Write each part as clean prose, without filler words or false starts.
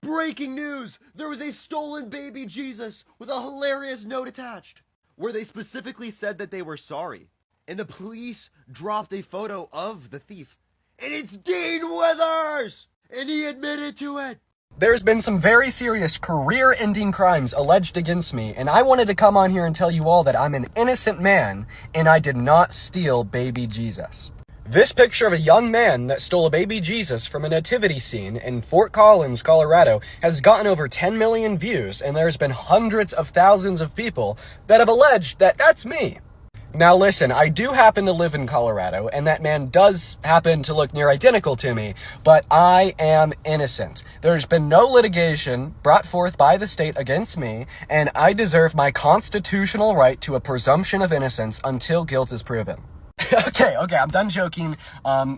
Breaking news! There was a stolen baby Jesus with a hilarious note attached, where they specifically said that they were sorry. And the police dropped a photo of the thief. And it's Dean Withers! And he admitted to it! There's been some very serious career-ending crimes alleged against me, and I wanted to come on here and tell you all that I'm an innocent man, and I did not steal baby Jesus. This picture of a young man that stole a baby Jesus from a nativity scene in Fort Collins, Colorado, has gotten over 10 million views, and there's been hundreds of thousands of people that have alleged that that's me. Now listen, I do happen to live in Colorado, and that man does happen to look near identical to me, but I am innocent. There's been no litigation brought forth by the state against me, and I deserve my constitutional right to a presumption of innocence until guilt is proven. Okay, I'm done joking,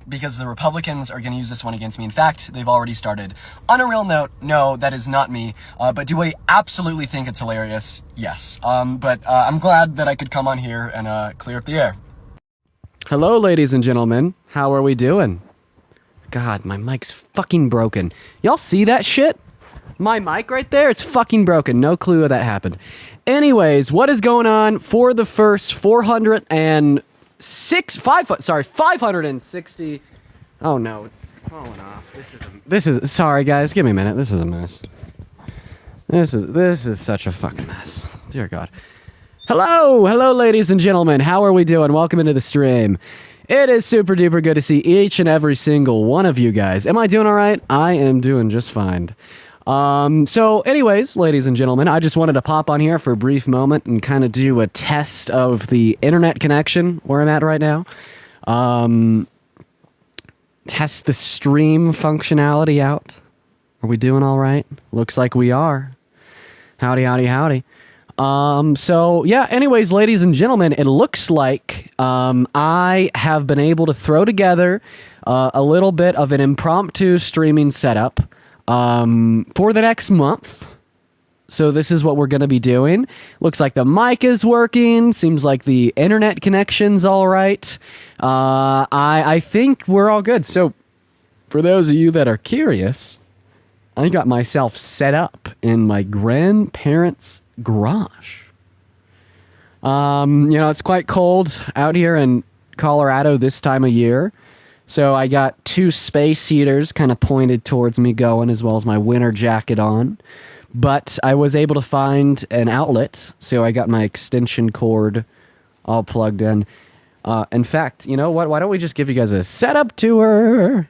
because the Republicans are gonna use this one against me. In fact, they've already started. On a real note, no, that is not me, but do I absolutely think it's hilarious? Yes. But I'm glad that I could come on here and, clear up the air. Hello, ladies and gentlemen. How are we doing? God, my mic's fucking broken. Y'all see that shit? My mic right there, it's fucking broken. No clue how that happened. Anyways, what is going on for the first 560. Oh no, it's falling off. This is sorry guys, give me a minute. This is a mess. This is such a fucking mess. Dear God. Hello, ladies and gentlemen. How are we doing? Welcome into the stream. It is super duper good to see each and every single one of you guys. Am I doing all right? I am doing just fine. So anyways, ladies and gentlemen, I just wanted to pop on here for a brief moment and kind of do a test of the internet connection where I'm at right now. Test the stream functionality out. Are we doing all right? Looks like we are. Howdy. So yeah, anyways, ladies and gentlemen, it looks like, I have been able to throw together, a little bit of an impromptu streaming setup for the next month. So this is what we're going to be doing. Looks like the mic is working. Seems like the internet connection's all right. I think we're all good. So for those of you that are curious, I got myself set up in my grandparents' garage. It's quite cold out here in Colorado this time of year. So I got 2 space heaters kind of pointed towards me going, as well as my winter jacket on. But I was able to find an outlet, so I got my extension cord all plugged in. In fact, you know what? Why don't we just give you guys a setup tour?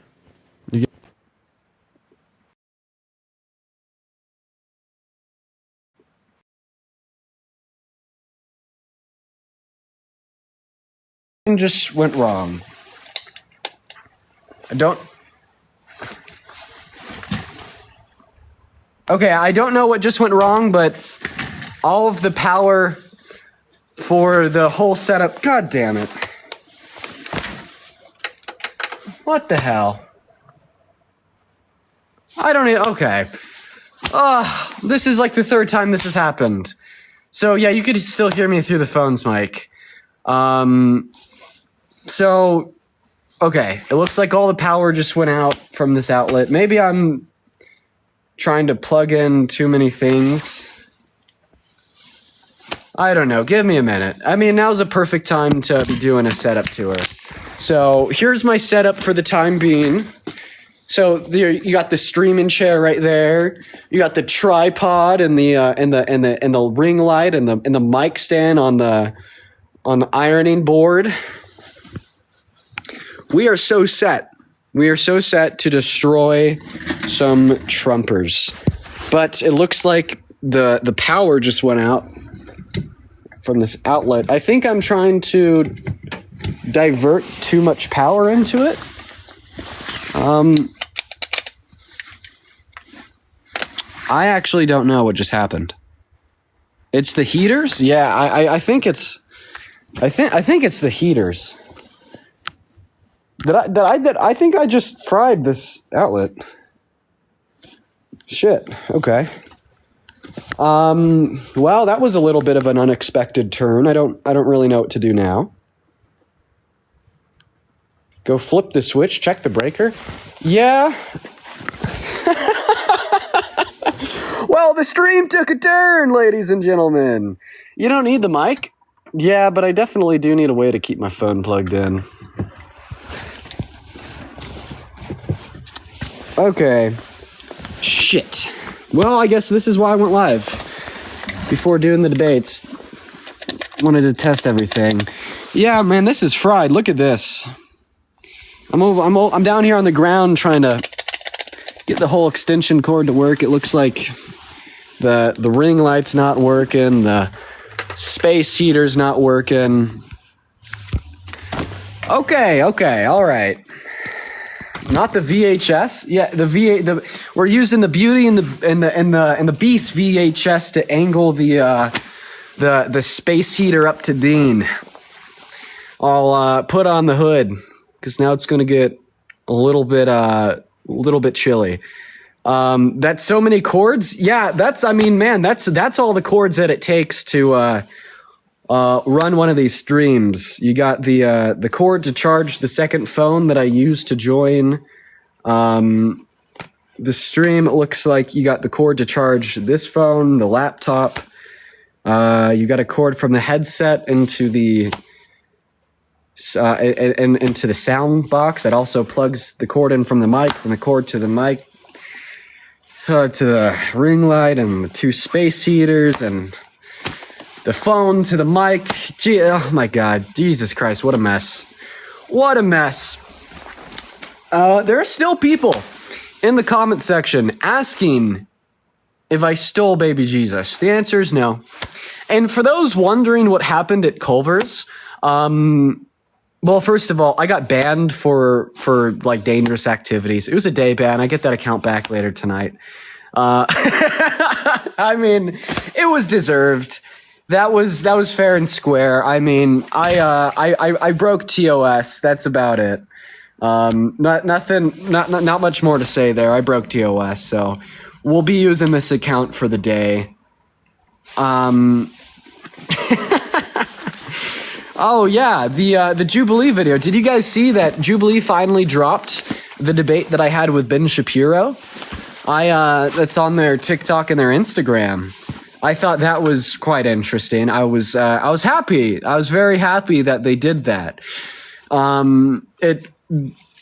Just went wrong. I don't know what just went wrong, but all of the power for the whole setup... God damn it. What the hell? Okay. This is like the 3rd time this has happened. So yeah, you could still hear me through the phone's mic. Okay, it looks like all the power just went out from this outlet. Maybe I'm trying to plug in too many things. I don't know. Give me a minute. I mean, now's a perfect time to be doing a setup tour. So here's my setup for the time being. So there, you got the streaming chair right there. You got the tripod and the ring light and the mic stand on the ironing board. We are so set. We are so set to destroy some Trumpers. But it looks like the power just went out from this outlet. I think I'm trying to divert too much power into it. I actually don't know what just happened. It's the heaters? Yeah, I think it's the heaters. I think I just fried this outlet. Shit. Okay. Well, that was a little bit of an unexpected turn. I don't really know what to do now. Go flip the switch, check the breaker. Yeah. the stream took a turn, ladies and gentlemen. You don't need the mic? Yeah, but I definitely do need a way to keep my phone plugged in. Okay. Shit. Well, I guess this is why I went live. Before doing the debates. Wanted to test everything. Yeah, man, this is fried. Look at this. I'm down here on the ground trying to get the whole extension cord to work. It looks like the ring light's not working. The space heater's not working. Okay, all right. Not the VHS. Yeah, we're using the Beauty and the Beast VHS to angle the space heater up to Dean. I'll put on the hood because now it's gonna get a little bit chilly. That's so many cords. Yeah, that's all the cords that it takes to run one of these streams. You got the cord to charge the second phone that I use to join the stream. It looks like you got the cord to charge this phone, the laptop. You got a cord from the headset into the into the sound box. It also plugs the cord in from the mic, from the cord to the mic, to the ring light, and the two space heaters, and the phone to the mic. Gee, oh my God, Jesus Christ, what a mess. What a mess. There are still people in the comment section asking if I stole baby Jesus. The answer is no. And for those wondering what happened at Culver's, well, first of all, I got banned for like dangerous activities. It was a day ban. I get that account back later tonight. I mean, it was deserved. That was fair and square. I mean, I broke TOS. That's about it. Not much more to say there. I broke TOS, so we'll be using this account for the day. Oh yeah, the Jubilee video. Did you guys see that Jubilee finally dropped the debate that I had with Ben Shapiro? That's on their TikTok and their Instagram. I thought that was quite interesting. I was happy. I was very happy that they did that. It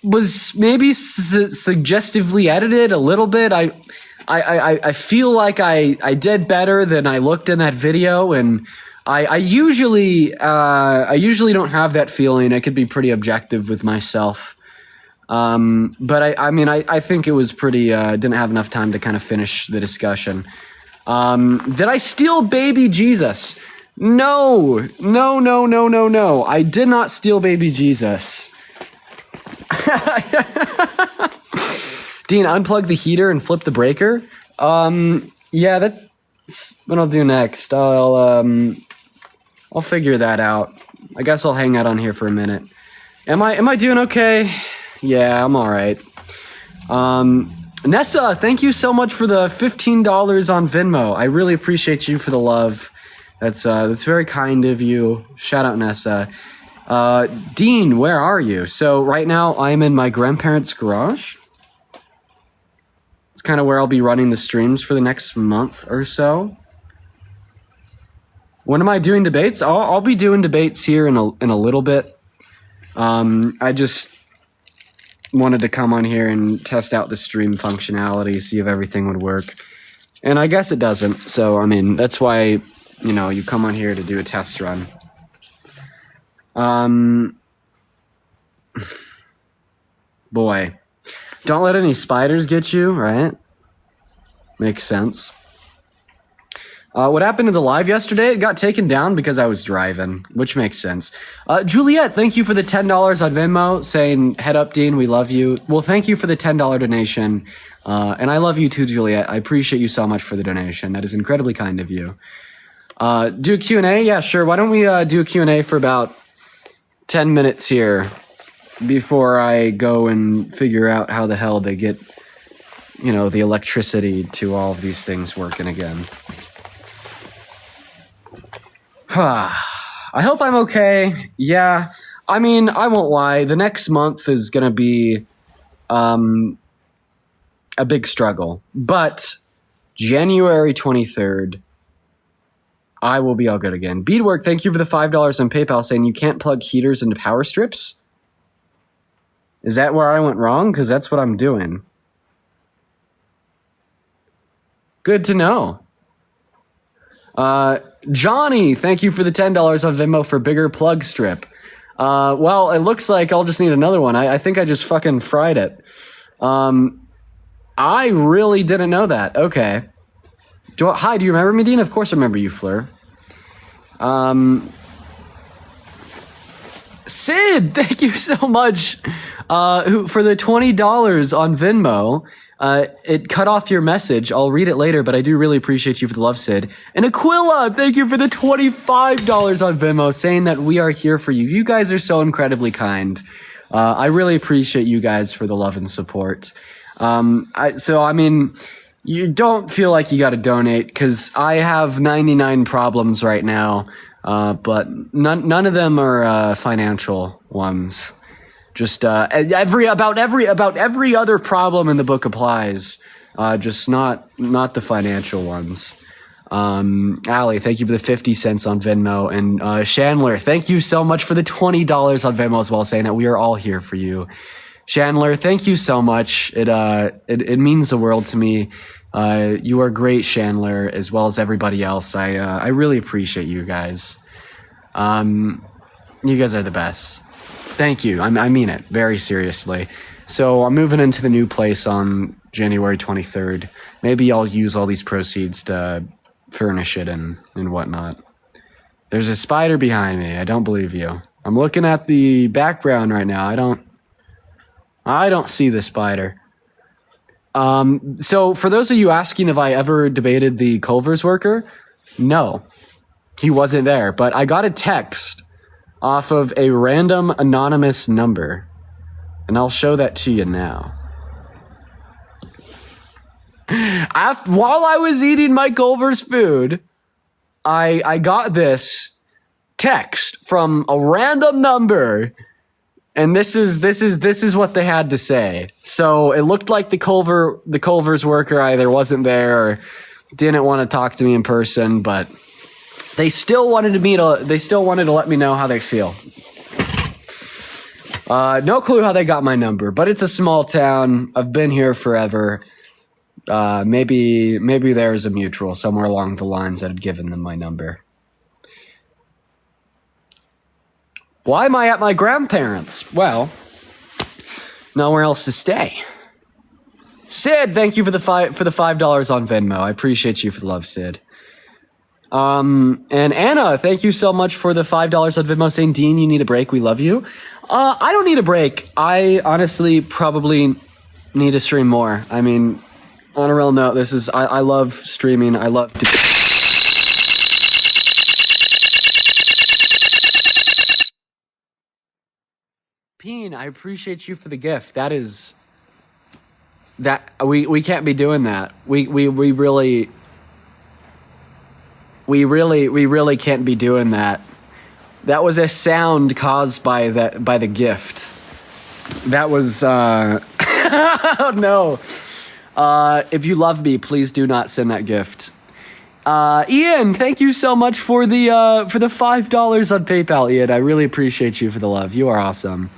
was maybe suggestively edited a little bit. I feel like I did better than I looked in that video, and I usually don't have that feeling. I could be pretty objective with myself. But I think it was pretty, didn't have enough time to kind of finish the discussion. Did I steal baby Jesus? No. I did not steal baby Jesus. Dean, unplug the heater and flip the breaker. Yeah, that's what I'll do next. I'll figure that out. I guess I'll hang out on here for a minute. Am I doing okay? Yeah, I'm all right. Nessa, thank you so much for the $15 on Venmo. I really appreciate you for the love. That's very kind of you. Shout out, Nessa. Dean, where are you? So right now I'm in my grandparents' garage. It's kind of where I'll be running the streams for the next month or so. When am I doing debates? I'll be doing debates here in a little bit. I just wanted to come on here and test out the stream functionality, see if everything would work. And I guess it doesn't. So, I mean, that's why, you come on here to do a test run. Boy, don't let any spiders get you, right? Makes sense. What happened to the live yesterday? It got taken down because I was driving, which makes sense. Juliet, thank you for the $10 on Venmo, saying, head up, Dean, we love you. Well, thank you for the $10 donation. And I love you too, Juliet. I appreciate you so much for the donation. That is incredibly kind of you. Do a Q&A? Yeah, sure. Why don't we do a Q&A for about 10 minutes here before I go and figure out how the hell they get, the electricity to all of these things working again. I hope I'm okay. Yeah, I mean, I won't lie. The next month is going to be a big struggle. But January 23rd, I will be all good again. Beadwork, thank you for the $5 on PayPal saying you can't plug heaters into power strips. Is that where I went wrong? Because that's what I'm doing. Good to know. Johnny, thank you for the $10 on Venmo for bigger plug strip. Well, it looks like I'll just need another one. I think I just fucking fried it. I really didn't know that. Okay. Hi, do you remember me, Dean? Of course I remember you, Fleur. Sid, thank you so much for the $20 on Venmo. It cut off your message. I'll read it later, but I do really appreciate you for the love, Sid. And Aquila, thank you for the $25 on Venmo, saying that we are here for you. You guys are so incredibly kind. I really appreciate you guys for the love and support. I mean, you don't feel like you got to donate because I have 99 problems right now, but none of them are financial ones. Just every other problem in the book applies, just not the financial ones. Allie, thank you for the 50 cents on Venmo, and Chandler, thank you so much for the $20 on Venmo as well, saying that we are all here for you. Chandler, thank you so much. It means the world to me. You are great, Chandler, as well as everybody else. I really appreciate you guys. You guys are the best. Thank you. I mean it very seriously. So I'm moving into the new place on January 23rd. Maybe I'll use all these proceeds to furnish it and whatnot. There's a spider behind me. I don't believe you. I'm looking at the background right now. I don't see the spider. So for those of you asking if I ever debated the Culver's worker, no, he wasn't there. But I got a text off of a random anonymous number, and I'll show that to you now. While I was eating my Culver's food, I got this text from a random number, and this is what they had to say. So it looked like the Culver's worker either wasn't there or didn't want to talk to me in person, but they still wanted to let me know how they feel. No clue how they got my number, but it's a small town. I've been here forever. Maybe there's a mutual somewhere along the lines that had given them my number. Why am I at my grandparents'? Well, nowhere else to stay. Sid, thank you for the $5 on Venmo. I appreciate you for the love, Sid. And Anna, thank you so much for the $5 on Venmo, saying, Dean, you need a break. We love you. I don't need a break. I honestly probably need to stream more. I mean, on a real note, I love streaming. I love to... Peen, I appreciate you for the gift. We can't be doing that. We really can't be doing that. That was a sound caused by the gift. That was oh no. If you love me, please do not send that gift. Ian, thank you so much for the $5 on PayPal, Ian. I really appreciate you for the love. You are awesome.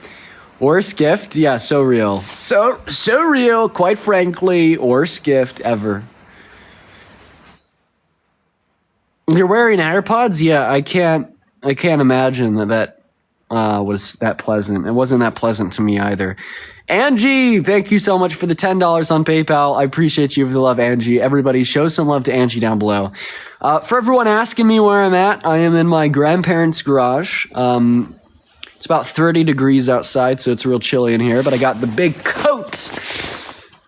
Worst gift? Yeah, so real. So real, quite frankly, worst gift ever. You're wearing AirPods? Yeah, I can't imagine that was that pleasant. It wasn't that pleasant to me either. Angie, thank you so much for the $10 on PayPal. I appreciate you for the love, Angie. Everybody, show some love to Angie down below. For everyone asking me where I'm at, I am in my grandparents' garage. It's about 30 degrees outside, so it's real chilly in here, but I got the big coat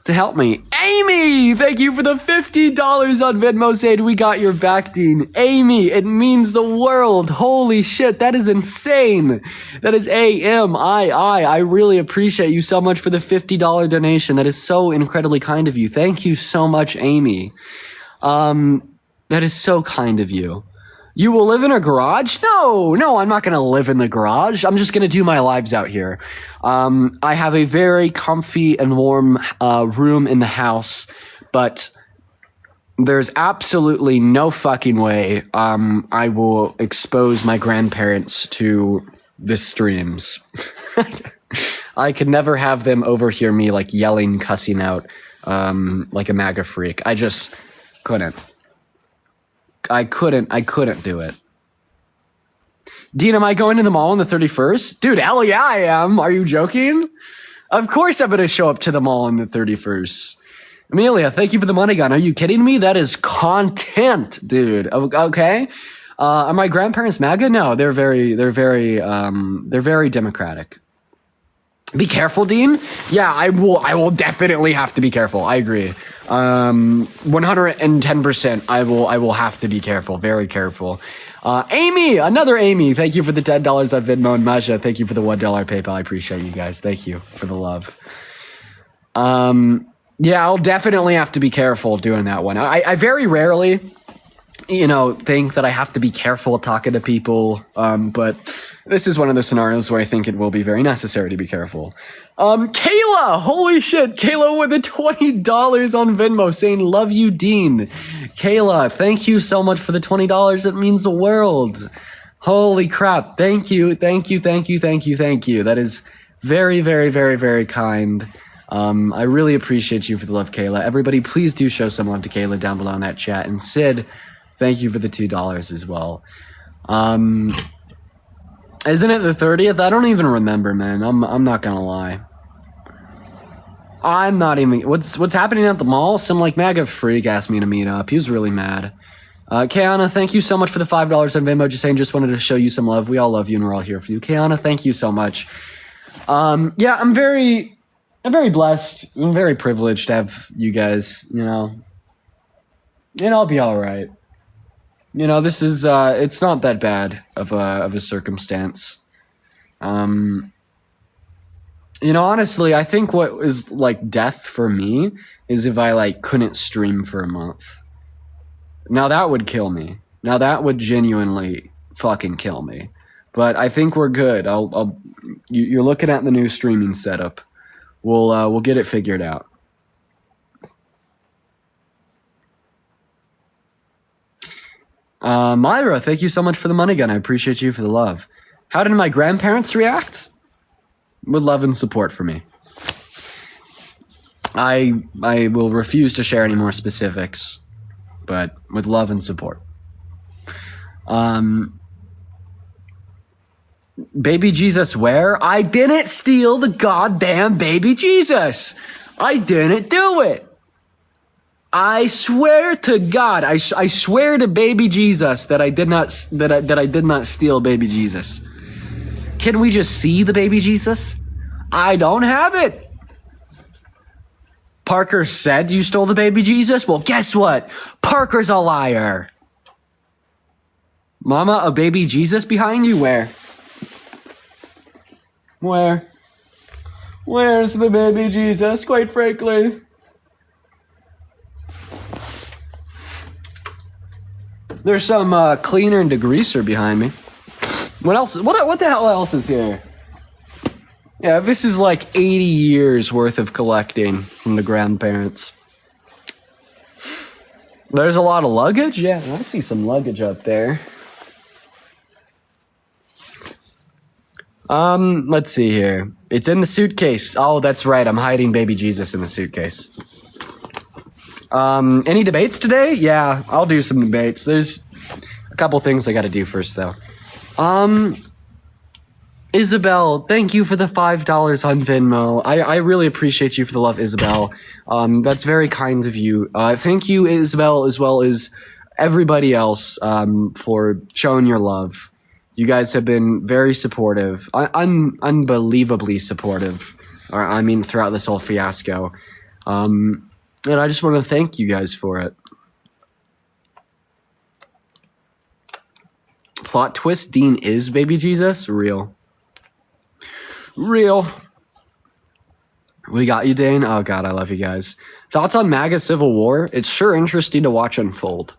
to help me. Amy, thank you for the $50 on Venmo, saying we got your back, Dean. Amy, it means the world. Holy shit, that is insane. That is AMII. I really appreciate you so much for the $50 donation. That is so incredibly kind of you. Thank you so much, Amy. That is so kind of you. You will live in a garage? No, I'm not going to live in the garage. I'm just going to do my lives out here. I have a very comfy and warm room in the house, but there's absolutely no fucking way I will expose my grandparents to the streams. I could never have them overhear me like yelling, cussing out like a MAGA freak. I just couldn't. I couldn't do it. Dean, am I going to the mall on the 31st? Dude, hell yeah, I am. Are you joking? Of course I'm going to show up to the mall on the 31st. Amelia, thank you for the money gun. Are you kidding me? That is content, dude. Okay. Are my grandparents MAGA? No, they're very democratic. Be careful, Dean. Yeah, I will definitely have to be careful. I agree. 110%. I will have to be careful. Very careful. Amy, another Amy. Thank you for the $10 on Venmo, and Masha, thank you for the $1 PayPal. I appreciate you guys. Thank you for the love. Yeah, I'll definitely have to be careful doing that one. I very rarely, think that I have to be careful talking to people. But this is one of the scenarios where I think it will be very necessary to be careful. Kayla, holy shit. Kayla with the $20 on Venmo saying, love you, Dean. Kayla, thank you so much for the $20. It means the world. Holy crap. Thank you. That is very, very, very, very kind. I really appreciate you for the love, Kayla. Everybody, please do show some love to Kayla down below in that chat. And Sid, thank you for the $2 as well. Isn't it the 30th? I don't even remember, man. I'm not gonna lie. I'm not even. What's happening at the mall? Some like MAGA freak asked me to meet up. He was really mad. Kiana, thank you so much for the $5 on Venmo. Just wanted to show you some love. We all love you and we're all here for you. Kiana, thank you so much. Yeah, I'm very blessed. I'm very privileged to have you guys, and I'll be all right. This is, it's not that bad of a circumstance. Honestly, I think what is like death for me is if I couldn't stream for a month. Now that would kill me. Now that would genuinely fucking kill me. But I think we're good. You're looking at the new streaming setup. We'll get it figured out. Myra, thank you so much for the money gun. I appreciate you for the love. How did my grandparents react? With love and support for me. I will refuse to share any more specifics, but with love and support. Baby Jesus where? I didn't steal the goddamn baby Jesus. I didn't do it. I swear to God, I swear to baby Jesus that I did not steal baby Jesus. Can we just see the baby Jesus? I don't have it. Parker said you stole the baby Jesus? Well, guess what? Parker's a liar. Mama, a baby Jesus behind you? Where? Where? Where's the baby Jesus, quite frankly? There's some cleaner and degreaser behind me. What else? What the hell else is here? Yeah, this is like 80 years worth of collecting from the grandparents. There's a lot of luggage? Yeah, I see some luggage up there. Let's see here. It's in the suitcase. Oh, that's right. I'm hiding baby Jesus in the suitcase. Any debates today? Yeah, I'll do some debates. There's a couple things I gotta do first, though. Isabel, thank you for the $5 on Venmo. I really appreciate you for the love, Isabel. That's very kind of you. Thank you, Isabel, as well as everybody else, for showing your love. You guys have been very supportive, unbelievably supportive, throughout this whole fiasco. And I just want to thank you guys for it. Plot twist, Dean is baby Jesus? Real. We got you, Dane. Oh God, I love you guys. Thoughts on MAGA Civil War? It's sure interesting to watch unfold.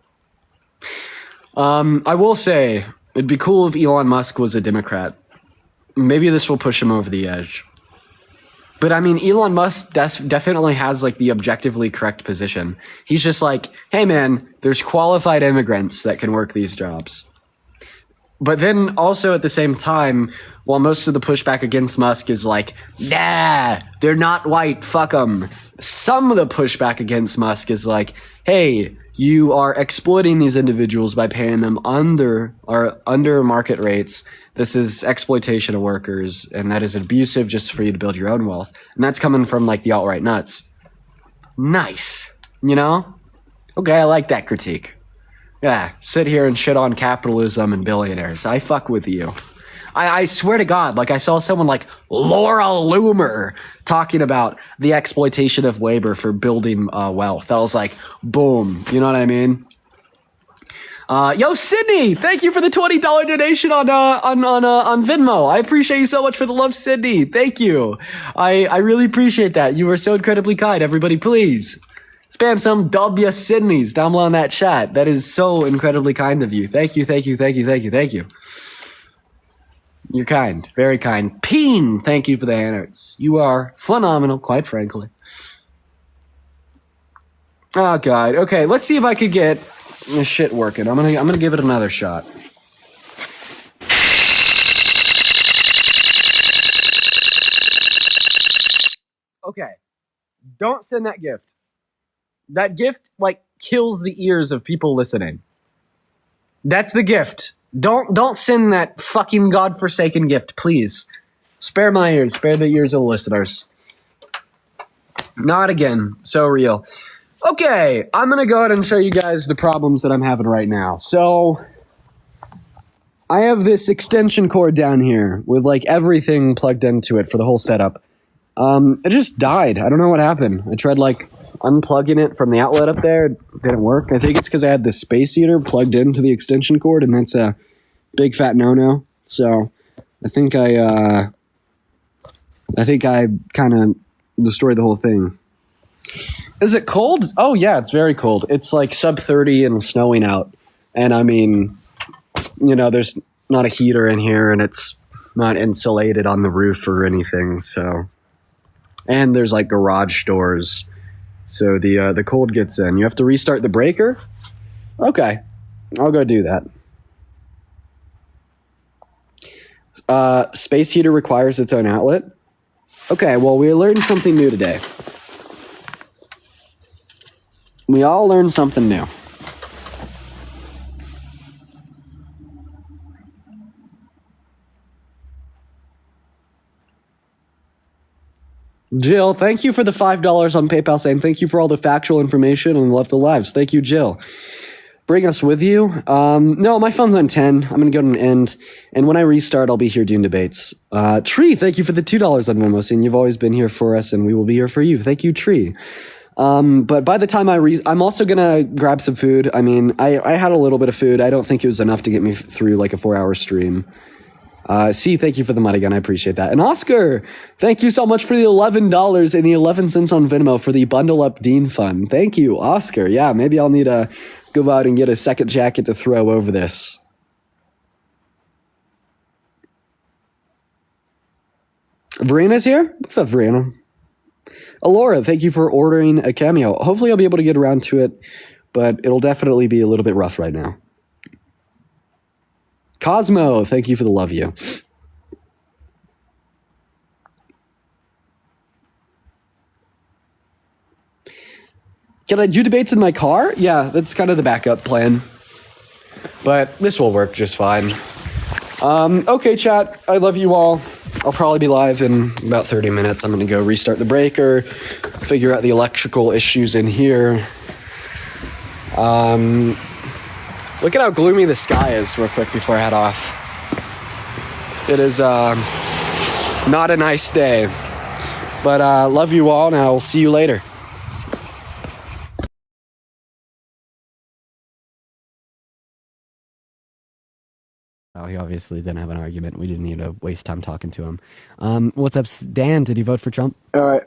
I will say, it'd be cool if Elon Musk was a Democrat. Maybe this will push him over the edge. But I mean, Elon Musk definitely has like the objectively correct position. He's just like, hey man, there's qualified immigrants that can work these jobs. But then also at the same time, while most of the pushback against Musk is like, nah, they're not white, fuck them. Some of the pushback against Musk is like, hey, you are exploiting these individuals by paying them under market rates. This is exploitation of workers, and that is abusive just for you to build your own wealth. And that's coming from like the alt-right nuts. Nice, you know? Okay, I like that critique. Yeah, sit here and shit on capitalism and billionaires. I fuck with you. I swear to God, like I saw someone like Laura Loomer talking about the exploitation of labor for building wealth. I was like, boom, you know what I mean? Yo, Sydney, thank you for the $20 donation on Venmo. I appreciate you so much for the love, Sydney. Thank you. I really appreciate that. You were so incredibly kind. Everybody, please spam some W Sydneys down below in that chat. That is so incredibly kind of you. Thank you, thank you, thank you, thank you, thank you. You're kind, very kind. Peen, thank you for the handouts. You are phenomenal, quite frankly. Oh God. Okay, let's see if I could get this shit working. I'm gonna give it another shot. Okay. Don't send that gift. That gift like kills the ears of people listening. That's the gift. Don't send that fucking godforsaken gift, please. Spare my ears. Spare the ears of the listeners. Not again. So real. Okay, I'm going to go ahead and show you guys the problems that I'm having right now. So, I have this extension cord down here with like everything plugged into it for the whole setup. It just died. I don't know what happened. I tried like unplugging it from the outlet up there. It didn't work. I think it's because I had the space heater plugged into the extension cord, and that's a big fat no-no. So I think I kind of destroyed the whole thing. Is it cold? Oh yeah, it's very cold. It's like sub 30 and snowing out. And I mean, you know, there's not a heater in here, and it's not insulated on the roof or anything. So, and there's like garage doors. So the cold gets in. You have to restart the breaker? Okay. I'll go do that. Space heater requires its own outlet. Okay, well, we learned something new today. We all learned something new. Jill, thank you for the $5 on PayPal saying thank you for all the factual information and love the lives. Thank you, Jill. Bring us with you. No, my phone's on 10. I'm going to go to an end. And when I restart, I'll be here doing debates. Tree, thank you for the $2 on Venmo saying you've always been here for us and we will be here for you. Thank you, Tree. But by the time I'm also going to grab some food. I mean, I had a little bit of food. I don't think it was enough to get me through like a 4-hour stream. Thank you for the money gun. I appreciate that. And Oscar, thank you so much for the $11 and the 11 cents on Venmo for the Bundle Up Dean Fund. Thank you, Oscar. Yeah, maybe I'll need to go out and get a second jacket to throw over this. Verina's here? What's up, Verena? Alora, thank you for ordering a cameo. Hopefully I'll be able to get around to it, but it'll definitely be a little bit rough right now. Cosmo, thank you for the love you. Can I do debates in my car? Yeah, that's kind of the backup plan. But this will work just fine. Okay, chat, I love you all. I'll probably be live in about 30 minutes. I'm going to go restart the breaker, figure out the electrical issues in here. Look at how gloomy the sky is real quick before I head off. It is not a nice day. But love you all, and I'll see you later. Oh, he obviously didn't have an argument. We didn't need to waste time talking to him. What's up, Dan? Did you vote for Trump? All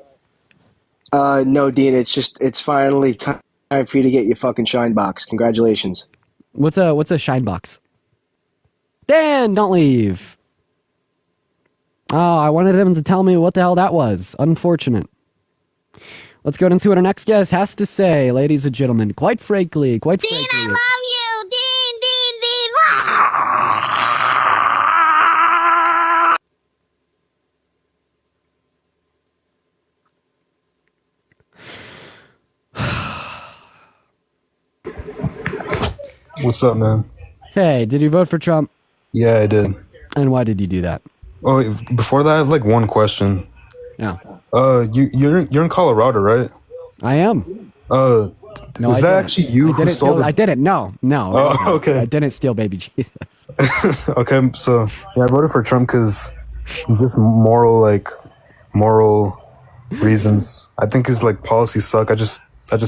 right. No, Dean, it's finally time for you to get your fucking shine box. Congratulations. What's a shine box? Dan, don't leave. Oh, I wanted him to tell me what the hell that was. Unfortunate. Let's go and see what our next guest has to say, ladies and gentlemen. Quite frankly. Dean, I love you. Dean, Dean, Dean. What's up, man? Hey, did you vote for Trump? Yeah, I did. And why did you do that? Oh, before that, I have like one question. Yeah. You're in Colorado, right? I am. No, No, is I that didn't. actually you who stole the? I didn't. No. Oh, okay. I didn't steal baby Jesus. Okay, so yeah, I voted for Trump because just moral reasons. I think his like policies suck. I just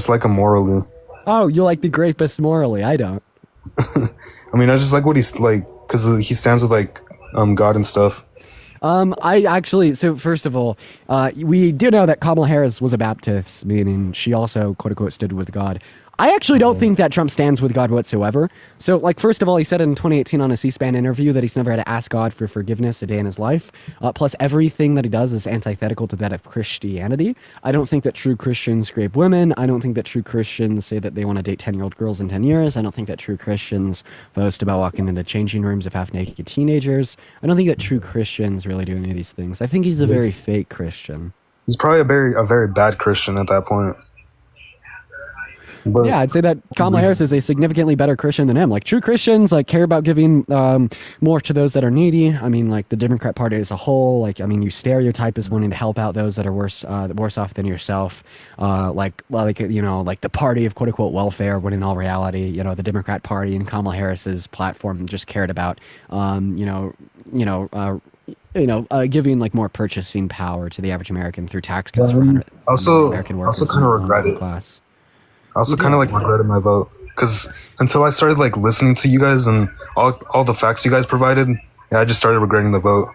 like him morally. Oh, you like the rapist morally. I don't. I mean, I just like what he's like because he stands with like God and stuff. I actually, so first of all, we do know that Kamala Harris was a Baptist, meaning she also, quote unquote, stood with God. I actually don't think that Trump stands with God whatsoever. So, like, first of all, he said in 2018 on a C-SPAN interview that he's never had to ask God for forgiveness a day in his life. Plus, everything that he does is antithetical to that of Christianity. I don't think that true Christians rape women. I don't think that true Christians say that they want to date 10-year-old girls in 10 years. I don't think that true Christians boast about walking into changing rooms of half-naked teenagers. I don't think that true Christians really do any of these things. I think he's a very fake Christian. He's probably a very bad Christian at that point. But yeah, I'd say that Kamala Harris is a significantly better Christian than him. Like, true Christians, like, care about giving more to those that are needy. I mean, like, the Democrat Party as a whole, like, I mean, you stereotype as wanting to help out those that are worse off than yourself. You know, like the party of quote-unquote welfare, when in all reality, you know, the Democrat Party and Kamala Harris's platform just cared about, giving like more purchasing power to the average American through tax cuts for American workers. Also kind of regret it. Class. I also kind of like regretted my vote because until I started like listening to you guys and all the facts you guys provided, yeah, I just started regretting the vote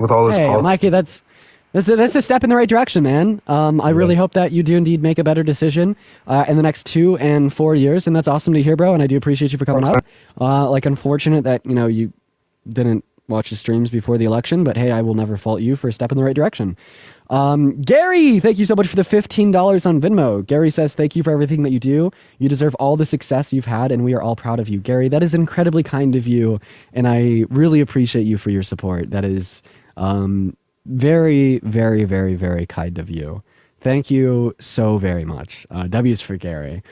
with all this. Hey, Mikey, that's a step in the right direction, man. I really hope that you do indeed make a better decision in the next 2 and 4 years, and that's awesome to hear, bro. And I do appreciate you for coming up. Like, unfortunate that you didn't watch the streams before the election, but hey, I will never fault you for a step in the right direction. Gary, thank you so much for the $15 on Venmo. Gary says, thank you for everything that you do. You deserve all the success you've had, and we are all proud of you. Gary, that is incredibly kind of you, and I really appreciate you for your support. That is very, very, very, very kind of you. Thank you so very much. W's for Gary.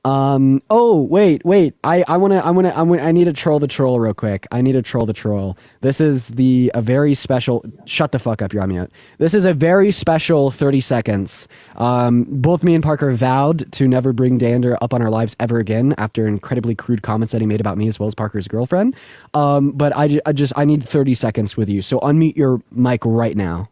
Oh, wait. I need to troll the troll real quick. This is a very special, shut the fuck up, you're on mute. This is a very special 30 seconds. Both me and Parker vowed to never bring Dander up on our lives ever again after incredibly crude comments that he made about me as well as Parker's girlfriend. But I need 30 seconds with you. So unmute your mic right now.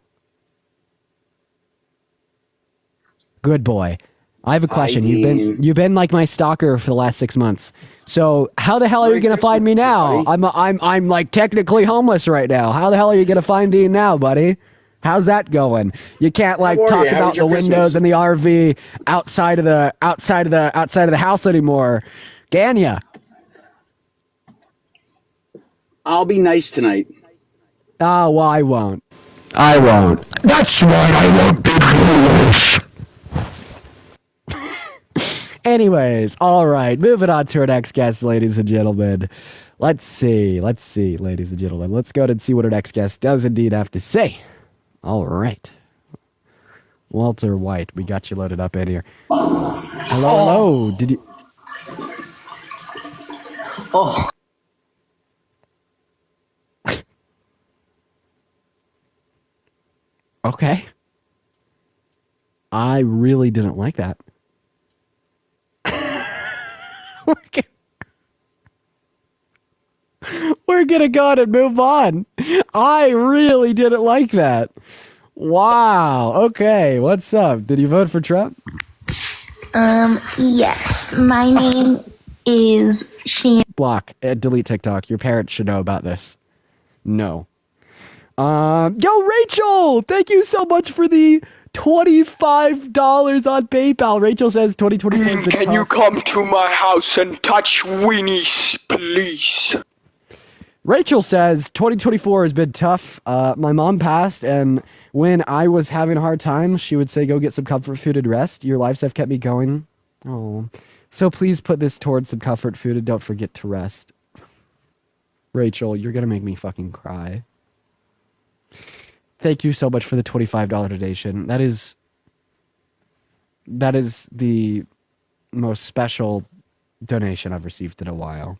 Good boy. I have a question. You've been like my stalker for the last 6 months. So how the hell are you gonna find me now? I'm like technically homeless right now. How the hell are you gonna find Dean now, buddy? How's that going? You can't like talk about the windows in the RV outside of the house anymore, can ya? I'll be nice tonight. Oh, well, I won't. That's why I won't be foolish. Anyways, all right, moving on to our next guest, ladies and gentlemen. Let's see, ladies and gentlemen. Let's go and see what our next guest does indeed have to say. All right. Walter White, we got you loaded up in here. Hello. Did you... Oh. Okay. I really didn't like that. We're gonna go on and move on. I really didn't like that. Wow. Okay. What's up? Did you vote for Trump? Yes. My name is Shan. Block. Delete TikTok. Your parents should know about this. No. Yo, Rachel! Thank you so much for the $25 on PayPal. Rachel says 2024. Can you come to my house and touch weenies, please? Rachel says 2024 has been tough. My mom passed, and when I was having a hard time, she would say, "Go get some comfort food and rest. Your lives have kept me going." Oh, so please put this towards some comfort food and don't forget to rest. Rachel, you're gonna make me fucking cry. Thank you so much for the $25 donation. That is the most special donation I've received in a while.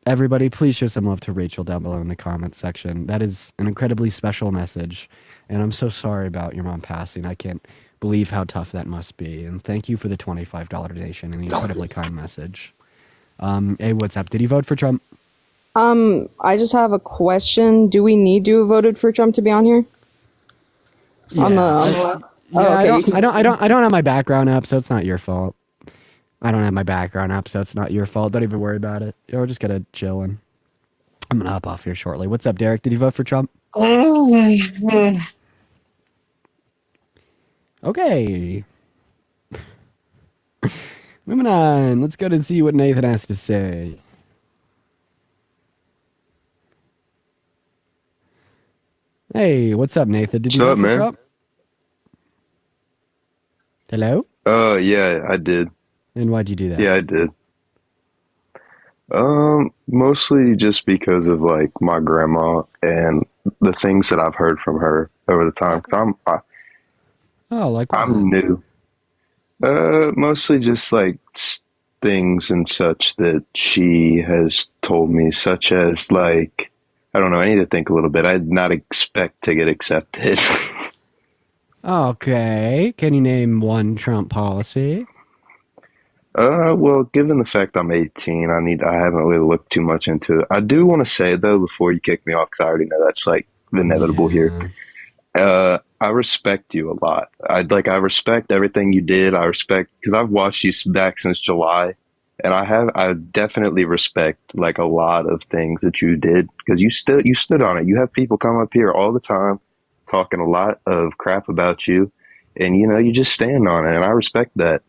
Everybody, please show some love to Rachel down below in the comments section. That is an incredibly special message, and I'm so sorry about your mom passing. I can't believe how tough that must be, and thank you for the $25 donation and the incredibly kind message. Hey, what's up? Did you vote for Trump? I just have a question. Do we need to have voted for Trump to be on here? Yeah. Okay. I don't have my background up, so it's not your fault. I don't have my background up, so it's not your fault. Don't even worry about it. We're just gonna chill. I'm gonna hop off here shortly. What's up, Derek? Did you vote for Trump? Okay. Moving on. Let's go and see what Nathan has to say. Hey, what's up, Nathan? Did you vote for Trump? Hello? Yeah, I did. And why'd you do that? Yeah, I did. Mostly just because of like my grandma and the things that I've heard from her over the time. Cause I'm new. Mostly just like things and such that she has told me, such as like, I don't know, I need to think a little bit. I did not expect to get accepted. Okay. Can you name one Trump policy? Well, given the fact I'm 18, I haven't really looked too much into it. I do want to say though, before you kick me off, because I already know that's like inevitable here. I respect you a lot. I respect everything you did. I respect, because I've watched you back since July, and I definitely respect like a lot of things that you did, because you stood on it. You have people come up here all the time talking a lot of crap about you, and you just stand on it, and I respect that.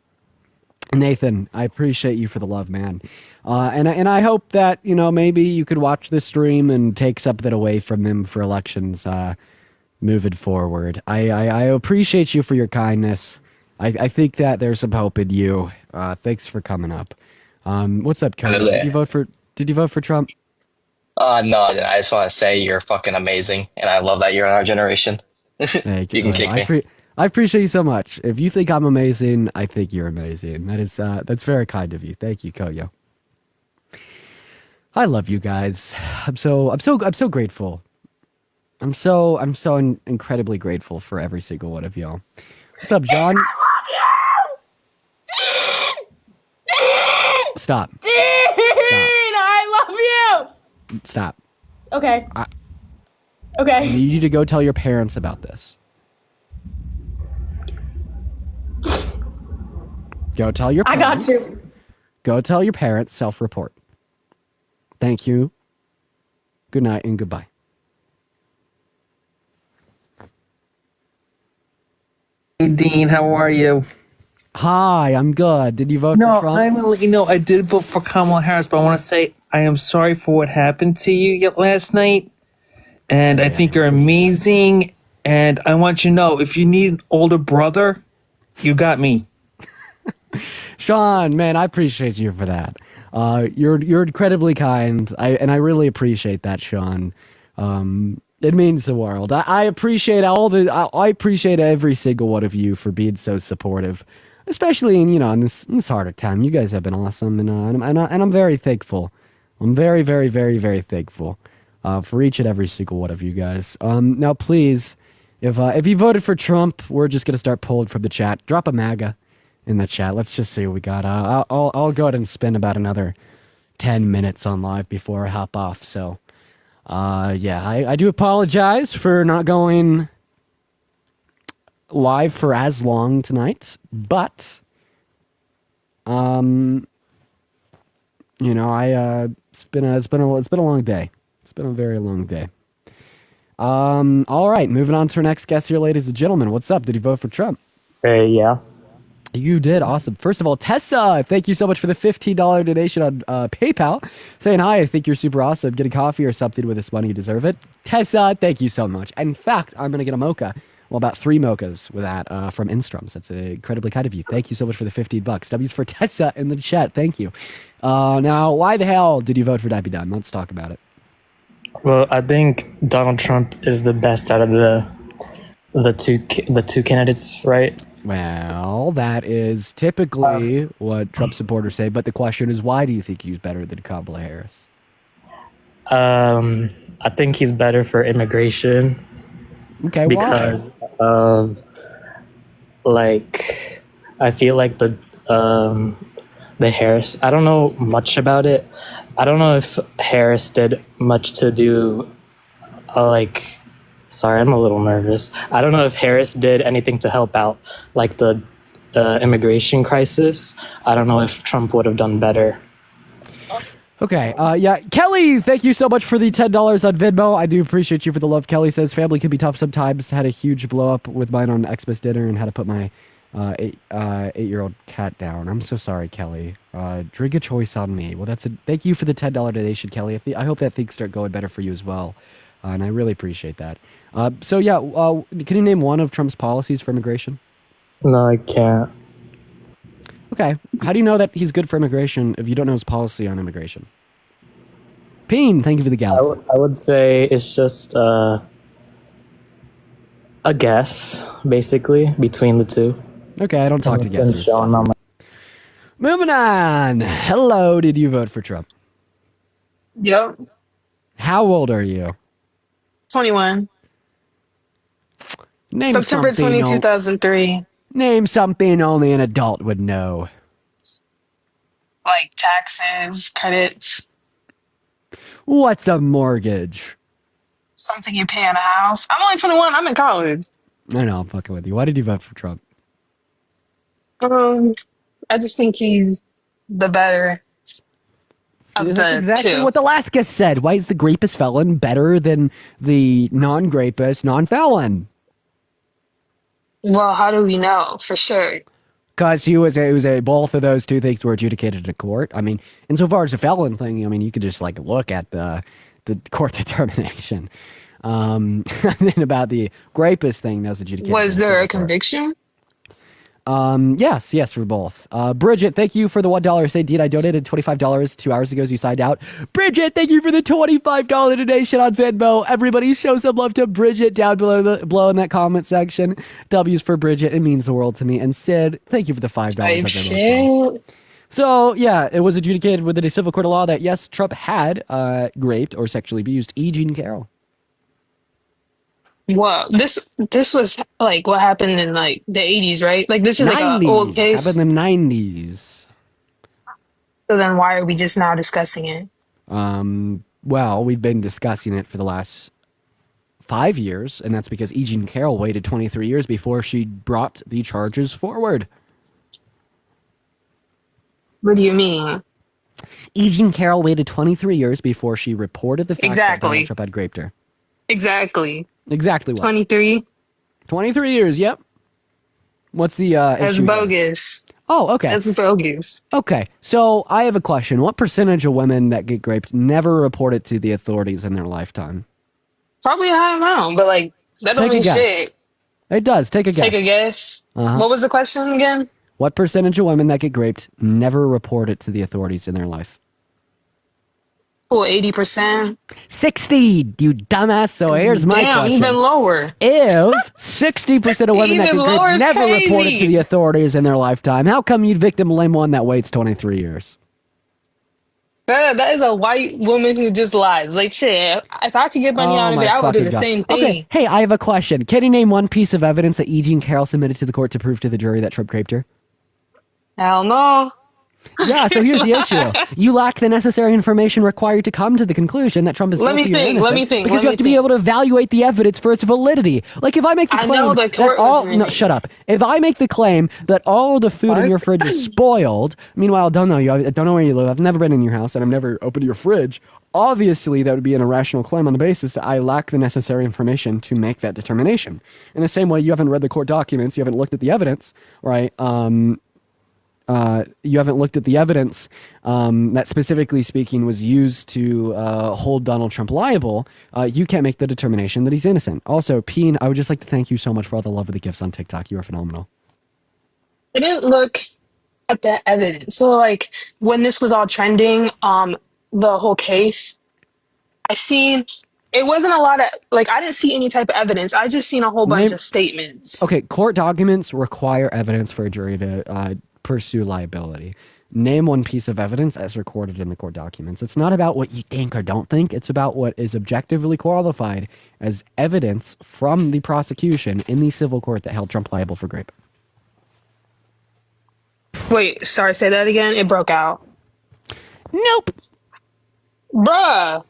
Nathan, I appreciate you for the love, man. And I hope that, maybe you could watch this stream and take something away from them for elections moving forward. I appreciate you for your kindness. I think that there's some hope in you. Thanks for coming up. What's up, Kevin? Did you vote for Trump? No, I didn't. I just want to say you're fucking amazing, and I love that you're in our generation. You can kick me. I appreciate you so much. If you think I'm amazing, I think you're amazing. That's very kind of you. Thank you, Koyo. I love you guys. I'm so grateful. I'm so incredibly grateful for every single one of y'all. What's up, John? I love you! Stop. Dean! I love you! Stop. Okay. I Okay. need you to go tell your parents about this. Go tell your parents. I got you. Go tell your parents, self-report. Thank you. Good night and goodbye. Hey, Dean, how are you? Hi, I'm good. Did you vote for Trump? I'm gonna let you know I did vote for Kamala Harris, but I want to say I am sorry for what happened to you last night. And I think you're amazing. And I want you to know, if you need an older brother, you got me. Sean, man, I appreciate you for that. You're incredibly kind. I really appreciate that, Sean. It means the world. I appreciate I appreciate every single one of you for being so supportive, especially in this harder time. You guys have been awesome, and I'm very thankful. I'm very, very, very, very thankful for each and every single one of you guys. Now, please, if you voted for Trump, we're just gonna start pulling from the chat. Drop a MAGA in the chat. Let's just see what we got. I'll go ahead and spend about another 10 minutes on live before I hop off. So, yeah, I do apologize for not going live for as long tonight, but it's been a long day. It's been a very long day. All right, moving on to our next guest here, ladies and gentlemen. What's up? Did you vote for Trump? Yeah. You did. Awesome. First of all, Tessa, thank you so much for the $15 donation on PayPal. Saying hi, I think you're super awesome. Get a coffee or something with this money. You deserve it. Tessa, thank you so much. In fact, I'm going to get a mocha. Well, about 3 mochas with that from Instrums. That's incredibly kind of you. Thank you so much for the $15. W's for Tessa in the chat. Thank you. Now, why the hell did you vote for Debbie Dunn? Let's talk about it. Well, I think Donald Trump is the best out of the two candidates, right? Well, that is typically what Trump supporters say, but the question is, why do you think he's better than Kamala Harris? I think he's better for immigration. Okay, because like I feel like the Harris. I don't know much about it. I don't know if Harris did much to do. Sorry, I'm a little nervous. I don't know if Harris did anything to help out, like the immigration crisis. I don't know if Trump would have done better. Okay, yeah, Kelly, thank you so much for the $10 on Venmo. I do appreciate you for the love. Kelly says, family can be tough sometimes. Had a huge blow up with mine on Xmas dinner and had to put my eight-year-old cat down. I'm so sorry, Kelly. Drink a choice on me. Well, thank you for the $10 donation, Kelly. I hope that things start going better for you as well. And I really appreciate that. So yeah, can you name one of Trump's policies for immigration? No, I can't. Okay. How do you know that he's good for immigration if you don't know his policy on immigration? Peen, thank you for the galaxy. I would say it's just a guess, basically, between the two. Okay, I don't talk to guessers. Moving on. Hello, did you vote for Trump? Yep. How old are you? 21. Name September something 20, 2003. Name something only an adult would know. Like taxes, credits. What's a mortgage? Something you pay on a house. I'm only 21. I'm in college. I know, I'm fucking with you. Why did you vote for Trump? I just think he's the better of That's the exactly two. what the last guest said. Why is the grapist felon better than the non-grapist non-felon? Well, how do we know for sure? Because both of those two things were adjudicated in court. I mean, insofar as the felon thing, I mean, you could just like look at the court determination. And then about the grapist thing, that was adjudicated. Was there a conviction? Yes, for both. Bridget, thank you for the $1. Say, Dean, I donated $25 2 hours ago as you signed out. Bridget, thank you for the $25 donation on Venmo. Everybody show some love to Bridget down below in that comment section. W's for Bridget. It means the world to me. And Sid, thank you for the $5 on Venmo. So, yeah, it was adjudicated within a civil court of law that, yes, Trump had raped or sexually abused E. Jean Carroll. Well, this was like what happened in like the 80s, right? Like this is 90s. like an old case. Happened in the 90s. So then why are we just now discussing it? Well, we've been discussing it for the last 5 years, and that's because E. Jean Carroll waited 23 years before she brought the charges forward. What do you mean? E. Jean Carroll waited 23 years before she reported the fact that Donald Trump had raped her. Exactly what? 23. 23 years, yep. What's the That's issue bogus. Oh, okay. That's bogus. Okay, so I have a question. What percentage of women that get raped never report it to the authorities in their lifetime? Probably a high amount, but like that don't mean shit. It does. Take a guess. Take a guess. What was the question again? What percentage of women that get raped never report it to the authorities in their life? Cool, 80%. 60, you dumbass. So here's my question. Even lower. If 60% of women that get raped never report it to the authorities in their lifetime, how come you'd victim blame one that waits 23 years? That is a white woman who just lies. Like, shit, if I could get money out of it, I would do the same thing. Okay, hey, I have a question. Can you name one piece of evidence that E. Jean Carroll submitted to the court to prove to the jury that Trump raped her? Hell no. Yeah, so here's the issue. You lack the necessary information required to come to the conclusion that Trump is Let me guilty or think, innocent. let me think, Because let you me have to be think. able to evaluate the evidence for its validity. Like if I make the I claim know the that court all was no, shut up. If I make the claim that all of the food in your fridge is spoiled, meanwhile I don't know you, I don't know where you live, I've never been in your house, and I've never opened your fridge. Obviously, that would be an irrational claim on the basis that I lack the necessary information to make that determination. In the same way, you haven't read the court documents, you haven't looked at the evidence, right? You haven't looked at the evidence that, specifically speaking, was used to hold Donald Trump liable. You can't make the determination that he's innocent. Also, Peen, I would just like to thank you so much for all the love of the gifts on TikTok. You are phenomenal. I didn't look at the evidence. So like when this was all trending, the whole case, I seen it wasn't a lot of like I didn't see any type of evidence. I just seen a whole bunch of statements. Okay, court documents require evidence for a jury to pursue liability. Name one piece of evidence as recorded in the court documents. It's not about what you think or don't think. It's about what is objectively qualified as evidence from the prosecution in the civil court that held Trump liable for rape. Wait, sorry, say that again. It broke out. Nope. Bruh.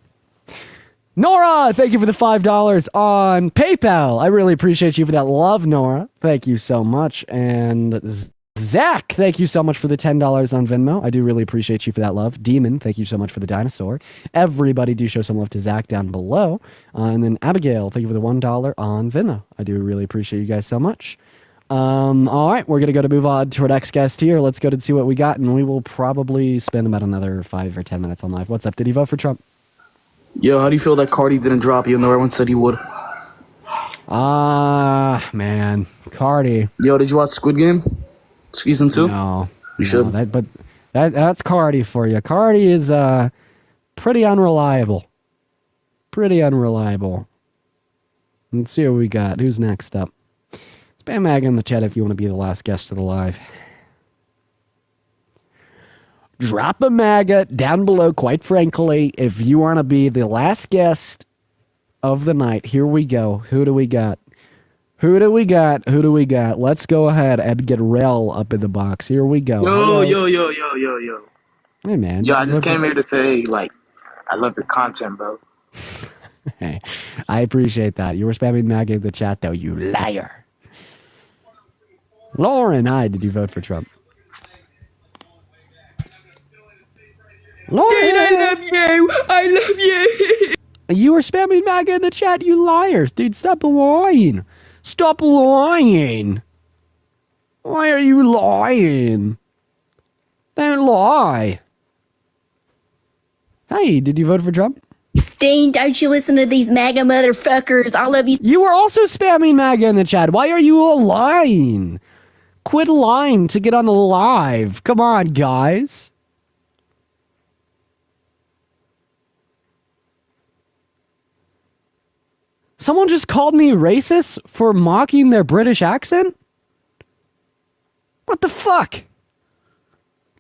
Nora, thank you for the $5 on PayPal. I really appreciate you for that love, Nora. Thank you so much. And Zach, thank you so much for the $10 on Venmo. I do really appreciate you for that love. Demon, thank you so much for the dinosaur. Everybody do show some love to Zach down below. And then Abigail, thank you for the $1 on Venmo. I do really appreciate you guys so much. All right, we're going to move on to our next guest here. Let's go to see what we got, and we will probably spend about another 5 or 10 minutes on live. What's up? Did he vote for Trump? Yo, how do you feel that Cardi didn't drop you and everyone said he would? Man. Cardi. Yo, did you watch Squid Game? Season 2? No. You should. That's Cardi for you. Cardi is pretty unreliable. Pretty unreliable. Let's see what we got. Who's next up? Spam mag in the chat if you want to be the last guest of the live. Drop a MAGA down below, quite frankly, if you want to be the last guest of the night. Here we go. Who do we got? Who do we got? Who do we got? Let's go ahead and get Rel up in the box. Here we go. Yo. Hey, man. Yo, I just came here to say, like, I love your content, bro. Hey, I appreciate that. You were spamming MAGA in the chat, though, you liar. Lauren, hi, did you vote for Trump? Lauren, I love you. I love you. You were spamming MAGA in the chat, you liars. Dude, stop lying. Stop lying. Why are you lying? Don't lie. Hey, did you vote for Trump? Dean, don't you listen to these MAGA motherfuckers. I love you. You were also spamming MAGA in the chat. Why are you all lying? Quit lying to get on the live. Come on, guys. Someone just called me racist for mocking their British accent? What the fuck?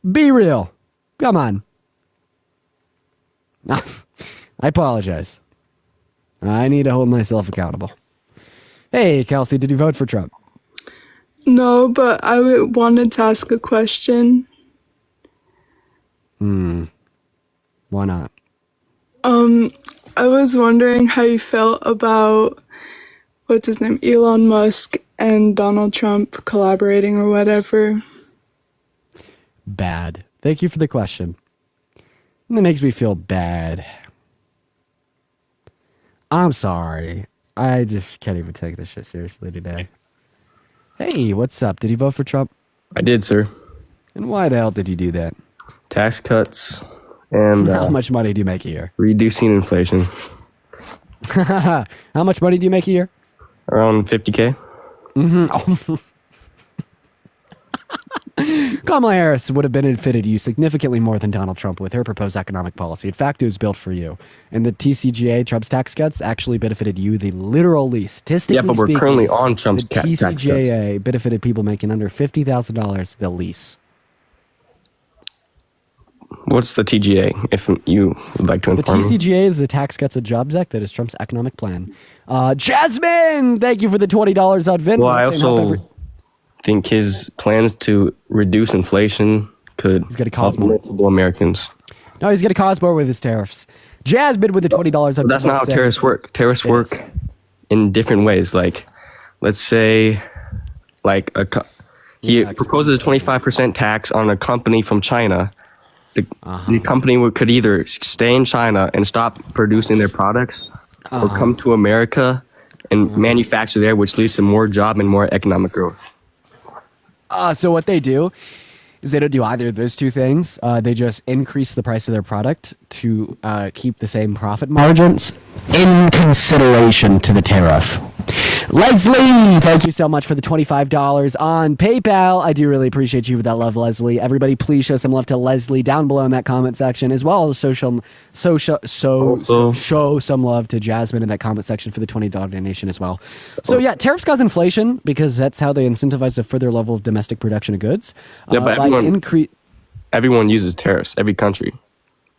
Be real. Come on. I apologize. I need to hold myself accountable. Hey, Kelsey, did you vote for Trump? No, but I wanted to ask a question. Why not? I was wondering how you felt about, what's his name, Elon Musk and Donald Trump collaborating or whatever. Bad. Thank you for the question. That makes me feel bad. I'm sorry. I just can't even take this shit seriously today. Hey, what's up? Did you vote for Trump? I did, sir. And why the hell did you do that? Tax cuts and how much money do you make a year? Reducing inflation. How much money do you make a year? Around 50K. Mm-hmm. Kamala Harris would have benefited you significantly more than Donald Trump with her proposed economic policy. In fact, it was built for you. And the TCJA, Trump's tax cuts, actually benefited you the literal least. Statistically yeah, but we're speaking, currently on Trump's the tax cuts. TCJA benefited people making under $50,000 the least. What's the TGA, if you would like to inform me? The TCJA is the Tax Cuts and Jobs Act. That is Trump's economic plan. Jasmine, thank you for the $20 on Venmo. Well, I also think his plans to reduce inflation could He's gonna cause help more. multiple Americans. No, he's going to cause more with his tariffs. Jasmine with the $20. But that's not how tariffs work. Tariffs work in different ways. Like, let's say, like he proposes a 25% tax on a company from China. The company could either stay in China and stop producing their products, or come to America and manufacture there, which leads to more job and more economic growth. So what they do is they don't do either of those two things. They just increase the price of their product to keep the same profit margins in consideration to the tariff. Leslie, thank you so much for the $25 on PayPal. I do really appreciate you with that love, Leslie. Everybody, please show some love to Leslie down below in that comment section, as well as show some love to Jasmine in that comment section for the $20 donation as well. So yeah, tariffs cause inflation because that's how they incentivize a further level of domestic production of goods. Yeah, but everyone uses tariffs. Every country.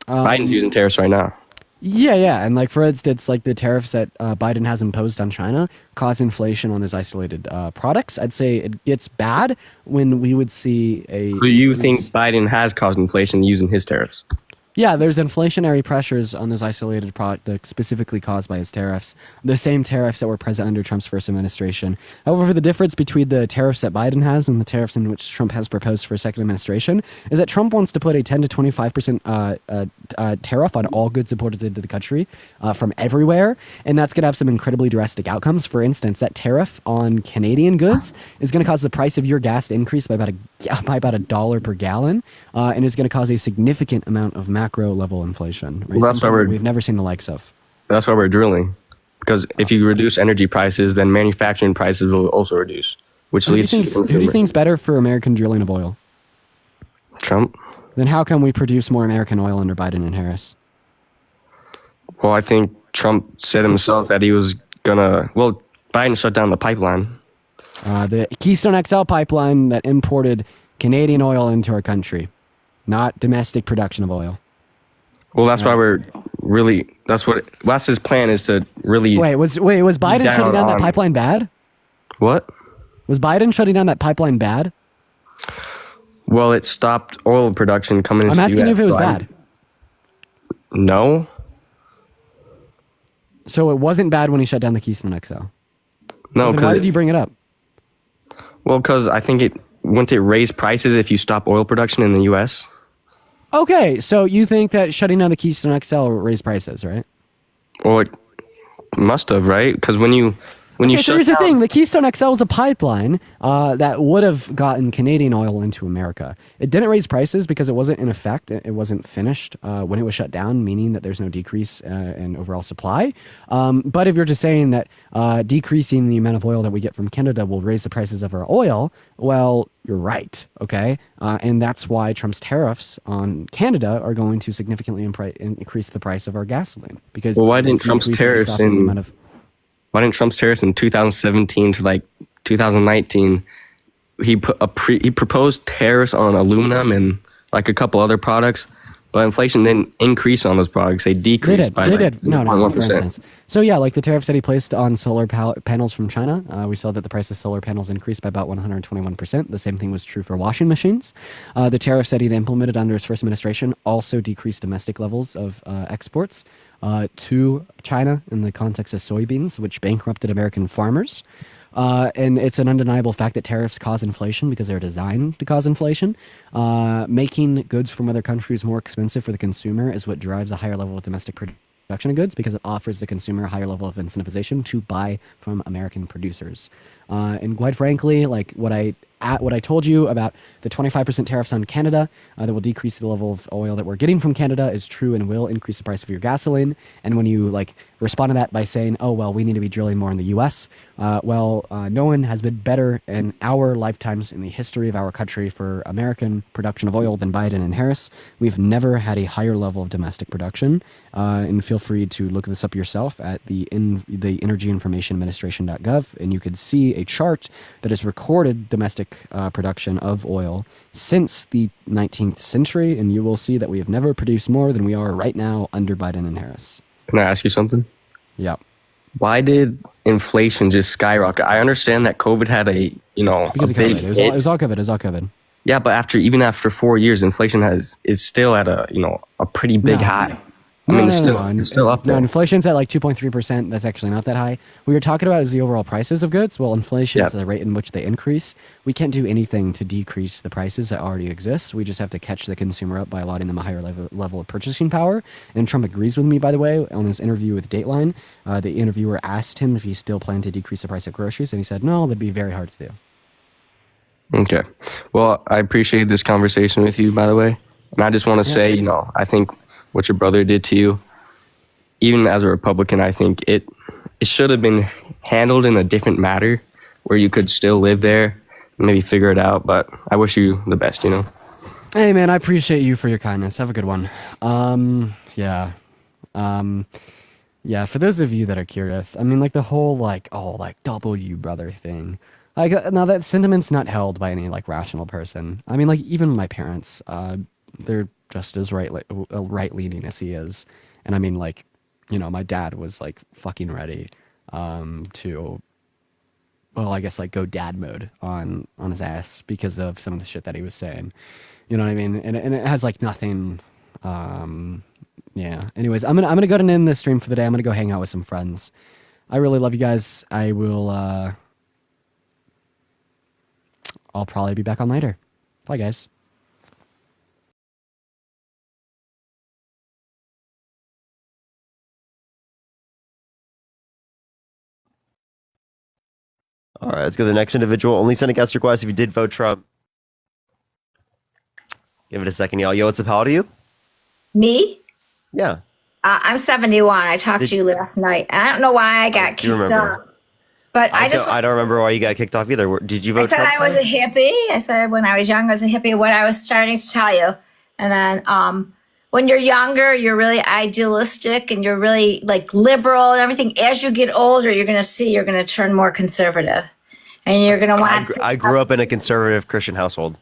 Biden's using tariffs right now. Yeah, and like for instance, like the tariffs that Biden has imposed on China cause inflation on his isolated products. I'd say it gets bad when we would see a. Do you think Biden has caused inflation using his tariffs? Yeah, there's inflationary pressures on those isolated products specifically caused by his tariffs. The same tariffs that were present under Trump's first administration. However, the difference between the tariffs that Biden has and the tariffs in which Trump has proposed for a second administration is that Trump wants to put a 10 to 25% tariff on all goods imported into the country from everywhere. And that's going to have some incredibly drastic outcomes. For instance, that tariff on Canadian goods is going to cause the price of your gas to increase by about $1 per gallon and is going to cause a significant amount of macro level inflation. Right? Well, that's why we've never seen the likes of. That's why we're drilling, because if you reduce energy prices, then manufacturing prices will also reduce, which leads to who do you think's better for American drilling of oil? Trump. Then how come we produce more American oil under Biden and Harris? Well, I think Trump said himself that he was gonna. Well, Biden shut down the pipeline. The Keystone XL pipeline that imported Canadian oil into our country, not domestic production of oil. Well, that's why we're really. That's his plan, is to really. Was Biden shutting down that pipeline bad? What? Was Biden shutting down that pipeline bad? Well, it stopped oil production coming into the US. I'm asking you if it was bad. No. So it wasn't bad when he shut down the Keystone XL? No, why did you bring it up? Well, because I think wouldn't it raise prices if you stop oil production in the U.S.? Okay, so you think that shutting down the Keystone XL will raise prices, right? Well, it must have, right? Because when you shut so here's down... the thing. The Keystone XL is a pipeline that would have gotten Canadian oil into America. It didn't raise prices because it wasn't in effect. It wasn't finished when it was shut down, meaning that there's no decrease in overall supply. But if you're just saying that decreasing the amount of oil that we get from Canada will raise the prices of our oil, well, you're right, okay? And that's why Trump's tariffs on Canada are going to significantly increase the price of our gasoline. Because why didn't Trump's tariffs Why didn't Trump's tariffs in 2017 to like 2019? He proposed tariffs on aluminum and like a couple other products, but inflation didn't increase on those products. They decreased by 1%. So yeah, like the tariffs that he placed on solar panels from China, we saw that the price of solar panels increased by about 121%. The same thing was true for washing machines. The tariffs that he'd implemented under his first administration also decreased domestic levels of exports to China in the context of soybeans, which bankrupted American farmers. And it's an undeniable fact that tariffs cause inflation because they're designed to cause inflation. Making goods from other countries more expensive for the consumer is what drives a higher level of domestic production of goods because it offers the consumer a higher level of incentivization to buy from American producers. And quite frankly, like what I told you about the 25% tariffs on Canada that will decrease the level of oil that we're getting from Canada is true and will increase the price of your gasoline. And when you like respond to that by saying, oh, well, we need to be drilling more in the U.S., no one has been better in our lifetimes in the history of our country for American production of oil than Biden and Harris. We've never had a higher level of domestic production. And feel free to look this up yourself at the Energy Information Administration.gov, and you could see a chart that has recorded domestic production of oil since the 19th century, and you will see that we have never produced more than we are right now under Biden and Harris. Can I ask you something? Yeah. Why did inflation just skyrocket? I understand that COVID had a because of big COVID. It was all COVID. Yeah, but even after 4 years, inflation is still at a pretty big high. I mean, it's still up there. No, inflation's at like 2.3%. That's actually not that high. What you're talking about is the overall prices of goods. Well, inflation is the rate in which they increase. We can't do anything to decrease the prices that already exist. We just have to catch the consumer up by allotting them a higher level of purchasing power. And Trump agrees with me, by the way, on his interview with Dateline. The interviewer asked him if he still planned to decrease the price of groceries, and he said, no, that'd be very hard to do. Okay. Well, I appreciate this conversation with you, by the way. And I just want to say, I think what your brother did to you, even as a Republican, I think it should have been handled in a different matter where you could still live there, maybe figure it out. But I wish you the best, Hey, man, I appreciate you for your kindness. Have a good one. Yeah, for those of you that are curious, I mean, like, the whole, W brother thing. Like, now that sentiment's not held by any, rational person. I mean, even my parents, they're just as right-leaning as he is. And I mean, my dad was, fucking ready to, well, I guess, go dad mode on his ass because of some of the shit that he was saying. You know what I mean? And it has, nothing, yeah. Anyways, I'm gonna go and end this stream for the day. I'm gonna go hang out with some friends. I really love you guys. I will, I'll probably be back on later. Bye, guys. All right, let's go to the next individual. Only send a guest request if you did vote Trump. Give it a second, y'all. Yo, what's up? How old are you? Me? Yeah. I'm 71. I talked to you last night. And I don't know why I got kicked off. But I don't remember why you got kicked off either. Did you vote Trump? I said I was a hippie. I said when I was young, I was a hippie. What I was starting to tell you. And then when you're younger, you're really idealistic and you're really liberal and everything. As you get older, you're going to turn more conservative. And you're going to want... I grew up in a conservative Christian household.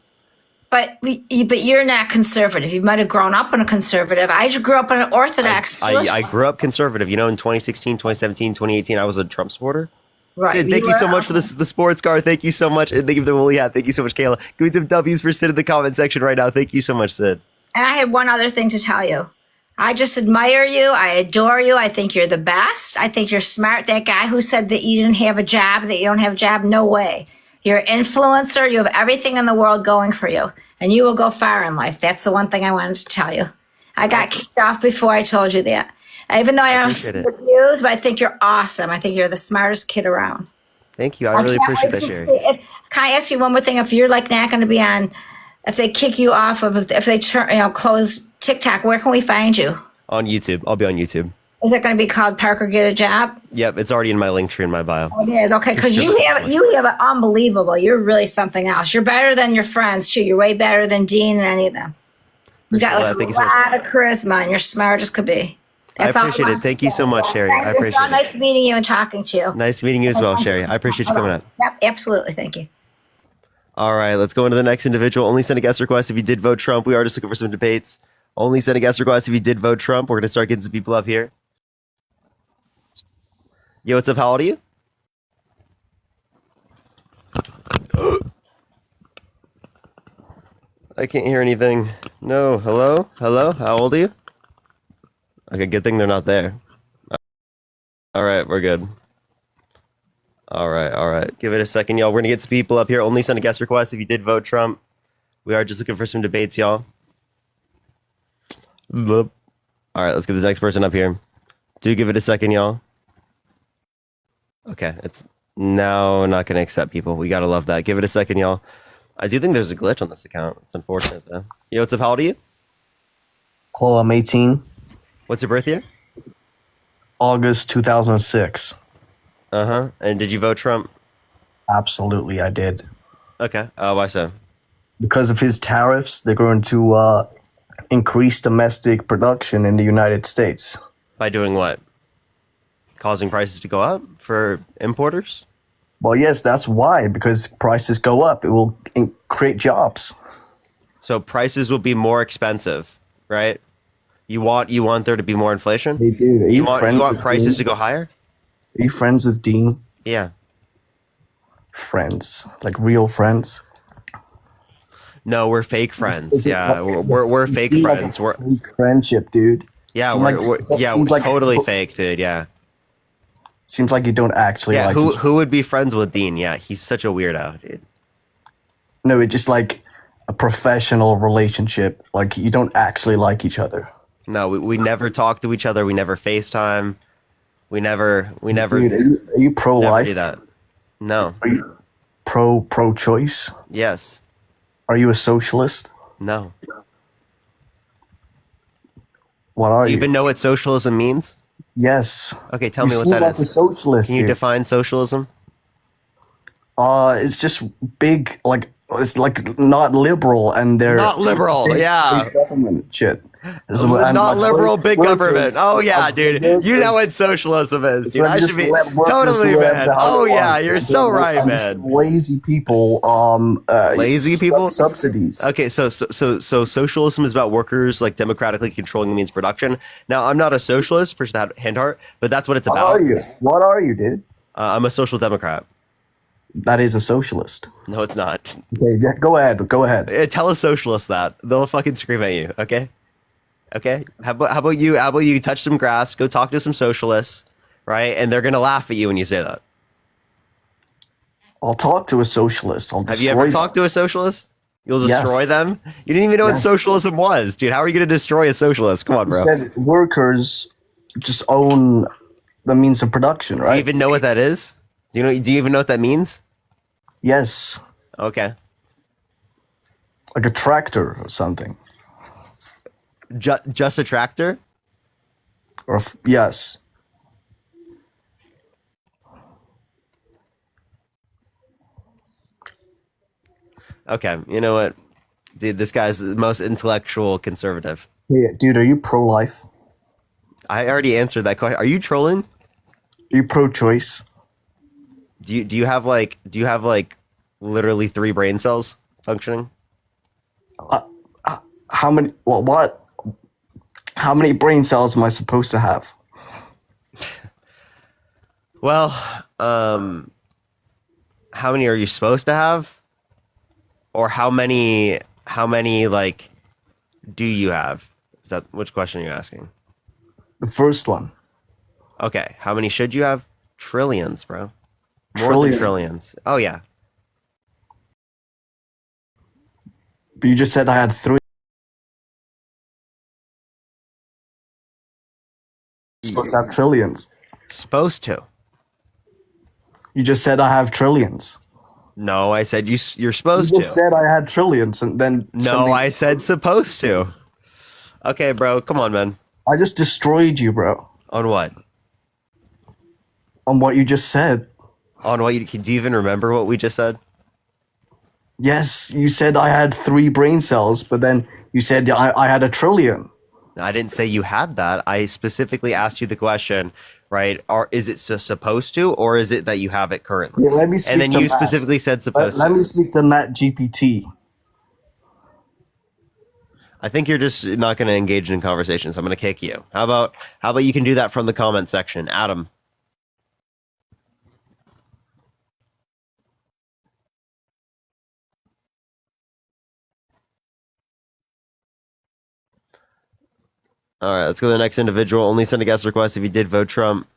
But you're not conservative. You might have grown up in a conservative. I grew up in an Orthodox. I grew up conservative. In 2016, 2017, 2018, I was a Trump supporter. Right. Sid, thank you so much for the sports car. Thank you so much. And thank you for the woolly hat. Thank you so much, Kayla. Give me some W's for Sid in the comment section right now. Thank you so much, Sid. And I have one other thing to tell you. I just admire you. I adore you. I think you're the best. I think you're smart. That guy who said that you didn't have a job, that you don't have a job, no way. You're an influencer. You have everything in the world going for you. And you will go far in life. That's the one thing I wanted to tell you. I got kicked off before I told you that. Even though I don't see the news, but I think you're awesome. I think you're the smartest kid around. Thank you. I really appreciate that, Sherry. Can I ask you one more thing? If you're not going to be on, if they kick you off of, if they close TikTok, where can we find you? On YouTube. I'll be on YouTube. Is it going to be called Parker Get a Job? Yep, it's already in my link tree in my bio. It is, okay, because you have it unbelievable. You're really something else. You're better than your friends, too. You're way better than Dean and any of them. You got a lot of charisma, and you're smart as could be. That's I appreciate it. Thank you so much, Sherry. I appreciate it. It's so nice meeting you and talking to you. Nice meeting you as well, Sherry. I appreciate you coming up. Yep, absolutely. Thank you. All right, let's go into the next individual. Only send a guest request if you did vote Trump. We are just looking for some debates. Only send a guest request if you did vote Trump. We're going to start getting some people up here. Yo, what's up? How old are you? I can't hear anything. No. Hello? Hello? How old are you? Okay, good thing they're not there. All right, we're good. All right. Give it a second, y'all. We're going to get some people up here. Only send a guest request if you did vote Trump. We are just looking for some debates, y'all. All right, let's get this next person up here. Do give it a second, y'all. Okay, it's now not going to accept people. We got to love that. Give it a second, y'all. I do think there's a glitch on this account. It's unfortunate, though. Yo, what's up? How old are you? Well, I'm 18. What's your birth year? August 2006. Uh-huh. And did you vote Trump? Absolutely, I did. Okay. Why so? Because of his tariffs, they're going to increase domestic production in the United States. By doing what? Causing prices to go up for importers? Well, yes, that's why. Because prices go up, it will create jobs. So prices will be more expensive, right? You want there to be more inflation? They do. You want prices to go higher? Are you friends with Dean? Yeah. Friends, like real friends. No, we're fake friends. Is it- Yeah, we're you fake seem like friends. a We're fake friendship, dude. yeah, Seem we're yeah, seems like totally fake, dude. Yeah, seems like you don't actually yeah. like. Who would be friends with Dean? Yeah, he's such a weirdo, dude. No, it's just like a professional relationship. Like you don't actually like each other. No, we never talk to each other. We never FaceTime. We never. Dude, are you pro never life? do that. No. Are you pro choice? Yes. Are you a socialist? No. What are Do you you? even know what socialism means? Yes. Okay, tell You me what seem that like is. a socialist. Can you dude. define socialism? It's just big, like it's like not liberal, and they're Not liberal, big, yeah. big government shit. So, and, Not like, liberal, big workers- government. Oh yeah, dude. You know what socialism is, It's dude. when I you should just be let workers totally, do whatever man. the hell Oh they yeah, want. you're so right, And just man. lazy people, Lazy people? subsidies. Okay, so socialism is about workers like democratically controlling the means of production. Now, I'm not a socialist, push that hand heart, but that's what it's What about. are you? What are you, dude? I'm a social democrat. That is a socialist. No, it's not. Okay, yeah, go ahead. Go ahead. Tell a socialist that. They'll fucking scream at you, okay? Okay? How about you touch some grass, go talk to some socialists, right? And they're going to laugh at you when you say that. I'll talk to a socialist. I'll Have you ever talked to a socialist? You'll destroy Yes. them? You didn't even know what Yes. socialism was, dude. How are you going to destroy a socialist? Come on, You bro. said workers just own the means of production, Do right? you even know what that is? Do you even know what that means? Yes. Okay. Like a tractor or something. Just a tractor? Or yes. Okay, you know what? Dude, this guy's the most intellectual conservative. Hey, dude, are you pro-life? I already answered that question. Are you trolling? Are you pro-choice? Do you have like literally 3 brain cells functioning? How many? Well, what? How many brain cells am I supposed to have? Well, how many are you supposed to have? Or how many like do you have? Is that which question are you asking? The first one. Okay, how many should you have? Trillions, bro. More Trillion. than trillions. Oh yeah. But you just said I had 3. Supposed to have trillions. Supposed to. You just said I have trillions. No, I said you're supposed You just to. said I had trillions, and then No, I said supposed to. Okay, bro, come on, man. I just destroyed you, bro. On what? On what you just said. On what? Do you even remember what we just said? Yes, you said I had 3 brain cells, but then you said I had a trillion. I didn't say you had that. I specifically asked you the question, right? Is it supposed to, or is it that you have it currently? Yeah, let me speak and then to you Matt. specifically said supposed Let to. me speak to Matt GPT. I think you're just not going to engage in conversation, so I'm going to kick you. How about you can do that from the comment section, Adam? All right, let's go to the next individual. Only send a guest request if you did vote Trump.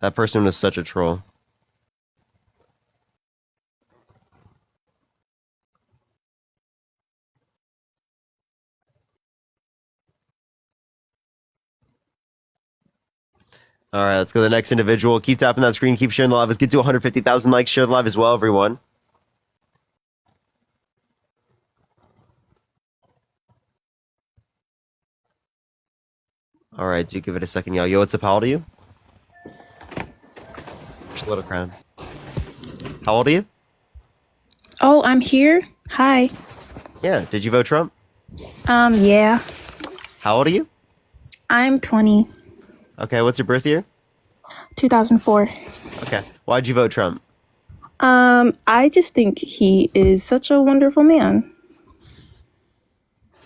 That person was such a troll. All right, let's go to the next individual. Keep tapping that screen. Keep sharing the live. Let's get to 150,000 likes. Share the live as well, everyone. All right, do give it a second, y'all. Yo, what's up? How old are you? Little crown. How old are you? Oh, I'm here. Hi. Yeah. Did you vote Trump? Yeah. How old are you? I'm 20. Okay. What's your birth year? 2004. Okay. Why'd you vote Trump? I just think he is such a wonderful man.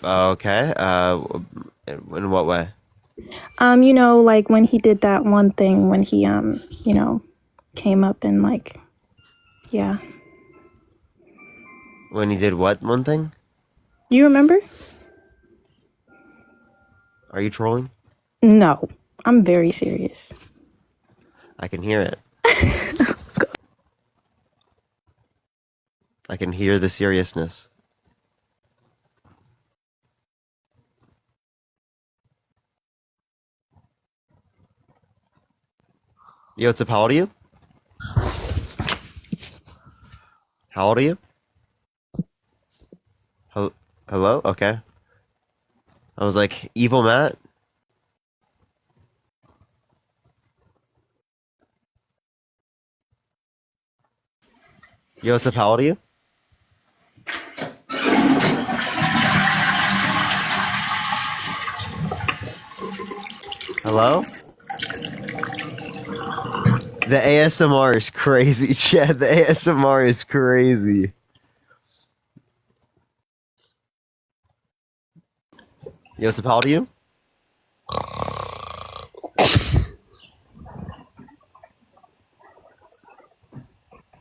Okay. In what way? You know, like when he did that one thing when he, came up and yeah. When he did what one thing? You remember? Are you trolling? No, I'm very serious. I can hear it. I can hear the seriousness. Yo, what's up? How old are you? How old are you? Hello? Okay. I was like, evil Matt? Yo, what's up? How old are you? Hello? The ASMR is crazy, Chad. The ASMR is crazy. Yo, what's up? How old are you?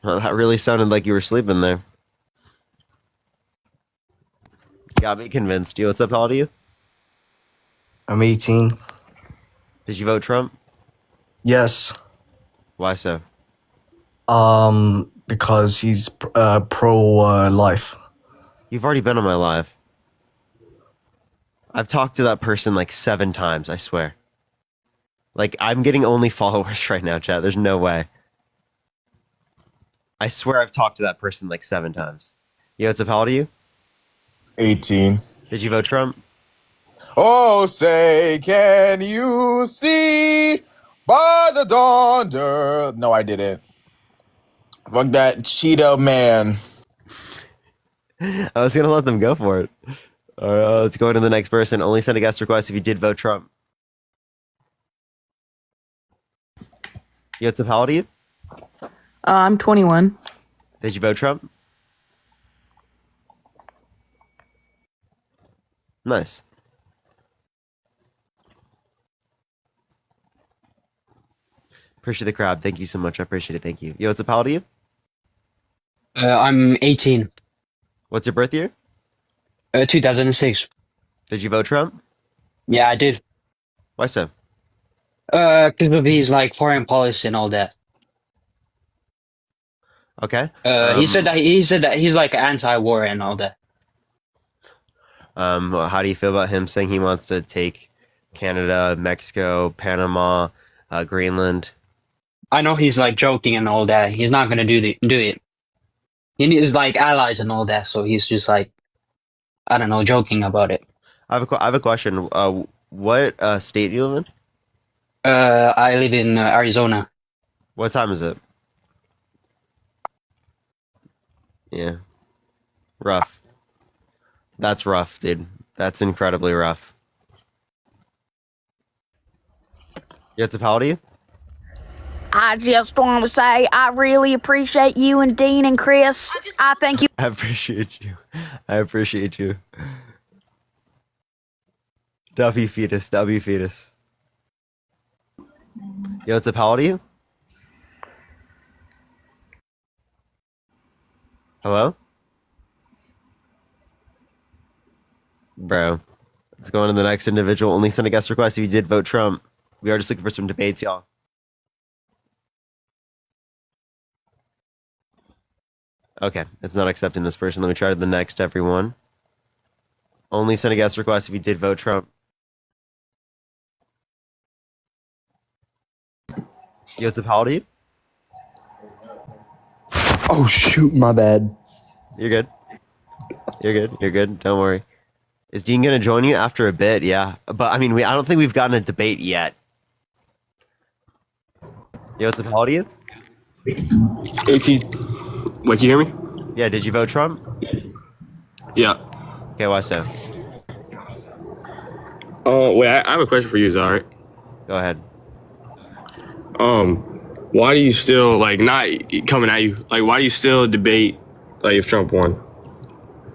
Oh, that really sounded like you were sleeping there. Got me convinced. Yo, what's up? How old are you? I'm 18. Did you vote Trump? Yes. Why so? Because he's pro life. You've already been on my live. I've talked to that person like 7 times, I swear. Like, I'm getting only followers right now, chat. There's no way. I swear I've talked to that person like 7 times. Yo, what's up? How old are you? 18. Did you vote Trump? Oh, say, can you see by the dawn? No, I didn't. Fuck that Cheeto man. I was gonna let them go for it. Alright, let's go to the next person. Only send a guest request if you did vote Trump. Yo, what's up? How old are you? I'm 21. Did you vote Trump? Nice. Appreciate the crowd. Thank you so much. I appreciate it. Thank you. Yo, what's up? How old are you? I'm 18. What's your birth year? 2006. Did you vote Trump? Yeah, I did. Why so? Because of his like foreign policy and all that. Okay. He said that he's like anti-war and all that. Well, how do you feel about him saying he wants to take Canada, Mexico, Panama, Greenland? I know he's like joking and all that. He's not gonna do it. He needs like allies and all that, so he's just like, I don't know, joking about it. I have a question. What state do you live in? I live in Arizona. What time is it? Yeah. Rough. That's rough, dude. That's incredibly rough. You have to how old are you? I just want to say I really appreciate you and Dean and Chris. I think you. I appreciate you. I appreciate you. W fetus. W fetus. Yo, what's up? How old are you? Hello? Bro. Let's go on to the next individual. Only send a guest request if you did vote Trump. We are just looking for some debates, y'all. Okay, it's not accepting this person. Let me try to the next, everyone. Only send a guest request if you did vote Trump. Yo, what's up? How old are you? Oh shoot, my bad. You're good. You're good. You're good. Don't worry. Is Dean gonna join you after a bit? Yeah, but I mean, I don't think we've gotten a debate yet. Yo, what's up? How old are you? 18. Wait, can you hear me? Yeah. Did you vote Trump? Yeah. Okay. Why so? Wait, I have a question for you. Is that all right? Go ahead. Why do you still like not coming at you? Like, why do you still debate like if Trump won?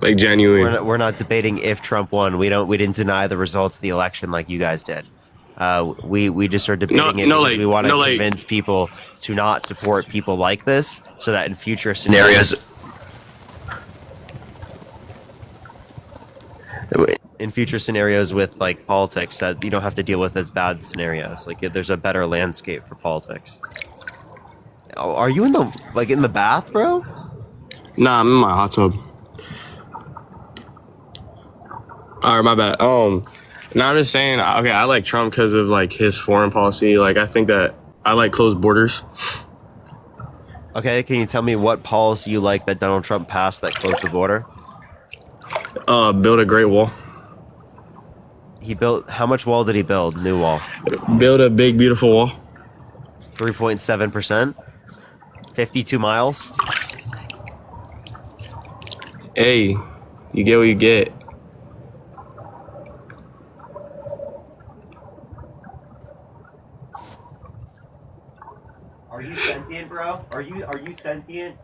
Like genuine. We're not debating if Trump won. We didn't deny the results of the election like you guys did. We just are debating it because we want to convince people to not support people like this, so that in future scenarios. in future scenarios with like politics that you don't have to deal with as bad scenarios. Like there's a better landscape for politics. Oh, are you in the bath, bro? Nah, I'm in my hot tub. All right, my bad. No, I'm just saying. Okay, I like Trump because of like his foreign policy. Like, I think that I like closed borders. Okay, can you tell me what policy you like that Donald Trump passed that closed the border? Build a Great Wall. He built. How much wall did he build? New wall. Build a big, beautiful wall. 3.7%. 52 miles. Hey, you get what you get. Are you sentient, bro? Are you sentient?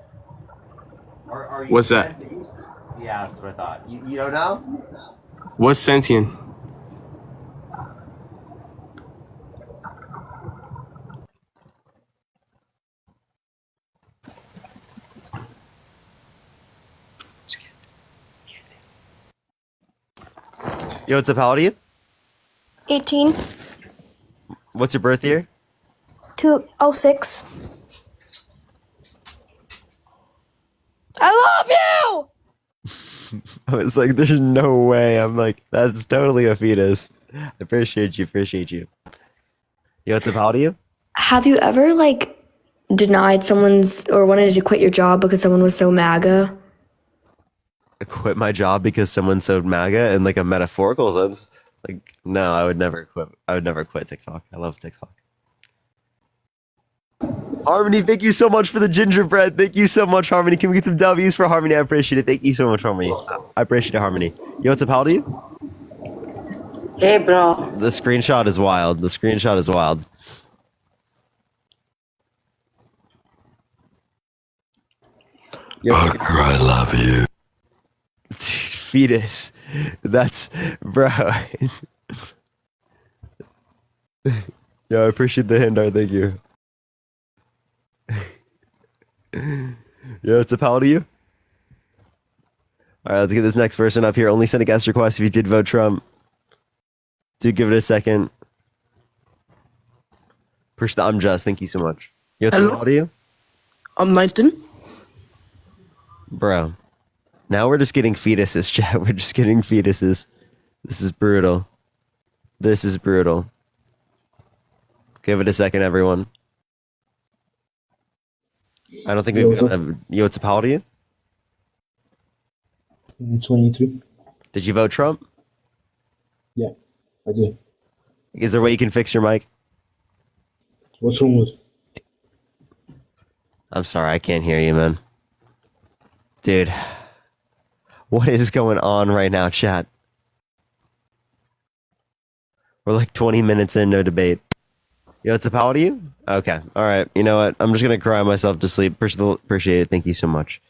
Are you What's that? sentient? Yeah, that's what I thought. You don't know? What's sentient? Yo, what's up? How old are you? 18. What's your birth year? 206. I love you! I was like, there's no way. I'm like, that's totally a fetus. I appreciate you. Yo, what's up? How old are you? Have you ever, like, denied someone's or wanted to quit your job because someone was so MAGA? I quit my job because someone sewed MAGA in like a metaphorical sense. Like, no, I would never quit. I would never quit TikTok. I love TikTok. Harmony, thank you so much for the gingerbread. Thank you so much, Harmony. Can we get some W's for Harmony? I appreciate it. Thank you so much, Harmony. I appreciate it, Harmony. Yo, what's up? How old are you? Hey, bro. The screenshot is wild. The screenshot is wild. Parker, I love you. Fetus. That's, bro. Yeah, I appreciate the handout. Thank you. Yeah, it's a pal to you. All right, let's get this next person up here. Only send a guest request if you did vote Trump. Do give it a second. Push the I'm just. Thank you so much. You have to you? I'm 19. Bro. Now we're just getting fetuses, chat. We're just getting fetuses. This is brutal. This is brutal. Give it a second, everyone. I don't think we've got a... Yo, it's a pal to you? 23. Did you vote Trump? Yeah, I did. Is there a way you can fix your mic? What's wrong with it? I'm sorry, I can't hear you, man. Dude. What is going on right now, chat? We're like 20 minutes in, no debate. Yo, it's a pal to you? Okay, alright. You know what? I'm just gonna cry myself to sleep. Appreciate it. Thank you so much.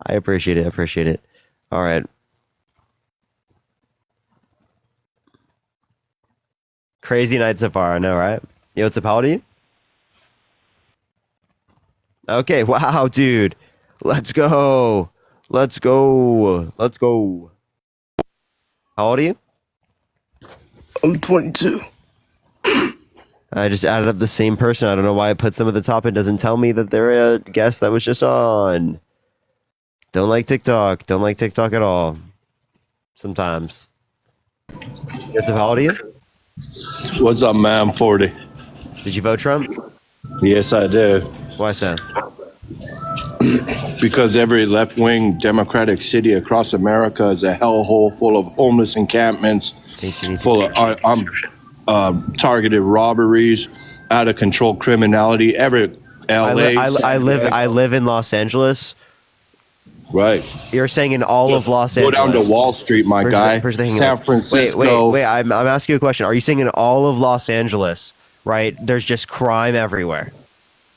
I appreciate it. Appreciate it. Alright. Crazy night so far, I know, right? Yo, it's a pal to you? Okay, wow, dude. Let's go. Let's go. Let's go. How old are you? I'm 22. I just added up the same person. I don't know why it puts them at the top. It doesn't tell me that they're a guest that was just on. Don't like TikTok. Don't like TikTok at all. Sometimes. Yes, how old are you? What's up, man? I'm 40. Did you vote Trump? Yes, I did. Why so? Because every left-wing Democratic city across America is a hellhole full of homeless encampments, full of targeted robberies, out of control criminality. Every LA. I live in Los Angeles. Right. You're saying in all of Los Go Angeles. down to Wall Street, my guy. San Francisco. Wait. I'm asking you a question. Are you saying in all of Los Angeles, right? There's just crime everywhere.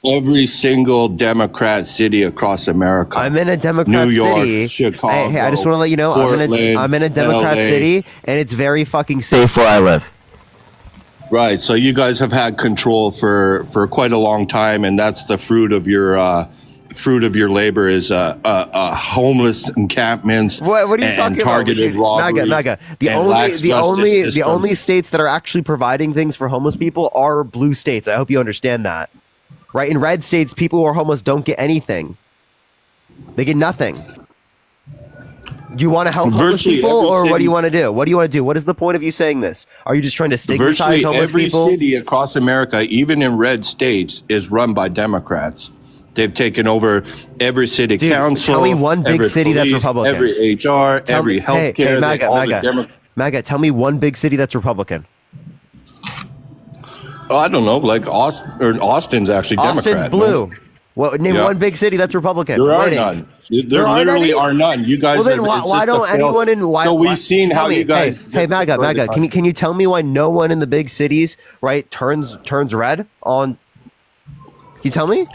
Every single Democrat city across America. I'm in a Democrat New York, city. Chicago. Hey, I just want to let you know Portland, I'm in a Democrat LA. city, and it's very fucking safe where I live. Right. So you guys have had control for quite a long time, and that's the fruit of your fruit of your labor is homeless encampments. What are you and talking targeted about? robberies. MAGA. The and lax justice system. only states that are actually providing things for homeless people are blue states. I hope you understand that. Right? In red states, people who are homeless don't get anything. They get nothing. Do you want to help homeless Virtually people, every or what do city- you want to do? What do you want to do? What is the point of you saying this? Are you just trying to stigmatize Virtually homeless every people? city across America, even in red states, is run by Democrats. They've taken over every city council. Tell me one big every city that's police, Republican. Every HR, every healthcare. Hey, they- MAGA, tell me one big city that's Republican. Oh, I don't know, like Austin's actually Austin's Democrat. blue. Well, name Yeah. one big city that's Republican. There are Winning. none. There literally are none. You guys. Well, then are, why, it's why just don't a fail- anyone in why? So why- we've seen tell how me, you guys. Hey, MAGA, can you tell me why no one in the big cities, right, turns red on? Can you tell me?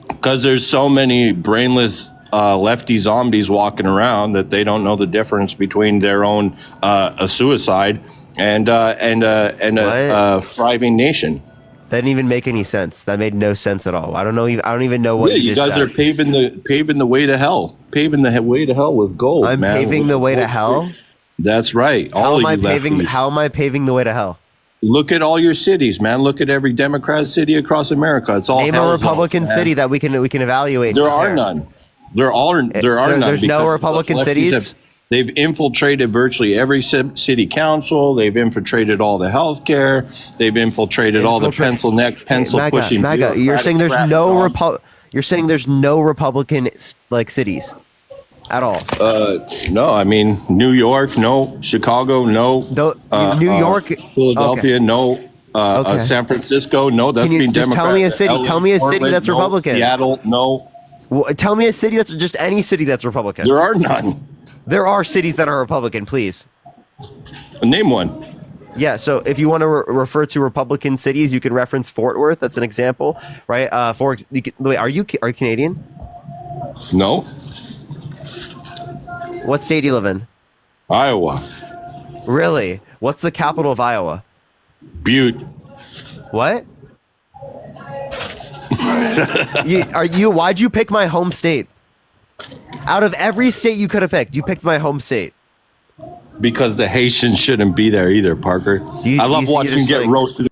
Because there's so many brainless lefty zombies walking around that they don't know the difference between their own a suicide and a thriving nation. That didn't even make any sense. That made no sense at all. I don't know. I don't even know what. Yeah, you just guys said. are paving the way to hell. Paving the way to hell with gold. I'm man, paving with the way to gold hell. streak. That's right. How All am of I you paving? lefties. How am I paving the way to hell? Look at all your cities, man. Look at every Democrat city across America. It's all Name a hell zones, Republican man. city that we can evaluate. There and are compare. none. There are none. There's no because Republican the lefties cities? They've infiltrated virtually every city council. They've infiltrated all the healthcare. They've infiltrated all the pencil pushing. MAGA, you're saying there's bureaucratic no jobs. You're saying there's no Republican like cities at all. No, I mean New York, no. Chicago, no. New York, Philadelphia, okay. no. Okay. San Francisco, no. That's Can you been just Democrat. tell me a city? LA, Tell me a city Portland, that's no. Republican. Seattle, no. Well, tell me a city that's just any city that's Republican. There are none. There are cities that are Republican, please. Name one. Yeah, so if you want to refer to Republican cities, you can reference Fort Worth. That's an example, right? Wait, are you Canadian? No. What state do you live in? Iowa. Really? What's the capital of Iowa? Butte. What? Why'd you pick my home state? Out of every state you could have picked, you picked my home state. Because the Haitians shouldn't be there either, Parker. I love watching you get roasted.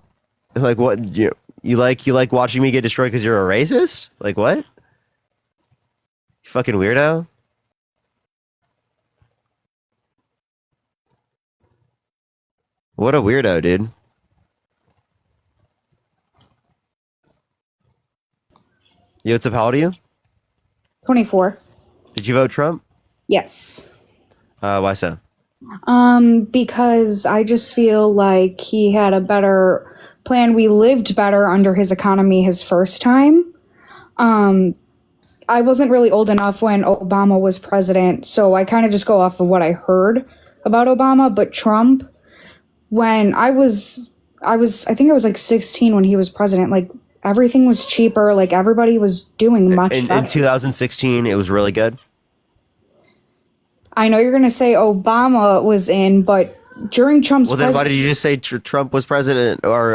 Like what? You like watching me get destroyed because you're a racist? Like what? You fucking weirdo. What a weirdo, dude. Yo, what's up? How old are you? 24. Did you vote Trump? Yes. Why so? Because I just feel like he had a better plan. We lived better under his economy his first time. I wasn't really old enough when Obama was president, so I kind of just go off of what I heard about Obama. But Trump, when I think I was like 16 when he was president, like everything was cheaper, like everybody was doing much better. In 2016, it was really good. I know you're going to say Obama was in, but during Trump's Well, then why did you just say Trump was president or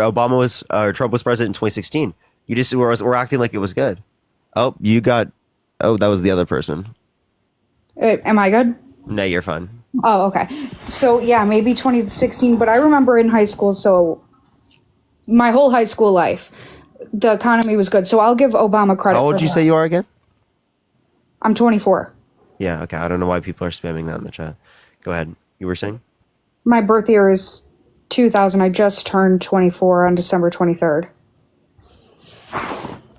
Trump was president in 2016? You just were acting like it was good. Oh, that was the other person. Am I good? No, you're fine. Oh, okay. So yeah, maybe 2016, but I remember in high school, so my whole high school life, the economy was good. So I'll give Obama credit. How old did you say you are again? I'm 24. Yeah, okay. I don't know why people are spamming that in the chat. Go ahead. You were saying? My birth year is 2000. I just turned 24 on December 23rd.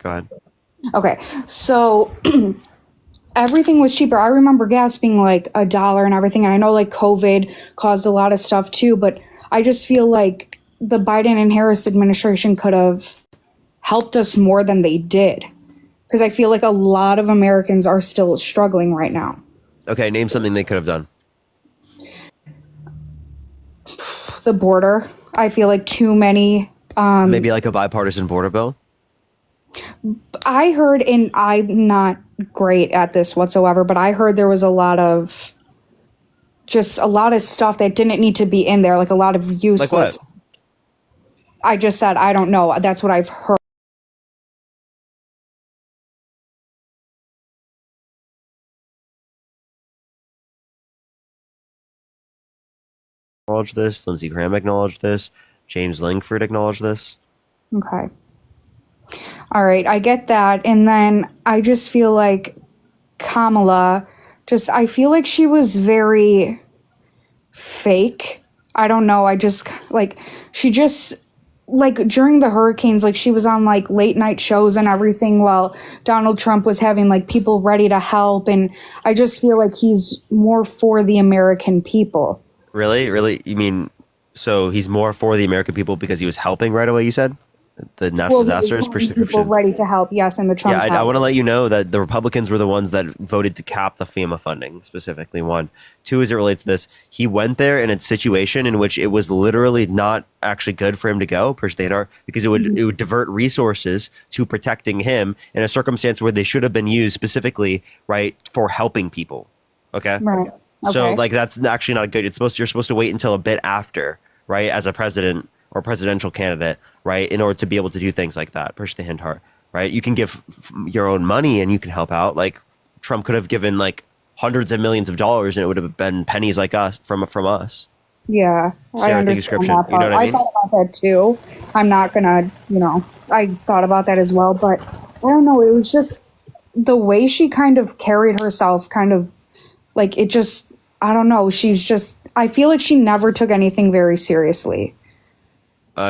Go ahead. Okay, so everything was cheaper. I remember gas being like $1 and everything. And I know like COVID caused a lot of stuff too, but I just feel like the Biden and Harris administration could have helped us more than they did. Because I feel like a lot of Americans are still struggling right now. Okay, name something they could have done. The border. I feel like too many. Maybe like a bipartisan border bill? I heard, and I'm not great at this whatsoever, but I heard there was a lot of stuff that didn't need to be in there, like a lot of useless. Like what? I just said, I don't know. That's what I've heard. acknowledged this. Lindsey Graham acknowledged this. James Langford acknowledged this. Okay. All right, I get that. And then I just feel like Kamala, I feel like she was very fake. I don't know. She just, like, during the hurricanes, like, she was on, like, late night shows and everything while Donald Trump was having, like, people ready to help. And I just feel like he's more for the American people. Really? Really? You mean, so he's more for the American people because he was helping right away, you said? The natural disasters people ready to help, yes, in the Trump. Yeah, I want to let you know that the Republicans were the ones that voted to cap the FEMA funding, specifically. 1. 2, as it relates to this, he went there in a situation in which it was literally not actually good for him to go, because it would divert resources to protecting him in a circumstance where they should have been used specifically, right, for helping people. Okay? Right. Okay. So, like, that's actually not good. You're supposed to wait until a bit after, right, as a president or presidential candidate, right, in order to be able to do things like that. Push the hint hard, right? You can give your own money and you can help out. Like, Trump could have given like hundreds of millions of dollars and it would have been pennies like us from us. Yeah, I understand that. You know what I mean? I thought about that too. I'm not gonna, I thought about that as well, but I don't know. It was just the way she kind of carried herself, kind of like it just, I don't know. I feel like she never took anything very seriously.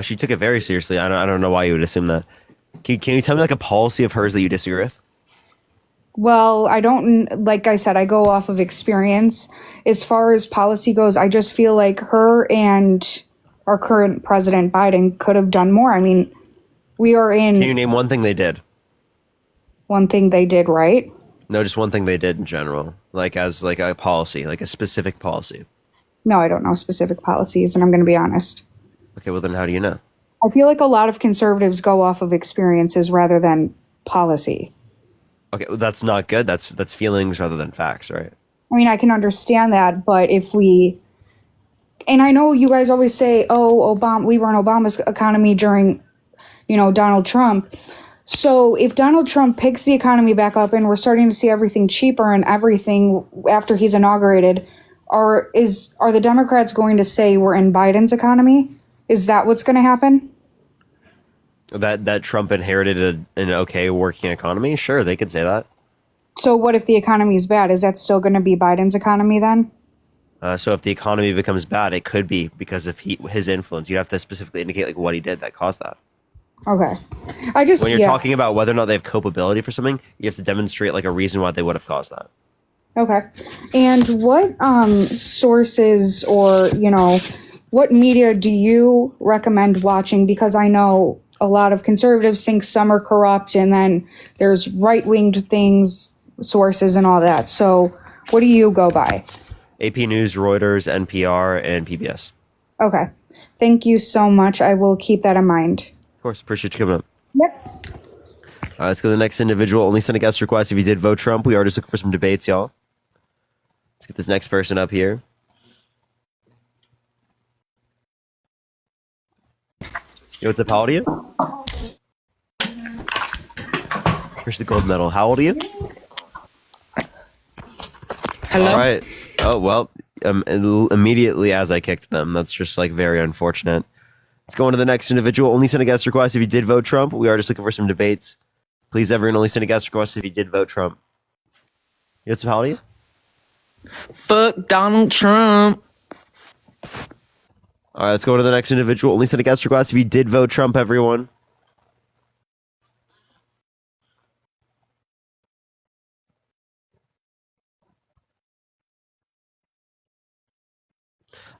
She took it very seriously. I don't know why you would assume that. Can you tell me like a policy of hers that you disagree with? Well, I don't, like I said, I go off of experience. As far as policy goes, I just feel like her and our current President Biden could have done more. I mean, we are in... Can you name one thing they did? One thing they did right? No, just one thing they did in general. Like as like a policy, like a specific policy. No, I don't know specific policies, and I'm going to be honest. Okay, well then how do you know? I feel like a lot of conservatives go off of experiences rather than policy. Okay, well, that's not good. That's feelings rather than facts, right? I mean, I can understand that, but and I know you guys always say, oh, we were in Obama's economy during, Donald Trump. So if Donald Trump picks the economy back up and we're starting to see everything cheaper and everything after he's inaugurated, are the Democrats going to say we're in Biden's economy? Is that what's going to happen? That Trump inherited an okay working economy? Sure, they could say that. So what if the economy is bad? Is that still going to be Biden's economy then? So if the economy becomes bad, it could be because of his influence. You have to specifically indicate like what he did that caused that. Okay. When you're talking about whether or not they have culpability for something, you have to demonstrate like a reason why they would have caused that. Okay. And what sources or, what media do you recommend watching? Because I know a lot of conservatives think some are corrupt and then there's right-winged sources and all that. So what do you go by? AP News, Reuters, NPR, and PBS. Okay. Thank you so much. I will keep that in mind. Of course. Appreciate you coming up. Yep. All right, let's go to the next individual. Only send a guest request if you did vote Trump. We are just looking for some debates, y'all. Let's get this next person up here. Yo, what's up? How old are you? Here's the gold medal. How old are you? Hello? All right. Oh, well, immediately as I kicked them. That's just like very unfortunate. Let's go on to the next individual. Only send a guest request if you did vote Trump. We are just looking for some debates. Please, everyone, only send a guest request if you did vote Trump. Yo, what's up? How old are you? Fuck Donald Trump. All right, let's go to the next individual. Only send a guest request if you did vote Trump, everyone.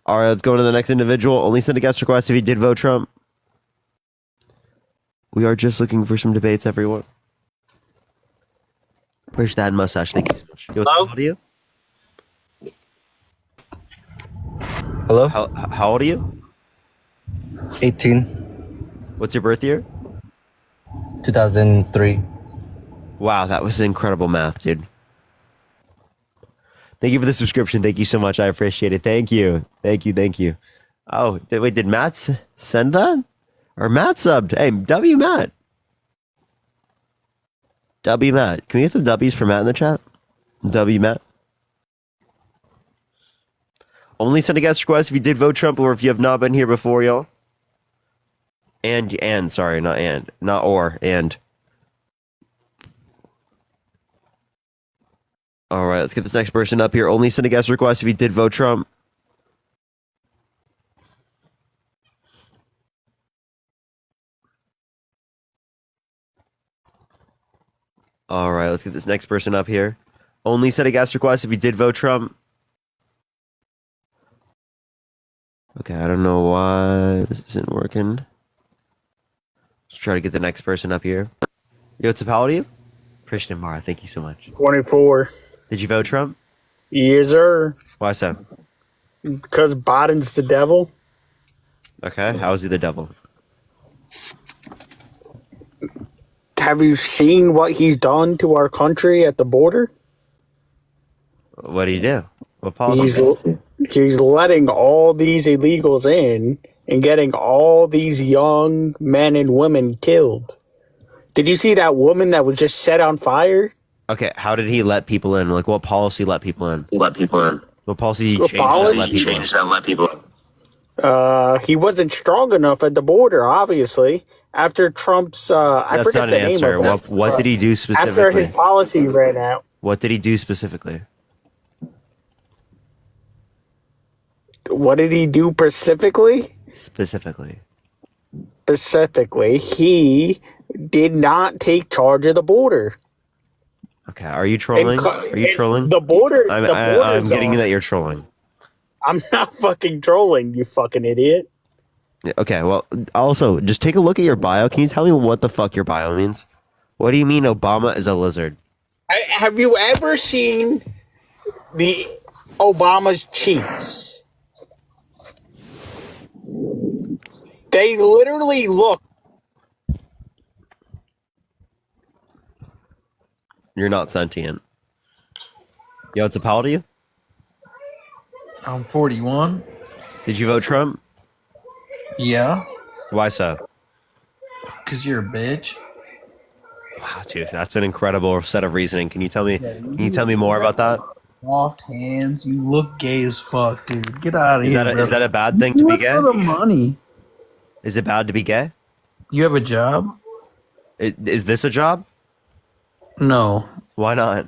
All right, let's go to the next individual. Only send a guest request if you did vote Trump. We are just looking for some debates, everyone. Where's that mustache? Thank you so much. Yo, how old are you? Hello? How old are you? 18. What's your birth year? 2003. Wow, that was incredible math, dude. Thank you for the subscription. Thank you so much. I appreciate it. Thank you. Thank you. Oh, did Matt send that? Or Matt subbed? Hey, W Matt. W Matt. Can we get some W's for Matt in the chat? W Matt. Only send a guest request if you did vote Trump or if you have not been here before, y'all. Sorry, not and. Not or, and. Alright, let's get this next person up here. Only send a guest request if you did vote Trump. Alright, let's get this next person up here. Only send a guest request if you did vote Trump. Okay, I don't know why this isn't working. Let's try to get the next person up here. Yo, what's up, how old are you? Christian Mara, thank you so much. 24. Did you vote Trump? Yes, sir. Why so? Because Biden's the devil. Okay, how is he the devil? Have you seen what he's done to our country at the border? What do you do? What policy? He's letting all these illegals in and getting all these young men and women killed. Did you see that woman that was just set on fire? Okay, how did he let people in? Like, what policy let people in? What policy What changed policy? that let people in? He wasn't strong enough at the border, obviously. After Trump's, I That's forget not the an name answer. of it. What did he do specifically? After his policy ran out. What did he do specifically? What did he do specifically? Specifically, he did not take charge of the border. Okay, are you trolling? Are you trolling? The border. I'm getting that you're trolling. I'm not fucking trolling, you fucking idiot. Okay, well, also, just take a look at your bio. Can you tell me what the fuck your bio means? What do you mean Obama is a lizard? Have you ever seen the Obama's cheeks? They literally look. You're not sentient. Yo, what's up, how old are you? I'm 41. Did you vote Trump? Yeah. Why so? Because you're a bitch. Wow, dude, that's an incredible set of reasoning. Can you tell me more about that? Soft hands. You look gay as fuck, dude. Get out of here. Is that a bad thing to be gay? For the money. Is it bad to be gay? Do you have a job? Is this a job? No. Why not?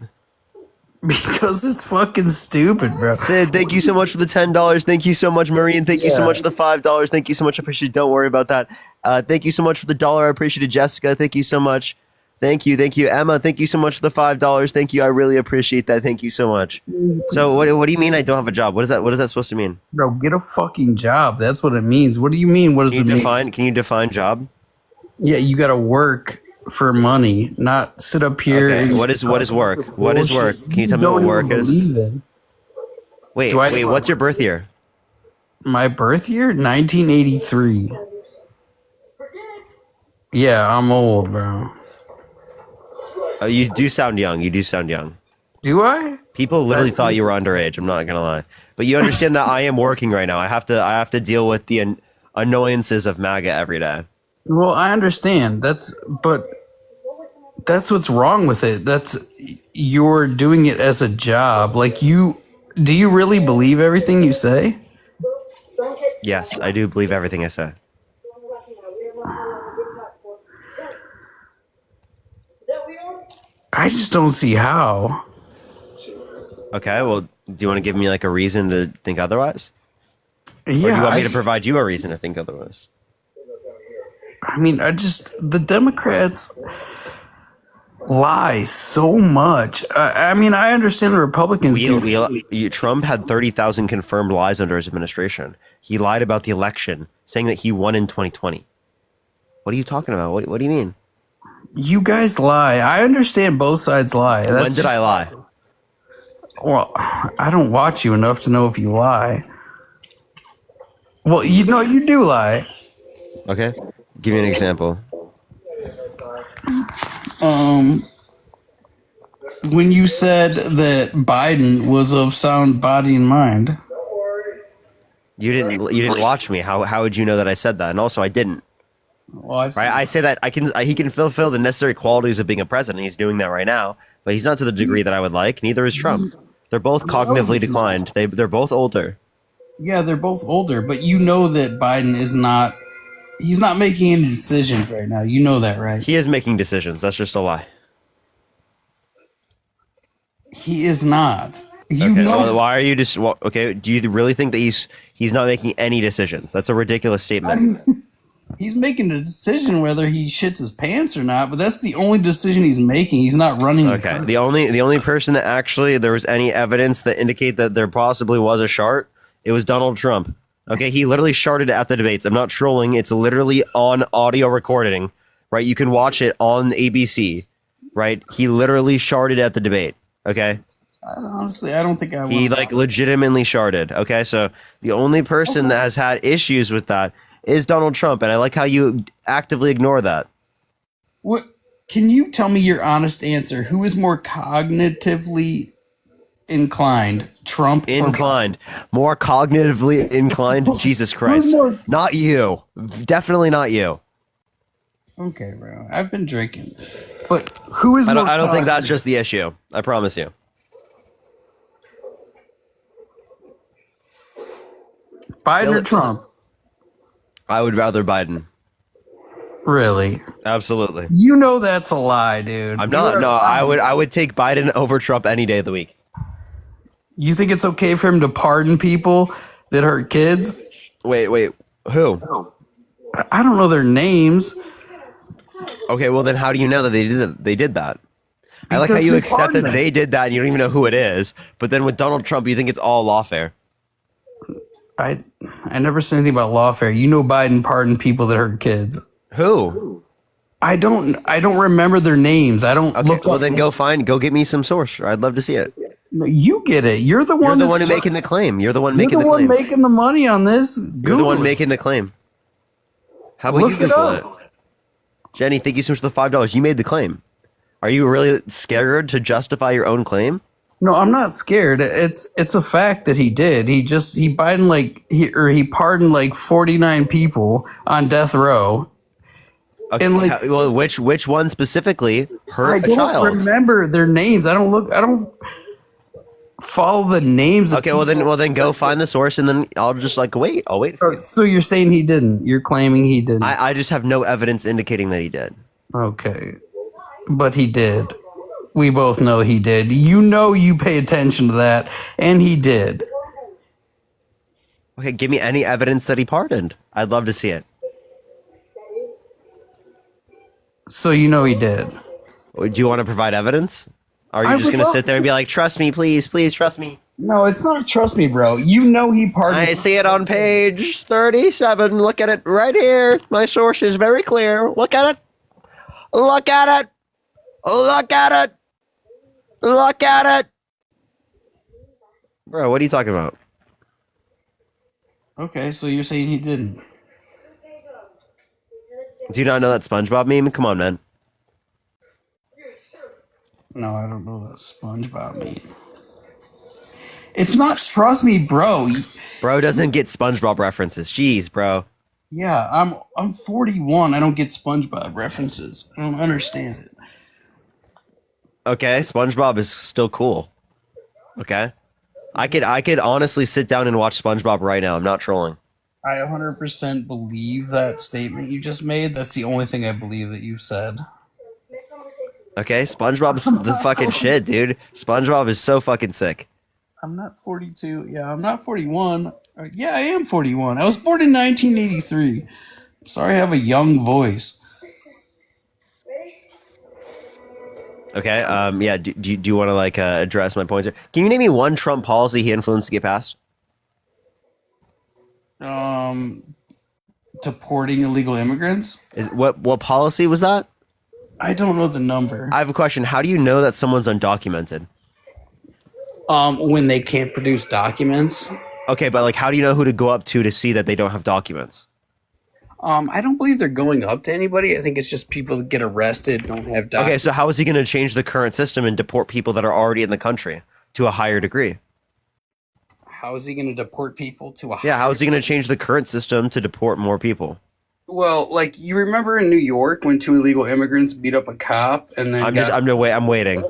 Because it's fucking stupid, bro. Sid, thank you so much for the $10. Thank you so much, Marine. Thank you so much for the $5. Thank you so much. I appreciate it. Don't worry about that. Thank you so much for the $1. I appreciate it, Jessica. Thank you so much. Thank you. Emma, thank you so much for the $5. Thank you. I really appreciate that. Thank you so much. So what do you mean I don't have a job? What is that supposed to mean? Bro, get a fucking job. That's what it means. What do you mean? What does it mean? Can you define job? Yeah, you gotta work for money, not sit up here. Okay. And What is work? What is work? Can you tell me what work is? Wait, what's your birth year? My birth year? 1983. Yeah, I'm old, bro. You do sound young. Do I? People literally thought you were underage. I'm not gonna lie, but you understand that I am working right now. I have to deal with the annoyances of MAGA every day. Well, I understand. But that's what's wrong with it. You're doing it as a job. Like do you really believe everything you say? Yes, I do believe everything I say. I just don't see how. Okay, well, do you want to give me like a reason to think otherwise? Yeah. Or do you want me to provide you a reason to think otherwise? I mean, the Democrats lie so much. I mean, I understand the Republicans Trump had 30,000 confirmed lies under his administration. He lied about the election, saying that he won in 2020. What are you talking about? What do you mean? You guys lie. I understand both sides lie. When did I lie? Well, I don't watch you enough to know if you lie. Well, you do lie. Okay. Give me an example. When you said that Biden was of sound body and mind. You didn't watch me. How would you know that I said that? And also, I didn't. Well, right? I say that he can fulfill the necessary qualities of being a president. He's doing that right now, but he's not to the degree that I would like. Neither is Trump. They're both cognitively declined. They're both older. Yeah, they're both older, but you know that Biden is not. He's not making any decisions right now. You know that, right? He is making decisions. That's just a lie. He is not. You Okay, know. well, why are you just okay? Do you really think that he's not making any decisions? That's a ridiculous statement. He's making a decision whether he shits his pants or not, but that's the only decision he's making. He's not running. Okay, the only person that actually there was any evidence that indicate that there possibly was a shart, it was Donald Trump. Okay, he literally sharted at the debates. I'm not trolling. It's literally on audio recording, right? You can watch it on ABC, right? He literally sharted at the debate. Okay. Honestly, I don't think I. He like legitimately sharded. Okay, so the only person that has had issues with that is Donald Trump, and I like how you actively ignore that. What? Can you tell me your honest answer? Who is more cognitively inclined, Trump? Inclined, more cognitively inclined. Jesus Christ, not you. Definitely not you. Okay, bro. I've been drinking, but who is? I don't think that's just the issue. I promise you. Biden or Trump? I would rather Biden. Really? Absolutely. You know that's a lie, dude. I'm not. No, I would take Biden over Trump any day of the week. You think it's okay for him to pardon people that hurt kids? Wait, who? I don't know their names. Okay, well then how do you know that they did that? I like how you accept that they did that and you don't even know who it is, but then with Donald Trump you think it's all lawfare. I never said anything about lawfare. You know Biden pardoned people that hurt kids. Who? I don't remember their names. I don't look. Well then go get me some source. I'd love to see it. No, you get it. You're the one. You're the one who's making the claim. You're the one making the claim. You're the one making the money on this. You're the one making the claim. How about you Google it? Jenny, thank you so much for the $5. You made the claim. Are you really scared to justify your own claim? No, I'm not scared. It's a fact that he did. He pardoned like 49 people on death row. Okay, and well, which one specifically hurt a child? I don't remember their names. I don't follow the names. Okay, well then go find the source, and then I'll just wait. I'll wait for you. So you're saying he didn't? You're claiming he didn't? I just have no evidence indicating that he did. Okay, but he did. We both know he did. You know you pay attention to that, and he did. Okay, give me any evidence that he pardoned. I'd love to see it. So you know he did. Do you want to provide evidence? Or are you just going to sit there and be like, trust me, please trust me? No, it's not trust me, bro. You know he pardoned. I see it on page 37. Look at it right here. My source is very clear. Look at it. Look at it. Look at it. Look at it. Bro, what are you talking about? Okay, so you're saying he didn't. Do you not know that SpongeBob meme? Come on, man. No, I don't know that SpongeBob meme. It's not trust me, bro. Bro doesn't get SpongeBob references. Jeez, bro. Yeah, I'm 41. I don't get SpongeBob references. I don't understand it. Okay, SpongeBob is still cool. Okay? I could honestly sit down and watch SpongeBob right now. I'm not trolling. I 100% believe that statement you just made. That's the only thing I believe that you said. Okay, SpongeBob's the fucking shit, dude. SpongeBob is so fucking sick. I'm not 42. Yeah, I'm not 41. Yeah, I am 41. I was born in 1983. Sorry I have a young voice. Okay, yeah, do you want to address my points here? Can you name me one Trump policy he influenced to get passed? Deporting illegal immigrants? What policy was that? I don't know the number. I have a question. How do you know that someone's undocumented? When they can't produce documents. Okay, but how do you know who to go up to see that they don't have documents? I don't believe they're going up to anybody. I think it's just people that get arrested don't have documents. Okay, so how is he going to change the current system and deport people that are already in the country to a higher degree? How is he going to deport people to a higher Yeah, how is he going to change the current system to deport more people? Well, you remember in New York when 2 illegal immigrants beat up a cop and then I'm waiting.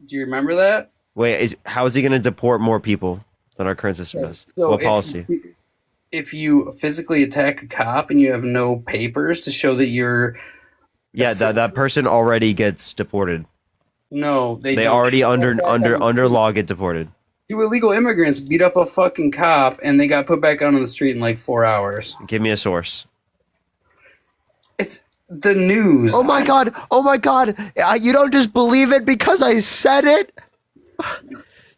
Do you remember that? Wait, how is he going to deport more people? than our current system does. So What policy? If you physically attack a cop and you have no papers to show that you're Yeah, that person already gets deported. no, they don't. already under law get deported. Two illegal immigrants beat up a fucking cop and they got put back out on the street in like 4 hours. Give me a source. It's the news. Oh my god! Oh my god! You don't just believe it because I said it,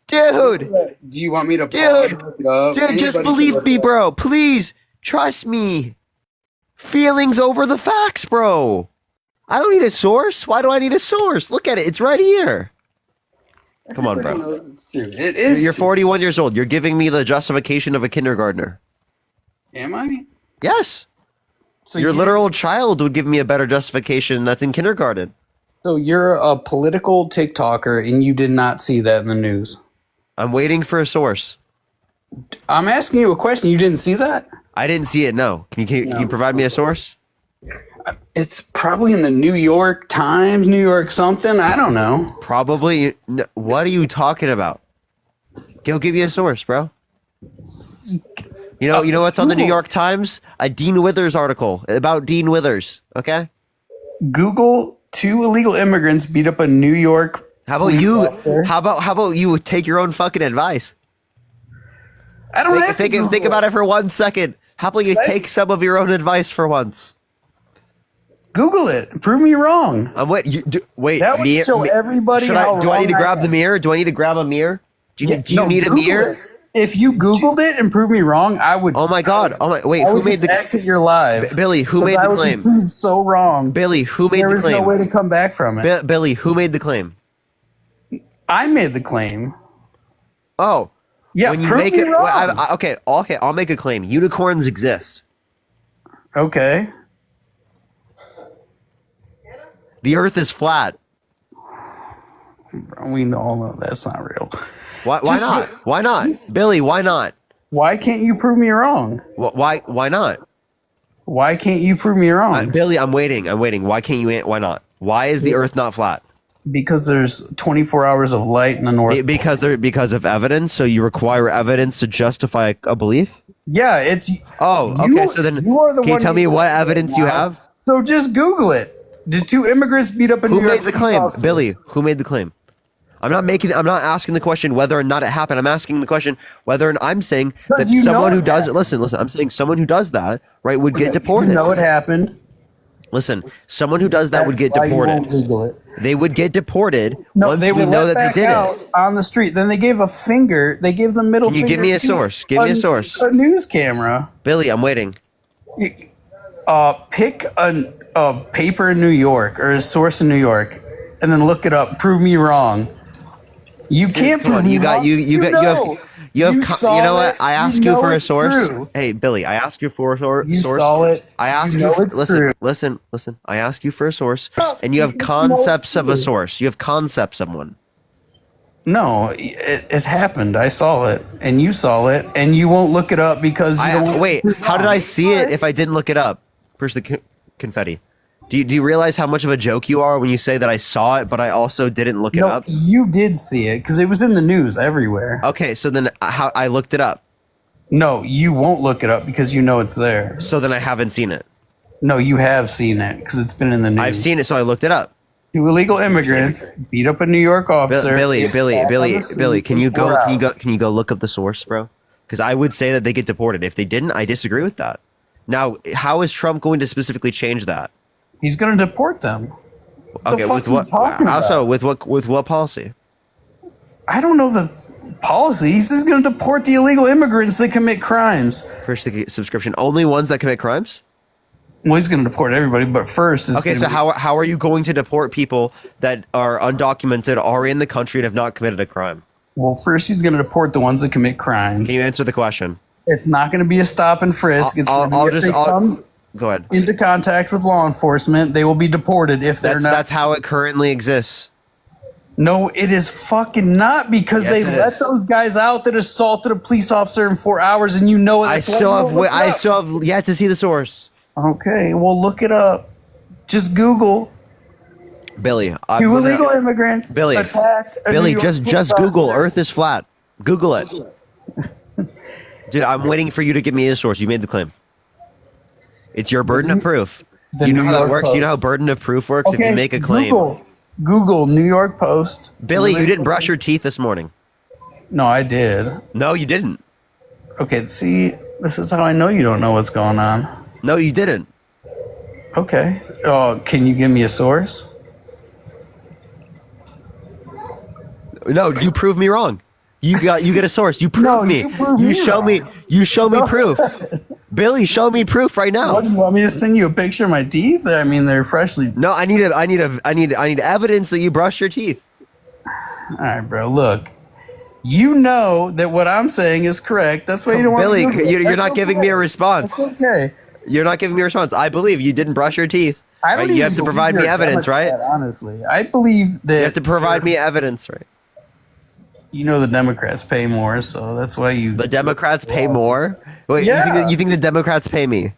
dude. Do you want me to Dude, just believe me, bro. Please trust me. Feelings over the facts, bro. I don't need a source. Why do I need a source? Look at it. It's right here. Come on, bro. It is. You're 41 years old. You're giving me the justification of a kindergartner. Am I? Yes. So your literal child would give me a better justification that's in kindergarten. So you're a political TikToker and you did not see that in the news. I'm waiting for a source. I'm asking you a question. You didn't see that? I didn't see it, no. Can you provide me a source? It's probably in the New York Times, New York something. I don't know. Probably. What are you talking about? Go give me a source, bro. You know what's on the New York Times? A Dean Withers article about Dean Withers. Okay. Google 2 illegal immigrants beat up a New York. How about you? How about you take your own fucking advice? I don't have think about it for 1 second. How about you take some of your own advice for once? Google it. Prove me wrong. Wait. That would show everybody how do I need to wrong grab the mirror? Do I need to grab a mirror? Do you need a mirror? It. If you Googled it and proved me wrong, I would. Oh my god! Wait, who made the exit your live? Billy, who made the claim? Proved so wrong. Billy, who made the claim? There was no way to come back from it. Billy, who made the claim? I made the claim. Oh, yeah. When you prove make me it, wrong. okay. I'll make a claim. Unicorns exist. Okay. The Earth is flat. We all know that's not real. Why not? Why not, Billy? Why not? Why can't you prove me wrong? Why not? Why can't you prove me wrong? Billy, I'm waiting. Why can't you? Why not? Why is the Earth not flat? Because there's 24 hours of light in the north. Because of evidence. So you require evidence to justify a belief. Yeah, it's. Oh, okay. So then, can you tell me what evidence you have? So just Google it. Did 2 immigrants beat up a New York? Who made the claim, Billy? Who made the claim? I'm not asking the question whether or not it happened. I'm asking the question whether I'm saying that someone who does it. Listen. I'm saying someone who does that, right, would get deported. You know it happened. Listen, someone who does that would get deported. Google it. They would get deported. No, once they would know let that they did out it on the street. Then they gave a finger. They gave the middle Can you finger. give me a source? Give me a source. A news camera. Billy, I'm waiting. Pick a paper in New York or a source in New York, and then look it up. Prove me wrong. You can't prove me wrong. You know what? I asked you for a source. Hey, Billy, I asked you for a source. You saw it. I asked you. Listen. I asked you for a source, and you have concepts of a source. You have concepts of one. No, it happened. I saw it, and you saw it, and you won't look it up because you don't. Wait, how did I see it if I didn't look it up? Where's the confetti? Do you realize how much of a joke you are when you say that I saw it, but I also didn't look it up? You did see it because it was in the news everywhere. Okay, so then how I looked it up? No, you won't look it up because you know it's there. So then I haven't seen it. No, you have seen it because it's been in the news. I've seen it, so I looked it up. 2 illegal immigrants beat up a New York officer. Billy, can you go look up the source, bro? Because I would say that they get deported. If they didn't, I disagree with that. Now, how is Trump going to specifically change that? He's going to deport them. Okay, with what? Also, with what policy? I don't know the policy. He's just going to deport the illegal immigrants that commit crimes. First, the subscription. Only ones that commit crimes? Well, he's going to deport everybody, but first... Okay, so how are you going to deport people that are undocumented, are in the country, and have not committed a crime? Well, first he's going to deport the ones that commit crimes. Can you answer the question? It's not going to be a stop and frisk. Go ahead. Into contact with law enforcement, they will be deported if they're not... That's how it currently exists. No, it is fucking not because they let those guys out that assaulted a police officer in 4 hours, and you know it. I still have yet to see the source. Okay, well, look it up. Just Google. Billy, 2 illegal immigrants attacked. Billy, just Google Earth is flat. Google it. Dude, I'm waiting for you to give me a source. You made the claim. It's your burden of proof. The You know New how that York works? Post. You know how burden of proof works? If you make a claim. Google New York Post. Billy, you didn't brush your teeth this morning. No, I did. No, you didn't. Okay, see, this is how I know you don't know what's going on. No, you didn't. Okay. Oh, can you give me a source? No, you prove me wrong. You get a source. You prove me. You show me proof. Billy, show me proof right now. What, do you want me to send you a picture of my teeth? I mean, they're freshly. No, I need evidence that you brush your teeth. All right, bro. Look, you know that what I'm saying is correct. That's why you don't want Billy, to you're not giving me a response. That's okay. You're not giving me a response. I believe you didn't brush your teeth. I don't right? You even have to believe provide me you're a evidence, Democrat, right? Honestly, I believe that you have to provide me evidence, right? You know the Democrats pay more, so that's why you. The Democrats pay more? Wait, Yeah. you think the Democrats pay me?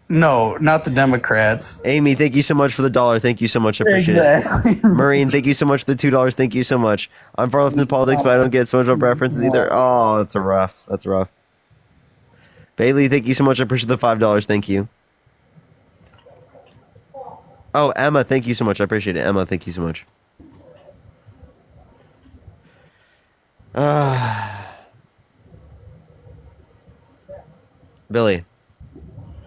No, not the Democrats. Amy, thank you so much for the $1. Thank you so much. I appreciate it. Marine, thank you so much for the $2. Thank you so much. I'm far left in politics, but I don't get so much of references either. Oh, that's rough. That's rough. Bailey, thank you so much. I appreciate the $5. Thank you. Oh, Emma, thank you so much. I appreciate it. Emma, thank you so much. Billy,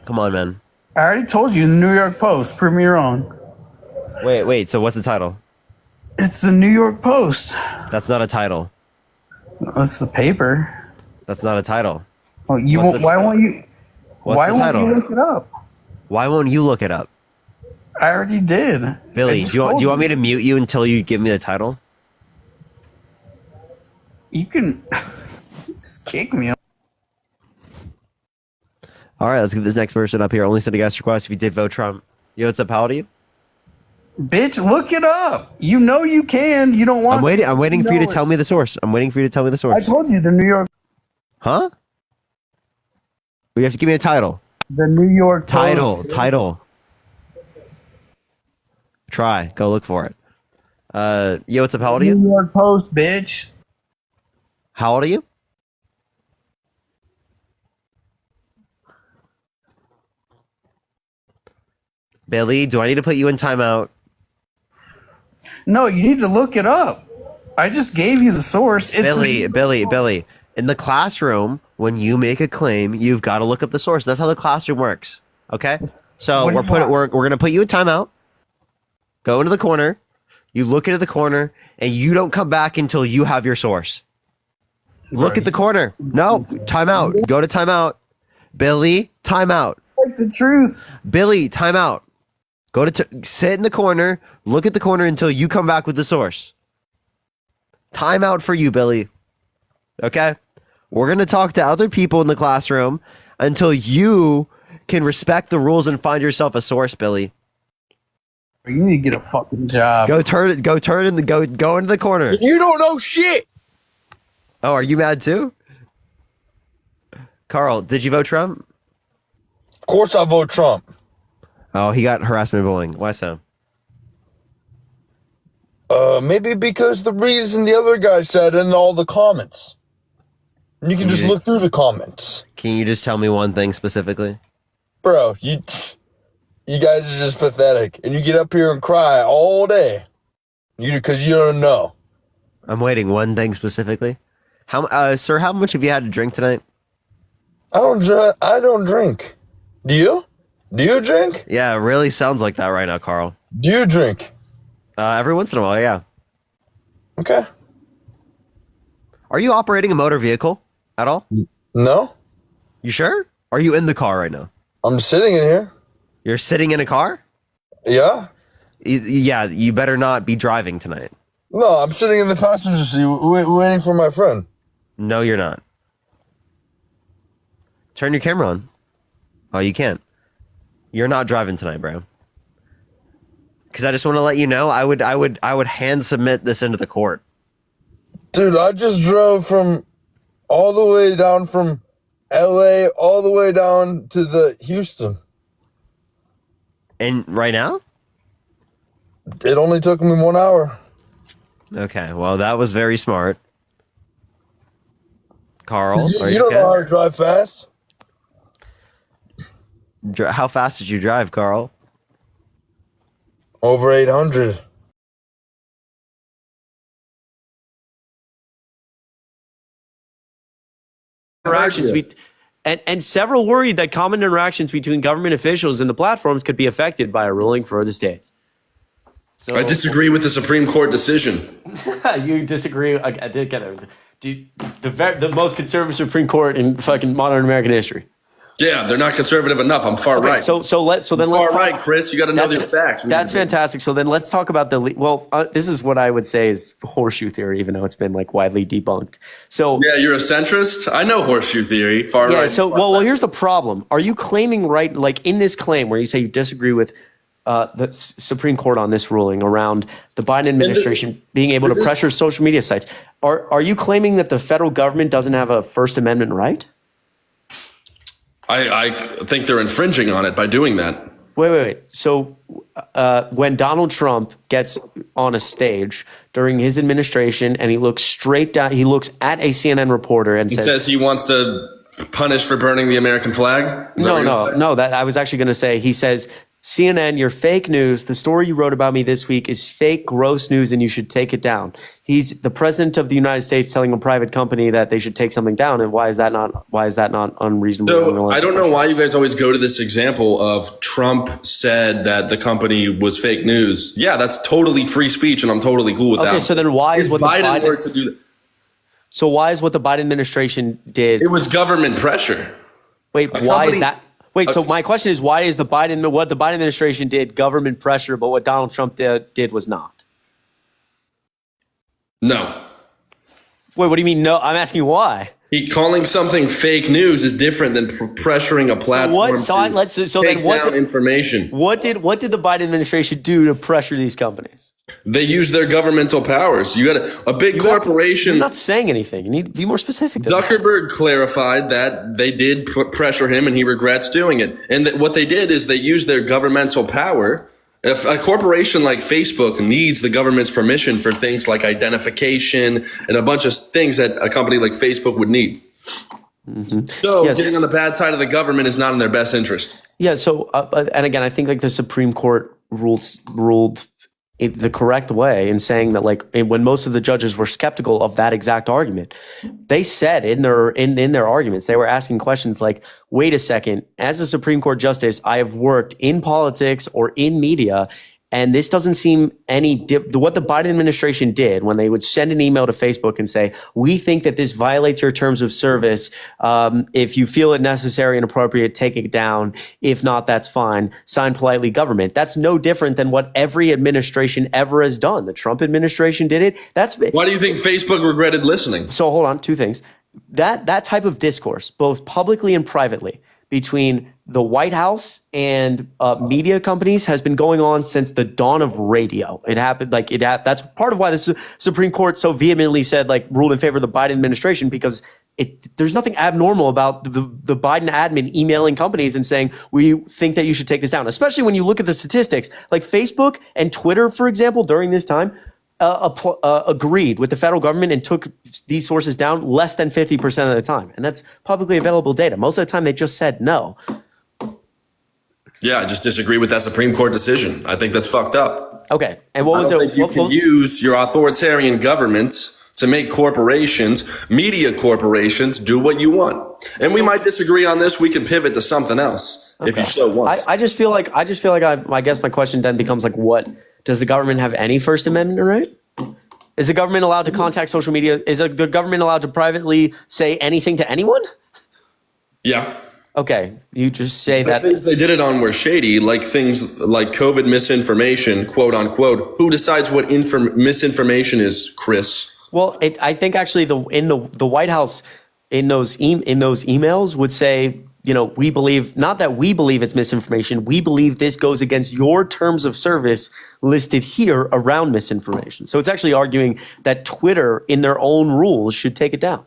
come on, man. I already told you, the New York Post. Prove me wrong. Wait. So what's the title? It's the New York Post. That's not a title. That's the paper. That's not a title. Oh, you won't. Why won't you? What's Why the won't title? you look it up? Why won't you look it up? I already did. Billy, do you want me to mute you until you give me the title? You can just kick me. All right, let's get this next person up here. Only send a guest request if you did vote Trump. Yo, what's up? How old are you? Bitch, look it up. You know you can. You don't want. I'm waiting for you to tell me the source. I'm waiting for you to tell me the source. I told you the New York. Huh? You have to give me a title. The New York Post. Title. Try. Go look for it. Yo, what's up? How old are you? New York Post, bitch. How old are you? Billy, do I need to put you in timeout? No, you need to look it up. I just gave you the source. It's Billy. In the classroom, when you make a claim, you've got to look up the source. That's how the classroom works. Okay? So we're gonna put you in timeout. Go into the corner. You look into the corner, and you don't come back until you have your source. Look at the corner. No, timeout. Go to timeout. Billy, timeout. Like the truth. Billy, timeout. Go to sit in the corner. Look at the corner until you come back with the source. Timeout for you, Billy. Okay? We're going to talk to other people in the classroom until you can respect the rules and find yourself a source, Billy. You need to get a fucking job. Go into the corner. You don't know shit. Oh, are you mad too? Carl, did you vote Trump? Of course I vote Trump. Oh, he got harassment bullying. Why so? Maybe because the reason the other guy said in all the comments. And you can just look through the comments. Can you just tell me one thing specifically? Bro, you guys are just pathetic. And you get up here and cry all day. Because you don't know. I'm waiting. One thing specifically. Sir, how much have you had to drink tonight? I don't drink. Do you? Do you drink? Yeah, it really sounds like that right now, Carl. Do you drink? Every once in a while, yeah. Okay. Are you operating a motor vehicle at all? No. You sure? Are you in the car right now? I'm sitting in here. You're sitting in a car? Yeah. Yeah, you better not be driving tonight. No, I'm sitting in the passenger seat waiting for my friend. No, you're not. Turn your camera on. Oh, you can't. You're not driving tonight, bro. Because I just want to let you know, I would hand submit this into the court. Dude, I just drove from all the way down from LA all the way down to the Houston. And right now? It only took me 1 hour. Okay, well, that was very smart. Carl, You, are you you don't know how okay? to drive fast. How fast did you drive, Carl? Over 800. Interactions and several worried that common interactions between government officials and the platforms could be affected by a ruling for the states. So I disagree with the Supreme Court decision. you disagree? I did get it. The most conservative Supreme Court in fucking modern American history. Yeah, they're not conservative enough. I'm far right. So then let's far talk, right, Chris. You got to know the facts. That's fantastic. So then let's talk about this is what I would say is horseshoe theory, even though it's been like widely debunked. So yeah, you're a centrist. I know horseshoe theory. Far right. Yeah. So well, here's the problem. Are you claiming right, like in this claim where you say you disagree with the Supreme Court on this ruling around the Biden administration being able to pressure social media sites? Are you claiming that the federal government doesn't have a First Amendment right? I think they're infringing on it by doing that. Wait. So when Donald Trump gets on a stage during his administration and he looks straight down, he looks at a CNN reporter and says he wants to punish for burning the American flag? No. That I was actually going to say, he says, CNN, you're fake news. The story you wrote about me this week is fake, gross news, and you should take it down. He's the president of the United States telling a private company that they should take something down. And why is that not unreasonable? So I don't know why you guys always go to this example of Trump said that the company was fake news. Yeah, that's totally free speech, and I'm totally cool with that. Okay, so then why is what Biden were to do that? So why is what the Biden administration did? It was government pressure. Wait, why is that? Wait, so my question is, why is what the Biden administration did government pressure, but what Donald Trump did was not? No. Wait, what do you mean no? I'm asking why. Calling something fake news is different than pressuring a platform to take down information. What did the Biden administration do to pressure these companies? They use their governmental powers. You got a big corporation. You're not saying anything. You need to be more specific than Zuckerberg clarified that they did pressure him and he regrets doing it. And what they did is they used their governmental power. If a corporation like Facebook needs the government's permission for things like identification and a bunch of things that a company like Facebook would need. Mm-hmm. So getting on the bad side of the government is not in their best interest. Yeah. So, and again, I think like the Supreme Court ruled the correct way in saying that, like, when most of the judges were skeptical of that exact argument, they said in their arguments, they were asking questions like, wait a second, as a Supreme Court justice, I have worked in politics or in media, and this doesn't seem what the Biden administration did when they would send an email to Facebook and say, we think that this violates your terms of service. If you feel it necessary and appropriate, take it down. If not, that's fine. Sign politely, government. That's no different than what every administration ever has done. The Trump administration did it. Why do you think Facebook regretted listening? So hold on, two things. That type of discourse, both publicly and privately, between the White House and media companies has been going on since the dawn of radio. It happened that's part of why the Supreme Court so vehemently said, like, ruled in favor of the Biden administration, because there's nothing abnormal about the Biden admin emailing companies and saying, we think that you should take this down, especially when you look at the statistics. Like Facebook and Twitter, for example, during this time, agreed with the federal government and took these sources down less than 50% of the time. And that's publicly available data. Most of the time, they just said no. Yeah, I just disagree with that Supreme Court decision. I think that's fucked up. Okay. And what was it? You can use your authoritarian governments to make corporations, media corporations, do what you want. And we might disagree on this. We can pivot to something else if you so want. I just feel like I guess my question then becomes like, what does the government have any First Amendment right? Is the government allowed to contact social media? Is the government allowed to privately say anything to anyone? Yeah. Okay, you just say that. The things they did it on were shady, like things like COVID misinformation, quote unquote. Who decides what misinformation is, Chris? Well, I think actually the White House in those emails would say, you know, we believe, not that we believe it's misinformation, we believe this goes against your terms of service listed here around misinformation. So it's actually arguing that Twitter in their own rules should take it down.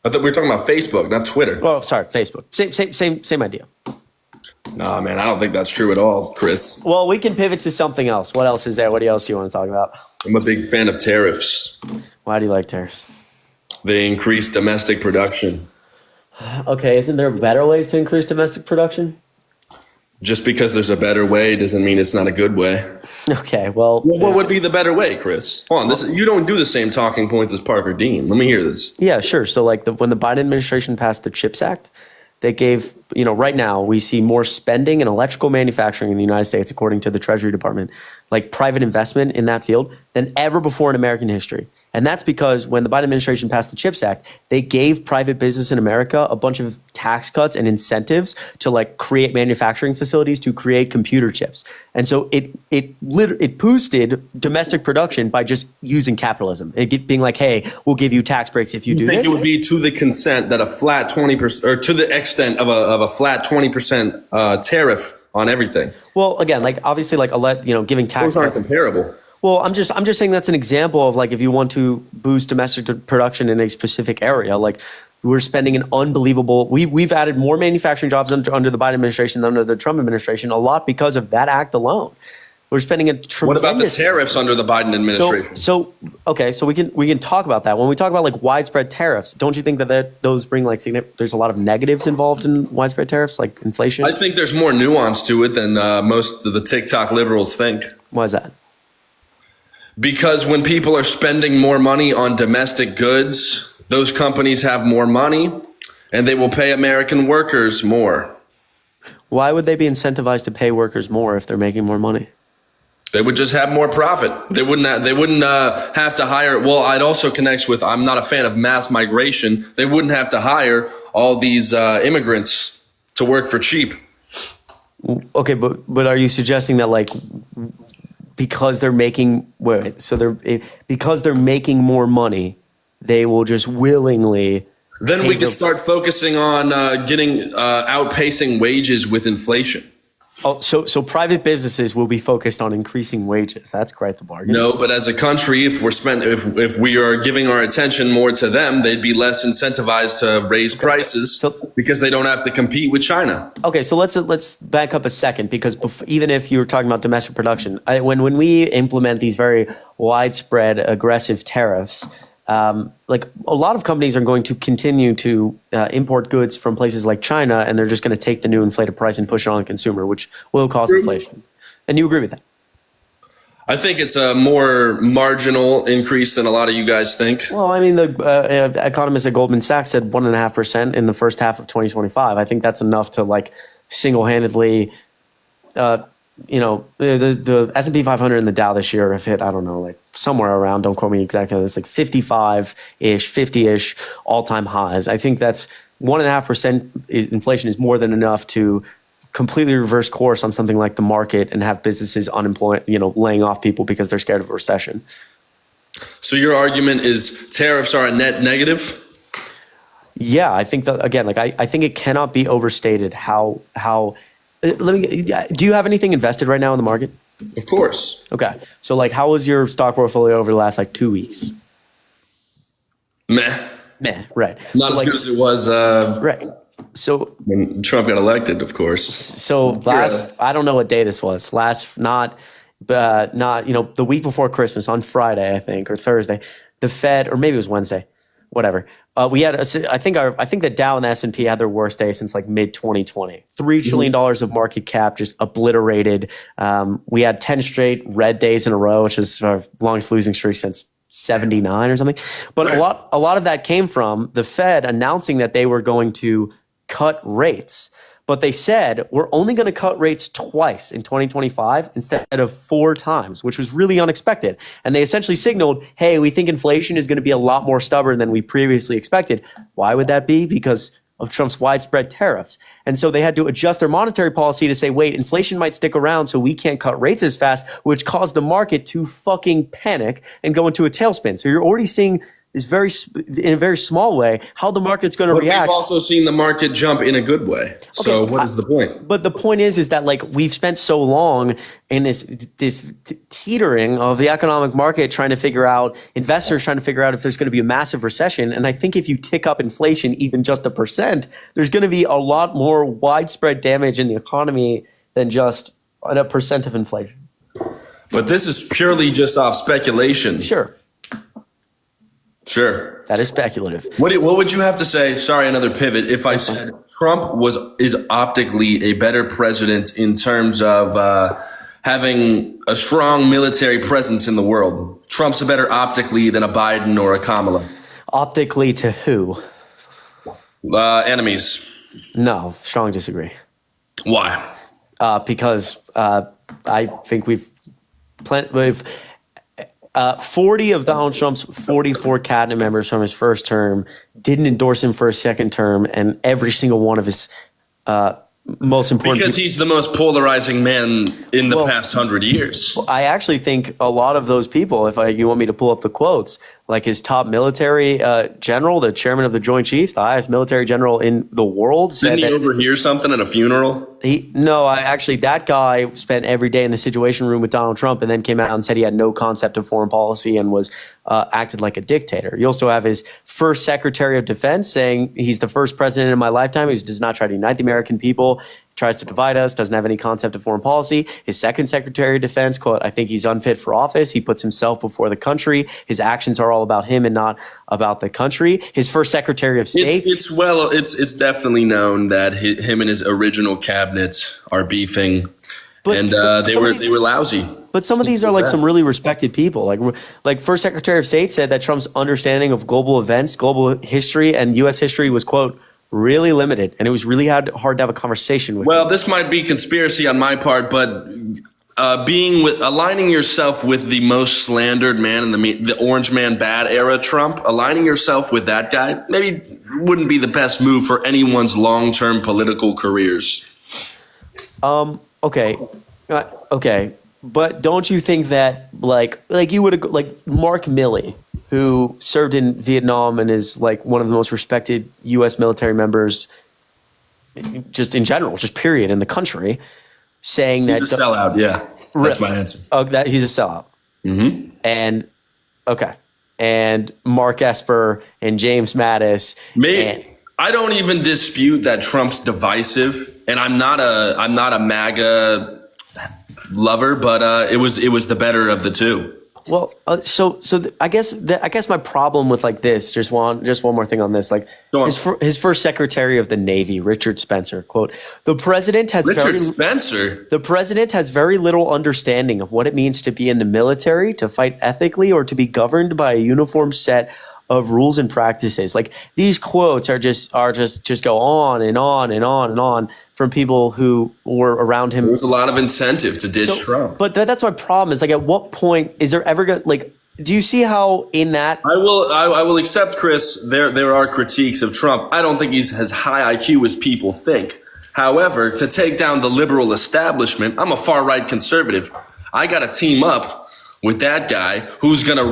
I thought we were talking about Facebook, not Twitter. Oh, sorry, Facebook. Same idea. Nah, man, I don't think that's true at all, Chris. Well, we can pivot to something else. What else is there? What else do you want to talk about? I'm a big fan of tariffs. Why do you like tariffs? They increase domestic production. Okay, isn't there better ways to increase domestic production? Just because there's a better way doesn't mean it's not a good way. Okay, well, what would be the better way, Chris? Hold on, you don't do the same talking points as Parker Dean. Let me hear this. Yeah, sure. So like when the Biden administration passed the CHIPS Act, they gave, right now we see more spending in electrical manufacturing in the United States, according to the Treasury Department, like private investment in that field than ever before in American history. And that's because when the Biden administration passed the CHIPS Act, they gave private business in America a bunch of tax cuts and incentives to like create manufacturing facilities to create computer chips. And so it boosted domestic production by just using capitalism. It being like, hey, we'll give you tax breaks if you do this. Think it would be to the consent that a flat 20%, or to the extent of a flat 20% tariff on everything. Well, again, like obviously, like giving tax. Those aren't comparable. Well, I'm just saying that's an example of like if you want to boost domestic production in a specific area, like we're spending an unbelievable. We've added more manufacturing jobs under the Biden administration than under the Trump administration, a lot because of that act alone. We're spending a tremendous. What about the tariffs under the Biden administration? So we can talk about that. When we talk about like widespread tariffs, don't you think that those bring like there's a lot of negatives involved in widespread tariffs, like inflation? I think there's more nuance to it than most of the TikTok liberals think. Why is that? Because when people are spending more money on domestic goods, those companies have more money and they will pay American workers more. Why would they be incentivized to pay workers more if they're making more money? They would just have more profit. They wouldn't have to hire. Well, it also connects with, I'm not a fan of mass migration. They wouldn't have to hire all these immigrants to work for cheap. Okay, but are you suggesting that like because they're making because they're making more money, they will just willingly? Then we can start focusing on outpacing wages with inflation. Oh, so private businesses will be focused on increasing wages. That's quite the bargain. No, but as a country, if we are giving our attention more to them, they'd be less incentivized to raise prices because they don't have to compete with China. Okay, so let's back up a second, because even if you were talking about domestic production, when we implement these very widespread aggressive tariffs, like a lot of companies are going to continue to import goods from places like China, and they're just going to take the new inflated price and push it on the consumer, which will cause inflation. And you agree with that? I think it's a more marginal increase than a lot of you guys think. Well, I mean, the economist at Goldman Sachs said 1.5% in the first half of 2025. I think that's enough to like single-handedly the S&P 500 and the Dow this year have hit, I don't know, like somewhere around, don't quote me exactly, it's like 55-ish, 50-ish all-time highs. I think that's 1.5% inflation is more than enough to completely reverse course on something like the market and have businesses unemployed, laying off people because they're scared of a recession. So your argument is tariffs are a net negative? Yeah, I think that, again, like I think it cannot be overstated how do you have anything invested right now in the market? Of course. Okay. So like how was your stock portfolio over the last like 2 weeks? Meh, right. Not as good as it was right. So when Trump got elected, of course. So I don't know what day this was. Not the week before Christmas, on Friday, I think, or Thursday, the Fed, or maybe it was Wednesday, whatever. We had, I think the Dow and the S&P had their worst day since like mid 2020. $3 trillion of market cap just obliterated. We had 10 straight red days in a row, which is our longest losing streak since 79 or something. But a lot of that came from the Fed announcing that they were going to cut rates. But they said, we're only going to cut rates twice in 2025 instead of 4 times, which was really unexpected. And they essentially signaled, hey, we think inflation is going to be a lot more stubborn than we previously expected. Why would that be? Because of Trump's widespread tariffs. And so they had to adjust their monetary policy to say, wait, inflation might stick around, so we can't cut rates as fast, which caused the market to fucking panic and go into a tailspin. So you're already seeing is in a very small way how the market's going to react. We've also seen the market jump in a good way. So what is the point? But the point is that like we've spent so long in this teetering of the economic market investors trying to figure out if there's going to be a massive recession. And I think if you tick up inflation even just 1%, there's going to be a lot more widespread damage in the economy than just 1% of inflation. But this is purely just off speculation. Sure. Sure. That is speculative. What would you have to say? Sorry, another pivot. If I said Trump is optically a better president in terms of having a strong military presence in the world, Trump's a better optically than a Biden or a Kamala. Optically to who? Enemies. No, strong disagree. Why? Because I think we've 40 of Donald Trump's 44 cabinet members from his first term didn't endorse him for a second term, and every single one of his most important because he's the most polarizing man in the past 100 years. I actually think a lot of those people, if you want me to pull up the quotes, like his top military general, the chairman of the Joint Chiefs, the highest military general in the world, said Didn't he overhear something at a funeral? That guy spent every day in the Situation Room with Donald Trump, and then came out and said he had no concept of foreign policy and was acted like a dictator. You also have his first Secretary of Defense saying he's the first president in my lifetime who does not try to unite the American people, tries to divide us, doesn't have any concept of foreign policy. His second Secretary of Defense, quote, I think he's unfit for office. He puts himself before the country. His actions are all about him and not about the country. His first Secretary of State. It's definitely known that him and his original cabinet are beefing, and they were lousy. But some of these are like some really respected people. Like first Secretary of State said that Trump's understanding of global events, global history, and U.S. history was, quote, really limited, and it was really hard to have a conversation with him. This might be conspiracy on my part, but aligning yourself with the most slandered man in the Orange Man Bad era, Trump, aligning yourself with that guy maybe wouldn't be the best move for anyone's long-term political careers. Okay, but don't you think that like you would like Mark Milley, who served in Vietnam and is like one of the most respected U.S. military members, just in general, just period, in the country, saying that he's a sellout. Yeah, that's my answer. Oh, that he's a sellout. Mm-hmm. And Mark Esper and James Mattis. I don't even dispute that Trump's divisive, and I'm not a MAGA lover, but it was the better of the two. Well, I guess my problem with like this, just one more thing on this, like his first Secretary of the Navy, Richard Spencer, quote, the president has very little understanding of what it means to be in the military, to fight ethically, or to be governed by a uniform set of rules and practices. Like these quotes are just go on and on and on and on from people who were around him. There's a lot of incentive to ditch Trump. But that's my problem is like, at what point is there ever going like, do you see how in that? I will accept, Chris, there are critiques of Trump. I don't think he's as high IQ as people think. However, to take down the liberal establishment, I'm a far right conservative. I got to team up with that guy who's gonna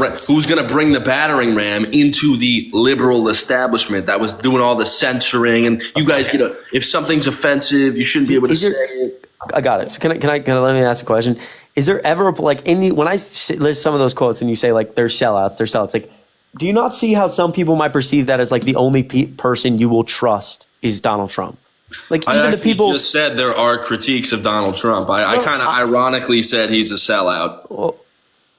bring the battering ram into the liberal establishment that was doing all the censoring, and you guys if something's offensive, you shouldn't be able to say it. I got it. So can I let me ask a question? Is there ever like when I list some of those quotes and you say like they're sellouts, like do you not see how some people might perceive that as like the only person you will trust is Donald Trump? Like even the people just said there are critiques of Donald Trump. I kind of ironically said he's a sellout. Well,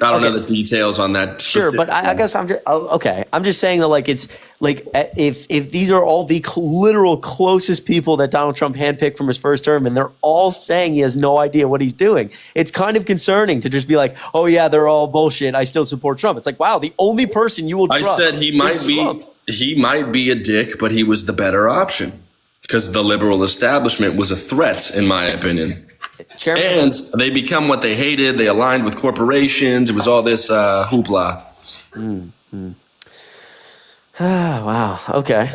I don't know the details on that. Sure, but I guess I'm just okay. I'm just saying that like it's like if these are all the literal closest people that Donald Trump handpicked from his first term, and they're all saying he has no idea what he's doing, it's kind of concerning to just be like, oh yeah, they're all bullshit. I still support Trump. It's like, wow, the only person you will trust. I said he might be a dick, but he was the better option because the liberal establishment was a threat, in my opinion. And they become what they hated. They aligned with corporations. It was all this hoopla. Wow. Okay.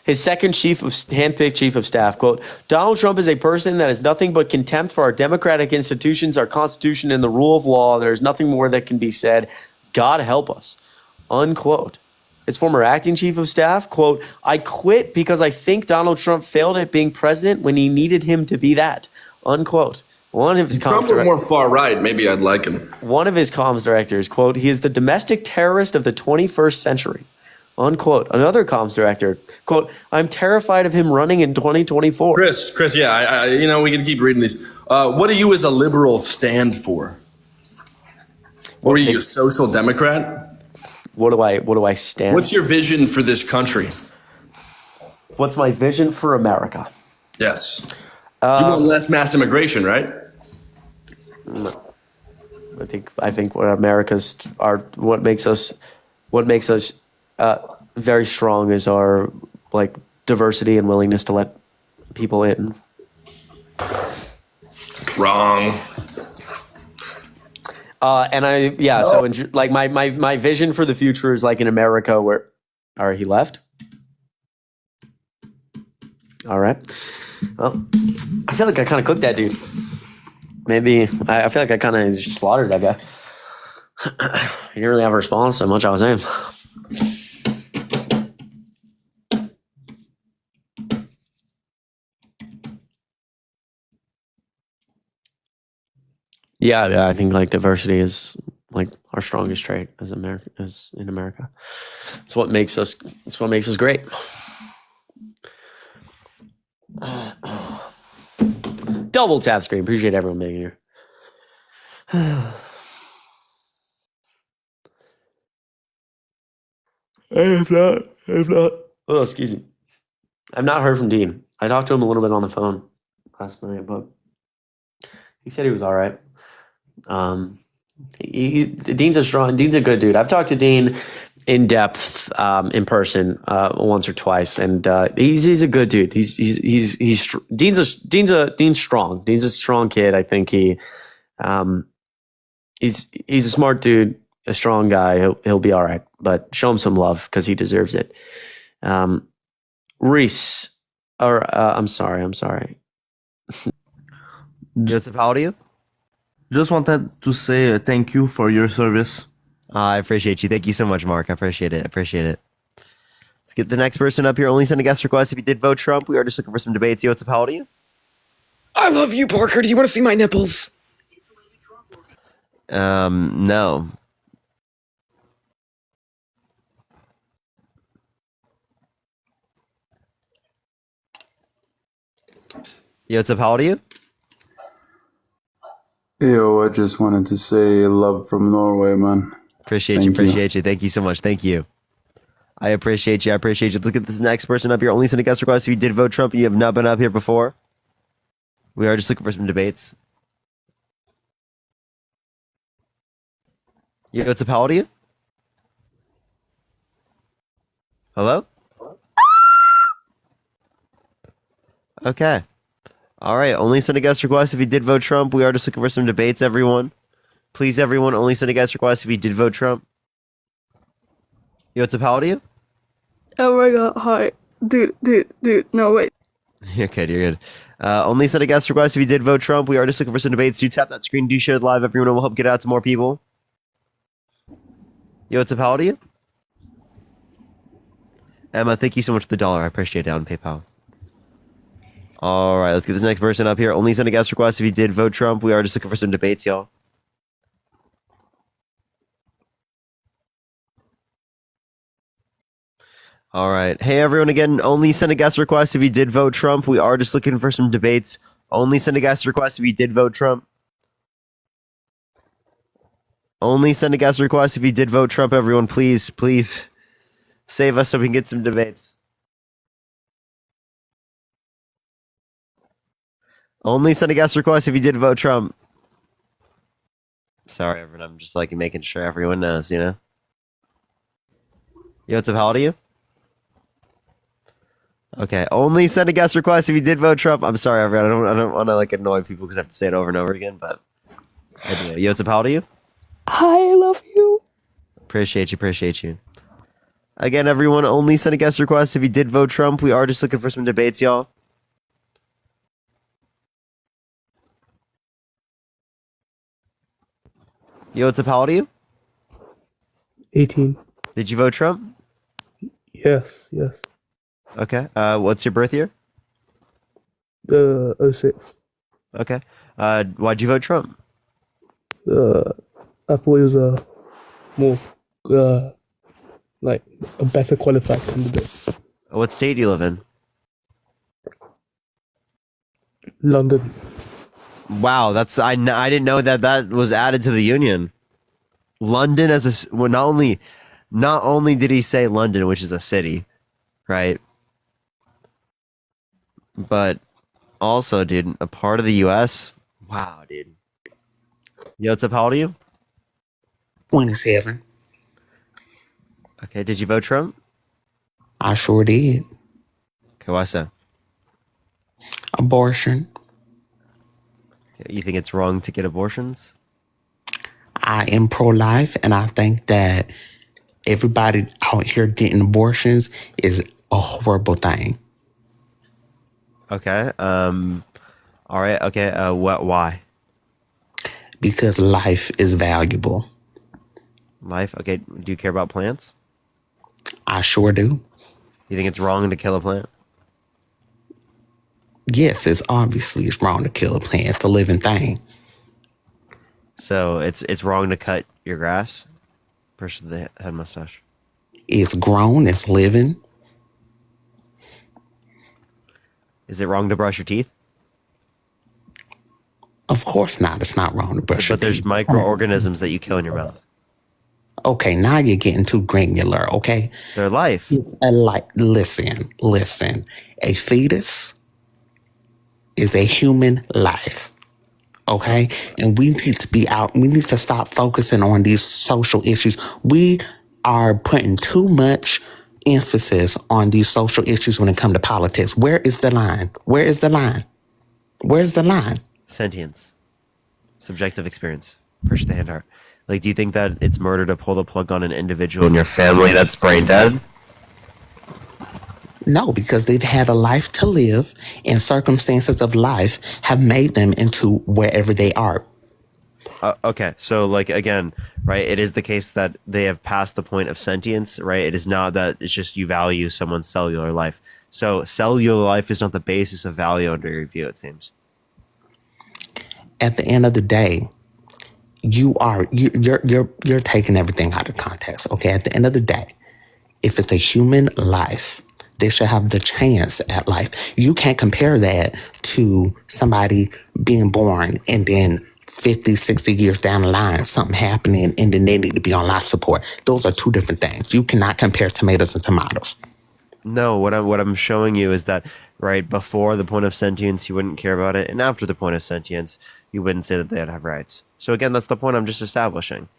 His second handpicked chief of staff, quote, Donald Trump is a person that has nothing but contempt for our democratic institutions, our Constitution, and the rule of law. There's nothing more that can be said. God help us, unquote. His former acting chief of staff, quote, I quit because I think Donald Trump failed at being president when he needed him to be that, unquote. One of his Trump was more far right. Maybe I'd like him. One of his comms directors, quote, he is the domestic terrorist of the 21st century, unquote. Another comms director, quote, I'm terrified of him running in 2024. Chris, yeah, we can keep reading these. What do you as a liberal stand for? Or are you a social democrat? What do I stand? What's your vision for this country? What's my vision for America? Yes. You want less mass immigration, right? I think what America's are what makes us very strong is our like diversity and willingness to let people in. Wrong. So like my vision for the future is like in America where, all right, he left. All right. Well, I feel like I kind of cooked that dude. Maybe I feel like I kind of just slaughtered that guy. He didn't really have a response so much I was saying. Yeah, I think like diversity is like our strongest trait as in America. It's what makes us great. Double tap screen. Appreciate everyone being here. I have not. Oh, excuse me. I've not heard from Dean. I talked to him a little bit on the phone last night, but he said he was all right. Dean's a good dude. I've talked to Dean in depth in person once or twice, and he's a good dude. Dean's strong. Dean's a strong kid. I think he's a smart dude, a strong guy. He'll be all right, but show him some love because he deserves it. Reese, I'm sorry. Joseph, how old are you? Just wanted to say thank you for your service. I appreciate you. Thank you so much, Mark. I appreciate it. Let's get the next person up here. Only send a guest request if you did vote Trump. We are just looking for some debates. Yo, what's up? How old are you? I love you, Parker. Do you want to see my nipples? No. Yo, what's up? How old are you? Yo, I just wanted to say love from Norway, man. Appreciate you. Thank you so much. Thank you. I appreciate you. Look at this next person up here. Only send a guest request if you did vote Trump and you have not been up here before. We are just looking for some debates. Yo, what's up? How old are you? Hello? Okay. All right. Only send a guest request if you did vote Trump. We are just looking for some debates, everyone. Please, everyone, only send a guest request if you did vote Trump. Yo, what's up? How old are you? Oh my god, hi. Dude, no, wait. You're good. Only send a guest request if you did vote Trump. We are just looking for some debates. Do tap that screen. Do share it live. Everyone will help get out to more people. Yo, what's up? How old are you? Emma, thank you so much for the $1. I appreciate it on PayPal. All right, let's get this next person up here. Only send a guest request if you did vote Trump. We are just looking for some debates, y'all. All right. Hey, everyone, again, only send a guest request if you did vote Trump. We are just looking for some debates. Only send a guest request if you did vote Trump. Only send a guest request if you did vote Trump, everyone. Please save us so we can get some debates. Only send a guest request if you did vote Trump. Sorry, everyone. I'm just like making sure everyone knows, you know? Yo, what's up? How old are you? Okay. Only send a guest request if you did vote Trump. I'm sorry, everyone. I don't want to like annoy people because I have to say it over and over again, but I do. Yo, what's up? How old are you? Hi, I love you. Appreciate you. Again, everyone, only send a guest request if you did vote Trump. We are just looking for some debates, y'all. Yo, what's up? How old are you? 18. Did you vote Trump? Yes. Okay. What's your birth year? 06. Okay. Why'd you vote Trump? I thought he was a more, like, a better qualified candidate. What state do you live in? London. Wow, I didn't know that was added to the union. London as well, not only did he say London, which is a city, right? But also, dude, a part of the U.S. Wow, dude. Yo, what's up? How old are you? 27. Okay, did you vote Trump? I sure did. Okay, why so? Abortion. You think it's wrong to get abortions? I am pro-life, and I think that everybody out here getting abortions is a horrible thing. Okay. All right. Okay. Why? Because life is valuable. Life. Okay. Do you care about plants? I sure do. You think it's wrong to kill a plant? Yes, it's wrong to kill a plant. It's a living thing. So it's wrong to cut your grass? Person with the head mustache. It's grown. It's living. Is it wrong to brush your teeth? Of course not. It's not wrong to brush your teeth. But there's microorganisms that you kill in your mouth. Okay, now you're getting too granular, okay? Their life. It's listen. A fetus is a human life, okay? And we need to stop focusing on these social issues. We are putting too much emphasis on these social issues when it comes to politics. Where is the line? Where's the line? Sentience. Subjective experience. Push the hand heart. Like, do you think that it's murder to pull the plug on an individual in your family that's brain dead? No, because they've had a life to live, and circumstances of life have made them into wherever they are. Okay, so like again, right? It is the case that they have passed the point of sentience, right? It is not that it's just you value someone's cellular life. So cellular life is not the basis of value under your view, it seems. At the end of the day, you're taking everything out of context. Okay, at the end of the day, if it's a human life, they should have the chance at life. You can't compare that to somebody being born and then 50, 60 years down the line, something happening, and then they need to be on life support. Those are two different things. You cannot compare tomatoes and tomatoes. No, what I'm showing you is that, right, before the point of sentience, you wouldn't care about it, and after the point of sentience, you wouldn't say that they'd have rights. So again, that's the point I'm just establishing,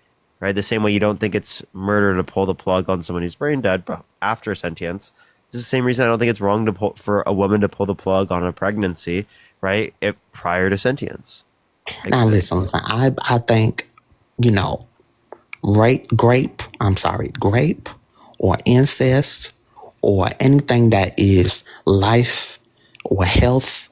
right? The same way you don't think it's murder to pull the plug on someone who's brain dead after sentience. It's the same reason I don't think it's wrong for a woman to pull the plug on a pregnancy, right, prior to sentience. Now listen. I think, grape or incest or anything that is life or health,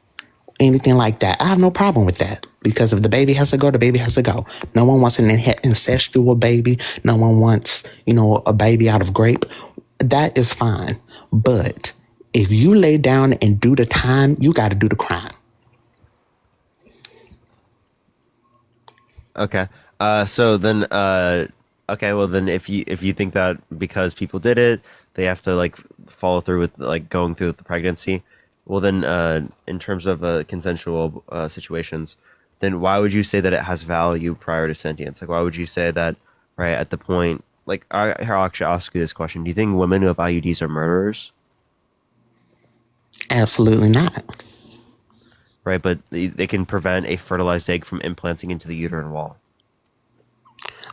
anything like that, I have no problem with that. Because if the baby has to go, the baby has to go. No one wants an incestual baby. No one wants, a baby out of grape. That is fine. But if you lay down and do the time, you got to do the crime. Okay. So then, okay. Well, then, if you think that because people did it, they have to like follow through with like going through with the pregnancy. Well, then, in terms of consensual situations, then why would you say that it has value prior to sentience? Like, why would you say that right at the point? Like, I'll actually ask you this question: do you think women who have IUDs are murderers? Absolutely not. Right, but they can prevent a fertilized egg from implanting into the uterine wall.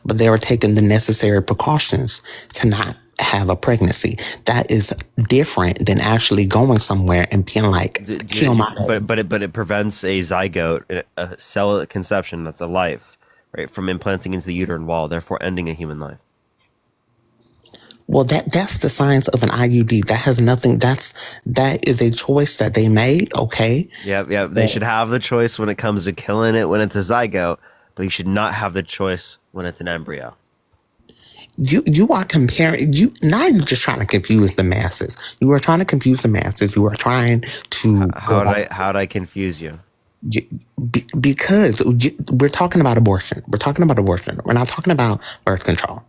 But they were taking the necessary precautions to not have a pregnancy. That is different than actually going somewhere and being like, kill my baby. But it prevents a zygote, a cell conception that's a life, right, from implanting into the uterine wall, therefore ending a human life. Well, that's the science of an IUD. That has nothing. That is a choice that they made. Okay. Yeah. They should have the choice when it comes to killing it when it's a zygote, but you should not have the choice when it's an embryo. You are comparing. Now you're just trying to confuse the masses. You are trying to confuse the masses. You are trying to. How'd I confuse you? Because we're talking about abortion. We're talking about abortion. We're not talking about birth control.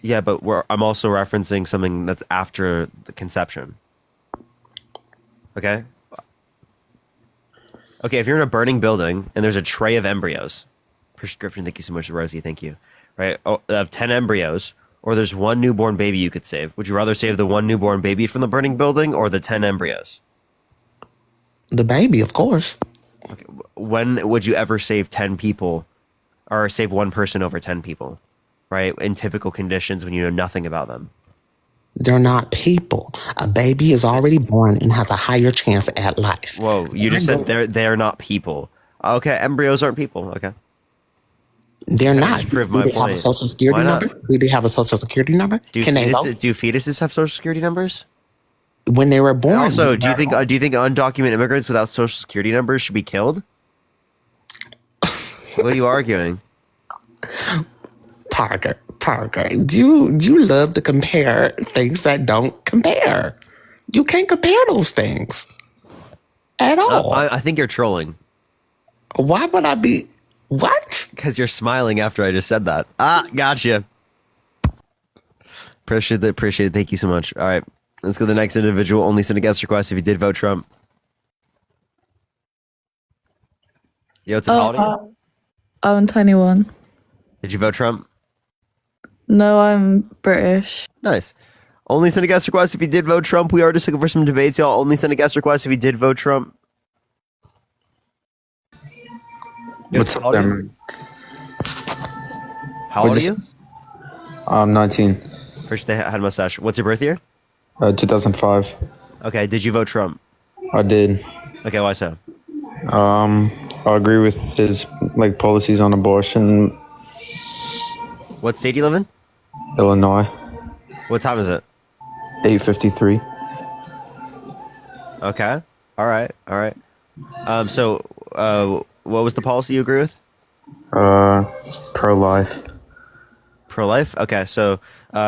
Yeah, but I'm also referencing something that's after the conception. Okay? Okay, if you're in a burning building and there's a tray of embryos, prescription, thank you so much, Rosie, thank you. right, of 10 embryos, or there's one newborn baby you could save. Would you rather save the one newborn baby from the burning building or the 10 embryos? The baby, of course. Okay. When would you ever save 10 people or save one person over 10 people, right? In typical conditions when you know nothing about them. They're not people. A baby is already born and has a higher chance at life. Whoa, you just said they're not people. Okay, embryos aren't people. Okay. They're not. Just prove Do my they have a point. social security Why not? number? Do they have a social security number? Can they vote? Do fetuses have social security numbers? When they were born. And also, do you think undocumented immigrants without social security numbers should be killed? What are you arguing? Parker, you love to compare things that don't compare. You can't compare those things at all. I think you're trolling. Why would I be? What? Because you're smiling after I just said that. Gotcha. Appreciate it. Thank you so much. All right, let's go to the next individual. Only send a guest request if you did vote Trump. Yo, it's a holiday. I'm 21. Did you vote Trump? No, I'm British. Nice. Only send a guest request if you did vote Trump. We are just looking for some debates, y'all. Only send a guest request if you did vote Trump. What's up there, man? How old are you? I'm 19. First, they had a mustache. What's your birth year? 2005. Okay, did you vote Trump? I did. Okay, why so? I agree with his policies on abortion. What state do you live in? Illinois. What time is it? 8:53. Okay. All right. What was the policy you agree with? Pro-life. Pro-life? Okay, so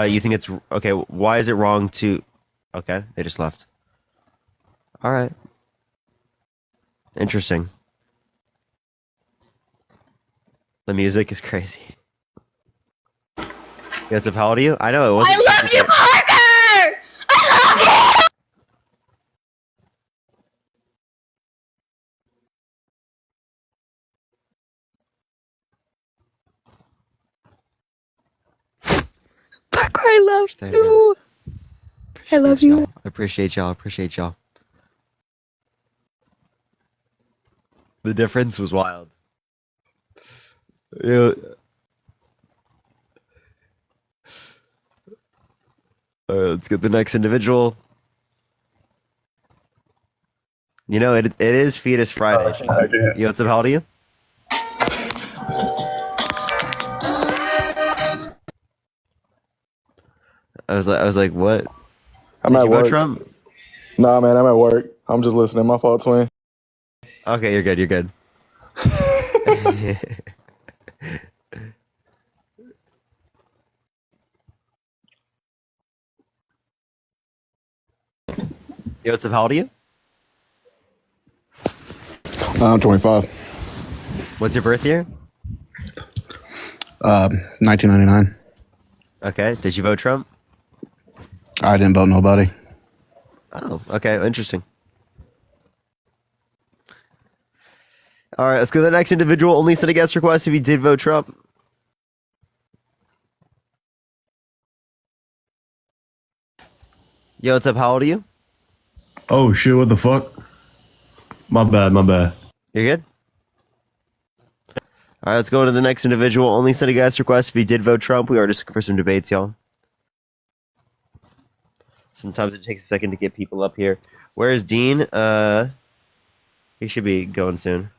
you think it's okay, why is it wrong to okay, they just left. All right. Interesting. The music is crazy. Yeah, it's a how old are you? I know it wasn't. I love you, Parker! I love you! Parker, I love you. I love you. I appreciate y'all. The difference was wild. Yeah. All right, let's get the next individual. You know, it is Fetus Friday. Yo, what's up? How old are you? I was like, what? I'm Did at you vote work. Trump? Nah, man, I'm at work. I'm just listening. My fault, twin. Okay, you're good. Yo, what's up? How old are you? I'm 25. What's your birth year? 1999. Okay. Did you vote Trump? I didn't vote nobody. Oh, okay. Interesting. All right, let's go to the next individual. Only send a guest request if you did vote Trump. Yo, what's up? How old are you? Oh shit, what the fuck? My bad. You're good? All right, let's go to the next individual. Only send a guest request if you did vote Trump. We are just looking for some debates, y'all. Sometimes it takes a second to get people up here. Where is Dean? He should be going soon.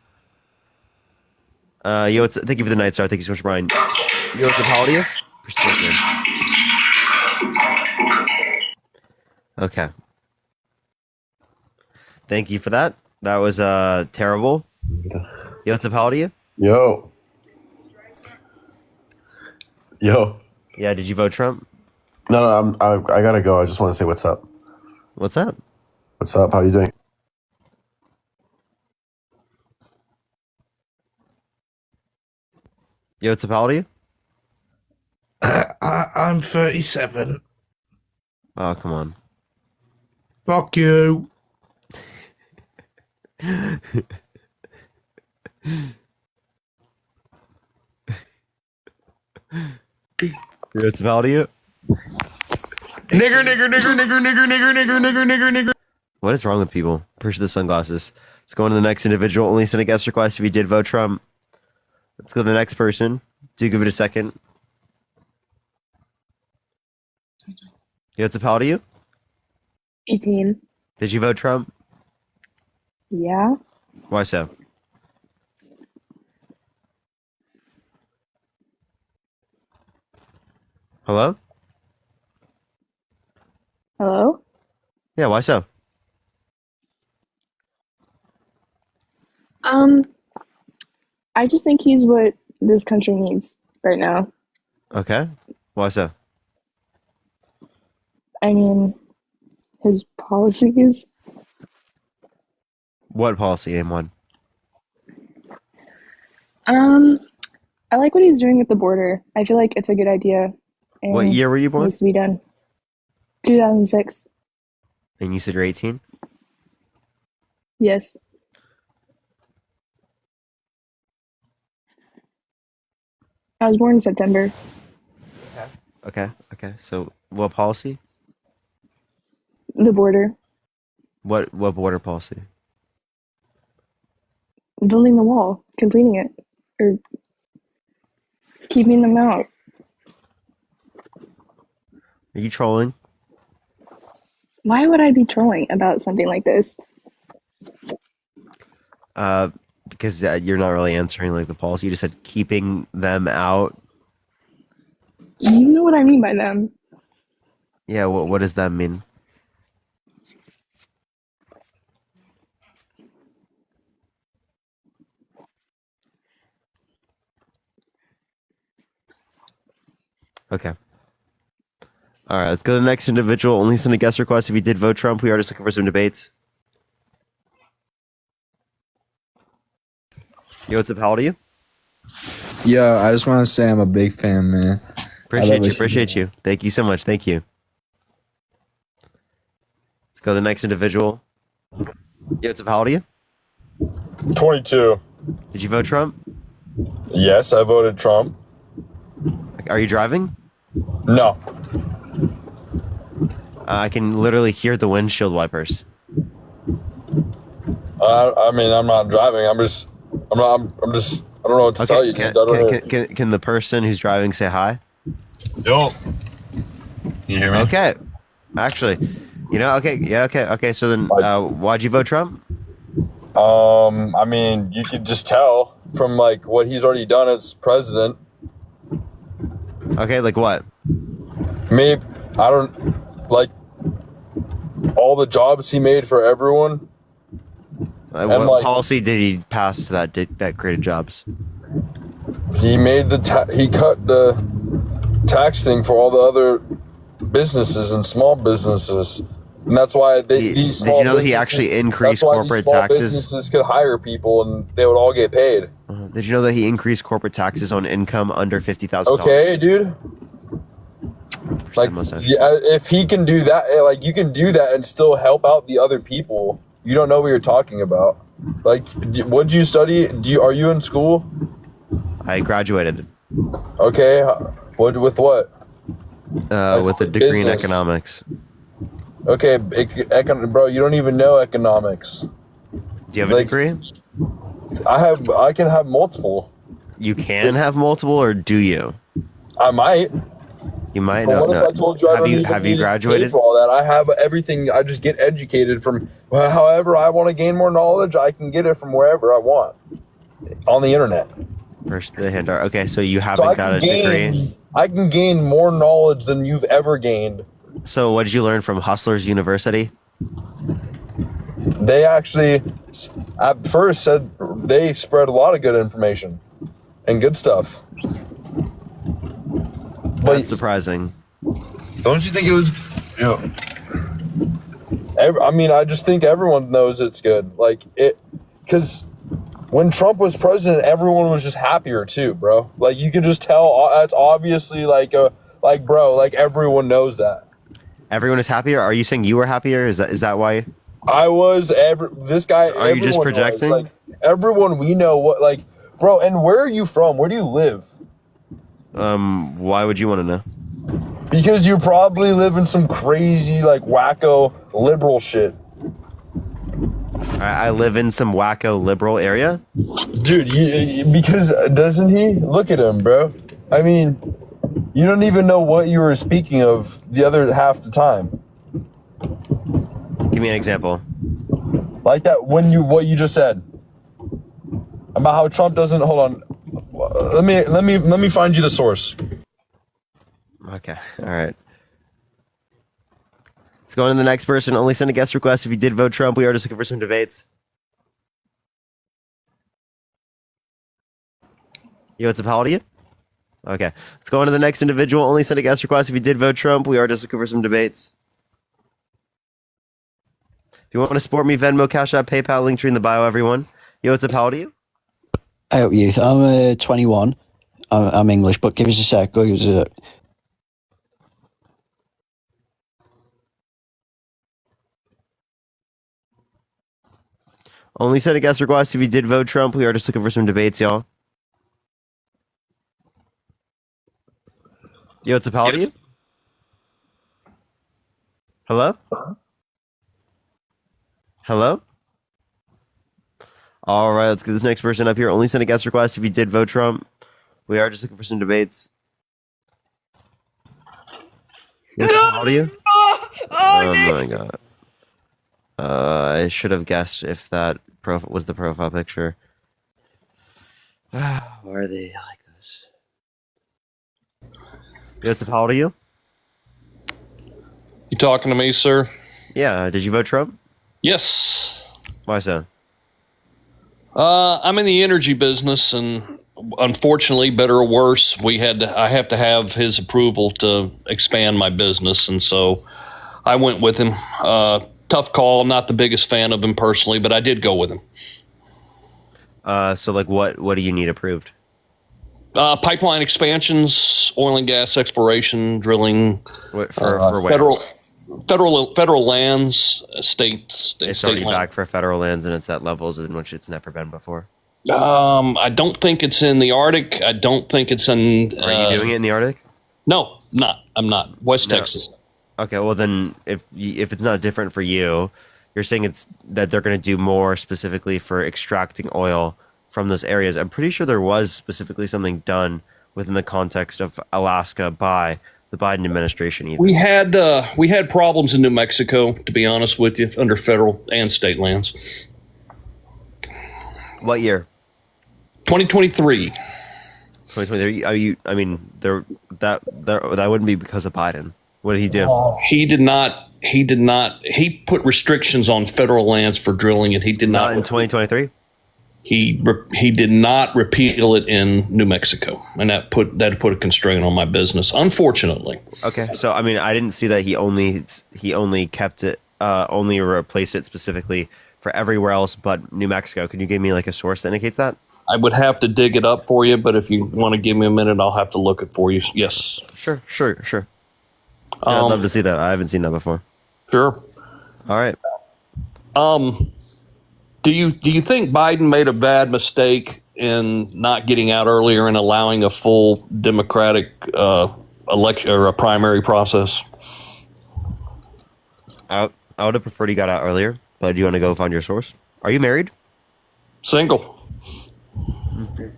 Yo, thank you for the night star. Thank you so much, Brian. Yo, what's up? How old are you? Precision. Okay. Thank you for that. That was terrible. Yo, what's up? How old are you? Yo. Yeah, did you vote Trump? No, I gotta go. I just want to say what's up. What's up? What's up? How you doing? Yo, what's up? How old are you? I'm 37. Oh, come on. Fuck you. What's the value? Nigger. What is wrong with people? Push the sunglasses. Let's go on to the next individual. Only send a guest request if you did vote Trump. Let's go to the next person. Do give it a second. What's the pal to you? 18. Did you vote Trump? Yeah. Why so? Hello? Hello? Yeah, why so? I just think he's what this country needs right now. Okay. Why so? I mean, his policies. What policy, aim one? I like what he's doing with the border. I feel like it's a good idea. And What year were you born? needs to be done. 2006. And you said you're 18? Yes. I was born in September. Okay. So, what policy? The border. What border policy? Building the wall. Completing it. Or keeping them out. Are you trolling? Why would I be trolling about something like this? Because you're not really answering like the policy. You just said keeping them out. You know what I mean by them. Yeah, what does that mean? Okay. All right, let's go to the next individual. Only send a guest request if you did vote Trump. We are just looking for some debates. Yo, what's up? How old are you? Yo, I just want to say I'm a big fan, man. Appreciate you. Thank you so much. Thank you. Let's go to the next individual. Yo, what's up? How old are you? 22. Did you vote Trump? Yes, I voted Trump. Are you driving? No. I can literally hear the windshield wipers. I mean, I'm not driving. I don't know what to tell you. Can the person who's driving say hi? Yo. You hear me? Okay. Actually, okay. So then, why'd you vote Trump? I mean, you could just tell from like what he's already done as president. Okay, like what? Maybe I don't like all the jobs he made for everyone. What policy did he pass that created jobs? He made he cut the tax thing for all the other businesses and small businesses, and that's why these small. Did you know that he actually increased corporate taxes? Businesses could hire people and they would all get paid. Did you know that he increased corporate taxes on income under $50,000? Okay, dude. Like, yeah, if he can do that, like you can do that and still help out the other people. You don't know what you're talking about. Like, what'd you study? Are you in school? I graduated. Okay, with what? With a degree in economics. Okay, bro, you don't even know economics. Do you have a degree? I can have multiple. You can have multiple, or do you? I might. You might. But what if I told you have you graduated? For all that, I have everything. I just get educated from however I want to gain more knowledge. I can get it from wherever I want on the internet. First, the hand. Okay, so you haven't got a degree. I can gain more knowledge than you've ever gained. So, what did you learn from Hustlers University? They actually, at first, said they spread a lot of good information and good stuff. That's surprising. Don't you think it was? I mean, I just think everyone knows it's good. Like because when Trump was president, everyone was just happier too, bro. Like you can just tell. That's obviously bro. Like everyone knows that. Everyone is happier. Are you saying you were happier? Is that why? I was. This guy. Are you just projecting? Like everyone we know what bro. And where are you from? Where do you live? Why would you want to know? Because you probably live in some crazy, like, wacko liberal shit. I live in some wacko liberal area? Dude, because doesn't he? Look at him, bro. I mean, you don't even know what you were speaking of the other half the time. Give me an example. Like that what you just said. About how Trump doesn't hold on. Let me find you the source. Okay, all right. Let's go on to the next person. Only send a guest request if you did vote Trump. We are just looking for some debates. Yo, what's up? How old are you? Okay. Let's go on to the next individual. Only send a guest request if you did vote Trump. We are just looking for some debates. If you want to support me, Venmo, Cash App, PayPal, link tree in the bio, everyone. Yo, what's up? How old are you? Hey up, youth. I'm 21. I'm English, but give us a sec. Give us a sec. Only send a guest request if you did vote Trump. We are just looking for some debates, y'all. Yo, what's up? How old are you? Hello? Hello? All right, let's get this next person up here. Only send a guest request if you did vote Trump. We are just looking for some debates. Yes, how old are you? Oh my god. I should have guessed if that was the profile picture. Why are they like this? Yes, how old are you? You talking to me, sir? Yeah. Did you vote Trump? Yes. Why so? I'm in the energy business, and unfortunately, better or worse, I have to have his approval to expand my business, and so I went with him. Tough call. I'm not the biggest fan of him personally, but I did go with him. So like, what do you need approved? Pipeline expansions, oil and gas exploration, drilling. For where? Federal lands, state It's already land. back for federal lands, and it's at levels in which it's never been before. I don't think it's in the Arctic. I don't think it's in. Are you doing it in the Arctic? No, I'm not. West Texas. Okay, well then, if it's not different for you, you're saying it's that they're going to do more specifically for extracting oil from those areas. I'm pretty sure there was specifically something done within the context of Alaska by the Biden administration. Even. We had problems in New Mexico, to be honest with you, under federal and state lands. What year? 2023. 2023. That wouldn't be because of Biden. What did he do? He did not. He put restrictions on federal lands for drilling, and he did not in 2023. He did not repeal it in New Mexico, and that put a constraint on my business, unfortunately. Okay, so I mean, I didn't see that he only kept it, only replaced it specifically for everywhere else but New Mexico. Can you give me like a source that indicates that? I would have to dig it up for you, but if you want to give me a minute, I'll have to look it for you. Yes. Sure. Yeah, I'd love to see that. I haven't seen that before. Sure. All right. Do you think Biden made a bad mistake in not getting out earlier and allowing a full Democratic election or a primary process? I would have preferred he got out earlier, but do you want to go find your source? Are you married? Single. Okay.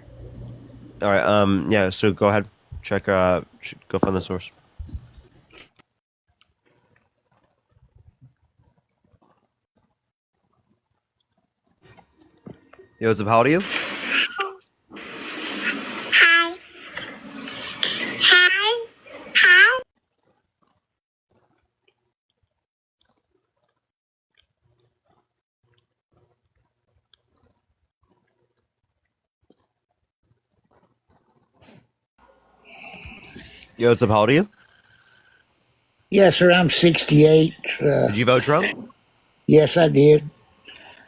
All right. Yeah. So go ahead. Check. Go find the source. Yo, what's up? How old are you? Hi. Yo, what's up? How old are you? Yes, sir. I'm 68. Did you vote Trump? Yes, I did.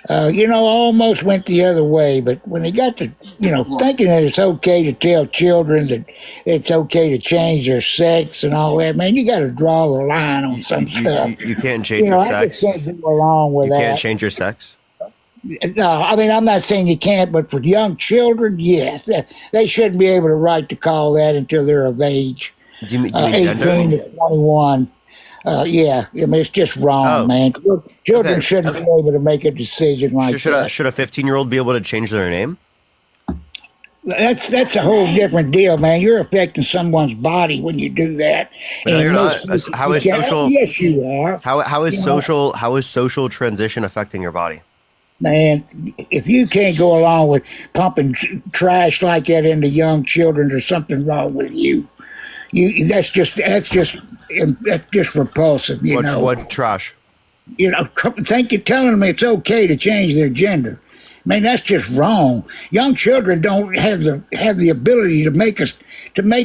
I almost went the other way, but when they got to, thinking that it's okay to tell children that it's okay to change their sex and all that, man, you got to draw the line on some stuff. You can't change your sex. I just can't go along with that. You can't change your sex? No, I mean, I'm not saying you can't, but for young children, yes. They shouldn't be able to write to call that until they're of age. Do you mean 18 gender? to 21. Yeah, I mean, it's just wrong, Oh, man. Children okay. shouldn't be able to make a decision like that. Should a 15-year-old be able to change their name? That's a whole different deal, man. You're affecting someone's body when you do that. No, And you're most not. cases How you is can't- social? Yes, you are. How is You know? social transition affecting your body? Man, if you can't go along with pumping trash like that into young children, there's something wrong with you. That's just repulsive. You know what trash? You know, telling them it's okay to change their gender. Man, that's just wrong. Young children don't have the ability to make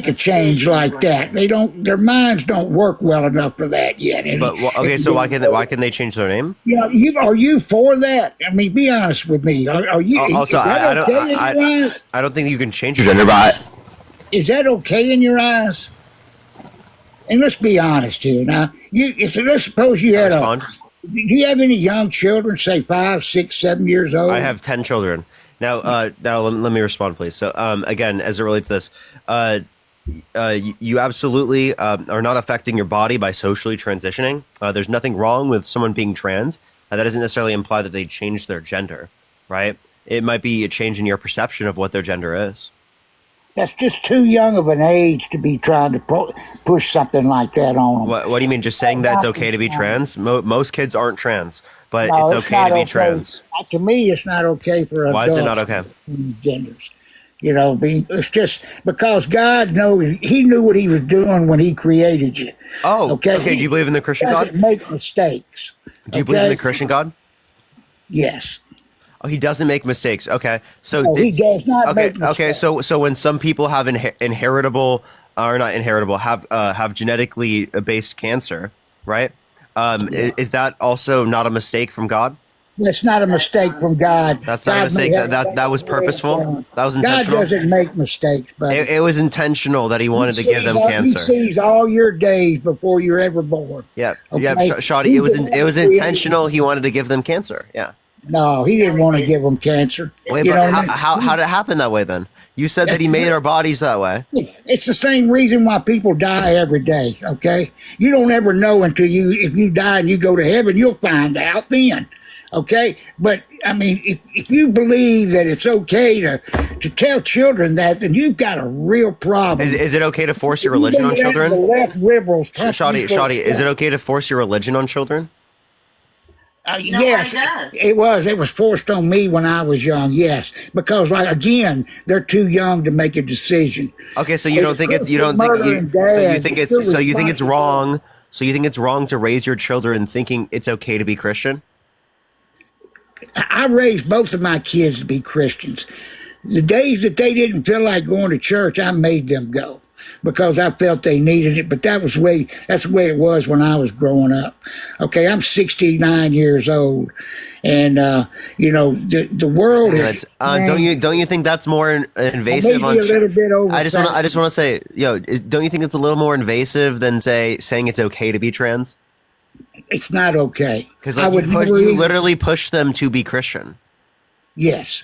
a change like that. They don't. Their minds don't work well enough for that yet. And But okay, so why can they change their name? you know, are you for that? I mean, be honest with me. Are you? Also, is that okay in your eyes? I don't think you can change your gender, but Is that okay in your eyes? And let's be honest here. Now, let's suppose you had do you have any young children, say 5, 6, 7 years old? I have 10 children. Now, let me respond, please. So, again, as it relates to this, you absolutely are not affecting your body by socially transitioning. There's nothing wrong with someone being trans. That doesn't necessarily imply that they changed their gender, right? It might be a change in your perception of what their gender is. That's just too young of an age to be trying to push something like that on them. What do you mean? Just saying that it's okay to be trans? Most kids aren't trans, but No, it's okay to be trans. To me, it's not okay for adults. Why is it not okay? Genders. You know, it's just because God knows. He knew what He was doing when He created you. Oh, okay. Do you believe in the Christian God? Doesn't make mistakes. Do you believe in the Christian God? Yes. Oh, he doesn't make mistakes. Okay, so No, he does not make okay. mistakes. So when some people have inheritable or not inheritable have genetically based cancer, right? Is that also not a mistake from God? That's not a mistake from God. That's not a mistake. That was purposeful. That was intentional. God doesn't make mistakes, buddy. It was intentional that he wanted to give them cancer. He sees all your days before you're ever born. Yeah, Okay? yeah, Shawty. It was intentional. He wanted to give them cancer. Yeah. No, He didn't want to give them cancer. Wait, You but know what I mean? how did it happen that way then? You said that he made our bodies that way. It's the same reason why people die every day, okay? You don't ever know until if you die and you go to heaven, you'll find out then, okay? But, I mean, if you believe that it's okay to tell children that, then you've got a real problem. Is it okay to force your religion on children? The left liberals. Shawty, is it okay to force your religion on children? Yes, it was. It was forced on me when I was young. Yes, because again, they're too young to make a decision. Okay, so you think it's wrong. So you think it's wrong to raise your children thinking it's okay to be Christian? I raised both of my kids to be Christians. The days that they didn't feel like going to church, I made them go because I felt they needed it. But that's the way it was when I was growing up. Okay, I'm 69 years old, and the world is. Don't you think that's more invasive? A little bit over. I just want to say, don't you think it's a little more invasive than saying it's okay to be trans? It's not okay. Because you literally push them to be Christian. Yes.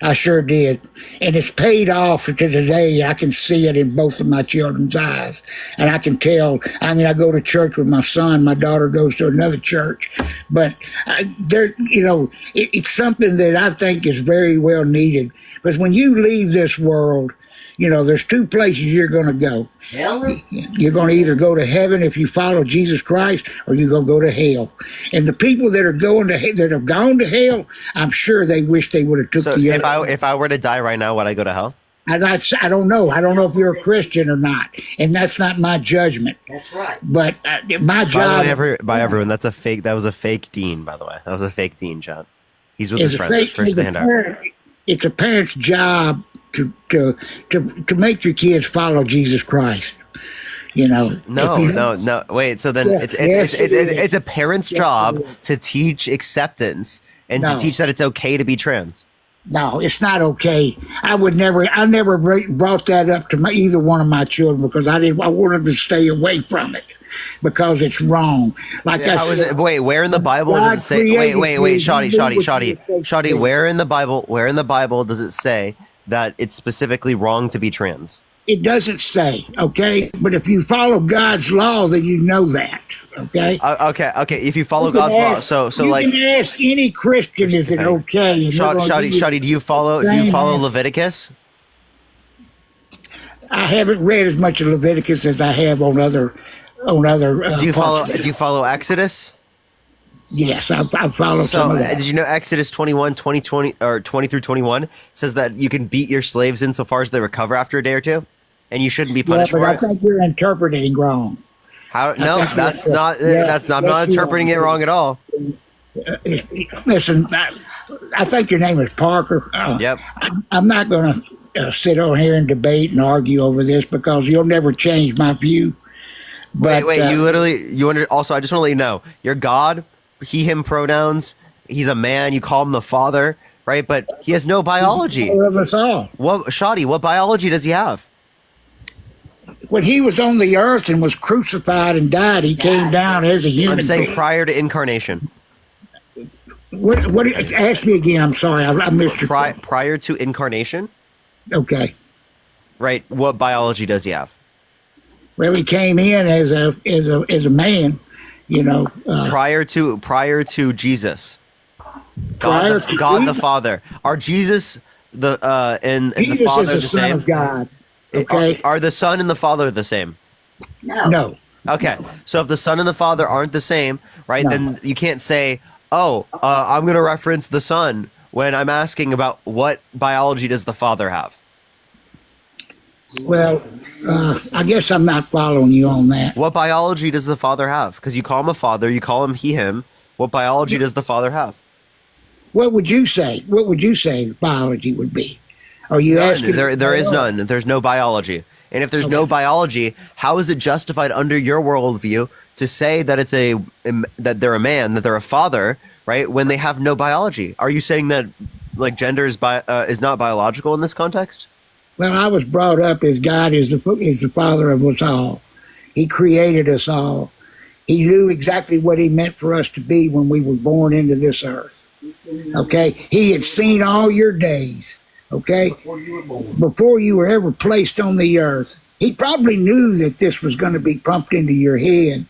I sure did. And it's paid off to today. I can see it in both of my children's eyes. And I can tell. I mean, I go to church with my son. My daughter goes to another church. But it's something that I think is very well needed. Because when you leave this world, there's two places you're going to go. Hell? You're going to either go to heaven if you follow Jesus Christ, or you're going to go to hell. And the people that have gone to hell, I'm sure they wish they would have took the other. If I were to die right now, would I go to hell? I don't know. I don't know if you're a Christian or not, and that's not my judgment. That's right. But my job. By everyone, that's a fake. That was a fake dean, by the way. That was a fake dean, John. He's with his friends. It's a parent's job to make your kids follow Jesus Christ. No. Wait. So then it's a parent's job to teach acceptance and to teach that it's okay to be trans. No, it's not okay. I never brought that up to either one of my children because I wanted them to stay away from it because it's wrong. Like I said, where in the Bible does it say? Wait, Shawty. Where in the Bible does it say that it's specifically wrong to be trans? It doesn't say, okay? But if you follow God's law, then you know that, okay? Okay. If you follow You can God's law, ask- so you like, can ask any Christian, is it okay? And they're gonna give you Shadi, do you follow same answer. Leviticus? I haven't read as much of Leviticus as I have on other Do you parts. follow Exodus? Yes, I follow So, some of that. did you know Exodus 21, 20 or 20 through 21 says that you can beat your slaves insofar as they recover after a day or two, and you shouldn't be Yeah, punished but for I it? think you're interpreting wrong. How? No, think that's you're- not. yeah, I'm not yes, you interpreting are. it wrong at all. Listen, I think your name is Parker. Yep. I'm not going to sit on here and debate and argue over this because you'll never change my view. But Wait, also, I just want to let you know, you're God, he, him pronouns, he's a man, you call him the father, right? But he has no biology. He's the father of us all. Shadi, what biology does he have? When he was on the earth and was crucified and died, he came down as a human I'm saying being. prior to incarnation. What? Ask me again. I'm sorry, I missed your Prior to incarnation? Okay. Right. What biology does he have? Well, he came in as a man, you know. Prior to Jesus. Prior God, to God the Jesus? Father. Are Jesus and Jesus the Father is the the Son same? of God. Okay. Are the Son and the Father the same? No. Okay. So if the Son and the Father aren't the same, right, then you can't say, I'm going to reference the Son when I'm asking about what biology does the Father have. Well, I guess I'm not following you on that. What biology does the Father have? Because you call him a father, you call him he, him. What biology does the Father have? What would you say? What would you say biology would be? Are you asking? There is none. There's no biology. And if there's no biology, how is it justified under your worldview to say that that they're a man, that they're a father, right? When they have no biology? Are you saying that like gender is not biological in this context? Well, I was brought up as God is the Father of us all. He created us all. He knew exactly what He meant for us to be when we were born into this earth. Okay, He had seen all your days. Okay, before you were ever placed on the earth, He probably knew that this was going to be pumped into your head.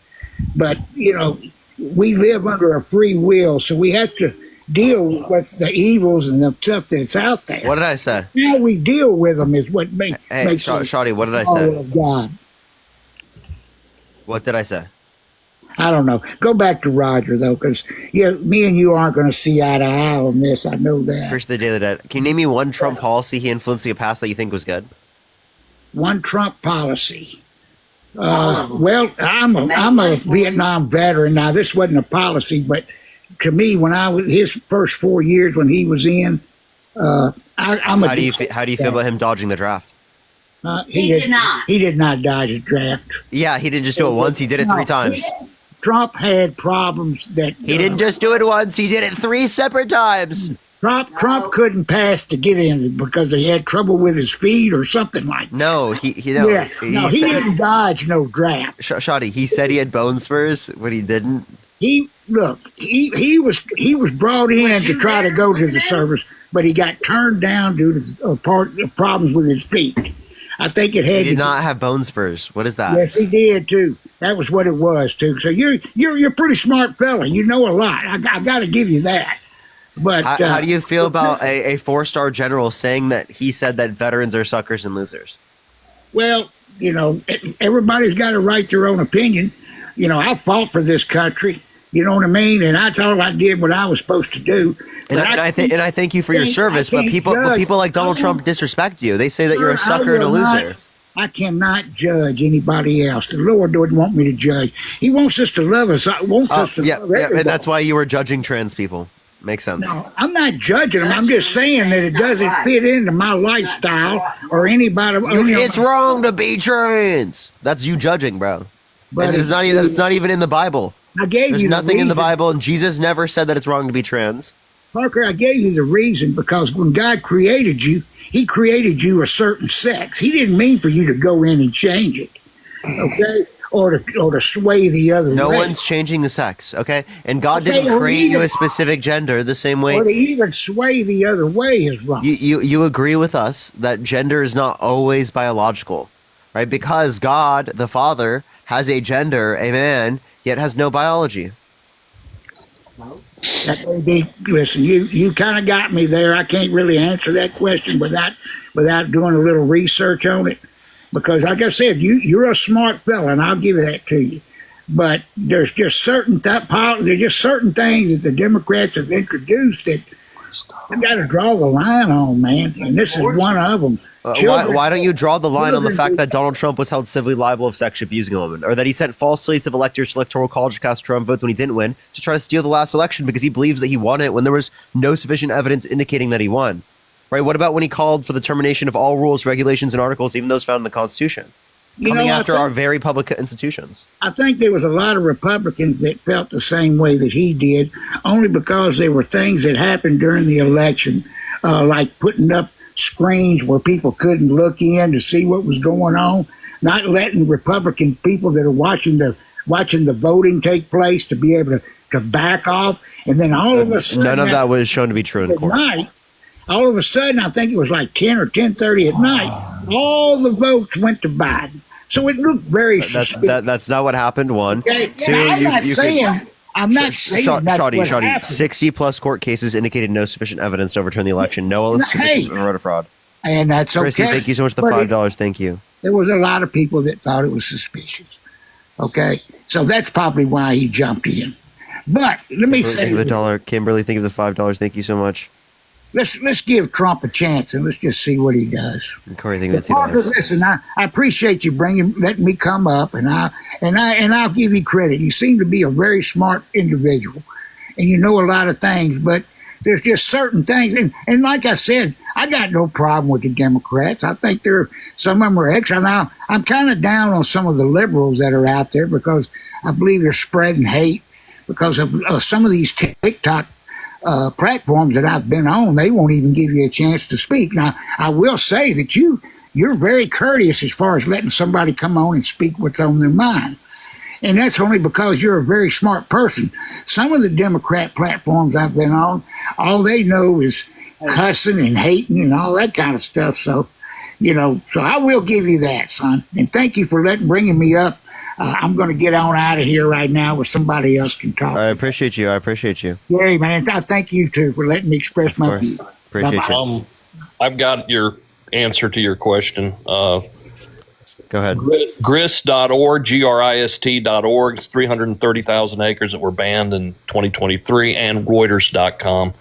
But you know, we live under a free will, so we have to deal with what's the evils and the stuff that's out there. What did I say? How we deal with them is what makes Shawty, what did I follower say? of God. What did I say? I don't know. Go back to Roger though, because me and you aren't going to see eye to eye on this. I know that. First, the daily debt. Can you name me one Trump policy he influenced in the past that you think was good? One Trump policy. Well, I'm a Vietnam veteran. Now, this wasn't a policy, but to me, when I was his first 4 years when he was in, I'm a. How do you feel about him dodging the draft? He did not. He did not dodge the draft. Yeah, he didn't just do it once. He did it 3 times. Trump had problems that he didn't just do it once. He did it 3 separate times. Trump couldn't pass to get in because he had trouble with his feet or something like that. No, he didn't dodge no draft. Shawty, he said he had bone spurs when he didn't. He was brought in to try to go to the service, but he got turned down due to problems with his feet. I think it had. He did not have bone spurs. What is that? Yes, he did too. That was what it was too. So you're a pretty smart fella. You know a lot. I got to give you that. But how do you feel about a 4-star general saying that he said that veterans are suckers and losers? Well, you know, everybody's got to write their own opinion. You know, I fought for this country. You know what I mean? And I thought I did what I was supposed to do. And I thank you for your service. But people like Donald Trump disrespect you. They say that you're a sucker and a loser. I cannot judge anybody else. The Lord doesn't want me to judge. He wants us to love us. He wants us to love everybody. And that's why you were judging trans people. Makes sense. No, I'm not judging them. I'm just saying that it doesn't fit into my lifestyle or anybody. It's wrong to be trans. That's you judging, bro. But it's not even in the Bible. I gave There's you nothing in the reason. Bible, and Jesus never said that it's wrong to be trans. Parker, I gave you the reason because when God created you, He created you a certain sex. He didn't mean for you to go in and change it, okay, or to sway the other way. No one's changing the sex, okay? And God didn't create you a specific gender the same way. Or to even sway the other way is wrong. You agree with us that gender is not always biological. right? Because God, the Father, has a gender, a man, yet has no biology. Listen, you kind of got me there. I can't really answer that question without doing a little research on it, because, like I said, you're a smart fella, and I'll give that to you. But there's just certain things that the Democrats have introduced that I got to draw the line on, man. And this is one of them. Why don't you draw the line on the fact that Donald Trump was held civilly liable of sexually abusing a woman, or that he sent false slates of electors to electoral college to cast Trump votes when he didn't win to try to steal the last election because he believes that he won it when there was no sufficient evidence indicating that he won? Right? What about when he called for the termination of all rules, regulations, and articles, even those found in the Constitution? Coming after our very public institutions. I think there was a lot of Republicans that felt the same way that he did, only because there were things that happened during the election, like putting up screens where people couldn't look in to see what was going on, not letting Republican people that are watching the voting take place to be able to back off, and then all of a sudden, none of that was shown to be true in court. All of a sudden, I think it was like 10 or 10:30 at night, all the votes went to Biden. So it looked very suspicious. That's not what happened, one. Okay. Two, I'm not saying that's what happened. 60 plus court cases indicated no sufficient evidence to overturn the election. No sufficient voter fraud. And that's okay. Chrissy, thank you so much for the $5. Thank you. There was a lot of people that thought it was suspicious. Okay. So that's probably why he jumped in. But let me say, thank you for the $1. Kimberly, thank you for the $5. Thank you so much. Let's give Trump a chance and let's just see what he does. And Corey, thank you for Parker, listen, I appreciate you letting me come up, and I'll give you credit. You seem to be a very smart individual, and you know a lot of things. But there's just certain things, and like I said, I got no problem with the Democrats. I think some of them are excellent. Now I'm kind of down on some of the liberals that are out there because I believe they're spreading hate because of some of these TikTok platforms that I've been on. They won't even give you a chance to speak. Now, I will say that you're very courteous as far as letting somebody come on and speak what's on their mind. And that's only because you're a very smart person. Some of the Democrat platforms I've been on, all they know is cussing and hating and all that kind of stuff. So, so I will give you that, son. And thank you for bringing me up. I'm going to get on out of here right now where somebody else can talk. I appreciate you. Yeah, man. I thank you, too, for letting me express my views. Appreciate you. I've got your answer to your question. Go ahead. Grist.org, grist.org. It's 330,000 acres that were banned in 2023, and Reuters.com.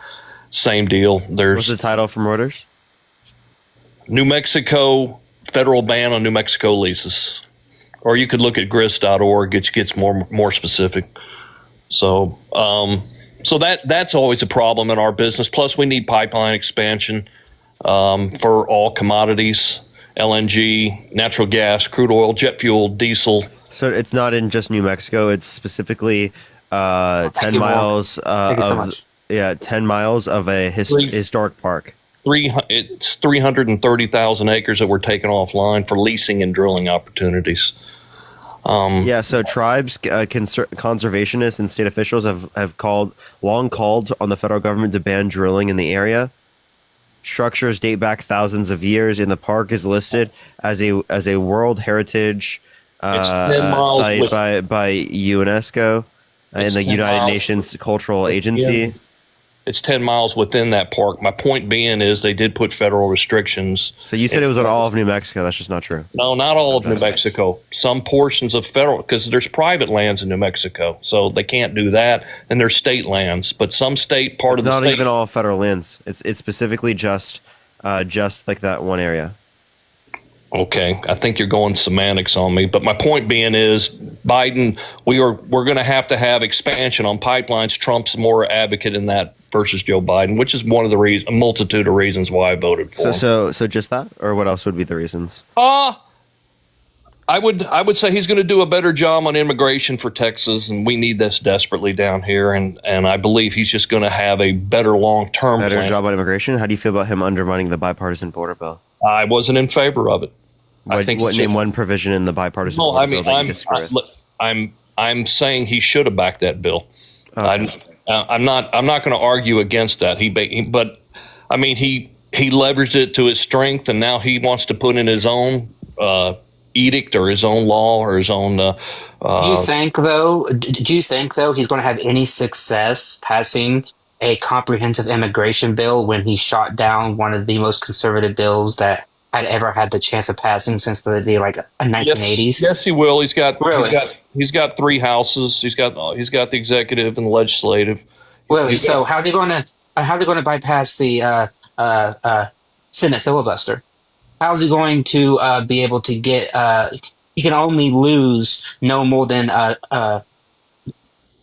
Same deal. What's the title from Reuters? New Mexico, federal ban on New Mexico leases. Or you could look at grist.org, which gets more specific. So that's always a problem in our business. Plus, we need pipeline expansion for all commodities, LNG, natural gas, crude oil, jet fuel, diesel. So it's not in just New Mexico. It's specifically 10 miles. Thank you so much. 10 miles of a historic park. It's 330,000 acres that were taken offline for leasing and drilling opportunities. So tribes, conservationists, and state officials have long called on the federal government to ban drilling in the area. Structures date back thousands of years, and the park is listed as a World Heritage site by UNESCO and the United Nations Cultural Agency. It's 10 miles within that park. My point being is they did put federal restrictions. So you said it was on all of New Mexico. That's just not true. No, not all of New Mexico. Some portions of federal, because there's private lands in New Mexico, so they can't do that. And there's state lands, but some state part of the state. Not even all federal lands. It's specifically just like that one area. Okay, I think you're going semantics on me, but my point being is Biden, we're going to have expansion on pipelines. Trump's more advocate in that versus Joe Biden, which is one of the a multitude of reasons why I voted for him. So just that, or what else would be the reasons? I would say he's going to do a better job on immigration for Texas, and we need this desperately down here. And I believe he's just going to have a better long-term plan. Job on immigration. How do you feel about him undermining the bipartisan border bill? I wasn't in favor of it. Name one provision in the bipartisan border bill that you disagree with? I'm saying he should have backed that bill. Okay. I'm not going to argue against that. He leveraged it to his strength, and now he wants to put in his own edict or his own law or his own. Do you think though? Do you think though he's going to have any success passing a comprehensive immigration bill when he shot down one of the most conservative bills that had ever had the chance of passing since the 1980s? Yes, he will. He's got Really? he's got 3 houses. He's got the executive and the legislative. Really? So how are they going to bypass the Senate filibuster? How's he going to be able to get? He can only lose no more than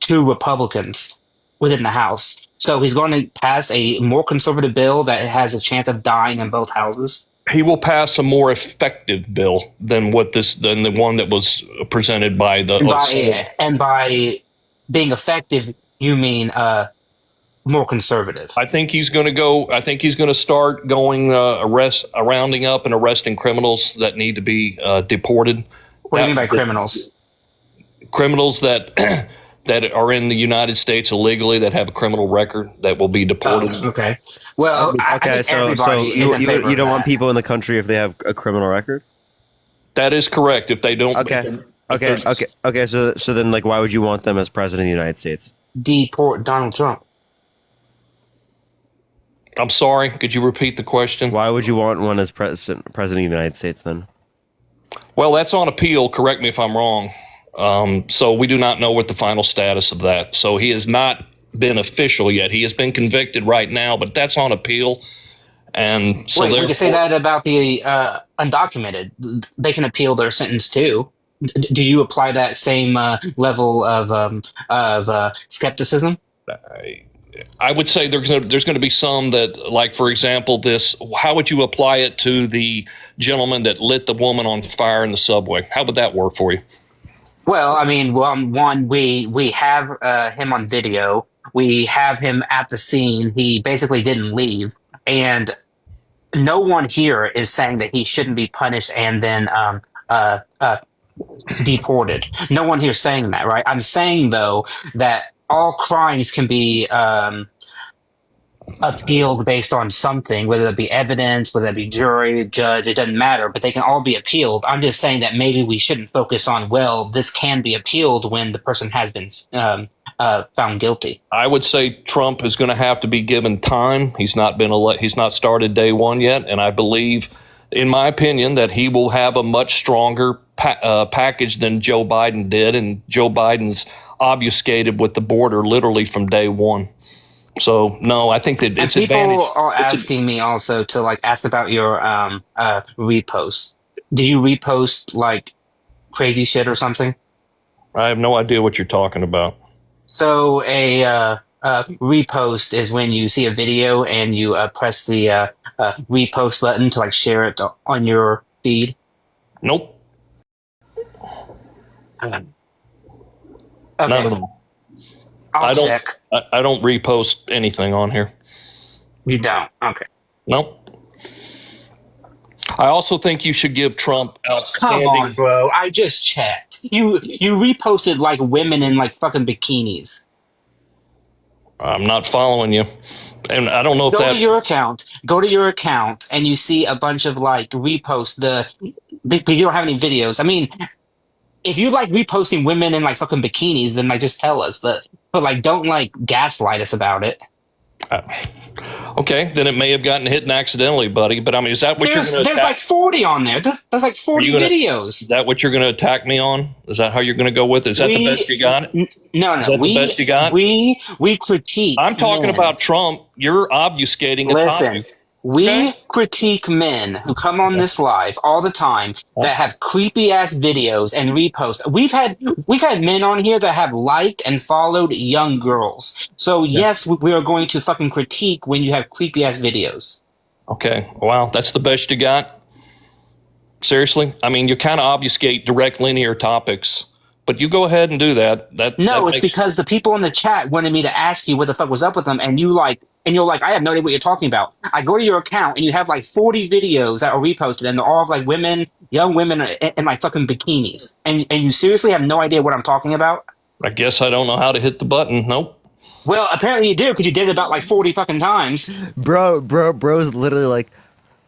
2 Republicans within the House. So he's going to pass a more conservative bill that has a chance of dying in both houses. He will pass a more effective bill than the one that was presented by the. And by being effective, you mean more conservative. I think he's going to start going rounding up and arresting criminals that need to be deported. What do you mean by criminals? Criminals that that are in the United States illegally that have a criminal record that will be deported. Okay. Well, okay. So you don't want people in the country if they have a criminal record? That is correct. If they don't. Okay. So then, like, why would you want them as president of the United States? Deport Donald Trump. I'm sorry. Could you repeat the question? Why would you want one as president of the United States then? Well, that's on appeal. Correct me if I'm wrong. So we do not know what the final status of that. So he has not been official yet. He has been convicted right now, but that's on appeal. And so we can say that about the undocumented. They can appeal their sentence too. Do you apply that same level of skepticism? I would say there's going to be some that, like, for example, how would you apply it to the gentleman that lit the woman on fire in the subway? How would that work for you? Well, I mean, one, we have him on video. We have him at the scene. He basically didn't leave. And no one here is saying that he shouldn't be punished and then deported. No one here is saying that, right? I'm saying, though, that all crimes can be appealed based on something, whether it be evidence, whether it be jury, judge, it doesn't matter, but they can all be appealed. I'm just saying that maybe we shouldn't focus on, well, this can be appealed when the person has been found guilty. I would say Trump is going to have to be given time. He's not started day one yet, and I believe, in my opinion, that he will have a much stronger package than Joe Biden did, and Joe Biden's obfuscated with the border literally from day one. So no, I think that it's advantage. People are asking me also to ask about your repost. Do you repost like crazy shit or something? I have no idea what you're talking about. So a repost is when you see a video and you press the repost button to share it on your feed. Nope. Okay. Not at all. I'll check. I don't repost anything on here. You don't? Okay. Nope. I also think you should give Trump outstanding. Come on, bro. I just checked. You reposted women in fucking bikinis. I'm not following you. And I don't know if Go to your account and you see a bunch of reposts. You don't have any videos. I mean, if you like reposting women in fucking bikinis, then just tell us. But don't gaslight us about it. Okay, then it may have gotten hidden accidentally, buddy. But I mean, is that what you're going to attack? There's 40 on there. There's 40 videos. Is that what you're going to attack me on? Is that how you're going to go with it? Is that the best you got? No. Is that the best you got? We critique. I'm talking about Trump. You're obfuscating a topic. We critique men who come on this live all the time that have creepy ass videos and repost. We've had men on here that have liked and followed young girls. So yes, we are going to fucking critique when you have creepy ass videos. Okay, wow, that's the best you got? Seriously? I mean, you kind of obfuscate direct linear topics, but you go ahead and do that. It's because the people in the chat wanted me to ask you what the fuck was up with them, and you're like, I have no idea what you're talking about. I go to your account and you have 40 videos that are reposted and they're all of young women in fucking bikinis. And you seriously have no idea what I'm talking about? I guess I don't know how to hit the button. Nope. Well, apparently you do because you did it about 40 fucking times. Bro's literally like,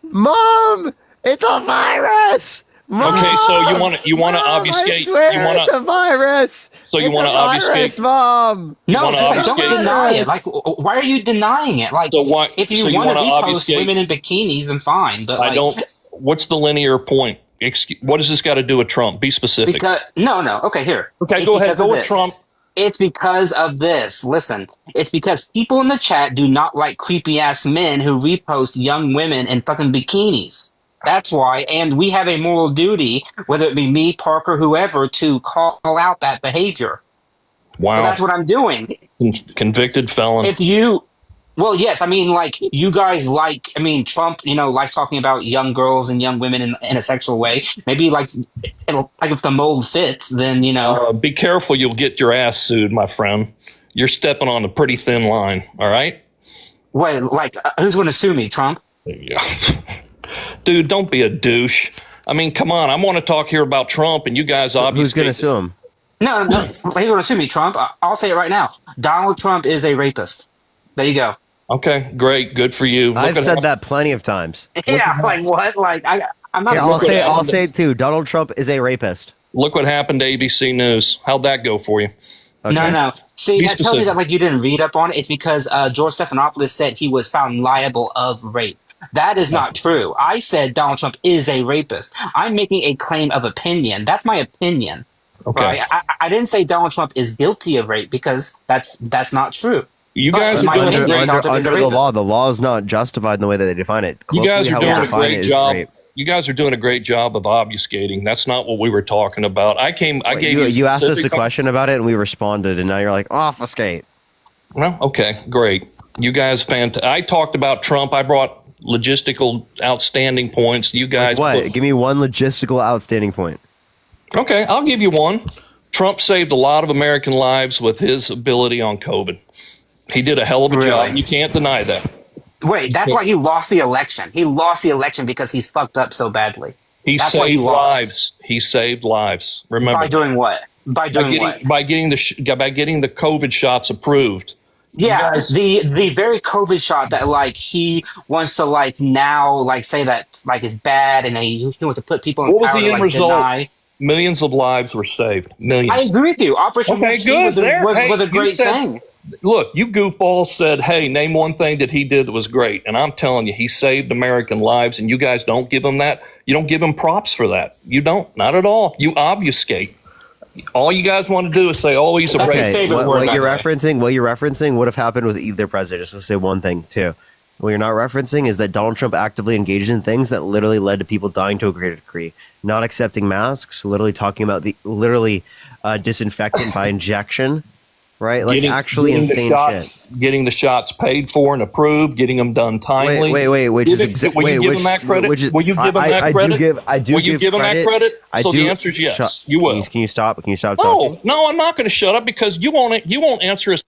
Mom, it's a virus! Okay, so you want to obfuscate. I swear You want it's a virus. So you It's want a to obfuscate. virus, Mom. No, wanna just like, don't obfuscate- deny it. Like, why are you denying it? Like, So why? if you so you want to wanna repost obfuscate- women in bikinis, then fine. But I like, don't. What's the linear point? What does this got to do with Trump? Be specific. because no. Okay, here. Okay, It's go ahead. because Go of with this. Trump. It's because of this. Listen, it's because people in the chat do not like creepy ass men who repost young women in fucking bikinis. That's why, and we have a moral duty, whether it be me, Parker, whoever, to call out that behavior. Wow. So that's what I'm doing. Convicted felon. If you, well, yes, I mean, like, you guys like, I mean, Trump, likes talking about young girls and young women in a sexual way. Maybe, like if the mold fits, then, Be careful, you'll get your ass sued, my friend. You're stepping on a pretty thin line, all right? Wait, like, who's going to sue me, Trump? Yeah. Dude, don't be a douche. I mean, come on. I want to talk here about Trump, and you guys obviously... Who's going to sue him? No, he's going to sue me, Trump. I'll say it right now. Donald Trump is a rapist. There you go. Okay, great. Good for you. I've said that plenty of times. Yeah, like what? Like, I'm not... Here, I'll say it too. Donald Trump is a rapist. Look what happened to ABC News. How'd that go for you? Okay. No. See, Be that tells me specific. that like you didn't read up on it. It's because George Stephanopoulos said he was found liable of rape. That is not true. I said Donald Trump is a rapist. I'm making a claim of opinion. That's my opinion. Okay. Right? I didn't say Donald Trump is guilty of rape because that's not true. You But guys in are my doing a opinion, great Donald Trump is a Under the rapist. law, the law is not justified in the way that they define it. You guys Colloquially, are how we doing a define great it is job. rape. You guys are doing a great job of obfuscating. That's not what we were talking about. I gave You asked us a specific- question about it, and we responded, and now you're like, obfuscate. Well, okay, great. You guys, I talked about Trump. I brought logistical outstanding points. You guys, What? Give me one logistical outstanding point. Okay, I'll give you one. Trump saved a lot of American lives with his ability on COVID. He did a hell of a job. You can't deny that. Wait, that's why he lost the election. He lost the election because he's fucked up so badly. He That's why he saved lost. lives. He saved lives. Remember By doing what? By doing what? By getting the COVID shots approved. Yeah, You guys- the very COVID shot that like he wants to like now like say that like is bad and he wants to put people in What was power the to, end like, result? deny. Millions of lives were saved. Millions. I agree with you. Operation Okay, Warp Speed good. was There. was Hey, a you great said- thing. Look, you goofballs said, hey, name one thing that he did that was great. And I'm telling you, he saved American lives, and you guys don't give him that. You don't give him props for that. You don't. Not at all. You obfuscate. All you guys want to do is say, oh, he's a That's his racist. favorite word, What by you're the way. referencing would have happened with either president. Just to say one thing, too. What you're not referencing is that Donald Trump actively engaged in things that literally led to people dying to a greater degree. Not accepting masks, literally talking about disinfectant by injection, right? Like actually getting insane the shots, shit. Getting the shots paid for and approved, getting them done timely. Wait, Will you give him that credit? Will you give him that credit? Will you give him that credit? So the answer is yes. You will. Can you stop? Can you stop talking? No, I'm not going to shut up because you won't answer us.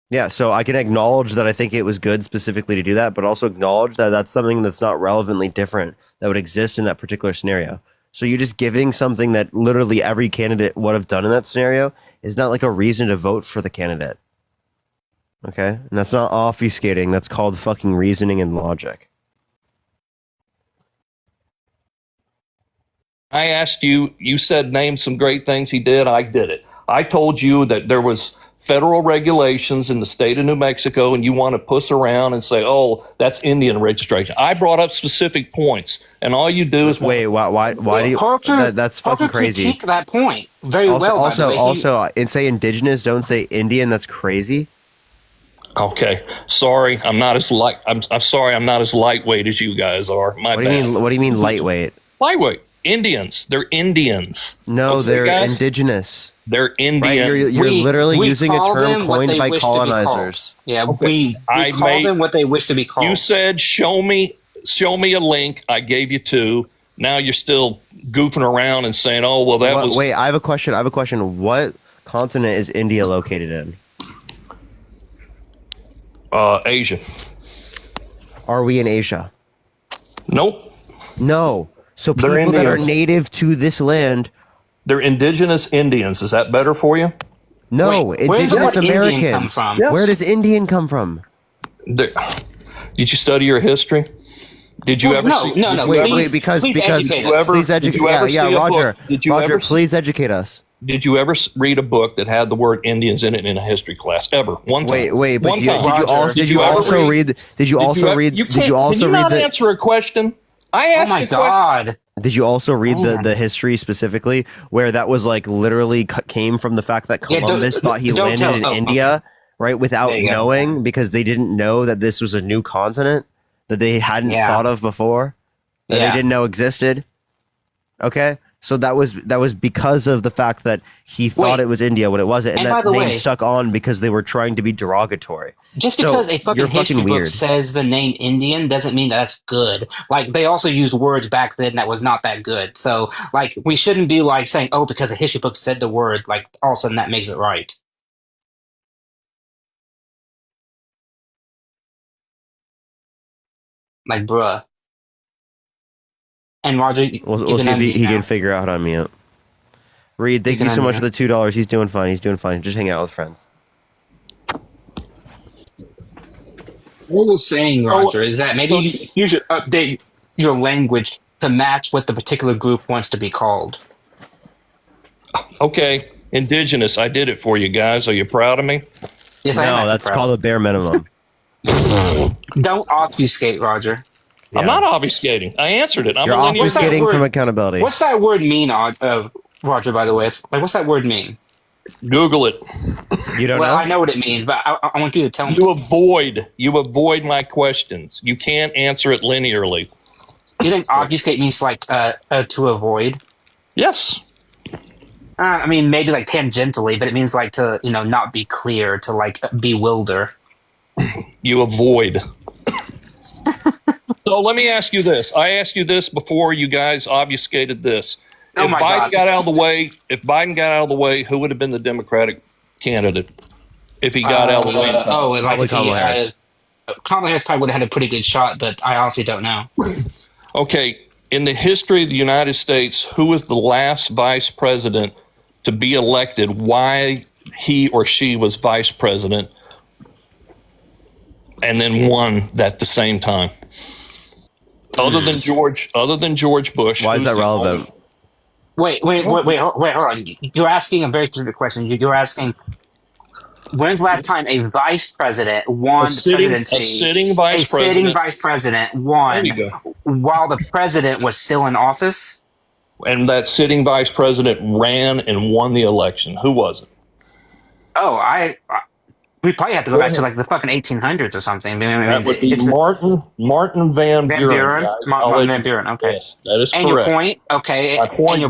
Yeah, so I can acknowledge that I think it was good specifically to do that, but also acknowledge that that's something that's not relevantly different that would exist in that particular scenario. So you're just giving something that literally every candidate would have done in that scenario is not like a reason to vote for the candidate. Okay? And that's not obfuscating. That's called fucking reasoning and logic. I asked you, you said name some great things he did. I did it. I told you that there was federal regulations in the state of New Mexico and you want to puss around and say, oh, that's Indian registration. I brought up specific points and all you do is... Wait, why do you... Parker, that's fucking Parker crazy. critiqued that point very well. By the way. And say indigenous, don't say Indian. That's crazy. Okay, sorry, I'm not as I'm sorry, I'm not as lightweight as you guys are. My What bad. do you mean lightweight? Lightweight. Indians. They're Indians. No, Okay, they're guys? indigenous. They're Indians. Right? You're literally we using a call term them what coined they by wish to be called. colonizers. Yeah, we call them what they wish to be called. You said show me a link. I gave you two. Now you're still goofing around and saying, oh well, that was... Wait, I have a question. What continent is India located in? Asia. Are we in Asia? Nope. No. So They're people that are Indians. native to this land. They're indigenous Indians. Is that better for you? No, Wait, where does the indigenous word Indian Americans. come from? Yes. Where does Indian come from? Did you study your history? Did you ever no, see? no, no. Wait, because please educate you us. ever- please did educate. you ever Yeah, see a Roger. book? Did you Roger, ever? please educate us. Did you ever read a book that had the word Indians in it in a history class? Ever? One time. Wait, but One did you time. also Did you ever also read? Did you also read? You Did can't. you also Can you read not the? answer a question? I Oh asked my a question. god. Did you also read Man. the history specifically, where that was like literally came from the fact that Yeah, don't- Columbus thought he don't landed tell- in oh, India, right, without There you go. knowing, because they didn't know that this was a new continent that they hadn't Yeah. thought of before, that Yeah. they didn't know existed. Okay, so that was because of the fact that he thought Wait. it was India when it wasn't, and And by that the name way- stuck on because they were trying to be derogatory. Just So, because a fucking you're history fucking book weird. says the name Indian doesn't mean that's good. Like, they also used words back then that was not that good. So, like, we shouldn't be like saying, oh, because a history book said the word, like, all of a sudden that makes it right. Like, bruh. And Roger, We'll you see can if he unmute now. can figure out how to unmute. Reed, thank You you can so much unmute. for the $2. He's doing fine. He's doing fine. Just hang out with friends. What we're saying, Roger, is that maybe you should update your language to match what the particular group wants to be called. Okay, indigenous. I did it for you guys. Are you proud of me? Yes, I am No, actually that's proud. called a bare minimum. Don't obfuscate, Roger. I'm not obfuscating. I answered it. I'm You're a linear. obfuscating from accountability. What's that word mean, Roger, by the way? Like, what's that word mean? Google it. You don't Well, know? I know what it means, but I want you to tell me. You avoid my questions. You can't answer it linearly. You think obfuscate means like to avoid? Yes. I mean, maybe like tangentially, but it means like to, not be clear, to like bewilder. You avoid. So let me ask you this. I asked you this before you guys obfuscated this. Oh If my Biden God. got out of the way, who would have been the Democratic candidate if he got out of the way in time? Probably Kamala Harris. Kamala Harris probably would have had a pretty good shot, but I honestly don't know. Okay, in the history of the United States, who was the last vice president to be elected? Why he or she was vice president, and then won at the same time? Other than George Bush. Why is that relevant? Wait, hold on. You're asking a very specific question. You're asking, when's the last time a vice president won the presidency? A sitting vice president. Sitting vice president won There you go. while the president was still in office? And that sitting vice president ran and won the election. Who was it? Oh, we probably have to go back to like the fucking 1800s or something. That would be Martin Van Buren. guys. Martin Van Buren. Okay. Yes, that is And correct. your point? Okay. My point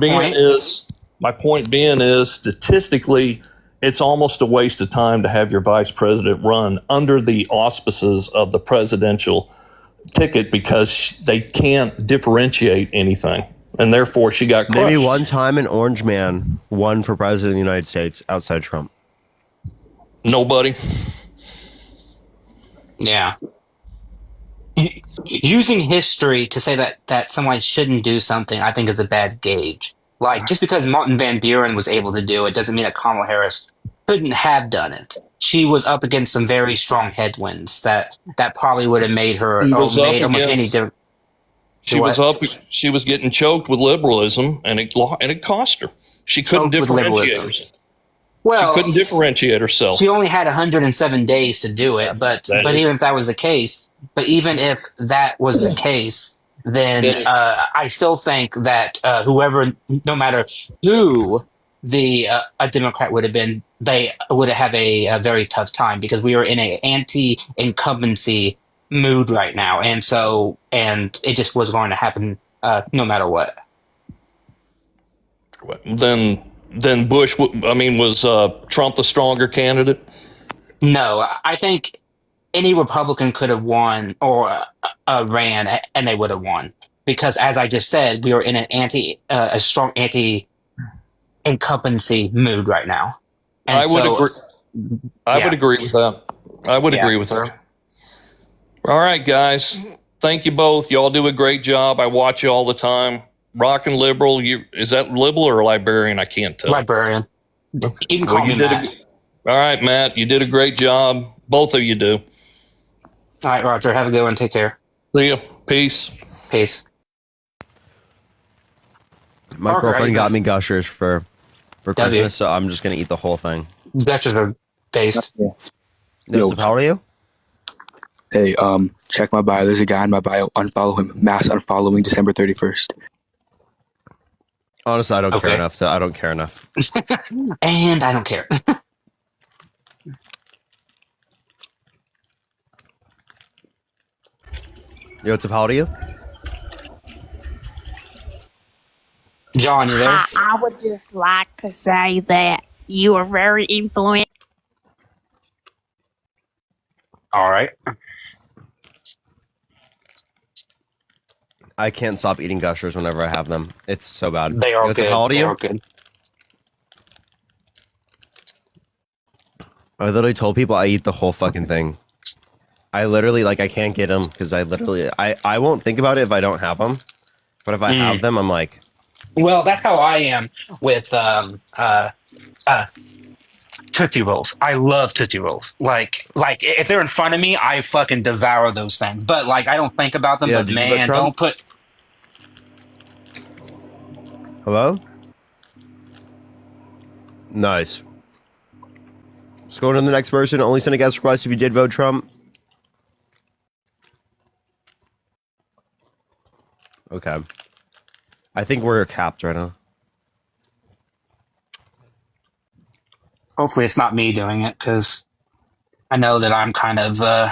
being is statistically, it's almost a waste of time to have your vice president run under the auspices of the presidential ticket because they can't differentiate anything. And therefore, she got crushed. Maybe one time an orange man won for president of the United States outside Trump. Nobody. Yeah. Using history to say that someone shouldn't do something, I think, is a bad gauge. Like, just because Martin Van Buren was able to do it doesn't mean that Kamala Harris couldn't have done it. She was up against some very strong headwinds that probably would have made her almost any different. She was getting choked with liberalism, and it cost her. She couldn't Choked with differentiate liberalism. herself. Well, She couldn't differentiate herself. She only had 107 days to do it, but even if that was the case, then I still think that whoever, no matter who a Democrat would have been, they would have a very tough time because we are in an anti-incumbency mood right now, and it just was going to happen no matter what. Then Bush, was Trump the stronger candidate? No, I think any Republican could have won or ran, and they would have won because, as I just said, we are in a strong anti-incumbency mood right now. And I would agree. I would agree with that. I would agree with that. All right, guys. Thank you both. Y'all do a great job. I watch you all the time. Rockin' liberal. Is that liberal or librarian? I can't tell. Librarian. You can call me Matt. All right, Matt. You did a great job. Both of you do. All right, Roger. Have a good one. Take care. See ya. Peace. Peace. My Parker, how girlfriend you got doing? me gushers for W. Christmas, so I'm just gonna eat the whole thing. Gushers are based. Yo, so how are you? Hey, check my bio. There's a guy in my bio. Unfollow him. Mass unfollowing December 31st. Honestly, I don't care Okay. enough. So I don't care enough. And I don't care. Yo, what's up? How old are you? John, you there? I would just like to say that you are very influential. All right. I can't stop eating gushers whenever I have them. It's so bad. They Yo, are what's up? good. How old are They you? are good. I literally told people I eat the whole fucking thing. I literally, like, I can't get them because I won't think about it if I don't have them. But if I have them, I'm like, Well, that's how I am with Tootsie Rolls. I love Tootsie Rolls. Like if they're in front of me, I fucking devour those things. But like I don't think about them. yeah, But did you vote man, Trump? don't put. Hello? Nice. Let's go to the next person. Only send a guest request if you did vote Trump. Okay. I think we're capped right now. Hopefully, it's not me doing it because I know that I'm kind of a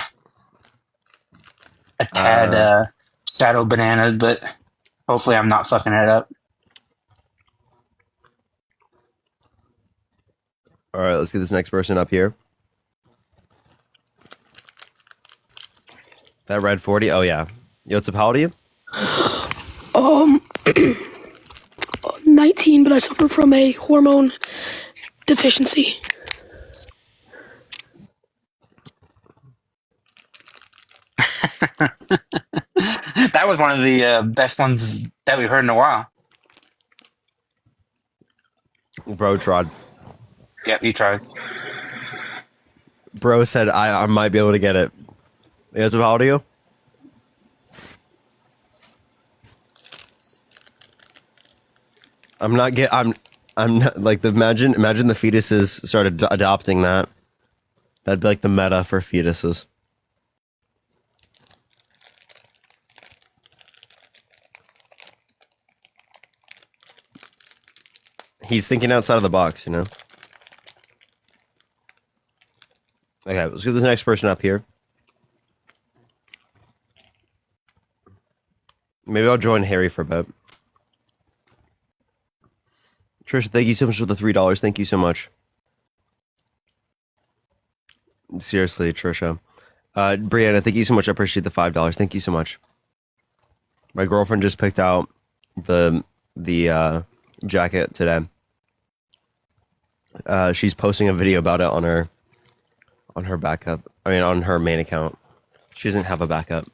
tad shadow banana. But hopefully, I'm not fucking it up. All right, let's get this next person up here. That red 40? Oh, yeah. Yo, what's up? How old are you? 19, but I suffer from a hormone deficiency. That was one of the best ones that we heard in a while. Bro tried. Yep, you tried. Bro said I might be able to get it. Yo, what's up? How old are you? I'm not like imagine the fetuses started adopting that. That'd be like the meta for fetuses. He's thinking outside of the box, you know? Okay, let's get this next person up here. Maybe I'll join Harry for a bit. Trisha, thank you so much for the $3. Thank you so much. Seriously, Trisha. Brianna, thank you so much. I appreciate the $5. Thank you so much. My girlfriend just picked out the jacket today. She's posting a video about it on her backup. I mean, on her main account. She doesn't have a backup.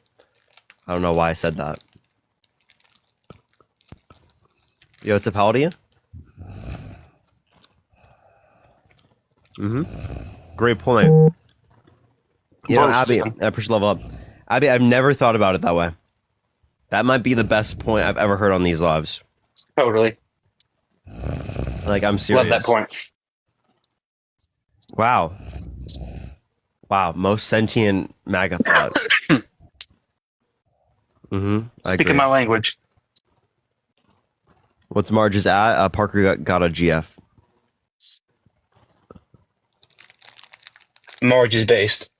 I don't know why I said that. Yo, what's up? How old are you? Great point. You know, Abby, I appreciate level up. Abby, I've never thought about it that way. That might be the best point I've ever heard on these lives. Totally. Like, I'm serious. Love that point. Wow. Wow, most sentient MAGA thought. Speaking my language. What's Marge's at? Parker got a GF. Marge is based.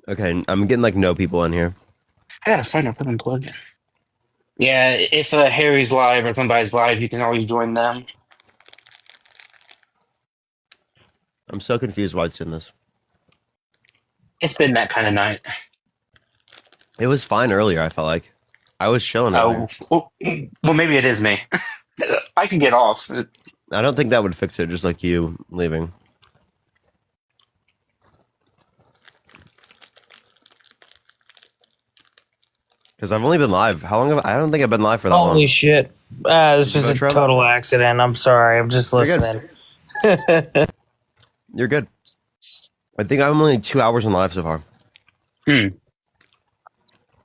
Okay, I'm getting like no people in here. I gotta find a fucking plugin. Yeah, if Harry's live or somebody's live, you can always join them. I'm so confused why it's doing this. It's been that kind of night. It was fine earlier, I felt like. I was chilling earlier. Well, maybe it is me. I can get off. I don't think that would fix it, just like you leaving. Because I've only been live. How long have I don't think I've been live for that long. Holy shit. This is a total accident. I'm sorry. I'm just You're good. listening. You're good. I think I'm only 2 hours on live so far.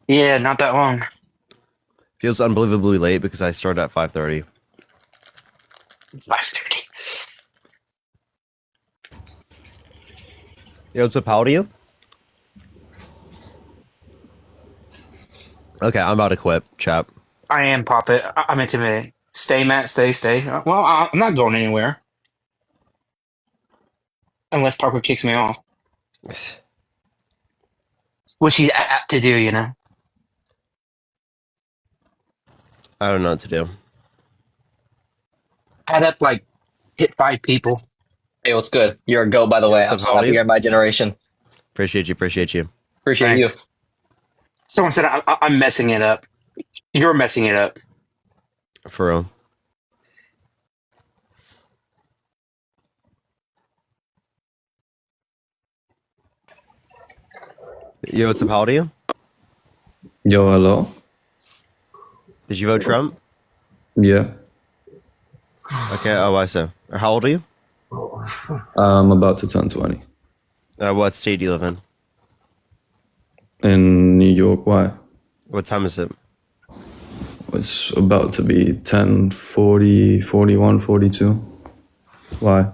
Yeah, not that long. Feels unbelievably late because I started at 5:30. 5:30. Yo, what's up, how old are you? Okay, I'm about to quit, chap. I am Poppet. I'm intimidated. Stay, Matt. Stay. Well, I'm not going anywhere. Unless Parker kicks me off. Which he's apt to do, you know? I don't know what to do. Add up, like, hit 5 people. Hey, what's good? You're a GOAT, by the way. I'm so happy you're in my generation. Appreciate you. Appreciate Thanks. you. Someone said I'm messing it up. You're messing it up. For real. Yo, what's up, how old are you? Yo, hello. Did you vote Trump? Yeah. Okay, why so? Or how old are you? I'm about to turn 20. What state do you live in? In New York, why? What time is it? It's about to be 10, 40, 41, 42. Why?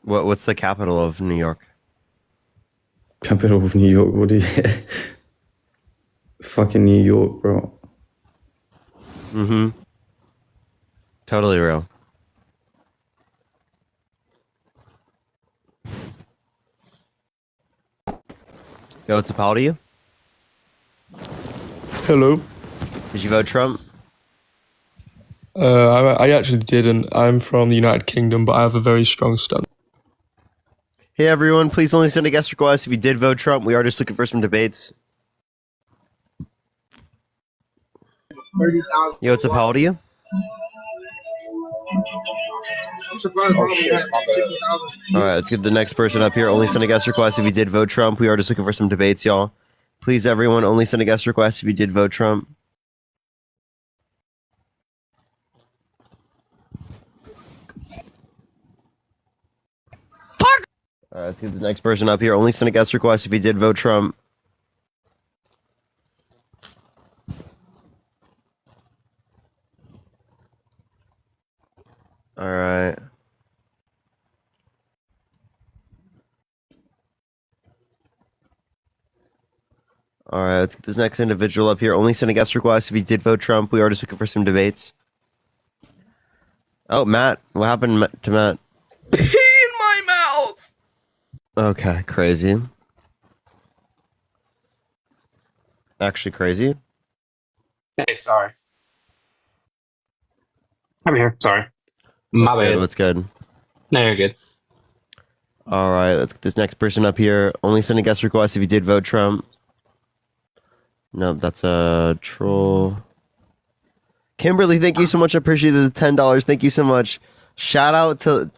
What's the capital of New York? Capital of New York, what is it? Fucking New York, bro. Mm-hmm. Totally real. Yo, what's up, how old are you? Hello. Did you vote Trump? I actually didn't. I'm from the United Kingdom, but I have a very strong stance. Hey everyone, please only send a guest request if you did vote Trump. We are just looking for some debates. Yo, what's up, how old are you? Alright, let's get the next person up here. Only send a guest request if you did vote Trump. We are just looking for some debates, y'all. Please, everyone, only send a guest request if you did vote Trump. Alright, let's get the next person up here. Only send a guest request if you did vote Trump. Alright. Alright, let's get this next individual up here. Only send a guest request if you did vote Trump. We are just looking for some debates. Oh, Matt. What happened to Matt? Pee in my mouth! Okay, crazy. Actually crazy. Hey, sorry. I'm here. Sorry. My bad. What's good? No, you're good. Alright, let's get this next person up here. Only send a guest request if you did vote Trump. Nope, that's a troll. Kimberly, thank you so much. I appreciate the $10. Thank you so much. Shout out to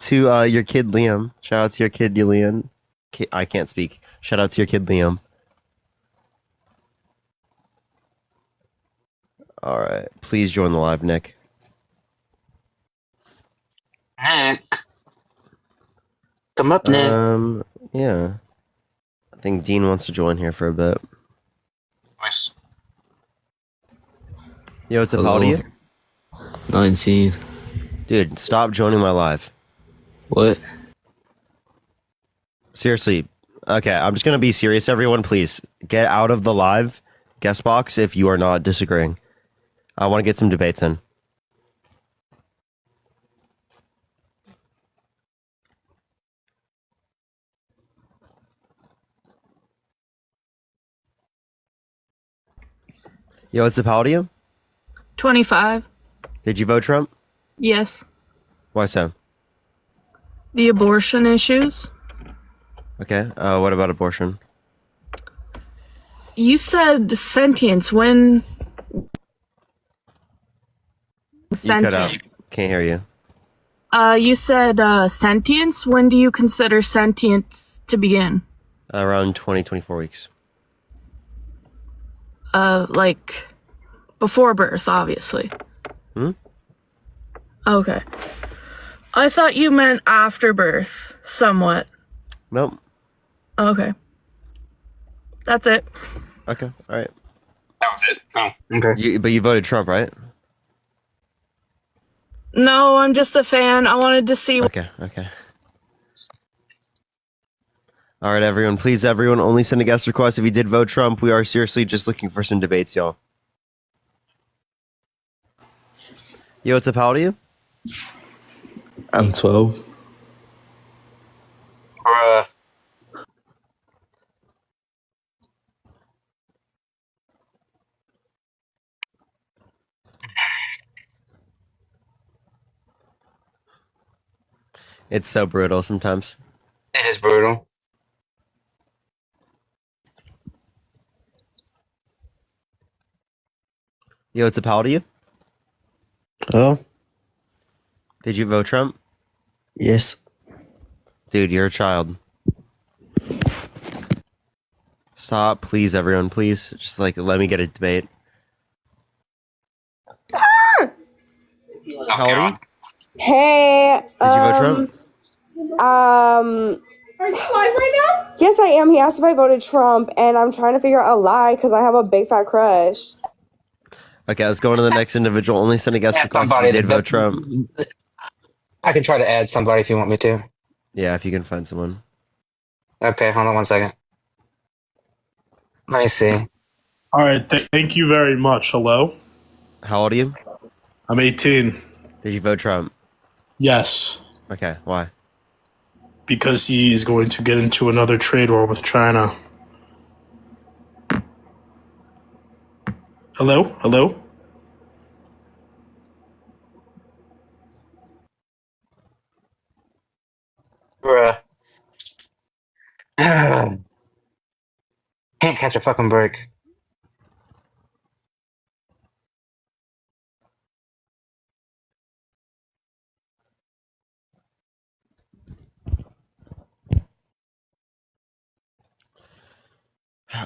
your kid Liam. Shout out to your kid Liam. I can't speak. Shout out to your kid Liam. Alright, please join the live, Nick. Nick. Come up, Nick. Yeah. I think Dean wants to join here for a bit. Nice. Yo, what's up, how old are you? 19. Dude, stop joining my live. What? Seriously. Okay, I'm just gonna be serious, everyone. Please, get out of the live guest box if you are not disagreeing. I want to get some debates in. Yo, what's up, how old are you? 25. Did you vote Trump? Yes. Why so? The abortion issues. Okay, what about abortion? You said sentience when... You cut out. Can't hear you. You said sentience. When do you consider sentience to begin? Around 24 weeks. Like before birth, obviously. Hmm? Okay. I thought you meant after birth, somewhat. Nope. Okay. That's it. Okay, all right. That was it. Oh, okay. But you voted Trump, right? No, I'm just a fan. I wanted to see. Okay. All right, everyone. Please, everyone, only send a guest request if you did vote Trump. We are seriously just looking for some debates, y'all. Yo, what's up? How old are you? I'm 12. Bruh. It's so brutal sometimes. It is brutal. Yo, what's up? How old are you? Oh, Did you vote Trump? yes. Dude, you're a child. Stop, please, everyone, please. Just let me get a debate. How old are you? Hey, Did you vote Trump? Are you live right now? Yes, I am. He asked if I voted Trump, and I'm trying to figure out a lie because I have a big fat crush. Okay, let's go on to the next individual. Only send a guest request if you did vote Trump. I can try to add somebody if you want me to. Yeah, if you can find someone. Okay, hold on 1 second. Let me see. All right, thank you very much. Hello? How old are you? I'm 18. Did you vote Trump? Yes, Okay, why? because he is going to get into another trade war with China. Hello? Hello? Bruh. Can't catch a fucking break.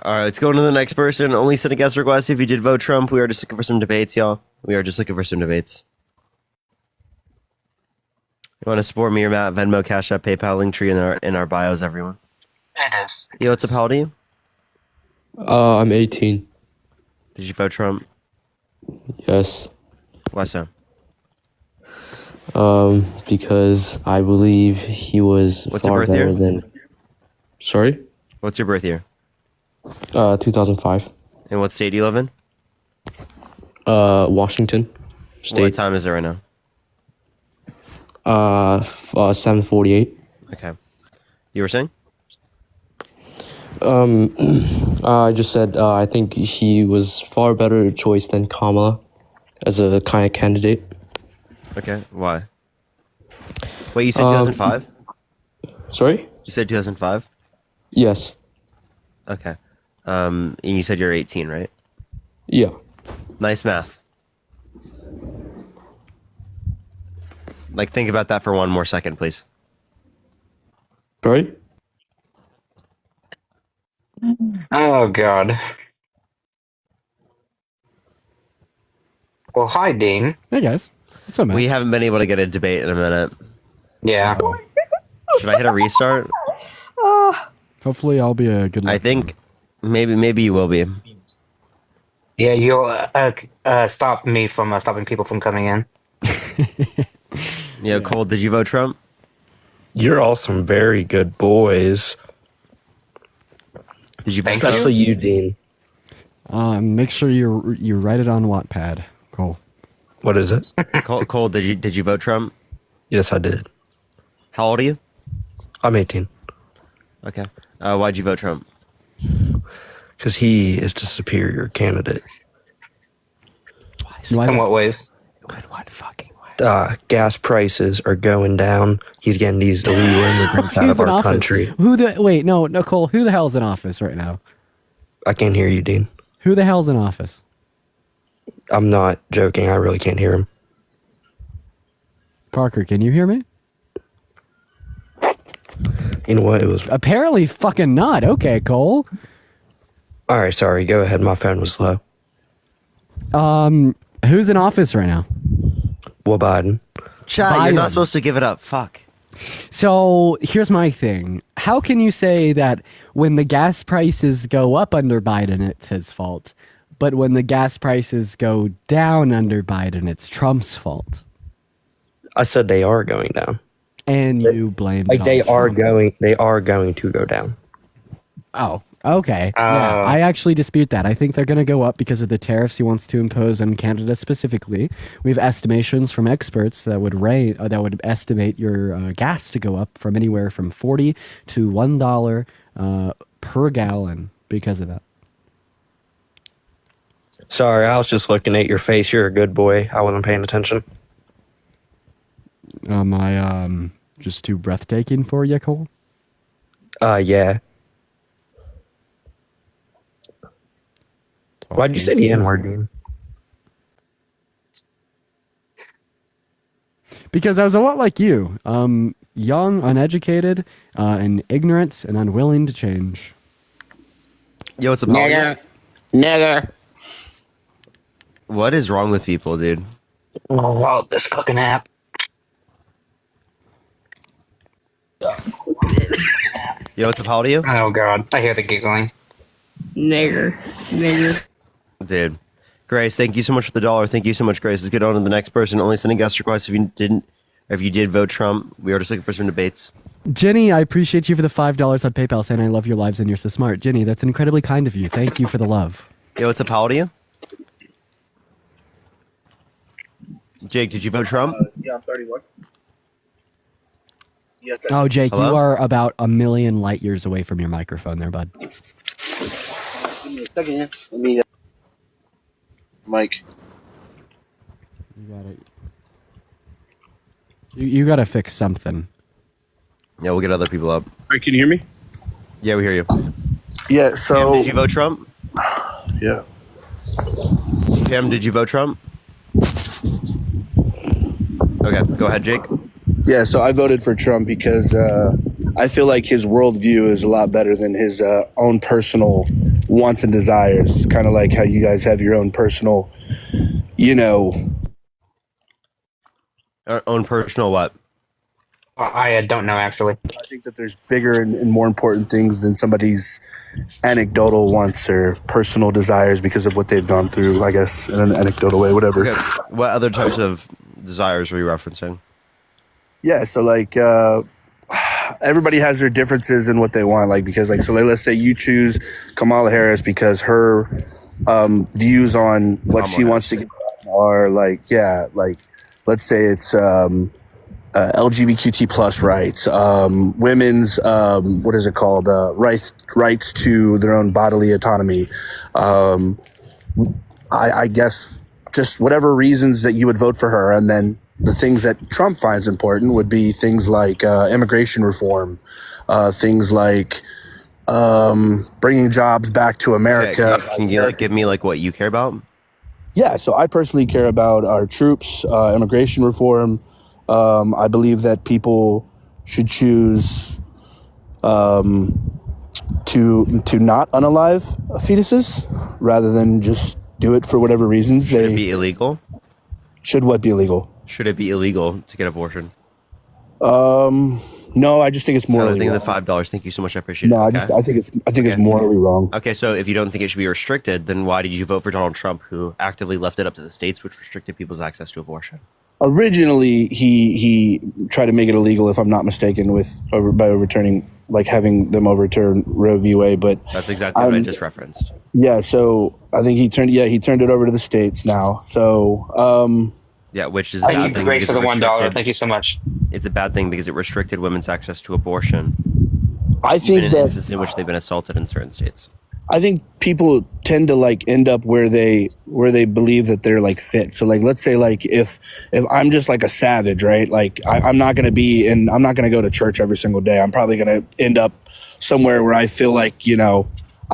All right, let's go on to the next person. Only send a guest request if you did vote Trump. We are just looking for some debates, y'all. We are just looking for some debates. You want to support me or Matt? Venmo, Cash App, PayPal, link tree in our bios, everyone. It is. Yo, what's up? How old are you? I'm 18. Did you vote Trump? Yes. Why so? Because I believe he was What's your far birth better year? than. Sorry? What's your birth year? 2005. And what state do you live in? Washington State. What time is it right now? 7:48. Okay. You were saying? I just said I think he was far better choice than Kamala as a kind of candidate. Okay. Why? Wait, you said 2005? Sorry? You said 2005? Yes. Okay. And you said you're 18, right? Yeah. Nice math. Think about that for one more second, please. Sorry? Oh, God. Well, hi, Dean. Hey, guys. What's up, man? We haven't been able to get a debate in a minute. Yeah. Should I hit a restart? Hopefully, I'll be a good luck. I think maybe you will be. Yeah, you'll stop me from stopping people from coming in. Yeah, Cole, did you vote Trump? You're all some very good boys. Did you vote Trump? Especially you, Dean. Make sure you write it on Wattpad, Cole. What is it? Cole, did you vote Trump? Yes, I did. How old are you? I'm 18. Okay. Why'd you vote Trump? Because he is the superior candidate. In what ways? Gas prices are going down. He's getting these illegal immigrants out Who's of in our office? country. Wait, no, Cole, who the hell's in office right now? I can't hear you, Dean. Who the hell's in office? I'm not joking. I really can't hear him. Parker, can you hear me? You know what? It was... Apparently fucking not. Okay, Cole. All right, sorry. Go ahead. My phone was low. Who's in office right now? Well, Biden. Chad, you're not supposed to give it up. Fuck. So here's my thing. How can you say that when the gas prices go up under Biden, it's his fault, but when the gas prices go down under Biden, it's Trump's fault? I said they are going down. And you blame Like they are Trump. going to go down. Oh, okay. Yeah, I actually dispute that. I think they're going to go up because of the tariffs he wants to impose on Canada specifically. We have estimations from experts that would estimate your gas to go up from anywhere from $40 to $1 per gallon because of that. Sorry, I was just looking at your face. You're a good boy. I wasn't paying attention. Am I just too breathtaking for you, Cole? Yeah. Why'd you say the N-word, dude? Because I was a lot like you. Young, uneducated, and ignorant, and unwilling to change. Yo, what's up, Nigger. What is wrong with people, dude? Oh, this fucking app. Yo, what's up? How old are you? Oh god, I hear the giggling. Nigger. Dude. Grace, thank you so much for the $1. Thank you so much, Grace. Let's get on to the next person. Only sending guest requests if you did vote Trump. We are just looking for some debates. Jenny, I appreciate you for the $5 on PayPal saying I love your lives and you're so smart. Jenny, that's incredibly kind of you. Thank you for the love. Yo, what's up? How old are you? Jake, did you vote Trump? Yeah, I'm 31. Yes, Oh, Jake, Hello? you are about a million light years away from your microphone there, bud. Give me a second here. Let me, Mike. You got it. You got to fix something. Yeah, we'll get other people up. Wait, can you hear me? Yeah, we hear you. Yeah, so... Kim, did you vote Trump? Yeah. Kim, did you vote Trump? Okay, go ahead, Jake. Yeah, so I voted for Trump because I feel like his worldview is a lot better than his own personal wants and desires. Kind of like how you guys have your own personal, Our own personal what? I don't know, actually. I think that there's bigger and more important things than somebody's anecdotal wants or personal desires because of what they've gone through, I guess, in an anecdotal way, whatever. Okay. What other types of desires were you referencing? Yeah, so like everybody has their differences in what they want, like because like so let's say you choose Kamala Harris because her views on what she wants to get are like let's say it's LGBTQ plus rights, women's what is it called, rights to their own bodily autonomy. I guess just whatever reasons that you would vote for her, and then the things that Trump finds important would be things like immigration reform, things like bringing jobs back to America. Okay, can you give me what you care about? Yeah, so I personally care about our troops, immigration reform. I believe that people should choose to not unalive fetuses rather than just do it for whatever reasons. Should it be illegal? Should what be illegal? Should it be illegal to get abortion? No, I just think it's morally wrong. wrong. The $5. Thank you so much. I appreciate it. No, Okay. I think it's morally wrong. Okay, so if you don't think it should be restricted, then why did you vote for Donald Trump, who actively left it up to the states, which restricted people's access to abortion? Originally, he tried to make it illegal, if I'm not mistaken, by overturning, having them overturn Roe v. Wade. But that's exactly what I just referenced. Yeah, so I think he turned it over to the states now. So yeah, which is a bad thing. Grace for the $1. Thank you so much. It's a bad thing because it restricted women's access to abortion. I think that instances in which they've been assaulted in certain states. I think people tend to end up where they believe that they're fit. So let's say if I'm just a savage, right? I'm not going to go to church every single day. I'm probably going to end up somewhere where I feel I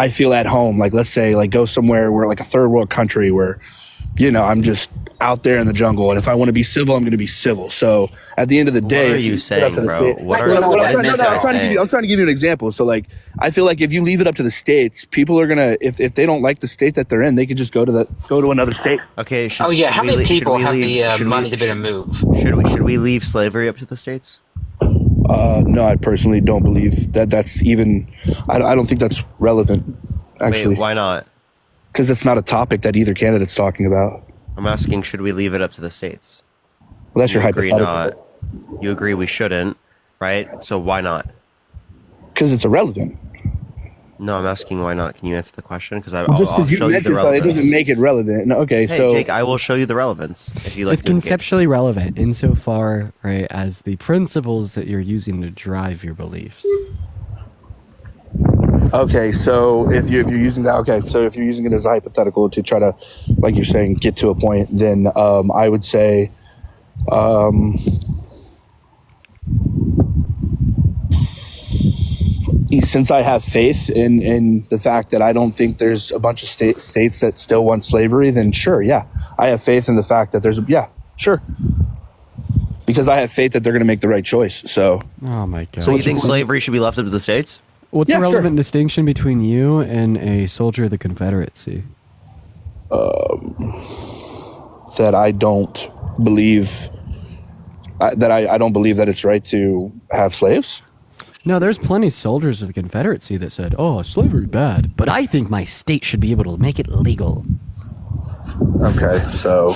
feel at home. Let's say go somewhere where a third world country where I'm just out there in the jungle, and if I want to be civil, I'm going to be civil. So at the end of the day, what are you saying, bro? I'm trying to give you an example. So I feel like if you leave it up to the states, people are gonna if they don't like the state that they're in, they could just go to another state. Okay. How many people have the money to be able to move? Should we leave slavery up to the states? No, I personally don't believe that that's even. I don't think that's relevant. Actually, Wait, why not? Because it's not a topic that either candidate's talking about. I'm asking, should we leave it up to the states? Well, that's your agree hypothetical. not. You agree we shouldn't, right? So why not? Because it's irrelevant. No, I'm asking why not. Can you answer the question? Because Just because you mentioned something, it doesn't make it relevant. No, okay, Hey, so Jake, I will show you the relevance if you like. It's conceptually relevant insofar, right, as the principles that you're using to drive your beliefs. okay, so if you're using that, okay, so if you're using it as a hypothetical to try to, like you're saying, get to a point, then I would say, since I have faith in the fact that I don't think there's a bunch of states that still want slavery, then sure, yeah, I have faith in the fact that sure, because I have faith that they're going to make the right choice. So, oh my god, so you think slavery should be left up to the states? What's the relevant distinction between you and a soldier of the Confederacy? That I don't believe that I don't believe that it's right to have slaves. No, there's plenty of soldiers of the Confederacy that said, "Oh, slavery bad," but I think my state should be able to make it legal. Okay, so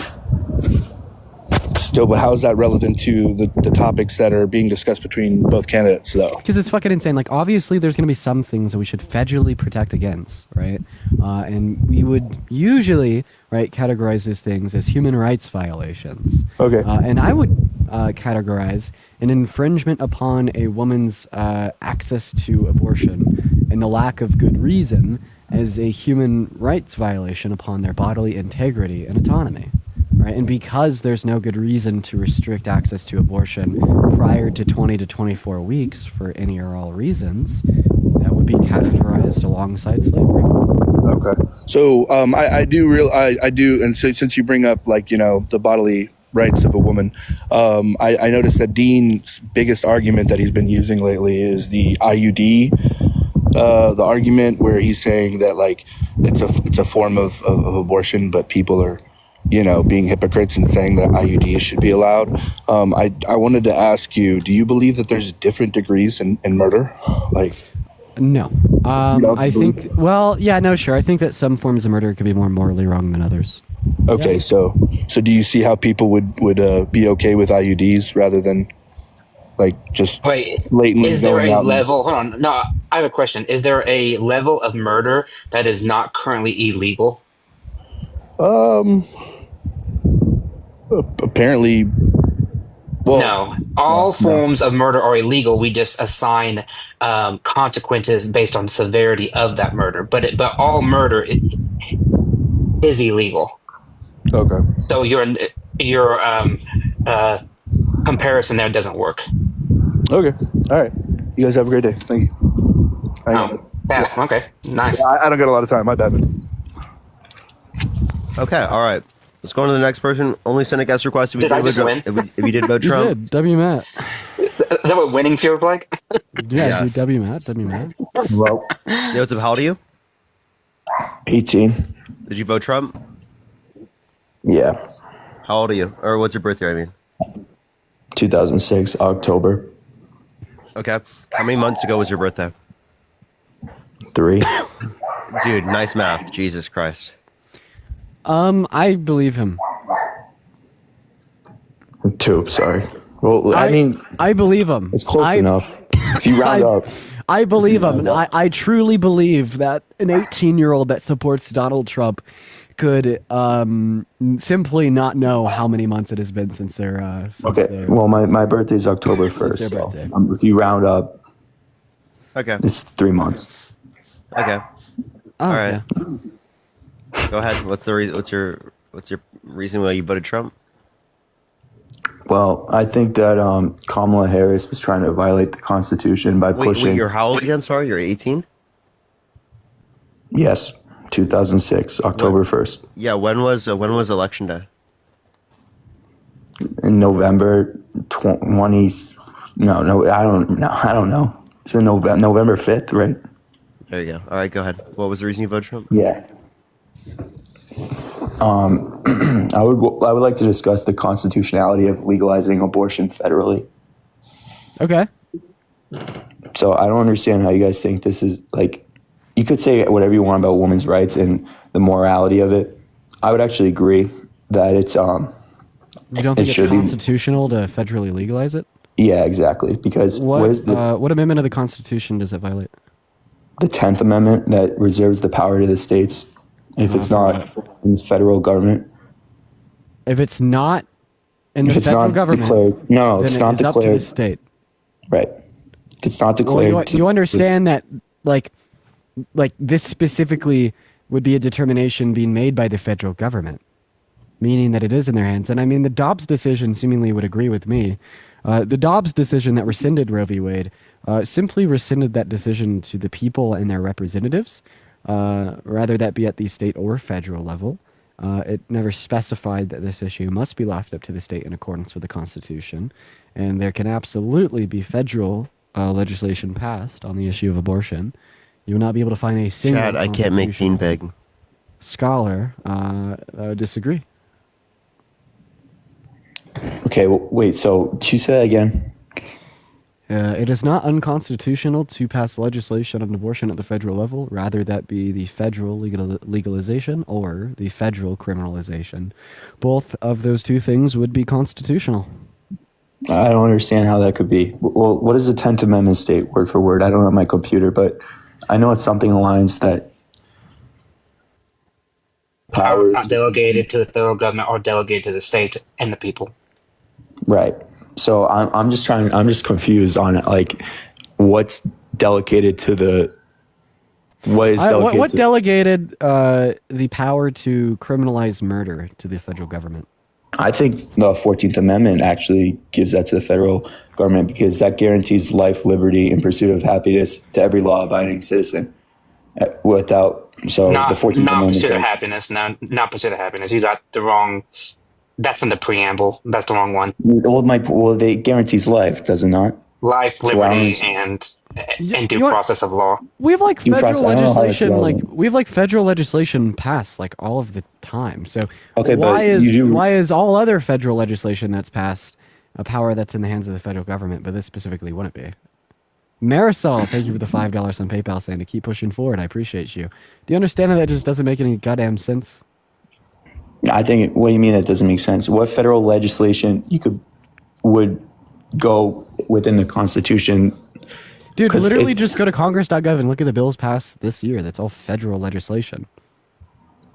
still, but how is that relevant to the topics that are being discussed between both candidates, though? Because it's fucking insane. Like, obviously, there's going to be some things that we should federally protect against, right? And we would usually, right, categorize these things as human rights violations. Okay. And I would categorize an infringement upon a woman's access to abortion and the lack of good reason as a human rights violation upon their bodily integrity and autonomy. Right? And because there's no good reason to restrict access to abortion prior to 20 to 24 weeks for any or all reasons, that would be categorized alongside slavery. Okay. So I do, and so since you bring up, like, you know, the bodily rights of a woman, I noticed that Dean's biggest argument that he's been using lately is the IUD, the argument where he's saying that, like, it's a form of abortion, but people are, you know, being hypocrites and saying that IUDs should be allowed. I wanted to ask you, do you believe that there's different degrees in murder? Like, no. I think, well, yeah, no, sure. I think that some forms of murder could be more morally wrong than others. Okay, so do you see how people would be okay with IUDs rather than, like, just blatantly is there going a out level? Hold on. No, I have a question. Is there a level of murder that is not currently illegal? Apparently, well, no. All forms of murder are illegal. We just assign consequences based on severity of that murder. But all murder is illegal. Okay. So your comparison there doesn't work. Okay. All right. You guys have a great day. Thank you. Yeah. Okay. Nice. Yeah, I don't got a lot of time. My bad, man. Okay. All right. Let's go on to the next person. Only send a guest request if you Did I just win? If you did vote Trump. You did. W Matt. Is that what winning feels like? Yeah, Yes. dude, W Matt. Well, Yeah, what's up? How old are you? 18. Did you vote Trump? Yeah. How old are you? Or what's your birth year, I mean? 2006, October. Okay. How many months ago was your birthday? 3. Dude, nice math. Jesus Christ. I believe him. 2, sorry. Well, I mean, I believe him. it's close enough. If you round up. I believe him. And I truly believe that an 18-year-old that supports Donald Trump could simply not know how many months it has been since their Well, my birthday is October 1st. So if you round up, Okay. it's 3 months. Okay. Oh, All right. Go ahead. What's your reason why you voted Trump? Well, I think that Kamala Harris was trying to violate the Constitution by pushing. Wait, you're how old again? Sorry, you're 18? Yes, 2006, October 1st. Yeah, when was election day? In November 20. No, I don't know. It's in November 5th, right? There you go. All right, go ahead. What was the reason you voted Trump? Yeah. I would like to discuss the constitutionality of legalizing abortion federally. Okay. So I don't understand how you guys think this is like. You could say whatever you want about women's rights and the morality of it. I would actually agree that it's You don't think it's constitutional to federally legalize it? Yeah, exactly. Because what amendment of the Constitution does it violate? The 10th Amendment that reserves the power to the states if it's not in the federal government. If it's not in the federal government, declared, no, it's not declared. Up to the state. Right. If it's not declared. Well, you understand that, like this specifically would be a determination being made by the federal government, meaning that it is in their hands. And I mean, the Dobbs decision seemingly would agree with me. The Dobbs decision that rescinded Roe v. Wade simply rescinded that decision to the people and their representatives, rather that be at the state or federal level. It never specified that this issue must be left up to the state in accordance with the Constitution. And there can absolutely be federal legislation passed on the issue of abortion. You will not be able to find a single Chad, I can't make teen big. Scholar that would disagree. Okay, well, wait, so did you say that again? It is not unconstitutional to pass legislation on abortion at the federal level, rather that be the federal legalization or the federal criminalization. Both of those two things would be constitutional. I don't understand how that could be. Well, what does the 10th Amendment state word for word? I don't have my computer, but I know it's something along the lines that power not delegated to the federal government or delegated to the states and the people. Right. So I'm just confused on it. Like, what's delegated to the? What is delegated? What delegated the power to criminalize murder to the federal government? I think the 14th Amendment actually gives that to the federal government because that guarantees life, liberty, and pursuit of happiness to every law-abiding citizen. The 14th Amendment. Pursuit of happiness. No, not pursuit of happiness. You got the wrong. That's from the preamble. That's the wrong one. Well, they guarantees life, does it not? Life, liberty, and due process of law. We have federal legislation. We have federal legislation passed all of the time. So why is all other federal legislation that's passed a power that's in the hands of the federal government, but this specifically wouldn't be? Marisol, thank you for the $5 on PayPal, saying to keep pushing forward. I appreciate you. Do you understand how that just doesn't make any goddamn sense? I think. What do you mean that doesn't make sense? What federal legislation would go within the Constitution? Dude, literally just go to congress.gov and look at the bills passed this year. That's all federal legislation.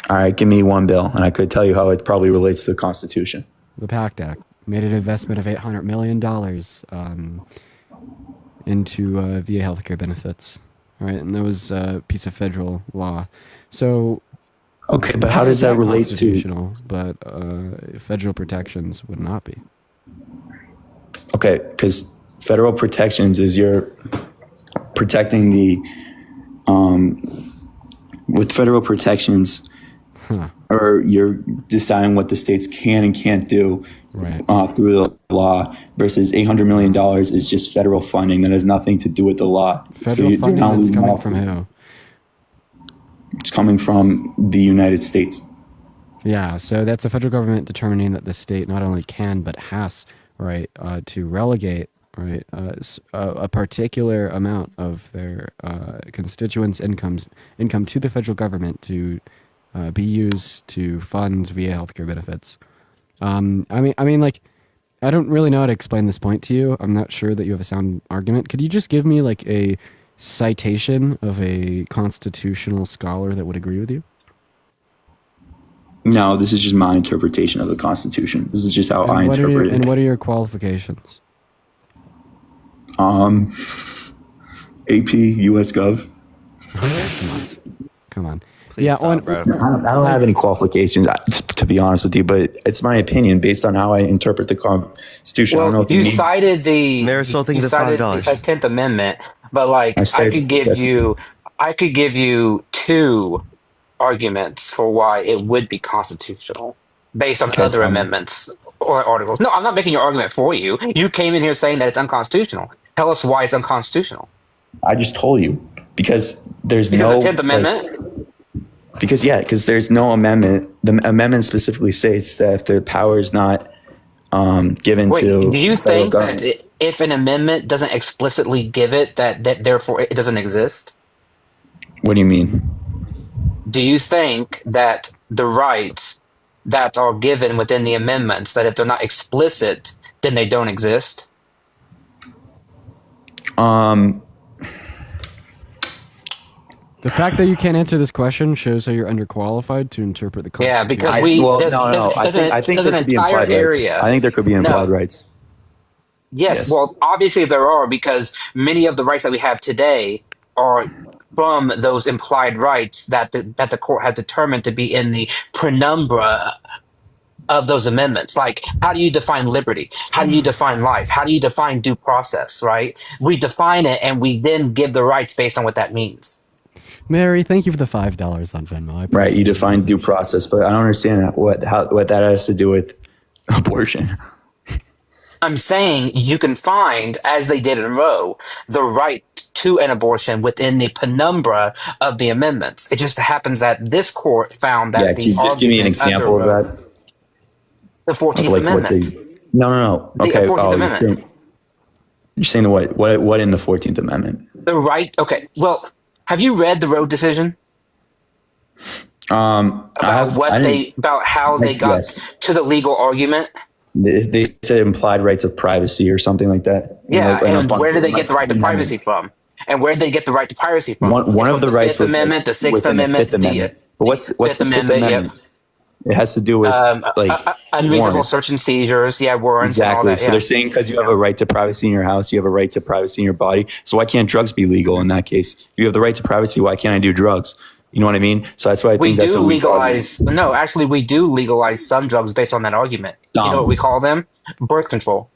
All right, give me one bill, and I could tell you how it probably relates to the Constitution. The PACT Act made an investment of $800 million into VA healthcare benefits. All right, and that was a piece of federal law. So, okay, but how does that relate to? But federal protections would not be. Okay, because federal protections is you're protecting the with federal protections, or you're deciding what the states can and can't do through the law. Versus $800 million is just federal funding that has nothing to do with the law. Federal funding that's coming from who? It's coming from the United States. Yeah, so that's the federal government determining that the state not only can but has to relegate a particular amount of their constituents' income to the federal government to be used to fund VA healthcare benefits. I mean, I don't really know how to explain this point to you. I'm not sure that you have a sound argument. Could you just give me a citation of a constitutional scholar that would agree with you? No, this is just my interpretation of the Constitution. This is just how I interpret it. And what are your qualifications? AP, US Gov. Come on. Please stop, bro. I don't have any qualifications, to be honest with you, but it's my opinion based on how I interpret the Constitution. Well, I don't know you if cited the $5. 10th Amendment, but I could give you two arguments for why it would be constitutional based on other amendments or articles. No, I'm not making your argument for you. You came in here saying that it's unconstitutional. Tell us why it's unconstitutional. I just told you because there's no the 10th Amendment. Because there's no amendment. The amendment specifically states that if the power is not given Wait, to do you the federal think government. that if an amendment doesn't explicitly give it, that therefore it doesn't exist? What do you mean? Do you think that the rights that are given within the amendments, that if they're not explicit, then they don't exist? The fact that you can't answer this question shows how you're underqualified to interpret the Yeah, Constitution. because I think there an could be entire implied rights. area. I think there could be implied No. rights. Yes, well, obviously there are, because many of the rights that we have today are from those implied rights that the court has determined to be in the penumbra of those amendments. Like, how do you define liberty? How do you define life? How do you define due process, right? We define it, and we then give the rights based on what that means. Mary, thank you for the $5 on Venmo. Right, you define due process, but I don't understand what that has to do with abortion. I'm saying you can find, as they did in Roe, the right to an abortion within the penumbra of the amendments. It just happens that this court found that Can you just give me an example of that? The 14th Amendment. No. The Okay, 14th Amendment. You're saying the what? What in the 14th Amendment? The right. Okay. Well, have you read the Roe decision? About how they got to the legal argument. They said implied rights of privacy or something like that. Yeah, and where did they get the right to privacy from? And where did they get the right to privacy from? One of the rights Fifth was Amendment, the Sixth Amendment, But what's the Fifth Amendment? Yep. It has to do with unreasonable warrants. search and seizures, warrants, and all Exactly. that. So they're saying because you have a right to privacy in your house, you have a right to privacy in your body. So why can't drugs be legal in that case? If you have the right to privacy, why can't I do drugs? You know what I mean? So that's why I think that's a weak argument. No, actually, we do legalize some drugs based on that argument. You know what we call them? Birth control.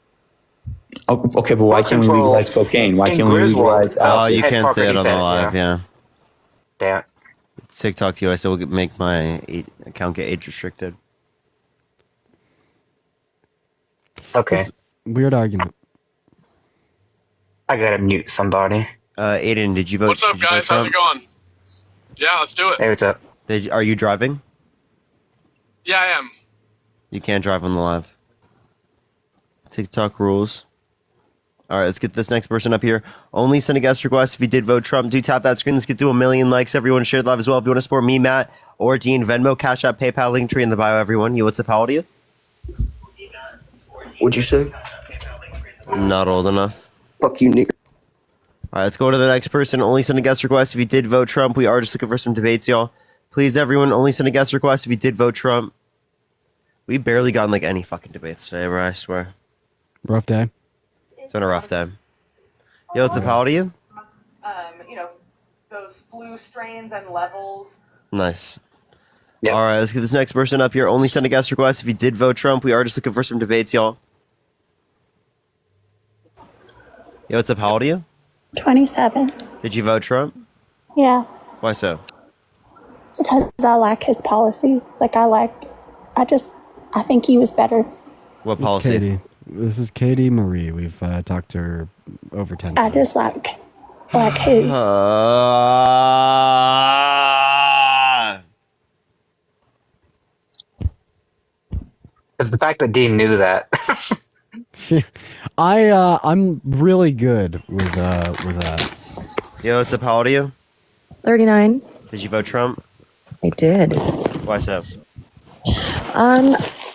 Oh, okay, but why can't we legalize cocaine? Why can't we legalize acid? You can't say it on the live, yeah. Damn. It's TikTok too. I still make my account get age restricted. Okay. Weird argument. I gotta mute somebody. Aiden, did you vote? What's up, guys? How's it going? Yeah, let's do it. Hey, what's up? Are you driving? Yeah, I am. You can't drive on the live. TikTok rules. All right, let's get this next person up here. Only send a guest request if you did vote Trump. Do tap that screen. Let's get to 1 million likes. Everyone share the live as well. If you want to support me, Matt, or Dean, Venmo, Cash App, PayPal, link tree in the bio, everyone. What's up? How old are you? What'd you say? Not old enough. Fuck you, nigga. All right, let's go to the next person. Only send a guest request if you did vote Trump. We are just looking for some debates, y'all. Please, everyone, only send a guest request if you did vote Trump. We barely gotten like any fucking debates today, bro. I swear. Rough day. It's been a rough day. Yo, what's up? How old are you? Those flu strains and levels. Nice. Yep. All right, let's get this next person up here. Only send a guest request if you did vote Trump. We are just looking for some debates, y'all. Yo, what's up? How old are you? 27. Did you vote Trump? Yeah, Why so? because I like his policies. I think he was better. What It's policy? Katie. This is Katie Marie. We've talked to her over 10 I times. just like his. It's the fact that Dean knew that. I'm really good with that. Yo, what's up? How old are you? 39. Did you vote Trump? I did. Why so?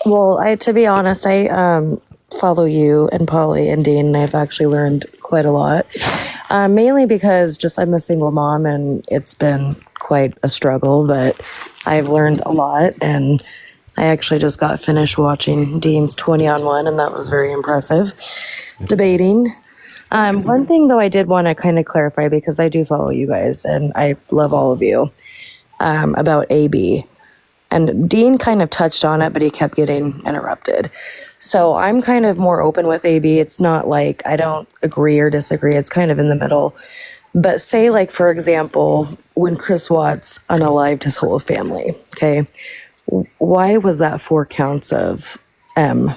Well, to be honest, I follow you and Polly and Dean, and I've actually learned quite a lot. Mainly because I'm a single mom, and it's been quite a struggle, but I've learned a lot, and I actually just got finished watching Dean's 20-on-1, and that was very impressive. Debating. One thing, though, I did want to kind of clarify, because I do follow you guys, and I love all of you, about AB. And Dean kind of touched on it, but he kept getting interrupted. So I'm kind of more open with AB. It's not like I don't agree or disagree. It's kind of in the middle. But say, like, for example, when Chris Watts unalived his whole family, okay? Why was that 4 counts of M?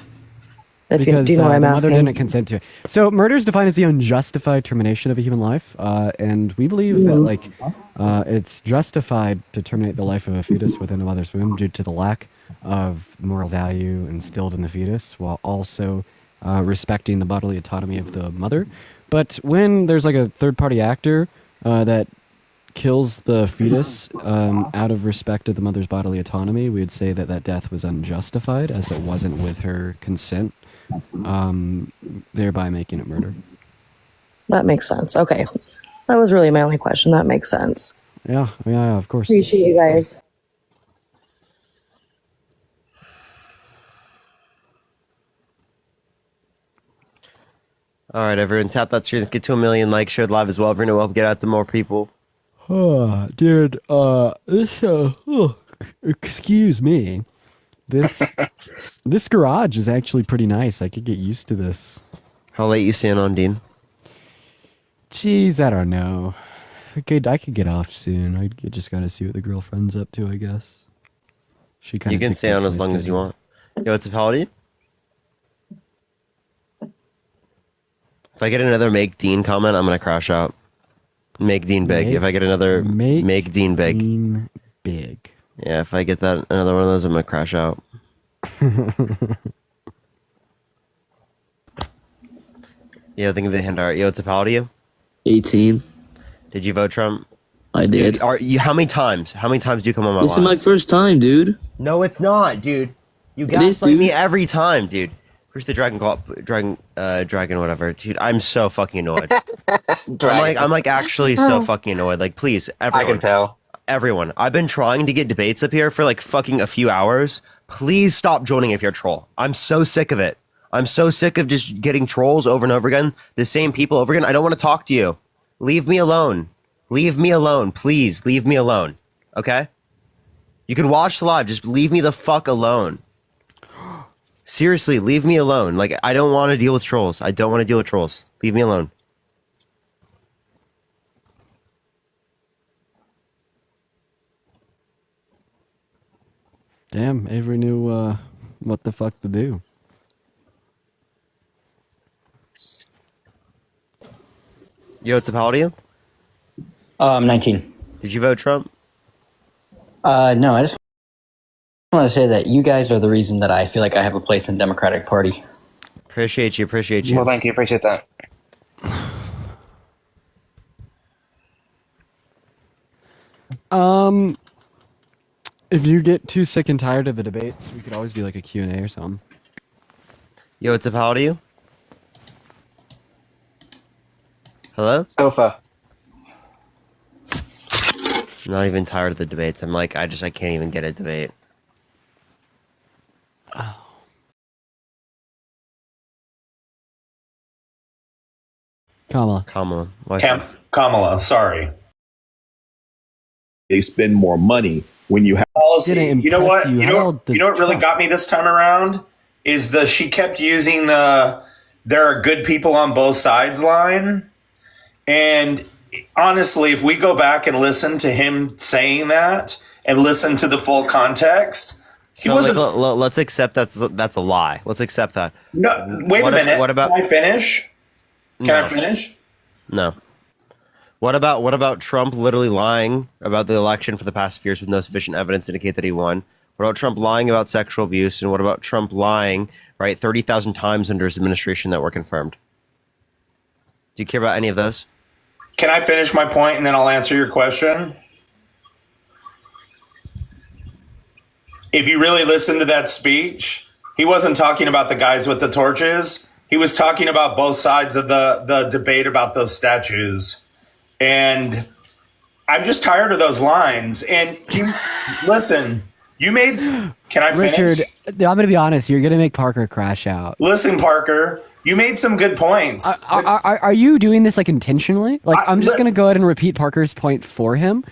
Because do you know what I'm the mother asking? didn't consent to it. So murder is defined as the unjustified termination of a human life, and we believe that it's justified to terminate the life of a fetus within a mother's womb due to the lack of moral value instilled in the fetus, while also respecting the bodily autonomy of the mother. But when there's like a third-party actor that kills the fetus out of respect of the mother's bodily autonomy, we would say that that death was unjustified, as it wasn't with her consent, thereby making it murder. That makes sense. Okay. That was really my only question. That makes sense. Yeah, of course. Appreciate you guys. All right, everyone, tap that screen. Get to 1 million likes, shared live as well. Everyone will help get out to more people. Oh, dude, excuse me. This garage is actually pretty nice. I could get used to this. How late you staying on, Dean? Jeez, I don't know. I could get off soon. I just gotta see what the girlfriend's up to, I guess. You can stay on as long as you want. Yo, what's up, Howdy? If I get another make Dean comment, I'm gonna crash out. Make Dean big. If I get another make Dean big. Dean big. Yeah, if I get that another one of those, I'm gonna crash out. Yo, think of the hand art. Yo, what's up, how old are you? 18. Did you vote Trump? I did. Dude, how many times? How many times do you come on my This is my first time, dude. No, it's not, dude. You It is, gaslight dude. me every time, dude. Where's the dragon whatever. Dude, I'm so fucking annoyed. I'm like actually so fucking annoyed. Like, please, everyone. I can tell. Everyone. I've been trying to get debates up here for like fucking a few hours. Please stop joining if you're a troll. I'm so sick of it. I'm so sick of just getting trolls over and over again. The same people over again. I don't want to talk to you. Leave me alone. Leave me alone. Please leave me alone. Okay? You can watch the live. Just leave me the fuck alone. Seriously, leave me alone. Like, I don't want to deal with trolls. I don't want to deal with trolls. Leave me alone. Damn, Avery knew what the fuck to do. Yo, what's up? How old are you? I'm 19. Did you vote Trump? No, I just want to say that you guys are the reason that I feel like I have a place in the Democratic Party. Appreciate you. Well, thank you. Appreciate that. If you get too sick and tired of the debates, we could always do like a Q&A or something. Yo, what's up? How old are you? Hello? Sofa. I'm not even tired of the debates. I'm like, I can't even get a debate. Kamala. Kamala, sorry. They spend more money when you have policy. You know what? You know what really got me this time around is she kept using the "there are good people on both sides" line. And honestly, if we go back and listen to him saying that and listen to the full context, he wasn't. Let's accept that's a lie. Let's accept that. No, wait a minute. What about? Can I finish? Can I finish? No. What about Trump literally lying about the election for the past few years with no sufficient evidence to indicate that he won? What about Trump lying about sexual abuse? And what about Trump lying, right, 30,000 times under his administration that were confirmed? Do you care about any of those? Can I finish my point and then I'll answer your question? If you really listen to that speech, he wasn't talking about the guys with the torches. He was talking about both sides of the debate about those statues. And I'm just tired of those lines. And listen, you made... Can I finish? Richard, I'm going to be honest. You're going to make Parker crash out. Listen, Parker, you made some good points. Are you doing this like intentionally? Like, I'm just going to go ahead and repeat Parker's point for him.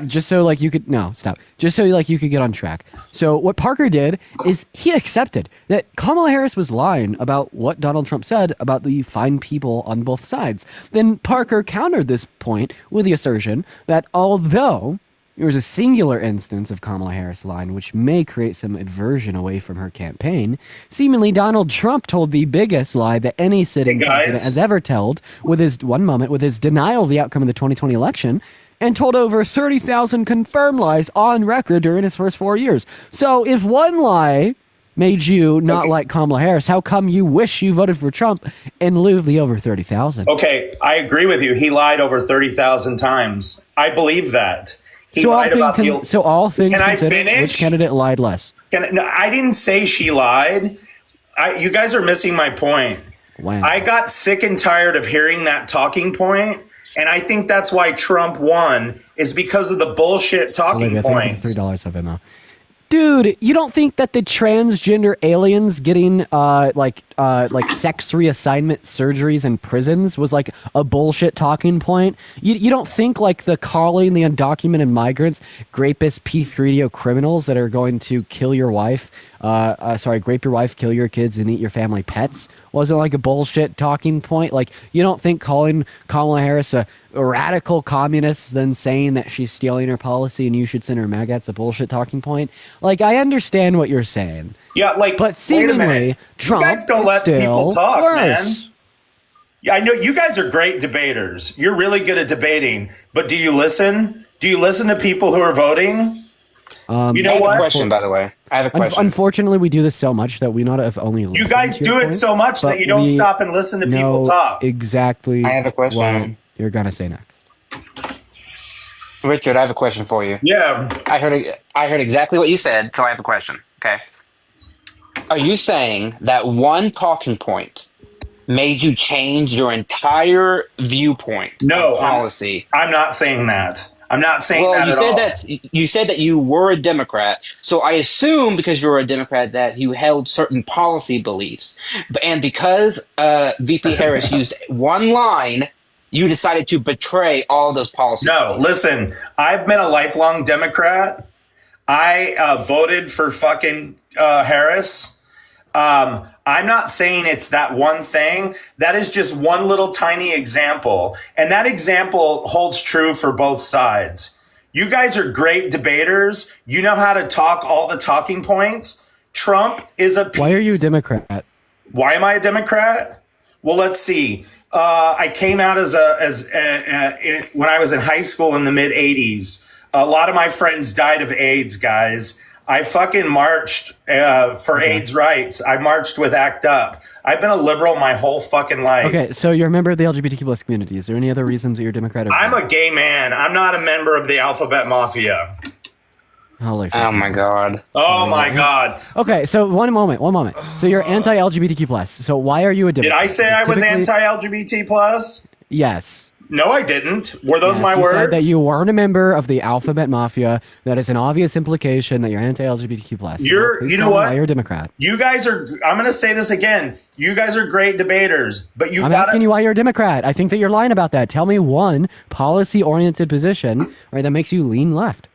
Just so like you could... No, stop. Just so like you could get on track. So what Parker did is he accepted that Kamala Harris was lying about what Donald Trump said about the fine people on both sides. Then Parker countered this point with the assertion that although there was a singular instance of Kamala Harris lying, which may create some aversion away from her campaign, seemingly Donald Trump told the biggest lie that any sitting president has ever told with his denial of the outcome of the 2020 election. and told over 30,000 confirmed lies on record during his first 4 years. So if one lie made you not like Kamala Harris, how come you wish you voted for Trump in lieu of the over 30,000? Okay, I agree with you. He lied over 30,000 times. I believe that. He So lied about the. so all things Can I considered, finish? which candidate lied less? No, I didn't say she lied. You guys are missing my point. Wow. I got sick and tired of hearing that talking point, and I think that's why Trump won, is because of the bullshit talking Olivia, thank you points. for $3 of Venmo. Dude, you don't think that the transgender aliens getting like sex reassignment surgeries in prisons was like a bullshit talking point? You don't think like the calling the undocumented migrants rapist P3DO criminals that are going to kill your wife, rape your wife, kill your kids, and eat your family pets wasn't like a bullshit talking point? Like, you don't think calling Kamala Harris a radical communist, then saying that she's stealing her policy and you should send her maggots a bullshit talking point? Like, I understand what you're saying. Yeah, like, but seemingly, Trump you guys don't let is people still talk, worse. man. Yeah, I know you guys are great debaters. You're really good at debating, but do you listen? Do you listen to people who are voting? You know I have what? a question, by the way. I have a question. Unfortunately, we do this so much that we not have only listened You guys to your do it points, so much that but you don't we stop and listen to people know talk. Exactly. I have a question. What you're gonna say next. Richard, I have a question for you. Yeah. I heard exactly what you said, so I have a question. Okay. Are you saying that one talking point made you change your entire viewpoint on policy? I'm not saying that. I'm not saying Well, that you at said all. that you said that you were a Democrat, so I assume because you were a Democrat that you held certain policy beliefs, and because VP Harris used one line, you decided to betray all those policies. No, listen, I've been a lifelong Democrat. I voted for fucking Harris. I'm not saying it's that one thing. That is just one little tiny example. And that example holds true for both sides. You guys are great debaters. You know how to talk all the talking points. Trump is a piece. Why are you a Democrat? Why am I a Democrat? Well, let's see. I came out when I was in high school in the mid 80s. A lot of my friends died of AIDS, guys. I fucking marched for AIDS rights. I marched with ACT UP. I've been a liberal my whole fucking life. Okay, so you're a member of the LGBTQ plus community. Is there any other reasons that you're Democratic? I'm a gay man. I'm not a member of the alphabet mafia. Holy oh my god. Oh my god. Okay, so one moment. So you're anti-LGBT plus. So why are you a Democrat? Did I say I was anti-LGBT plus? Yes. No, I didn't. Were those my you words? said that you weren't a member of the alphabet mafia. That is an obvious implication that you're anti-LGBTQ plus. You know what? You're a Democrat. You guys are. I'm going to say this again. You guys are great debaters, but I'm asking you why you're a Democrat. I think that you're lying about that. Tell me one policy-oriented position, right, that makes you lean left.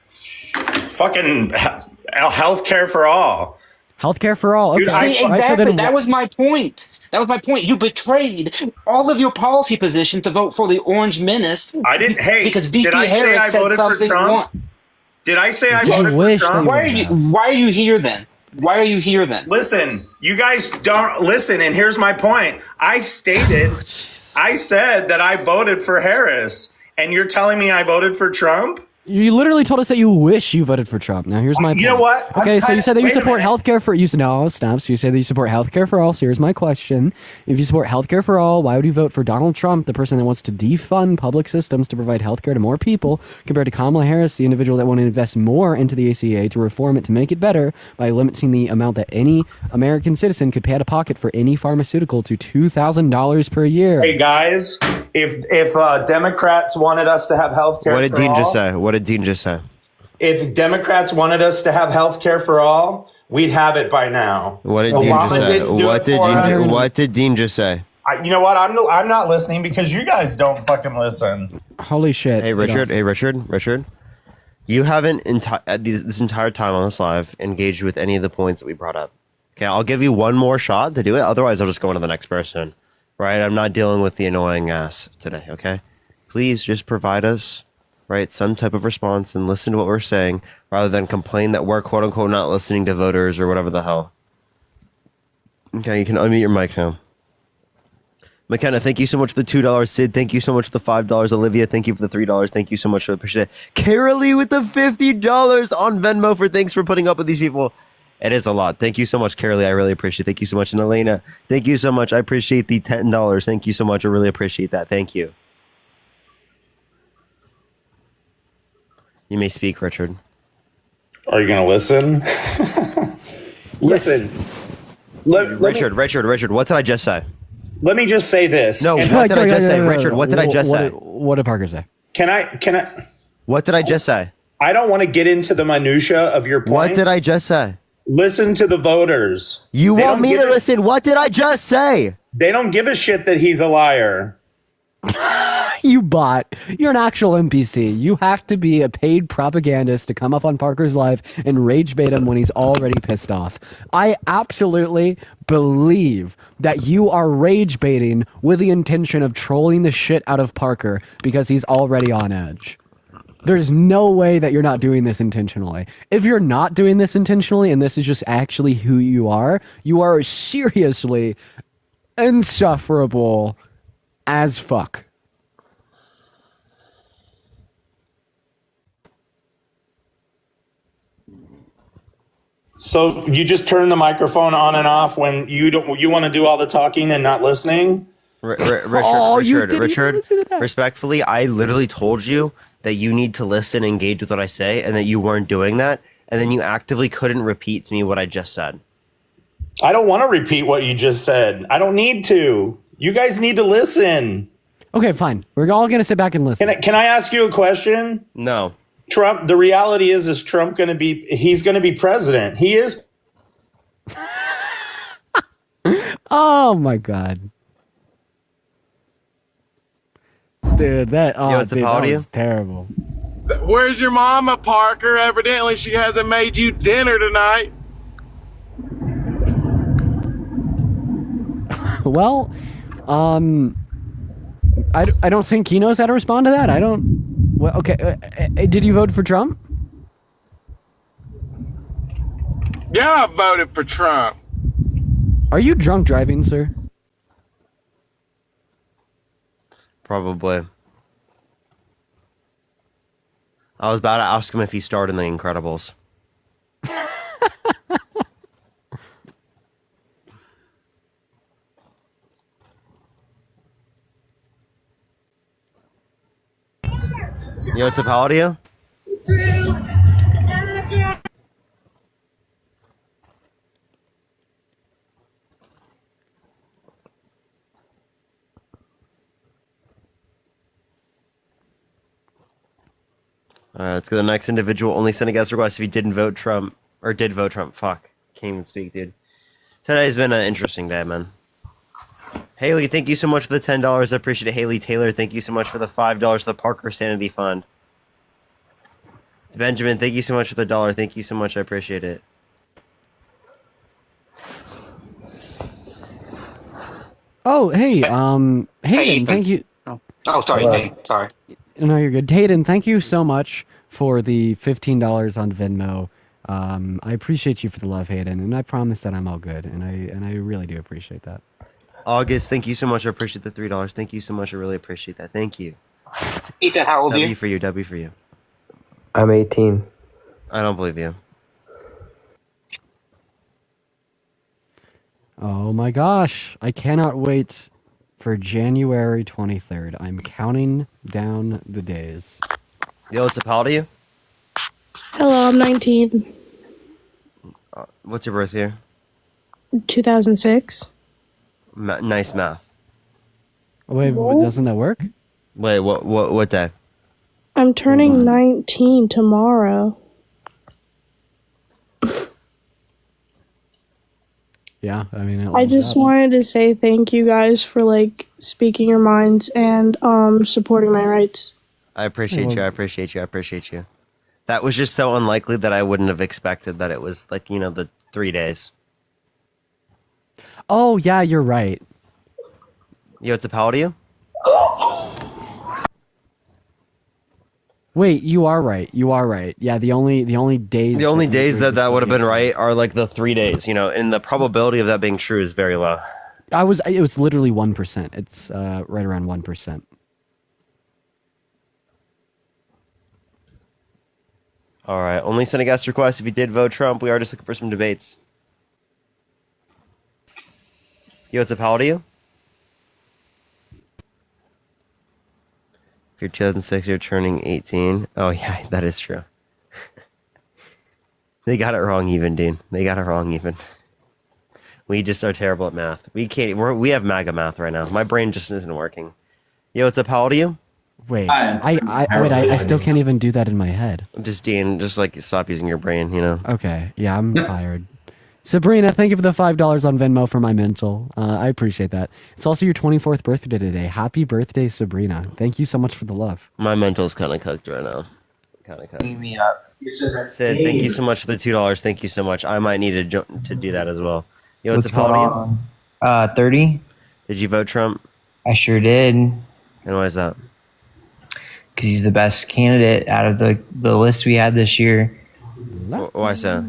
Fucking healthcare for all. Healthcare for all. Okay. See, exactly. That was my point. That was my point. You betrayed all of your policy position to vote for the Orange Menace. I didn't. Hey, because VP did I Harris say I said voted for something Trump? Did I say I voted for Trump? Why are you here then? Why are you here then? Listen, you guys don't listen, and here's my point. I stated, I said that I voted for Harris, and you're telling me I voted for Trump? You literally told us that you wish you voted for Trump. Now here's my point. You know what? Okay, so you said that you support healthcare for stop. So you say that you support healthcare for all. So here's my question: if you support healthcare for all, why would you vote for Donald Trump, the person that wants to defund public systems to provide healthcare to more people, compared to Kamala Harris, the individual that wanted to invest more into the ACA to reform it to make it better by limiting the amount that any American citizen could pay out of pocket for any pharmaceutical to $2,000 per year? Hey guys, if Democrats wanted us to have healthcare, what did Dean just say? What did Dean just say? If Democrats wanted us to have health care for all, we'd have it by now. What did Dean just say? What did Dean just say? You know what? I'm not listening because you guys don't fucking listen. Holy shit. Hey, Richard. You haven't this entire time on this live engaged with any of the points that we brought up. Okay, I'll give you one more shot to do it. Otherwise, I'll just go on to the next person. Right? I'm not dealing with the annoying ass today, okay? Please just provide us, right, some type of response and listen to what we're saying rather than complain that we're quote unquote not listening to voters or whatever the hell. Okay, you can unmute your mic now. McKenna, thank you so much for the $2. Sid, thank you so much for the $5. Olivia, thank you for the $3. Thank you so much. I appreciate it. Carolee with the $50 on Venmo for thanks for putting up with these people. It is a lot. Thank you so much, Carolee. I really appreciate it. Thank you so much. And Elena, thank you so much. I appreciate the $10. Thank you so much. I really appreciate that. Thank you. You may speak, Richard. Are you going to listen? Listen. Richard, what did I just say? Let me just say this. No, what did I just say? Richard, what did I just say? What did Parker say? Can I? What did I just say? I don't want to get into the minutia of your point. What did I just say? Listen to the voters. You want me to listen? What did I just say? They don't give a shit that he's a liar. You bot. You're an actual NPC. You have to be a paid propagandist to come up on Parker's live and rage bait him when he's already pissed off. I absolutely believe that you are rage baiting with the intention of trolling the shit out of Parker because he's already on edge. There's no way that you're not doing this intentionally. If you're not doing this intentionally and this is just actually who you are seriously insufferable as fuck. So you just turn the microphone on and off when you want to do all the talking and not listening? Richard, respectfully, I literally told you that you need to listen, engage with what I say, and that you weren't doing that, and then you actively couldn't repeat to me what I just said. I don't want to repeat what you just said. I don't need to. You guys need to listen. Okay, fine. We're all going to sit back and listen. Can I ask you a question? No. Trump, the reality is Trump he's going to be president. He is. Oh my God. Dude, that was terrible. Where's your mama, Parker? Evidently she hasn't made you dinner tonight. Well, I don't think he knows how to respond to that. Well, okay. Did you vote for Trump? Yeah, I voted for Trump. Are you drunk driving, sir? Probably. I was about to ask him if he starred in The Incredibles. Yo, what's up, Palladio? Let's go to the next individual. Only send a guest request if you didn't vote Trump. Or did vote Trump. Fuck. Can't even speak, dude. Today's been an interesting day, man. Haley, thank you so much for the $10. I appreciate it. Haley Taylor, thank you so much for the $5 to the Parker Sanity Fund. Benjamin, thank you so much for the $1. Thank you so much. I appreciate it. Oh, hey, Hayden, thank you. Oh, sorry, Hayden. Sorry. No, you're good. Hayden, thank you so much for the $15 on Venmo. I appreciate you for the love, Hayden, and I promise that I'm all good, and I really do appreciate that. August, thank you so much. I appreciate the $3. Thank you so much. I really appreciate that. Thank you. Ethan, how old are you? W for you. W for you. I'm 18. I don't believe you. Oh my gosh. I cannot wait for January 23rd. I'm counting down the days. Yo, what's up? How old are you? Hello, I'm 19. What's your birth year? 2006. Nice math. Wait, doesn't that work? Wait, what day? I'm turning 19 tomorrow. Yeah, I mean, I just wanted to say thank you guys for speaking your minds and supporting my rights. I appreciate you. I appreciate you. I appreciate you. That was just so unlikely that I wouldn't have expected that it was the 3 days. Oh yeah, you're right. Yo, it's a how old are you? Wait, you are right. You are right. Yeah, the only days. The only days that would have been right are the 3 days. And the probability of that being true is very low. It was literally 1%. It's right around 1%. All right. Only send a guest request if you did vote Trump. We are just looking for some debates. Yo, what's up? How old are you? If you're 2006, you're turning 18. Oh, yeah, that is true. They got it wrong even, Dean. They got it wrong even. We just are terrible at math. We can't. We have MAGA math right now. My brain just isn't working. Yo, what's up? How old are you? Wait, I still can't even do that in my head. Just Dean, just like stop using your brain, you know. Okay, yeah, I'm tired. Sabrina, thank you for the $5 on Venmo for my mental. I appreciate that. It's also your 24th birthday today. Happy birthday, Sabrina. Thank you so much for the love. My mental's kind of cooked right now. Kind of cooked. Me up. Sid, thank you so much for the $2. Thank you so much. I might need to do that as well. Yo, what's going on? 30. Did you vote Trump? I sure did. And why is that? Because he's the best candidate out of the list we had this year. Why so?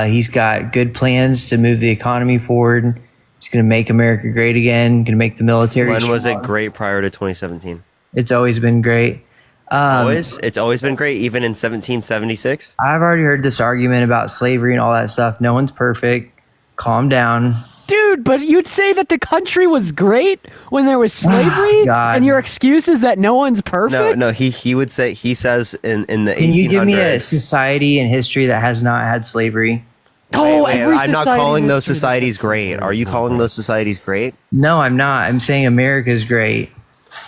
He's got good plans to move the economy forward. He's going to make America great again. Going to make the military. When was it great prior to 2017? It's always been great. It's always been great, even in 1776. I've already heard this argument about slavery and all that stuff. No one's perfect. Calm down. Dude, but you'd say that the country was great when there was slavery, and your excuse is that no one's perfect? No, he would say, he says in the 1800s. Can you give me a society in history that has not had slavery? Oh, wait, I'm not calling those societies great. Are you calling those societies great? No, I'm not. I'm saying America's great.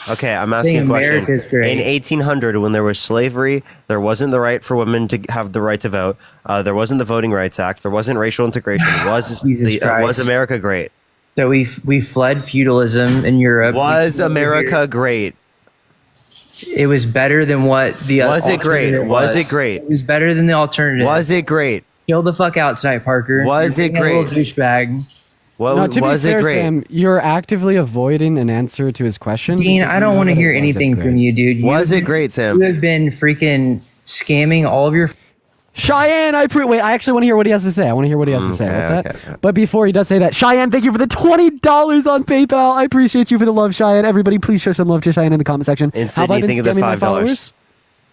Okay, I'm asking a question. America's great. In 1800, when there was slavery, there wasn't the right for women to have the right to vote. There wasn't the Voting Rights Act. There wasn't racial integration. Was America great? So we fled feudalism in Europe. Was America great? It was better than what the Was it great? Was it great? It was better than the alternative. Was it great? Chill the fuck out tonight, Parker. Was it great? A little douchebag. Well, no, to was be fair, it great? Sam, you're actively avoiding an answer to his question. Dean, I don't want to hear anything from you, dude. Was it great, Sam? You have been freaking scamming all of your... Cheyenne, wait, I actually want to hear what he has to say. What's that? Okay. But before he does say that, Cheyenne, thank you for the $20 on PayPal. I appreciate you for the love, Cheyenne. Everybody, please show some love to Cheyenne in the comment section. And Sydney, think of the $5.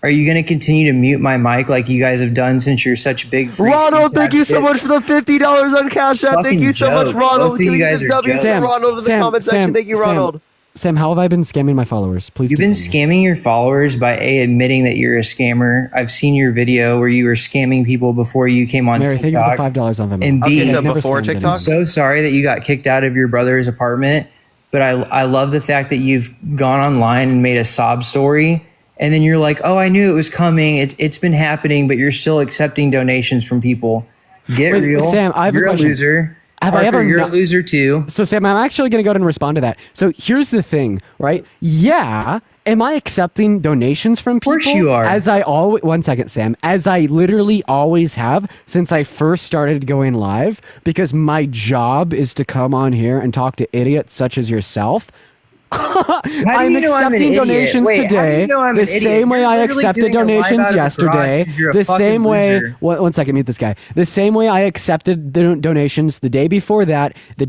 Are you going to continue to mute my mic like you guys have done since you're such big... Ronald, thank you so much for the $50 on Cash App. Thank you so much, Ronald. Both of you guys are Sam, Ronald in the comment section. Thank you, Ronald. Sam, how have I been scamming my followers? Please. You've been scamming your followers by admitting that you're a scammer. I've seen your video where you were scamming people before you came on Mary, TikTok. thank you for the $5 on Venmo. And B, so before TikTok? I'm so sorry that you got kicked out of your brother's apartment, but I love the fact that you've gone online and made a sob story. And then you're like, oh, I knew it was coming. It's been happening, but you're still accepting donations from people. Get real. Sam, I have you're a question. Loser. Have Parker, I ever? You're a loser too. So Sam, I'm actually going to go ahead and respond to that. So here's the thing, right? Yeah. Am I accepting donations from people? Of course you are. As I always, one second, Sam. As I literally always have since I first started going live, because my job is to come on here and talk to idiots such as yourself. I'm accepting donations today the same way I accepted donations yesterday. The same way. One second, mute this guy. The same way I accepted the donations the day before that, the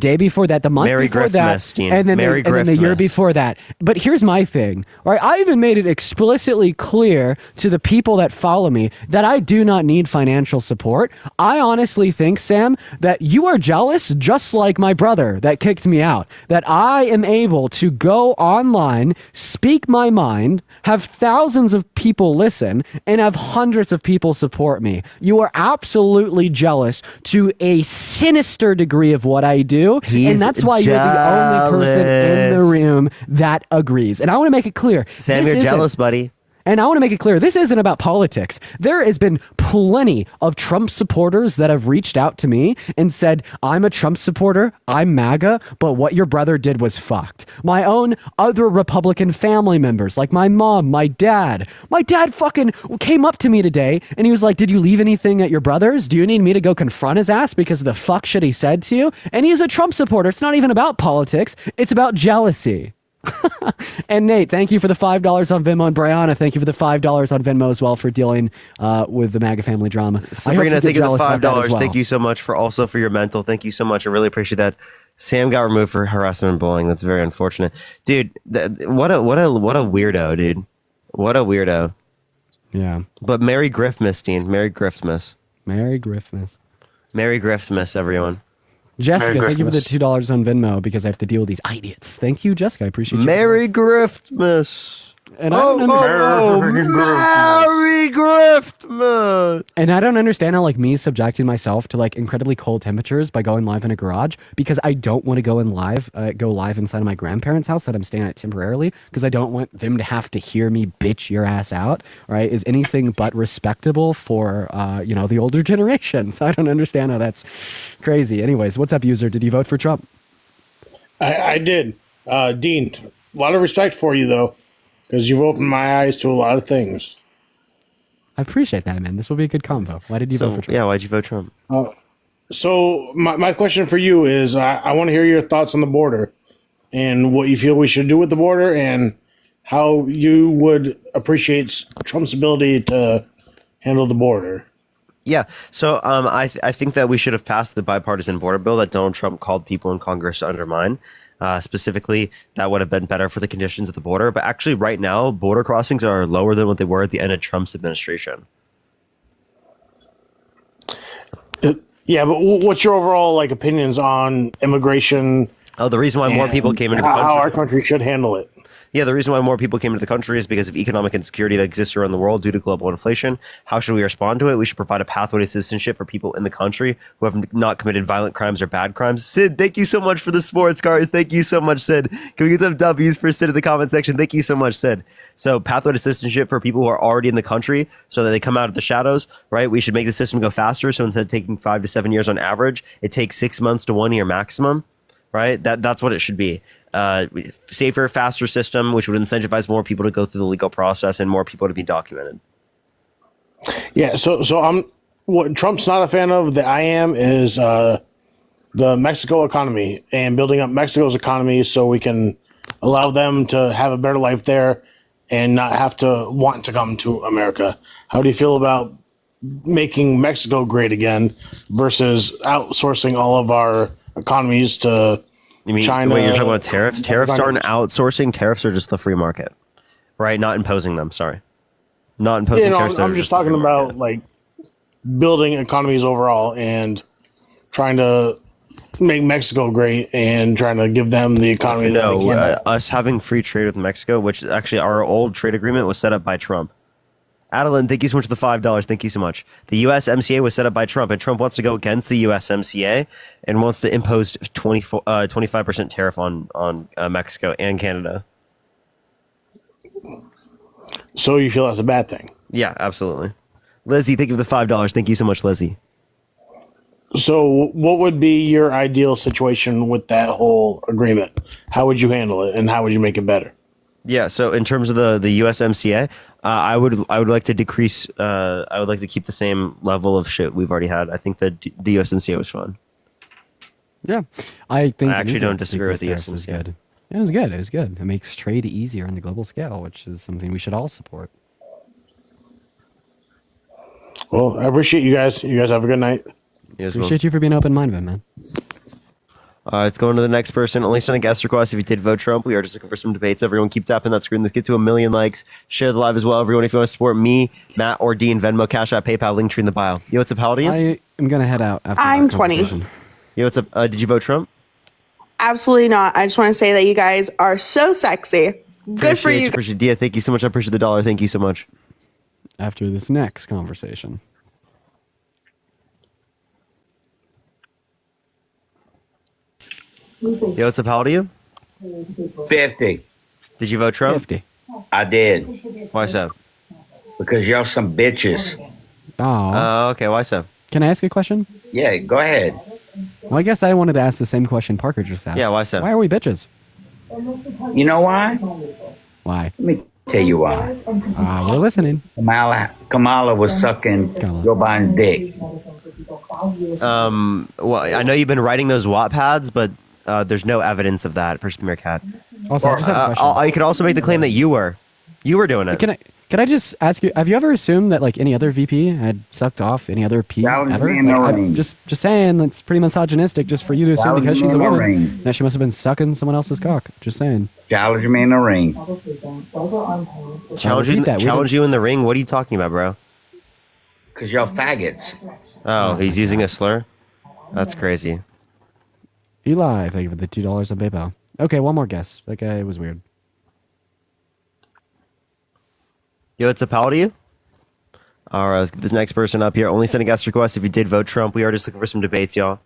month before that, and then the year before that. But here's my thing. All right, I even made it explicitly clear to the people that follow me that I do not need financial support. I honestly think, Sam, that you are jealous, just like my brother that kicked me out. That I am able to go online, speak my mind, have thousands of people listen, and have hundreds of people support me. You are absolutely jealous to a sinister degree of what I do, and that's why you're the only person in the room that agrees. And I want to make it clear. Sam, you're jealous, buddy. And I want to make it clear, this isn't about politics. There has been plenty of Trump supporters that have reached out to me and said, I'm a Trump supporter, I'm MAGA, but what your brother did was fucked. My own other Republican family members, like my mom, my dad. My dad fucking came up to me today and he was like, did you leave anything at your brother's? Do you need me to go confront his ass because of the fuck shit he said to you? And he's a Trump supporter. It's not even about politics. It's about jealousy. And Nate, thank you for the $5 on Venmo, and Brianna, thank you for the $5 on Venmo as well for dealing with the MAGA family drama. Sabrina, thank you for the $5. Thank you so much for your mental. Thank you so much. I really appreciate that. Sam got removed for harassment and bullying. That's very unfortunate, dude. What a weirdo, dude. What a weirdo. Yeah. But Merry Griftmas, Dean. Merry Griftmas. Merry Griftmas. Merry Griftmas, everyone. Jessica, thank you for the $2 on Venmo because I have to deal with these idiots. Thank you, Jessica. I appreciate you. Merry Griftmas. And I don't understand. Merry Griftmas. And I don't understand how, like, me subjecting myself to, like, incredibly cold temperatures by going live in a garage because I don't want to go live inside of my grandparents' house that I'm staying at temporarily because I don't want them to have to hear me bitch your ass out, right? Is anything but respectable for, the older generation. So I don't understand how that's crazy. Anyways, what's up, user? Did you vote for Trump? I did. Dean, a lot of respect for you, though, because you've opened my eyes to a lot of things. I appreciate that, man. This will be a good combo. Why did you vote for Trump? Yeah, why'd you vote Trump? So my question for you is, I want to hear your thoughts on the border and what you feel we should do with the border and how you would appreciate Trump's ability to handle the border. Yeah, so I think that we should have passed the bipartisan border bill that Donald Trump called people in Congress to undermine. Specifically, that would have been better for the conditions at the border. But actually, right now, border crossings are lower than what they were at the end of Trump's administration. Yeah, but what's your overall opinions on immigration? Oh, the reason why more people came into the country. How our country should handle it. Yeah, the reason why more people came into the country is because of economic insecurity that exists around the world due to global inflation. How should we respond to it? We should provide a pathway to citizenship for people in the country who have not committed violent crimes or bad crimes. Sid, thank you so much for the sports cars. Thank you so much, Sid. Can we get some W's for Sid in the comment section? Thank you so much, Sid. So pathway to citizenship for people who are already in the country so that they come out of the shadows, right? We should make the system go faster. So instead of taking 5 to 7 years on average, it takes 6 months to 1 year maximum, right? That's what it should be. Safer, faster system, which would incentivize more people to go through the legal process and more people to be documented. Yeah, so what Trump's not a fan of that I am is the Mexico economy and building up Mexico's economy so we can allow them to have a better life there and not have to want to come to America. How do you feel about making Mexico great again versus outsourcing all of our economies to You mean China? wait, you're talking about tariffs? Tariffs aren't outsourcing. Tariffs are just the free market, right? Not imposing them. Sorry, not imposing tariffs. I'm just talking about building economies overall and trying to make Mexico great and trying to give them the economy. Us having free trade with Mexico, which actually our old trade agreement was set up by Trump. Adeline, thank you so much for the $5. Thank you so much. The USMCA was set up by Trump, and Trump wants to go against the USMCA and wants to impose 25% tariff on Mexico and Canada. So you feel that's a bad thing? Yeah, absolutely. Lizzie, thank you for the $5. Thank you so much, Lizzie. So what would be your ideal situation with that whole agreement? How would you handle it, and how would you make it better? Yeah, so in terms of the USMCA, I would like to decrease. I would like to keep the same level of shit we've already had. I think that the USMCA was fun. Yeah, I actually don't disagree with the USMCA. Was good. It was good. It was good. It makes trade easier on the global scale, which is something we should all support. Well, I appreciate you guys. You guys have a good night. Appreciate you for being open-minded, man. Let's go on to the next person. Only send a guest request if you did vote Trump. We are just looking for some debates. Everyone keep tapping that screen. Let's get to 1 million likes. Share the live as well. Everyone, if you want to support me, Matt, or Dean, Venmo, Cash App, PayPal, link tree in the bio. Yo, what's up? How old are you? I am going to head out after I'm this 20. conversation. Yo, what's up? Did you vote Trump? Absolutely not. I just want to say that you guys are so sexy. Good for you. Appreciate Dia. Thank you so much. I appreciate the $1. Thank you so much. After this next conversation. Yo, what's up? How old are you? 50. Did you vote Trump? 50. I did. Why so? Because y'all some bitches. Oh. Okay. Why so? Can I ask a question? Yeah, go ahead. Well, I guess I wanted to ask the same question Parker just asked. Yeah, why so? Why are we bitches? You know why? Why? Let me tell you why. We're listening. Kamala was sucking Joe Biden's dick. Well, I know you've been writing those Wattpads, but there's no evidence of that. Person Cat. Also, I just have a question. You could also make the claim that you were doing it. Can Can I just ask you? Have you ever assumed that like any other VP had sucked off any other P Challenge ever? me in the Like, ring. just saying, that's pretty misogynistic. Just for you to assume Challenge because me she's a in the woman ring. that she must have been sucking someone else's cock. Just saying. Challenge me in the ring. Challenge you in the ring? What are you talking about, bro? Because y'all faggots. Oh, he's using a slur? That's crazy. Eli, thank you for the $2 on PayPal. Okay, one more guess. That guy was weird. Yo, it's a pal to you? Alright, let's get this next person up here. Only send a guest request if you did vote Trump. We are just looking for some debates, y'all.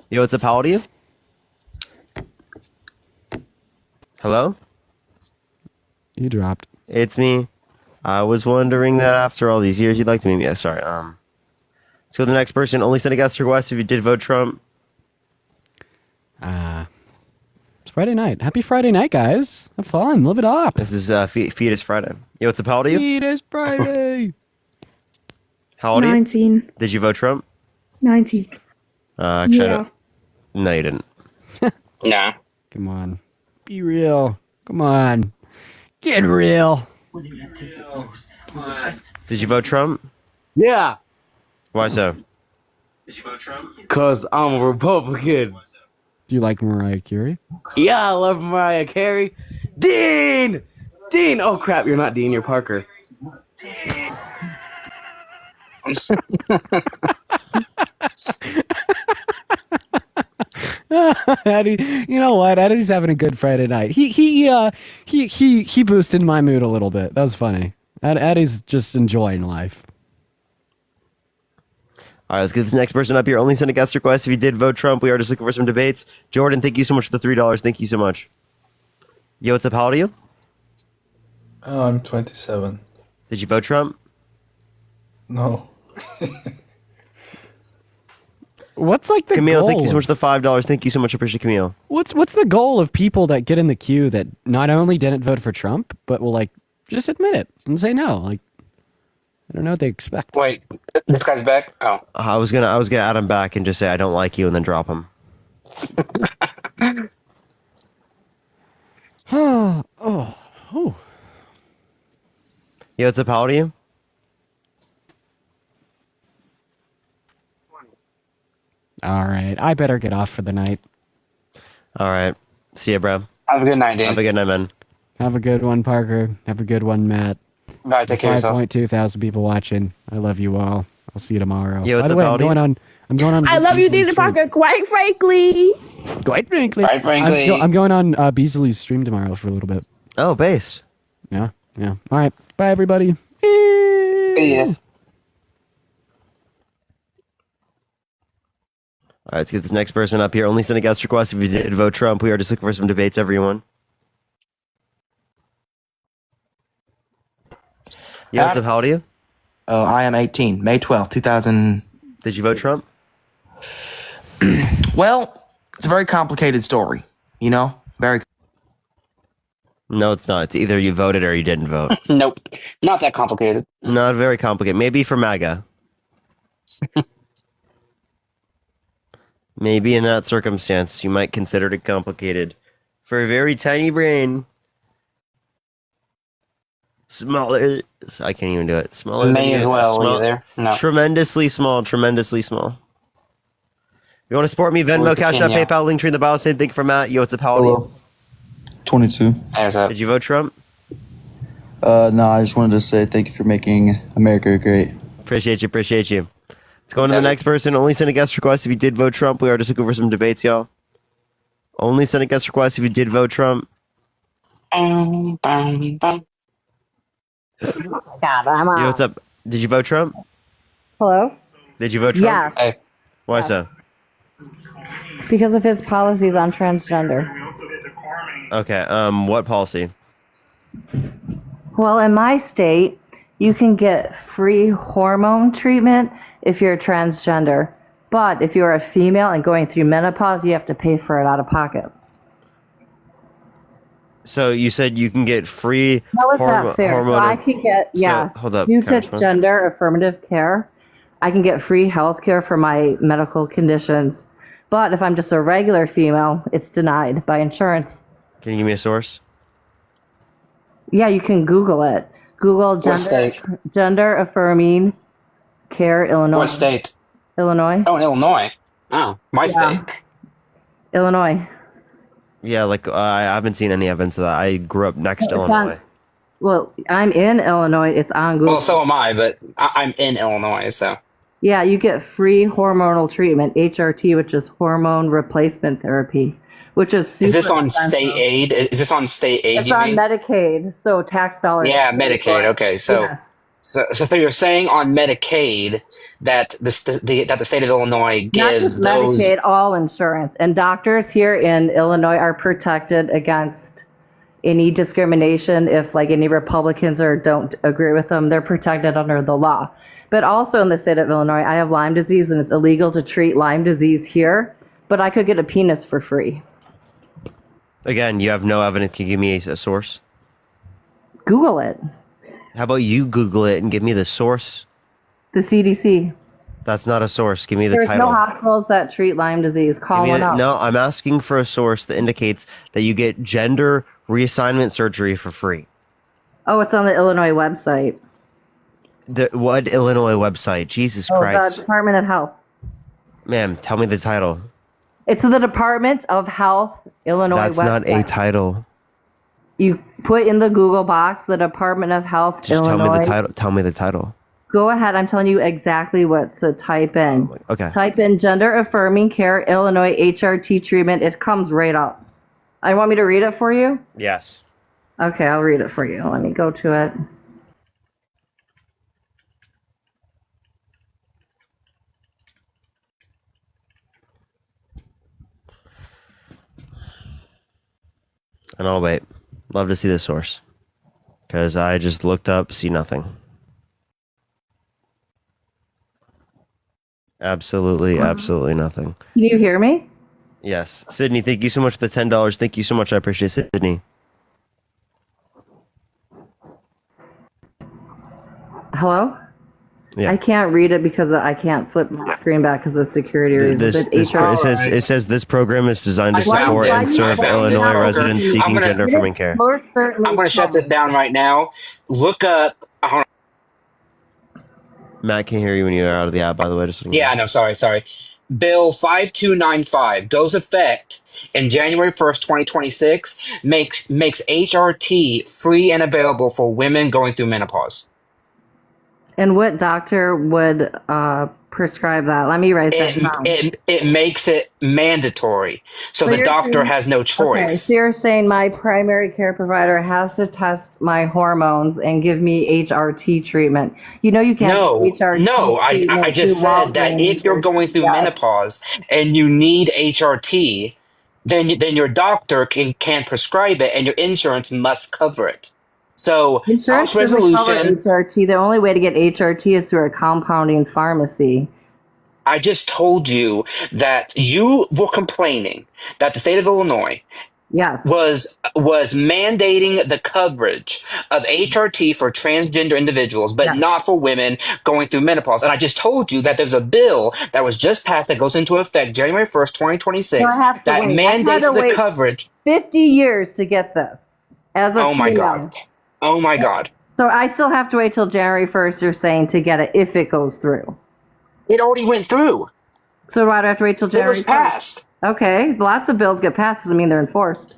Yo, it's a pal to you? Hello? You dropped. It's me. I was wondering that after all these years you'd like to meet me. Yeah, sorry. Let's go to the next person. Only send a guest request if you did vote Trump. It's Friday night. Happy Friday night, guys. Have fun. Live it up. This is Fetus Friday. Yo, it's a pal to you? Fetus Friday. How old are you? 19. Did you vote Trump? 19. Actually, Yeah. no, you didn't. Nah. Come on. Be real. Come on. Get real. Did you vote Trump? Yeah, Why so? because I'm a Republican. Do you like Mariah Carey? Yeah, I love Mariah Carey. Dean! Dean! Oh, crap, you're not Dean, you're Parker. Eddie, you know what? Eddie's having a good Friday night. He boosted my mood a little bit. That was funny. Eddie's just enjoying life. All right, let's get this next person up here. Only send a guest request if you did vote Trump. We are just looking for some debates. Jordan, thank you so much for the $3. Thank you so much. Yo, what's up? How old are you? Oh, I'm 27. Did you vote Trump? No. What's like the Camille, goal? thank you so much for the $5. Thank you so much. I appreciate Camille. What's the goal of people that get in the queue that not only didn't vote for Trump, but will like just admit it and say no? Like, I don't know what they expect. Wait, this guy's back? Oh. I was gonna add him back and just say I don't like you and then drop him. oh. Yo, what's up? How old are you? All right, I better get off for the night. All right. See ya, bro. Have a good night, Dan. Have a good night, man. Have a good one, Parker. Have a good one, Matt. Bye, take care of yourself. 5.2 thousand people watching. I love you all. I'll see you tomorrow. Yeah, By what's the up, way, Aldi? I'm going on. I love you, Dean Parker. Quite frankly. Quite frankly. Quite frankly. I'm going on Beasley's stream tomorrow for a little bit. Oh, based. Yeah. All right. Bye, everybody. Peace. All right, let's get this next person up here. Only send a guest request if you did vote Trump. We are just looking for some debates, everyone. Yeah, what's up? How old are you? Oh, I am 18. May 12th, 2000. Did you vote Trump? Well, it's a very complicated story. You know? Very. No, it's not. It's either you voted or you didn't vote. Nope. Not that complicated. Not very complicated. Maybe for MAGA. Maybe in that circumstance, you might consider it complicated. For a very tiny brain. Smaller. I can't even do it. Smaller than May you. as well. Were you there? No. Tremendously small. Tremendously small. You want to support me? Venmo, With the Cash App, Kenya. PayPal, link tree in the bio. Same thing for Matt. Yo, what's up, Paladin? 22. Did you vote Trump? No, I just wanted to say thank you for making America great. Appreciate you. Let's go on to the next person. Only send a guest request if you did vote Trump. We are just looking for some debates, y'all. Only send a guest request if you did vote Trump. God, I'm Yo, what's up? Did you vote Trump? Hello? Did you vote Trump? Yes. Why Yes. so? Because of his policies on transgender. Okay, what policy? Well, in my state, you can get free hormone treatment if you're transgender. But if you're a female and going through menopause, you have to pay for it out of pocket. So you said you can get free How is that fair? So I can get, So, hold up, due to Congressman. gender affirmative care, I can get free health care for my medical conditions. But if I'm just a regular female, it's denied by insurance. Can you give me a source? Yeah, you can Google it. Google What state? gender affirming care Illinois. What state? Illinois. Oh, in Illinois. Oh, my state. Illinois. Yeah, like I haven't seen any evidence of that. I grew up next to Illinois. Well, I'm in Illinois. It's on Google. Well, so am I, but I'm in Illinois, so. Yeah, you get free hormonal treatment, HRT, which is hormone replacement therapy, which is super Is this on expensive. state aid? Is this on state aid? It's you on mean? Medicaid, so tax dollars. Yeah, Medicaid. Okay, so, Yeah. so you're saying on Medicaid that the state of Illinois Not gives just those. Medicaid, all insurance. And doctors here in Illinois are protected against any discrimination. If like any Republicans or don't agree with them, they're protected under the law. But also in the state of Illinois, I have Lyme disease and it's illegal to treat Lyme disease here, but I could get a penis for free. Again, you have no evidence. Can you give me a source? Google it. How about you Google it and give me the source? The CDC. That's not a source. Give me the There's title. no hospitals that treat Lyme disease. Call Give me one up. No, I'm asking for a source that indicates that you get gender reassignment surgery for free. Oh, it's on the Illinois website. What Illinois website? Jesus Christ. The Department of Health. Ma'am, tell me the title. It's the Department of Health Illinois That's website. not a title. You put in the Google box the Department of Health Just Illinois. tell me the title. Tell me the title. Go ahead. I'm telling you exactly what to type in. Okay. Type in gender affirming care Illinois HRT treatment. It comes right up. I want me to read it for you? Yes. Okay, I'll read it for you. Let me go to it. And I'll wait. Love to see the source. Because I just looked up, see nothing. Absolutely nothing. Can you hear me? Yes. Sydney, thank you so much for the $10. Thank you so much. I appreciate it, Sydney. Hello? Yeah. I can't read it because I can't flip my screen back because of security reasons. It says this program is designed to I support found and it. serve I found Illinois it. residents I'm seeking gonna- gender affirming care. I'm going to shut this down right now. Look up. Matt can't hear you when you're out of the app, by the way. Just Yeah, I know. Sorry. Bill 5295 goes effect in January 1st, 2026, makes HRT free and available for women going through menopause. And what doctor would prescribe that? Let me write that down. It makes it mandatory, so the you're doctor saying- has no Okay, choice. so you're saying my primary care provider has to test my hormones and give me HRT treatment. You know you can't No, do HRT I treatment just through said that Walgreens if you're or going through CVS. menopause and you need HRT, then your doctor can prescribe it, and your insurance must cover it. So, Insurance House doesn't cover resolution. HRT. The only way to get HRT is through a compounding pharmacy. I just told you that you were complaining that the state of Illinois was mandating the coverage of HRT for transgender individuals, but not for women going through menopause. And I just told you that there's a bill that was just passed that goes into effect January 1st, 2026, So I have to that wait. I had mandates to the wait coverage. 50 years to get this. As a Oh my female. God. Oh my God. So I still have to wait till January 1st, you're saying, to get it if it goes through. It already went through. So why do I have to wait till It January was passed. 1st? Okay, lots of bills get passed doesn't mean they're enforced.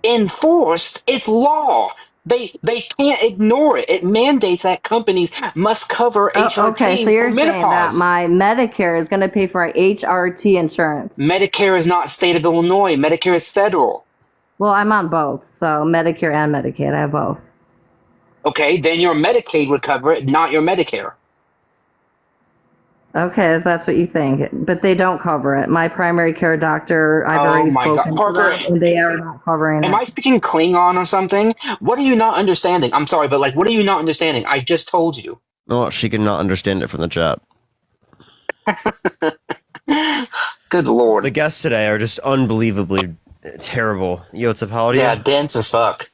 Enforced? It's law. They can't ignore it. It mandates that companies must cover HRT Okay, so you're for saying that menopause. my Medicare is going to pay for our HRT insurance. Medicare is not state of Illinois. Medicare is federal. Well, I'm on both, so Medicare and Medicaid, I have both. Okay, then your Medicaid would cover it, not your Medicare. Okay, if that's what you think. But they don't cover it. My primary care doctor, I've Oh already my God. spoken to Parker, them, and they are not covering Am it. I speaking Klingon or something? What are you not understanding? I'm sorry, but what are you not understanding? I just told you. Oh, she could not understand it from the chat. Good Lord. The guests today are just unbelievably terrible. Yo, it's a holiday. Yeah, dense as fuck.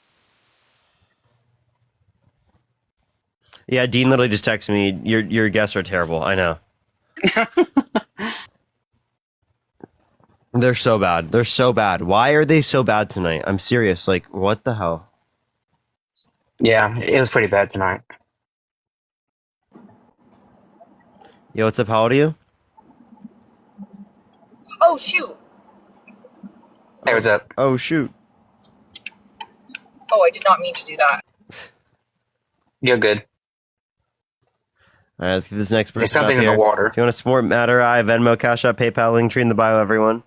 Yeah, Dean literally just texted me, your guests are terrible. I know. They're so bad. They're so bad. Why are they so bad tonight? I'm serious. What the hell? Yeah, it was pretty bad tonight. Yo, what's up? How old are you? Oh shoot! Hey, what's up? Oh, shoot. Oh, I did not mean to do that. You're good. All right, let's give this next There's person up something in here. the water. If you want to support Matter, Venmo, Cash App, PayPal, link tree in the bio, everyone.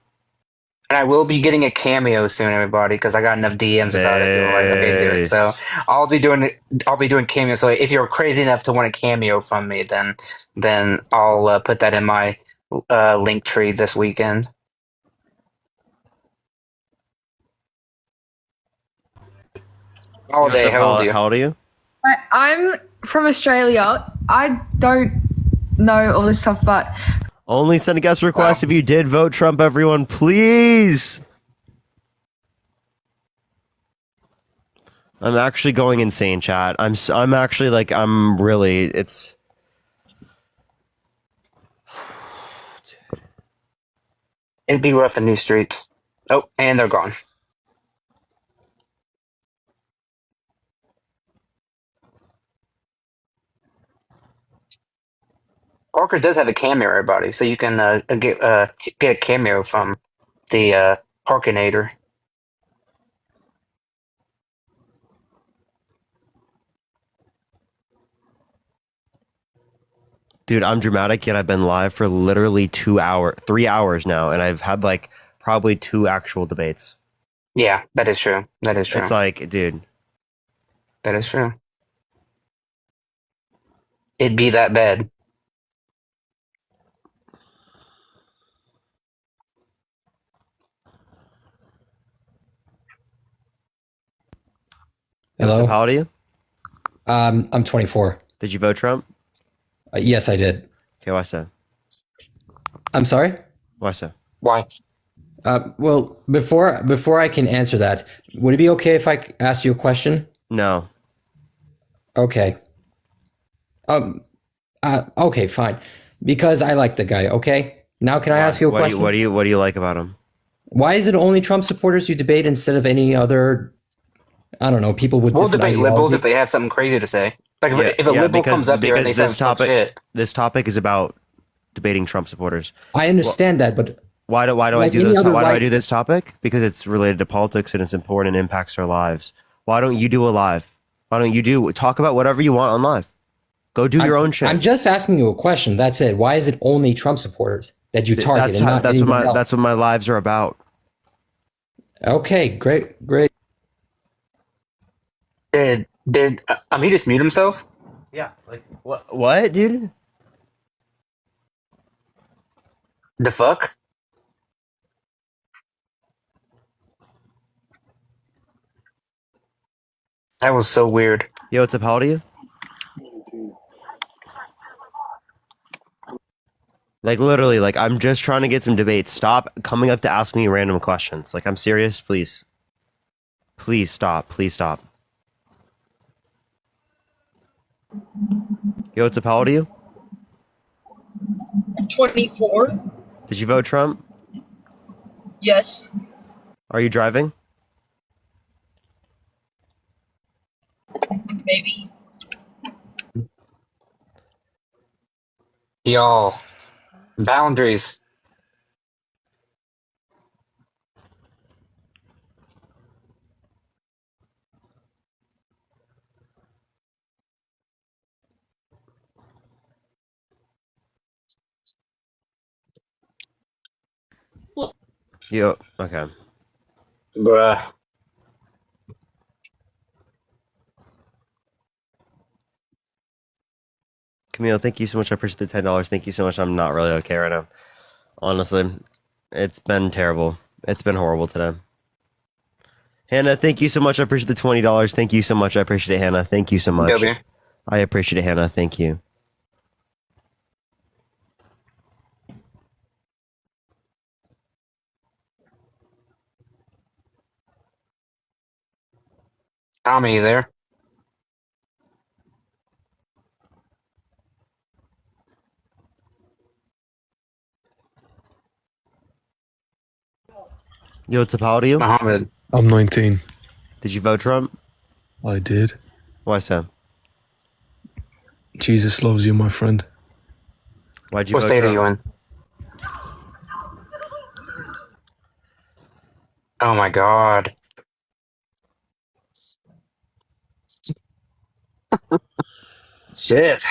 And I will be getting a cameo soon, everybody, because I got enough DMs about it. People are like, okay, do it. So I'll be doing cameo. So if you're crazy enough to want a cameo from me, then I'll put that in my link tree this weekend. All day. How old are you? How old are you? I'm from Australia. I don't know all this stuff, but Only send a guest request if you did vote Trump, everyone, please. I'm actually going insane, chat. I'm actually like, I'm really, it's... It'd be rough in these streets. Oh, and they're gone. Parker does have a cameo, everybody, so you can get a cameo from the Parkinator. Dude, I'm dramatic, yet I've been live for literally 3 hours now, and I've had like probably 2 actual debates. Yeah, that is true. That is true. It's like, dude. That is true. It'd be that bad. Hello? How old are you? I'm 24. Did you vote Trump? Yes, I did. Okay, why so? I'm sorry? Why so? Why? Well, before I can answer that, would it be okay if I ask you a question? No. Okay. Okay, fine. Because I like the guy, okay? Now can I ask you a question? What do you like about him? Why is it only Trump supporters you debate instead of any other, I don't know, people with We'll different debate liberals ideologies? if they have something crazy to say. Like if a liberal comes up here and they say some shit. This topic is about debating Trump supporters. I understand that, but why do I like do any this? other Why do I right- do this topic? Because it's related to politics and it's important and impacts our lives. Why don't you do a live? Why don't you talk about whatever you want on live? Go do your own shit. I'm just asking you a question. That's it. Why is it only Trump supporters that you target and not anyone else? That's what my lives are about. Okay, great. Did he just mute himself? Yeah, like what, dude? The fuck? That was so weird. Yo, what's up? How old are you? Like literally, like I'm just trying to get some debates. Stop coming up to ask me random questions. Like I'm serious, please. Please stop. Please stop. Yo, what's up? How old are you? 24. Did you vote Trump? Yes. Are you driving? Maybe. Y'all. Boundaries. Yo, okay. Bruh. Camille, thank you so much. I appreciate the $10. Thank you so much. I'm not really okay right now. Honestly, it's been terrible. It's been horrible today. Hannah, thank you so much. I appreciate the $20. Thank you so much. I appreciate it, Hannah. Thank you so much. Okay. I appreciate it, Hannah. Thank you. Tommy, you there? Yo, what's up? How old are you? Muhammad. I'm 19. Did you vote Trump? I did. Why so? Jesus loves you, my friend. Why'd you What vote state are Trump? you in? Oh my god. Shit.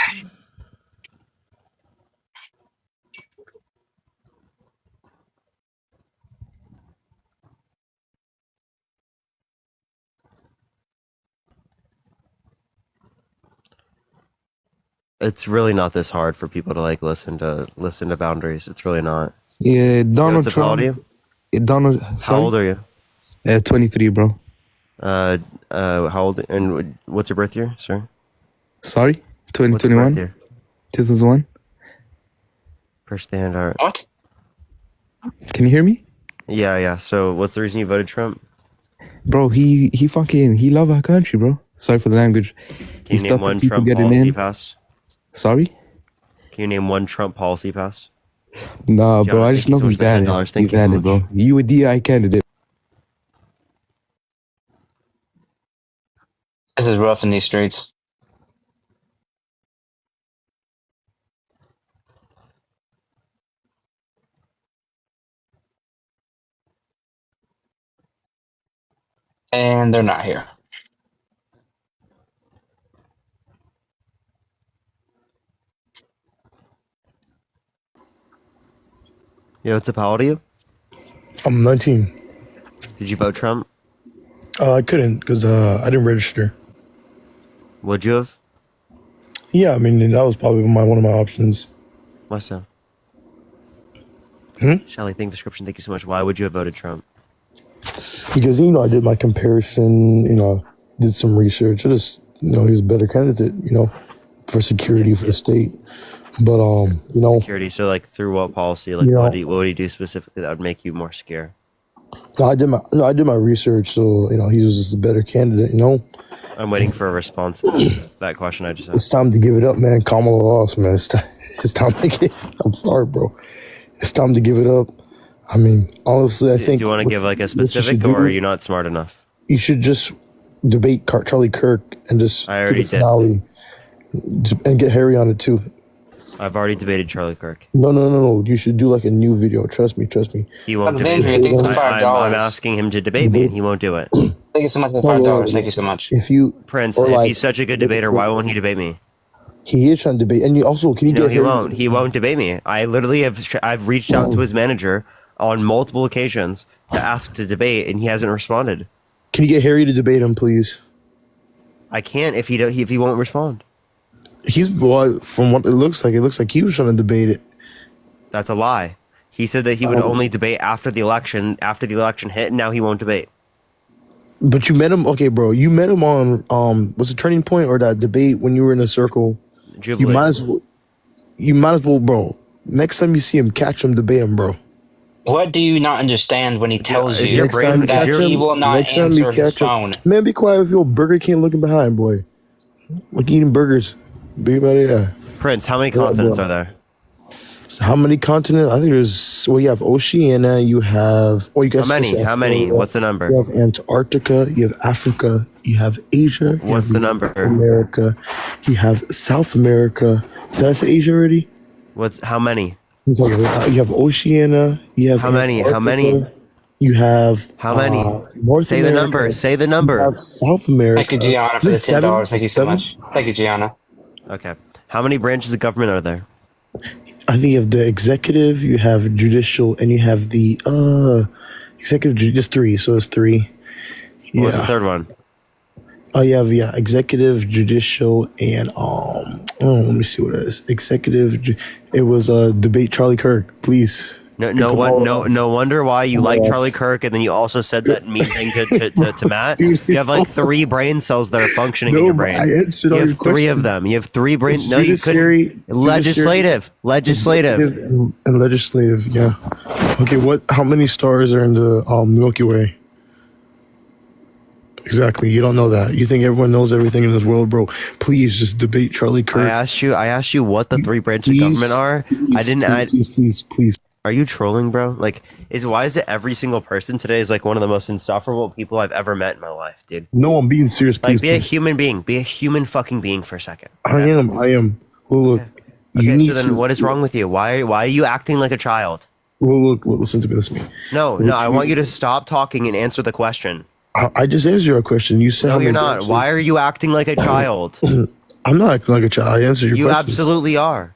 It's really not this hard for people to like listen to boundaries. It's really not. Yeah, Donald Joseph, how old are Trump. you? Donald. How Sorry? old are you? 23, bro. How old and what's your birth year, sir? Sorry? What's your birth 2021? year? 2001? Push the hand out. What? Can you hear me? Yeah. So what's the reason you voted Trump? Bro, he love our country, bro. Sorry for the language. Can you name one Trump policy passed? Sorry? Can you name one Trump policy passed? Nah, bro, John, I just thank you know so much he's for the bad. $10. Thank He's you so bad, much. bro. You a DI candidate. This is rough in these streets. And they're not here. Yo, what's up? How old are you? I'm 19. Did you vote Trump? I couldn't because I didn't register. Would you have? Yeah, I mean that was probably one of my options. Why so? Shelly, thank you for description. Thank you so much. Why would you have voted Trump? Because I did my comparison. Did some research. I just he was a better candidate. For security for the state. But Security. So like through what policy? Like what would he do specifically that would make you more scared? I did my research. So he was just a better candidate. I'm waiting for a response to that question I just asked. It's time to give it up, man. Kamala lost, man. It's time to give. I'm sorry, bro. It's time to give it up. I mean, honestly, I think. Do you want to give like a specific, or are you not smart enough? You should just debate Charlie Kirk and just I already do the finale and get Harry on it too. I've already debated Charlie Kirk. No. You should do like a new video. Trust me. He won't debate me. I'm asking him to debate me, and he won't do it. Thank you so much for $5. Thank you so much. Prince, if he's such a good debater, why won't he debate me? He is trying to debate, and you also can you get he Harry? won't. He won't debate me. I literally I've reached out to his manager on multiple occasions to ask to debate, and he hasn't responded. Can you get Harry to debate him, please? I can't if he won't respond. From what it looks like he was trying to debate it. That's a lie. He said that he would only debate after the election hit, and now he won't debate. But you met him, okay, bro. You met him on was it Turning Point or that debate when you were in a circle? Jubilee. You might as well, bro. Next time you see him, catch him, debate him, bro. What do you not understand when he tells you Next time you that catch he him, will not next time you answer his catch him, phone? man, be quiet with your Burger King looking behind, boy. Like eating burgers. Be about it, yeah. Prince, how many continents are there? How many continents? I think there's. Well, you have Oceania. You have. Oh, you guys. How many? What's the number? You have Antarctica. You have Africa. You have Asia. What's the number? America. You have South America. Did I say Asia already? How many? You have Oceania. You have how many? Antarctica. How many? You have how many? North Say America. the number. Say the number. You have South America. Thank you, Gianna, for the $10. Thank you so much. Thank you, Gianna. Okay. How many branches of government are there? I think you have the executive, you have judicial, and you have the executive. Just three, so it's three. Yeah. What's the third one? Oh, you have executive, judicial, and let me see what it is. Executive. It was debate Charlie Kirk. Please. No wonder why you like Charlie Kirk, and then you also said that mean thing to Matt. Dude, you have like 3 brain cells that are functioning in your brain. I answered all you your have 3 of questions. them. You have 3 brain. No, you Judiciary, couldn't. Legislative. And legislative. Yeah. Okay. How many stars are in the Milky Way? Exactly. You don't know that. You think everyone knows everything in this world, bro. Please just debate Charlie Kirk. I asked you what the 3 branches of government are. Please. Are you trolling, bro? Like, why is it every single person today is like one of the most insufferable people I've ever met in my life, dude? No, I'm being serious. Please, like, be a human being. Be a human fucking being for a second. Okay? I am. Well, look, you Okay, need so then what is wrong with you? Why are you acting like a child? Well, look, listen to me. Listen to me. No, I want you to stop talking and answer the question. I just answered your question. You said no, you're not. branches. Why are you acting like a child? I'm not acting like a child. I answered your You questions. absolutely are.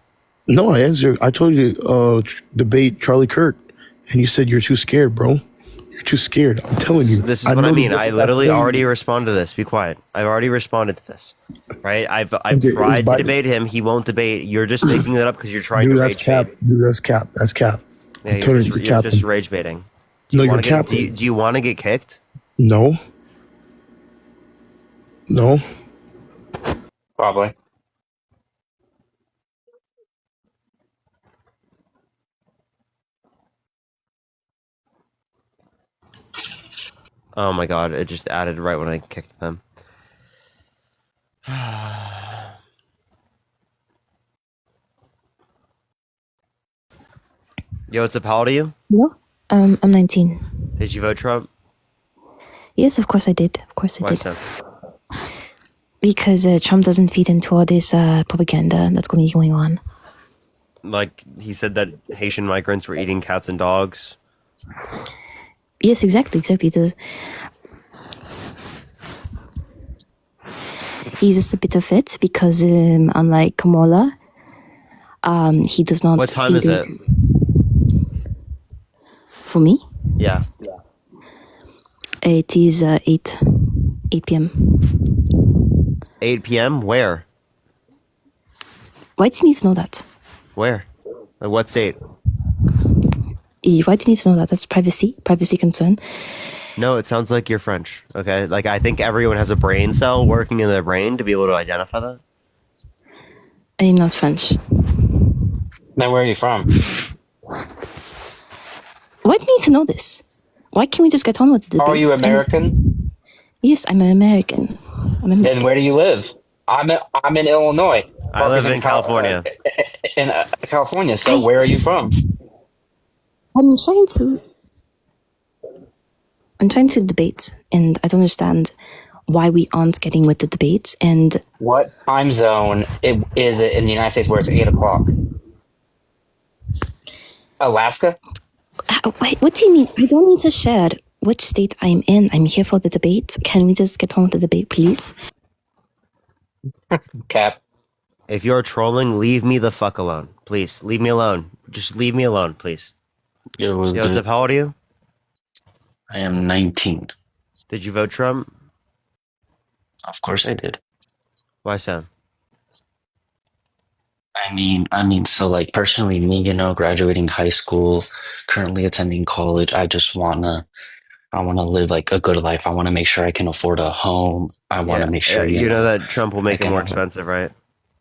No, I answered. I told you debate Charlie Kirk, and you said you're too scared, bro. You're too scared. I'm telling you. This is what I mean. I literally already responded to this. Be quiet. I've already responded to this. Right? I've tried to debate him. He won't debate. You're just making that up because you're trying to rage bait. Dude, that's cap. That's cap. Yeah, you're just rage baiting. No, you're capping. Do you want to get kicked? No. No. Probably. Oh my god, it just added right when I kicked them. Yo, what's up? How old are you? No, I'm 19. Did you vote Trump? Yes, of course I did. Of course I Why did. so? Because Trump doesn't feed into all this propaganda that's going to be going on. Like, he said that Haitian migrants were eating cats and dogs. Yes, exactly. He's just a bit of it because unlike Kamala, he does not. What time is it? For me? Yeah. It is 8 p.m. 8 p.m.? Where? Why do you need to know that? Where? Like, what state? Why do you need to know that? That's privacy concern. No, it sounds like you're French, okay? Like, I think everyone has a brain cell working in their brain to be able to identify that. I am not French. Then where are you from? Why do you need to know this? Why can't we just get on with the debate? Are you American? Yes, I'm an American. And where do you live? I'm in Illinois. I live in California. In California. So where are you from? I'm trying to debate, and I don't understand why we aren't getting with the debate. And what time zone is it in the United States where it's 8 o'clock? Alaska? Wait, what do you mean? I don't need to share which state I'm in. I'm here for the debate. Can we just get on with the debate, please? Cap. If you're trolling, leave me the fuck alone. Please, leave me alone. Just leave me alone, please. Yo, what's up? How old are you? I am 19. Did you vote Trump? Of course I did. Why so? I mean, so like personally, me, graduating high school, currently attending college, I wanna live like a good life. I want to make sure I can afford a home. I want to make sure you know that Trump will make it more expensive, right?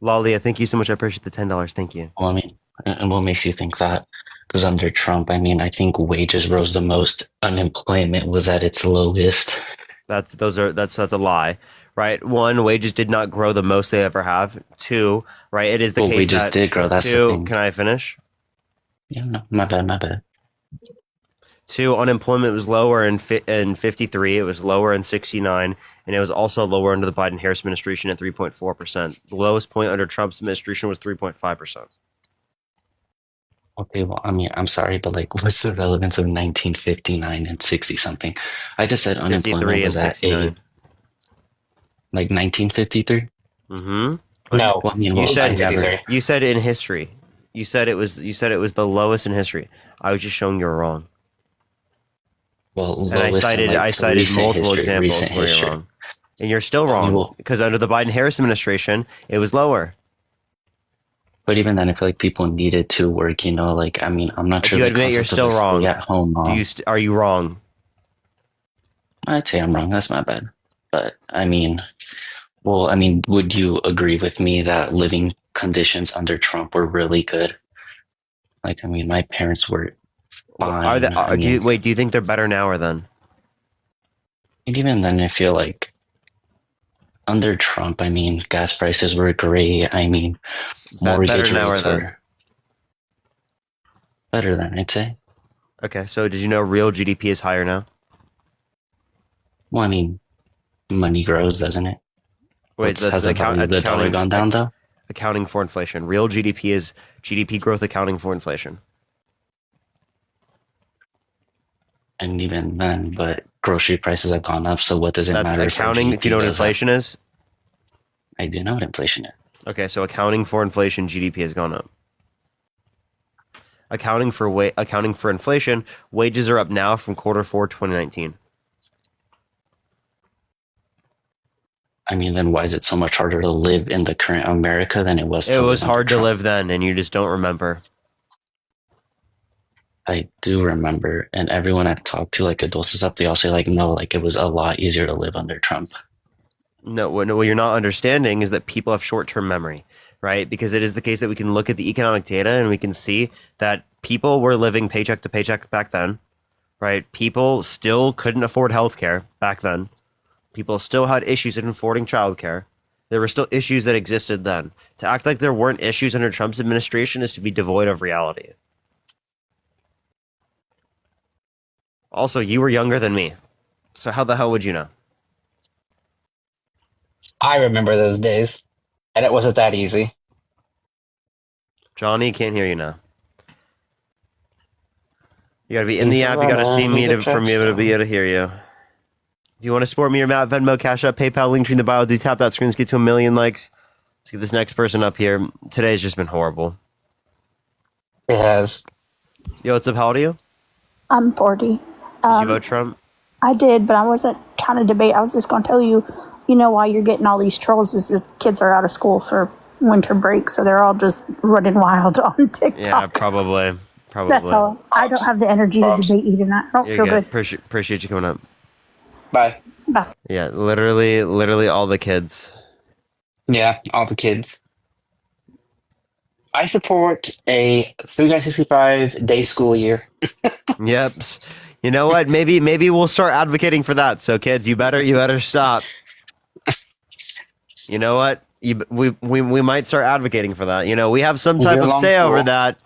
Lolly, thank you so much. I appreciate the $10. Thank you. Well, I mean, and what makes you think that? Because under Trump, I mean, I think wages rose the most. Unemployment was at its lowest. That's a lie, right? One, wages did not grow the most they ever have. Two, right? It is the case wages that did grow. That's the thing. Can I finish? Yeah, no, my bad. Two, unemployment was lower in 53. It was lower in 69, and it was also lower under the Biden-Harris administration at 3.4%. The lowest point under Trump's administration was 3.5%. Okay, well, I mean, I'm sorry, but like, what's the relevance of 1959 and 60 something? I just said unemployment was at 8. Like 1953. Mm-hmm. No, well, I mean, you said in history. You said it was the lowest in history. I was just showing you were wrong. Well, and I cited multiple examples where you're wrong, and you're still wrong because under the Biden-Harris administration, it was lower. But even then, I feel like people needed to work. Like I mean, I'm not sure. You admit you're still wrong. At home, are you wrong? I'd say I'm wrong. That's my bad. But I mean, would you agree with me that living conditions under Trump were really good? Like, I mean, my parents were fine. Do you think they're better now or then? And even then, I feel like under Trump, I mean, gas prices were great. I mean, mortgage rates were. Better than, I'd say. Okay, so did you know real GDP is higher now? Well, I mean, money grows, doesn't it? Wait, Has the value of the dollar gone down, though? Accounting for inflation. Real GDP is GDP growth accounting for inflation. And even then, but grocery prices have gone up, so what does it That's matter? accounting. Do you know what inflation is? I do know what inflation is. Okay, so accounting for inflation, GDP has gone up. Accounting for inflation, wages are up now from Q4 2019. I mean, then why is it so much harder to live in the current America than it was? It was hard to live then, and you just don't remember. I do remember, and everyone I've talked to, like adults and stuff, they all say like, no, like it was a lot easier to live under Trump. No, what you're not understanding is that people have short-term memory, right? Because it is the case that we can look at the economic data and we can see that people were living paycheck to paycheck back then, right? People still couldn't afford healthcare back then. People still had issues in affording childcare. There were still issues that existed then. To act like there weren't issues under Trump's administration is to be devoid of reality. Also, you were younger than me, so how the hell would you know? I remember those days, and it wasn't that easy. Johnny, can't hear you now. You gotta be in the app. You gotta see me for me to be able to hear you. If you want to support me or Matt, Venmo, Cash App, PayPal, link tree in the bio. Do tap that screen. Let's get to 1 million likes. Let's get this next person up here. Today's just been horrible. It has. Yo, what's up? How old are you? I'm 40. Did you vote Trump? I did, but I wasn't trying to debate. I was just going to tell you, you know, why you're getting all these trolls is the kids are out of school for winter break, so they're all just running wild on TikTok. Yeah, probably. That's all. I don't have the energy to debate you tonight. I don't You're feel good. Appreciate you coming up. Bye. Bye. Yeah, literally all the kids. Yeah, all the kids. I support a 365-day school year. Yep. You know what? Maybe we'll start advocating for that. So kids, you better stop. You know what? We might start advocating for that. You know, we have some type of say over that.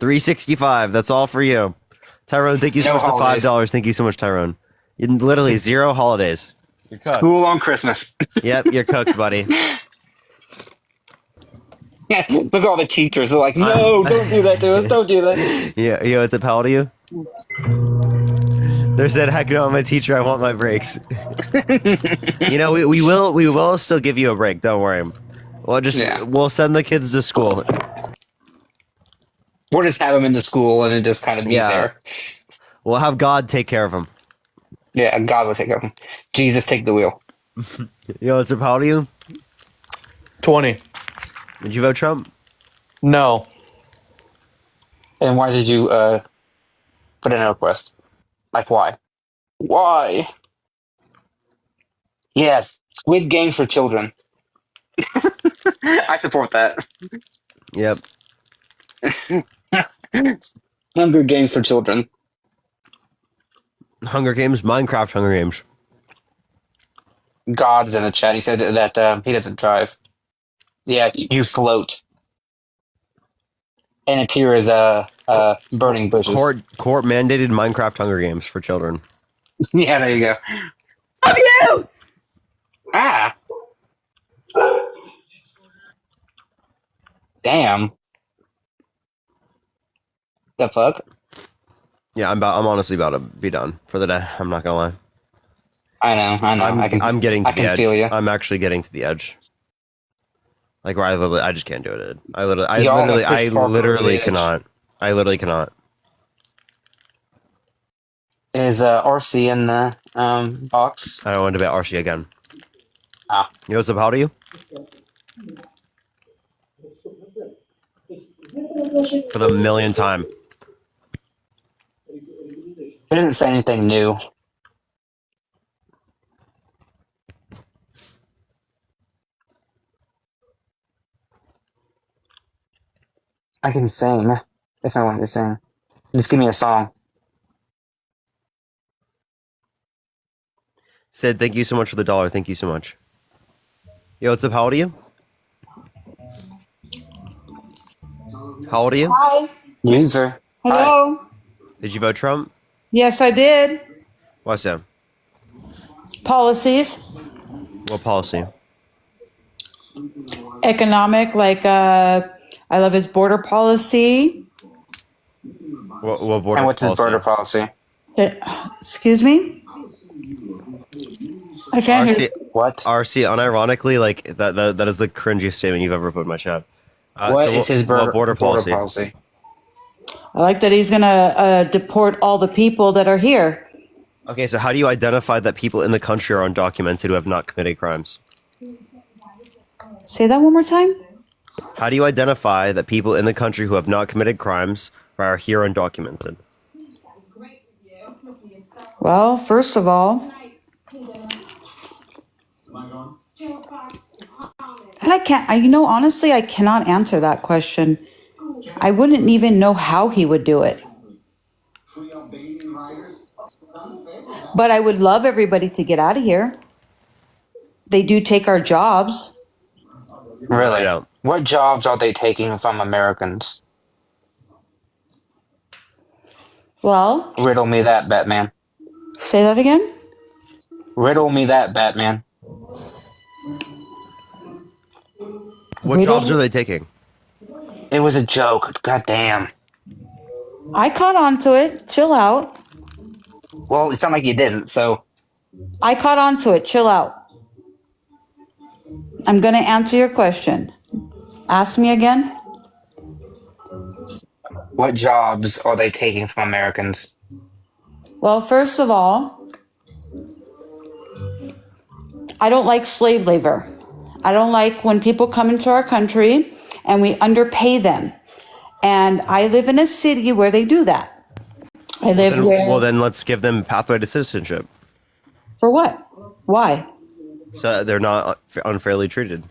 365. That's all for you. Tyrone, thank you so much for $5. Thank you so much, Tyrone. Literally 0 holidays. You're cooked. School on Christmas. Yep, you're cooked, buddy. Yeah, look at all the teachers. They're like, no, don't do that to us. Don't do that. Yeah, yo, it's a pal to you. There's that heck no, I'm a teacher. I want my breaks. You know, we will still give you a break. Don't worry. We'll send the kids to school. We'll just have them in the school and then just kind of be there. We'll have God take care of them. Yeah, God will take care of them. Jesus, take the wheel. Yo, it's a pal to you. 20. Did you vote Trump? No. And why did you put in a request? Like, why? Why? Yes, Squid Games for children. I support that. Yep. Hunger Games for children. Hunger Games? Minecraft Hunger Games. God's in the chat. He said that he doesn't drive. Yeah, you float and appear as burning bushes. Court mandated Minecraft Hunger Games for children. Yeah, there you go. Love you! Ah! Damn. The fuck? Yeah, I'm honestly about to be done for the day. I'm not gonna lie. I know. I'm getting to the edge. Feel you. I'm actually getting to the edge. Like where I just can't do it. I literally cannot. I literally cannot. Is RC in the box? I don't want to debate RC again. Ah. You know what's up? How old are you? For the millionth time. It didn't say anything new. I can sing if I want to sing. Just give me a song. Sid, thank you so much for the $1. Thank you so much. Yo, what's up? How old are you? How old are you? Hi. User. Hello. Did you vote Trump? Yes, I did. Why so? Policies, What policy? economic, I love his border policy. What border And what's his border policy? Excuse me? I can't hear. RC, What? RC, unironically, like that is the cringiest statement you've ever put in my chat. What is his what border policy? I like that he's gonna deport all the people that are here. Okay, so how do you identify that people in the country are undocumented who have not committed crimes? Say that one more time. How do you identify that people in the country who have not committed crimes are here undocumented? Well, first of all, and honestly, I cannot answer that question. I wouldn't even know how he would do it. But I would love everybody to get out of here. They do take our jobs. Really? What jobs are they taking from Americans? Well, riddle me that, Batman. Say that again? Riddle me that, Batman. What jobs are they taking? It was a joke. God damn. I caught on to it. Chill out. Well, it sounded like you didn't, so. I caught on to it. Chill out. I'm going to answer your question. Ask me again. What jobs are they taking from Americans? Well, first of all, I don't like slave labor. I don't like when people come into our country and we underpay them. And I live in a city where they do that. I live where... Well, then let's give them pathway to citizenship. For what? Why? So that they're not unfairly treated.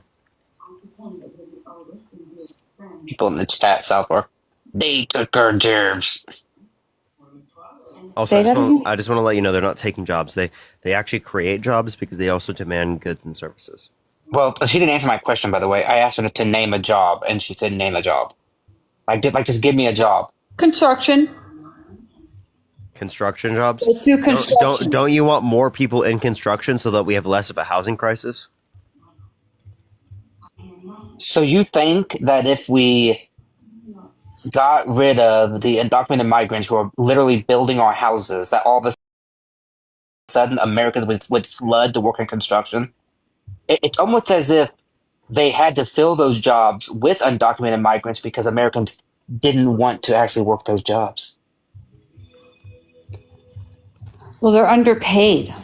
People in the chat, Southwark. They took our jobs. Also, I just want to let you know they're not taking jobs. They actually create jobs because they also demand goods and services. Well, she didn't answer my question, by the way. I asked her to name a job, and she couldn't name a job. Just give me a job. Construction. Construction jobs? Let's do construction. Don't you want more people in construction so that we have less of a housing crisis? So you think that if we got rid of the undocumented migrants who are literally building our houses, that all of a sudden Americans would flood to work in construction? It's almost as if they had to fill those jobs with undocumented migrants because Americans didn't want to actually work those jobs. Well, they're underpaid.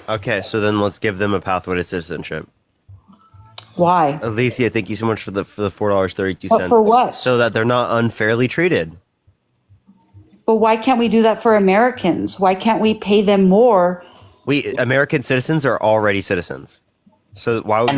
Okay, so then let's give them a pathway to citizenship. Why? Alicia, thank you so much for the $4.32. But for what? So that they're not unfairly treated. But why can't we do that for Americans? Why can't we pay them more? American citizens are already citizens. So why would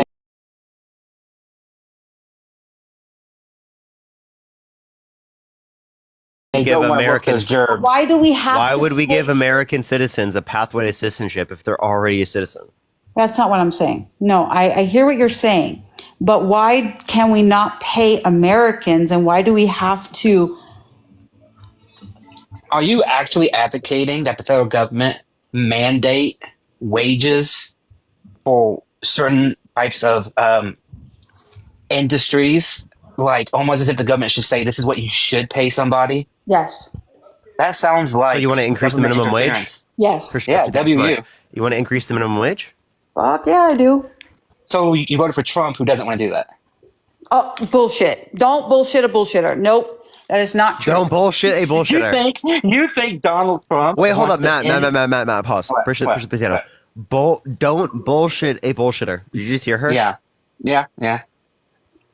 we give Americans? Why do we have? Why would we give American citizens a pathway to citizenship if they're already a citizen? That's not what I'm saying. No, I hear what you're saying. But why can we not pay Americans, and why do we have to? Are you actually advocating that the federal government mandate wages for certain types of industries? Like almost as if the government should say, this is what you should pay somebody? Yes. That sounds like... So you want to increase the minimum wage? Yes. Yeah, WU. You want to increase the minimum wage? Fuck yeah, I do. So you voted for Trump, who doesn't want to do that? Oh, bullshit. Don't bullshit a bullshitter. Nope. That is not true. Don't bullshit a bullshitter. You think Donald Trump... Wait, hold up, Matt, pause. Push the potato. Don't bullshit a bullshitter. Did you just hear her? Yeah.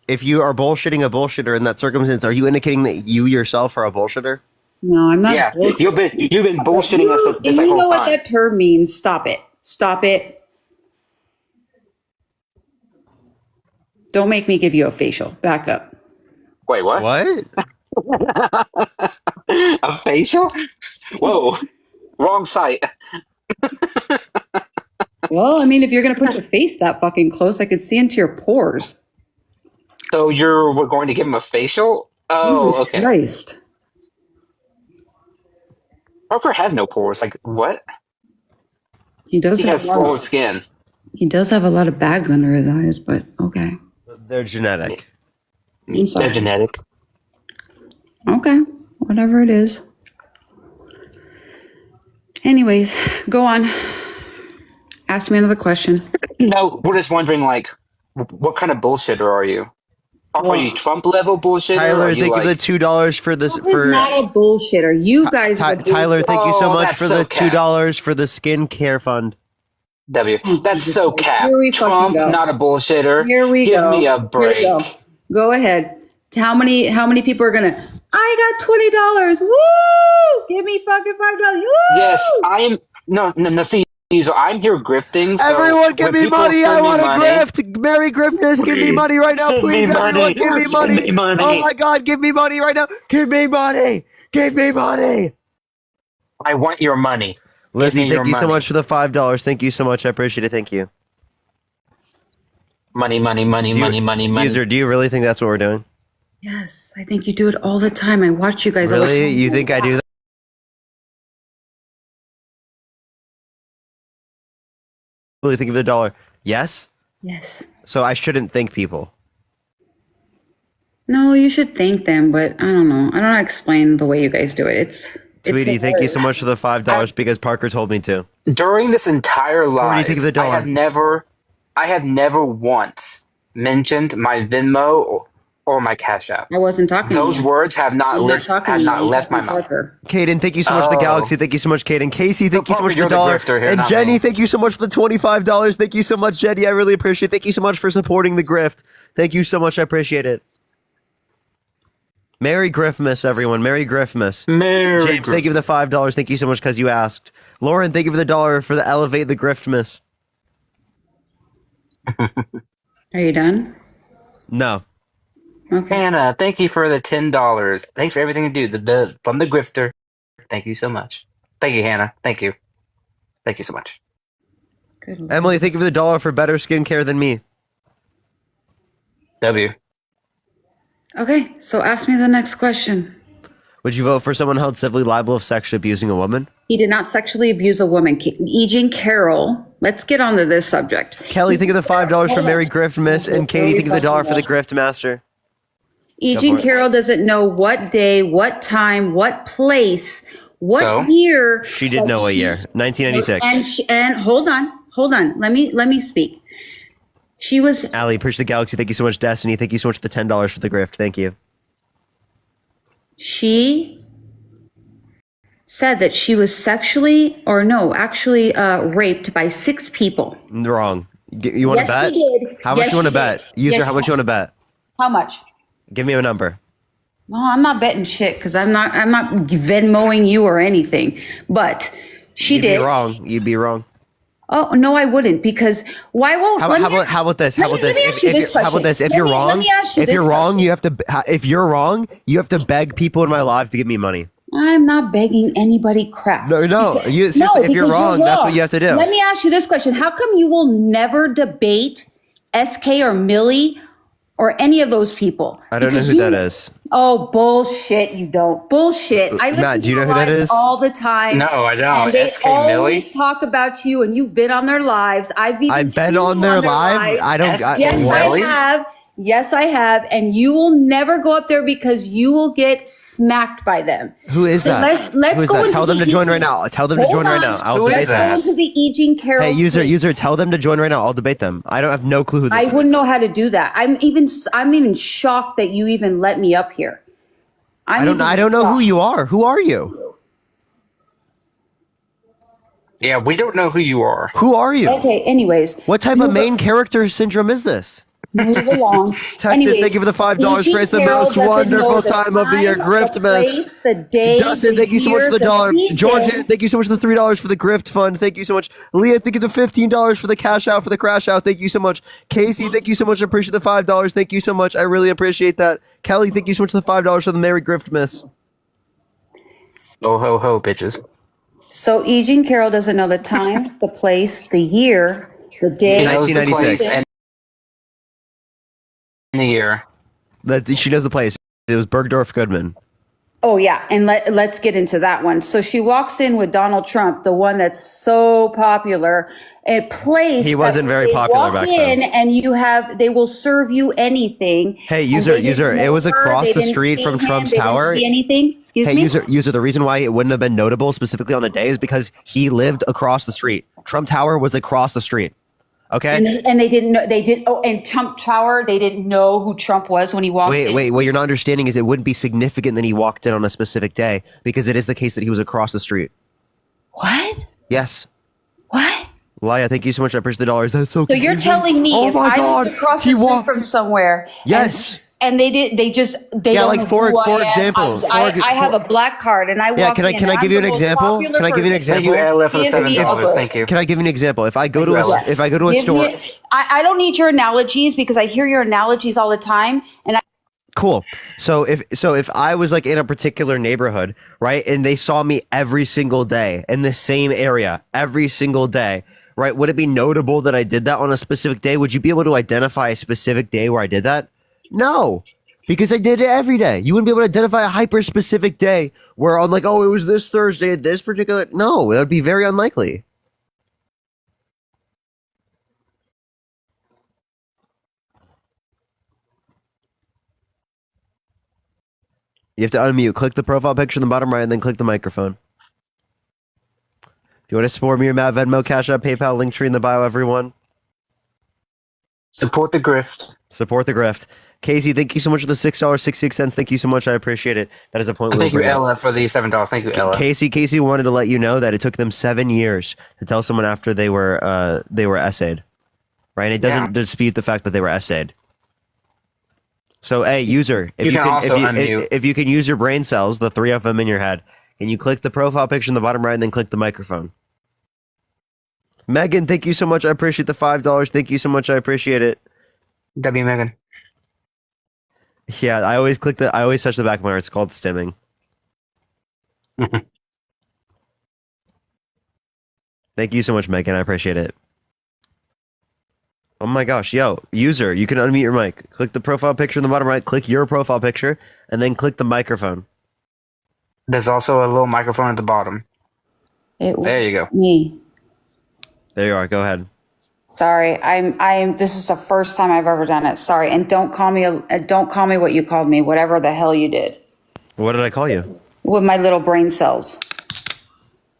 If you are bullshitting a bullshitter in that circumstance, are you indicating that you yourself are a bullshitter? No, I'm not. Yeah, you've been bullshitting us this you whole know time. what that term means. Stop it. Stop it. Don't make me give you a facial. Back up. Wait, what? What? A facial? Whoa. Wrong site. Well, I mean, if you're going to put your face that fucking close, I could see into your pores. So we're going to give him a facial? Oh, Jesus okay. Christ. Parker has no pores. Like what? He does He have has flawless skin. He does have a lot of bags under his eyes, but okay. They're genetic. I'm sorry. They're genetic. Okay, whatever it is. Anyways, go on. Ask me another question. No, we're just wondering, like, what kind of bullshitter are you? Are you Trump level bullshitter? Tyler, are you thank like... you for the $2 for this. Trump is not a bullshitter. You guys are Tyler, thank you so Oh, much that's for so the cap. $2 for the skin care fund. W. That's so cap. Here we Trump, fucking go. not a bullshitter. Here we Give go. me a Here break. we go. Go ahead. How many people are gonna? I got $20. Woo! Give me fucking $5. Woo! Yes, I am. No. See, so I'm here grifting. So Everyone, give when me people money! send I me want to money- grift! Merry Griftness, give me money right now, Send please! me Everyone, money. give me Send money! me money. Oh my God, give me money right now! Give me money! Give me money! I want your money. Lizzie, Give me thank your you so money. much for the $5. Thank you so much. I appreciate it. Thank you. Money. User, do you really think that's what we're doing? Yes, I think you do it all the time. I watch you guys all the Really? time. You think I do that? Really think of the dollar? Yes? Yes. So I shouldn't thank people. No, you should thank them, but I don't know. I don't know how to explain the way you guys do it. It's Tweety, thank you so much for the $5 because Parker told me to. During this entire What do you live, think of the dollar? I have never once mentioned my Venmo or my Cash App. I wasn't talking Those to you. words have not I'm left talking to you. I'm left my talking to mouth. Parker. Caden, thank you so much for the Oh. galaxy. Thank you so much, Caden. Casey, thank you so Parker, much for you're the the dollar. grifter here, And not Jenny, me. thank you so much for the $25. Thank you so much, Jenny. I really appreciate it. Thank you so much for supporting the grift. Thank you so much. I appreciate it. Merry Griftmas, everyone. Merry Griftmas. Merry James, thank you for the $5. Thank you so much because you asked. Lauren, thank you for the $1 for the Elevate the Griftmas. Are you done? No. Okay. Hannah, thank you for the $10. Thanks for everything you do. From the grifter. Thank you so much. Thank you, Hannah. Thank you. Thank you so much. Good. Emily, thank you for the $1 for better skincare than me. W. Okay, so ask me the next question. Would you vote for someone held civilly liable of sexually abusing a woman? He did not sexually abuse a woman. Eugene Carroll. Let's get on to this subject. Kelly, think of the $5 for Merry Griftmas, and Katie, think of the $1 for the Grift Master. Eugene Carroll doesn't know what day, what time, what place, what year. She did know a year, 1996. And hold on. Let me speak. She was. Allie, appreciate the galaxy. Thank you so much, Destiny. Thank you so much for the $10 for the Grift. Thank you. She said that she was sexually, or no, actually raped by 6 people. Wrong. You want to bet? She did. How much Yes, you want to she bet? did. User, Yes, how much you want to bet? How much? Give me a number. Well, I'm not betting shit because I'm not Venmoing you or anything. But she You'd did. be wrong. You'd be wrong. Oh no, I wouldn't, because why won't? How about this? How about this? How about this? If you're wrong, you have to. If you're wrong, you have to beg people in my life to give me money. I'm not begging anybody crap. No. Seriously, if you're wrong, that's what you have to do. Let me ask you this question: how come you will never debate SK or Millie or any of those people? I don't know who that is. Oh, bullshit! You don't. Bullshit. I listen Matt, do you to know who that lives is? all the time. No, I don't. And they SK Millie? always talk about you, and you've been on their lives. I've been on their live. I don't. Yes, I have. Yes, I have. And you will never go up there because you will get smacked by them. Who is that? Let's Who is go that? into Tell them to join right now. Tell them to join right now. I'll debate Let's go them. into the Eugene Carroll. Hey, case. user, tell them to join right now. I'll debate them. I don't have no clue who this I is. wouldn't know how to do that. I'm even shocked that you even let me up here. I don't know who you are. Who are you? Yeah, we don't know who you are. Who are you? Okay, anyways. What type of main character syndrome is this? Move along. Texas, Anyways, thank you for the $5 Eugene for it's the Carroll most doesn't know wonderful the time of the year. time, Grift the mess. place, the day, Dustin, the thank you so much year, for the the dollar. season. Georgia, thank you so much for the $3 for the Grift fund. Thank you so much. Leah, thank you for the $15 for the cash out for the crash out. Thank you so much. Casey, thank you so much. I appreciate the $5. Thank you so much. I really appreciate that. Kelly, thank you so much for the $5 for the Merry Grift miss. Oh ho ho, bitches. So Eugene Carroll doesn't know the time, the place, the year, the day. 1996. And the year. She knows the place. It was Bergdorf Goodman. Oh yeah, and let's get into that one. So she walks in with Donald Trump, the one that's so popular, a place He wasn't very popular back then. And they will serve you anything. Hey, user, it was across the street from Trump's tower. Didn't see anything? Excuse Hey, me? user, the reason why it wouldn't have been notable specifically on the day is because he lived across the street. Trump Tower was across the street. Okay. And they didn't know. They did. Oh, and Trump Tower. They didn't know who Trump was when he walked in. Wait. What you're not understanding is it wouldn't be significant that he walked in on a specific day because it is the case that he was across the street. What? Yes. What? Laya, thank you so much. I appreciate the dollars. That's so. So you're telling me if I lived across the street from somewhere, yes, and they yeah, like for example, I have a black card and I walk in. Can I give you an example? Can I give you an example? Thank you, LF, for the $7. Thank you. Can I give you an example? If I go to a store, I don't need your analogies because I hear your analogies all the time, and cool. So if I was like in a particular neighborhood, right, and they saw me every single day in the same area every single day, right, would it be notable that I did that on a specific day? Would you be able to identify a specific day where I did that? No, because I did it every day. You wouldn't be able to identify a hyper specific day where I'm like, oh, it was this Thursday at this particular. No, that would be very unlikely. You have to unmute. Click the profile picture in the bottom right and then click the microphone. If you want to support me or Matt, Venmo, Cash App, PayPal, link tree in the bio, everyone. Support the grift. Support the grift. Casey, thank you so much for the $6.66. Thank you so much. I appreciate it. That is a point. Thank you, LF, for the $7. Thank you, LF. Casey wanted to let you know that it took them 7 years to tell someone after they were essayed. Right? It doesn't dispute the fact that they were essayed. So, hey, user, if you can use your brain cells, the 3 of them in your head, can you click the profile picture in the bottom right and then click the microphone? Megan, thank you so much. I appreciate the $5. Thank you so much. I appreciate it. W Megan. Yeah, I always touch the back of my heart. It's called stimming. Thank you so much, Megan. I appreciate it. Oh my gosh, yo, user, you can unmute your mic. Click the profile picture in the bottom right, click your profile picture, and then click the microphone. There's also a little microphone at the bottom. There you go. Me. There you are. Go ahead. Sorry, I'm. This is the first time I've ever done it. Sorry, and don't call me what you called me. Whatever the hell you did. What did I call you? With my little brain cells.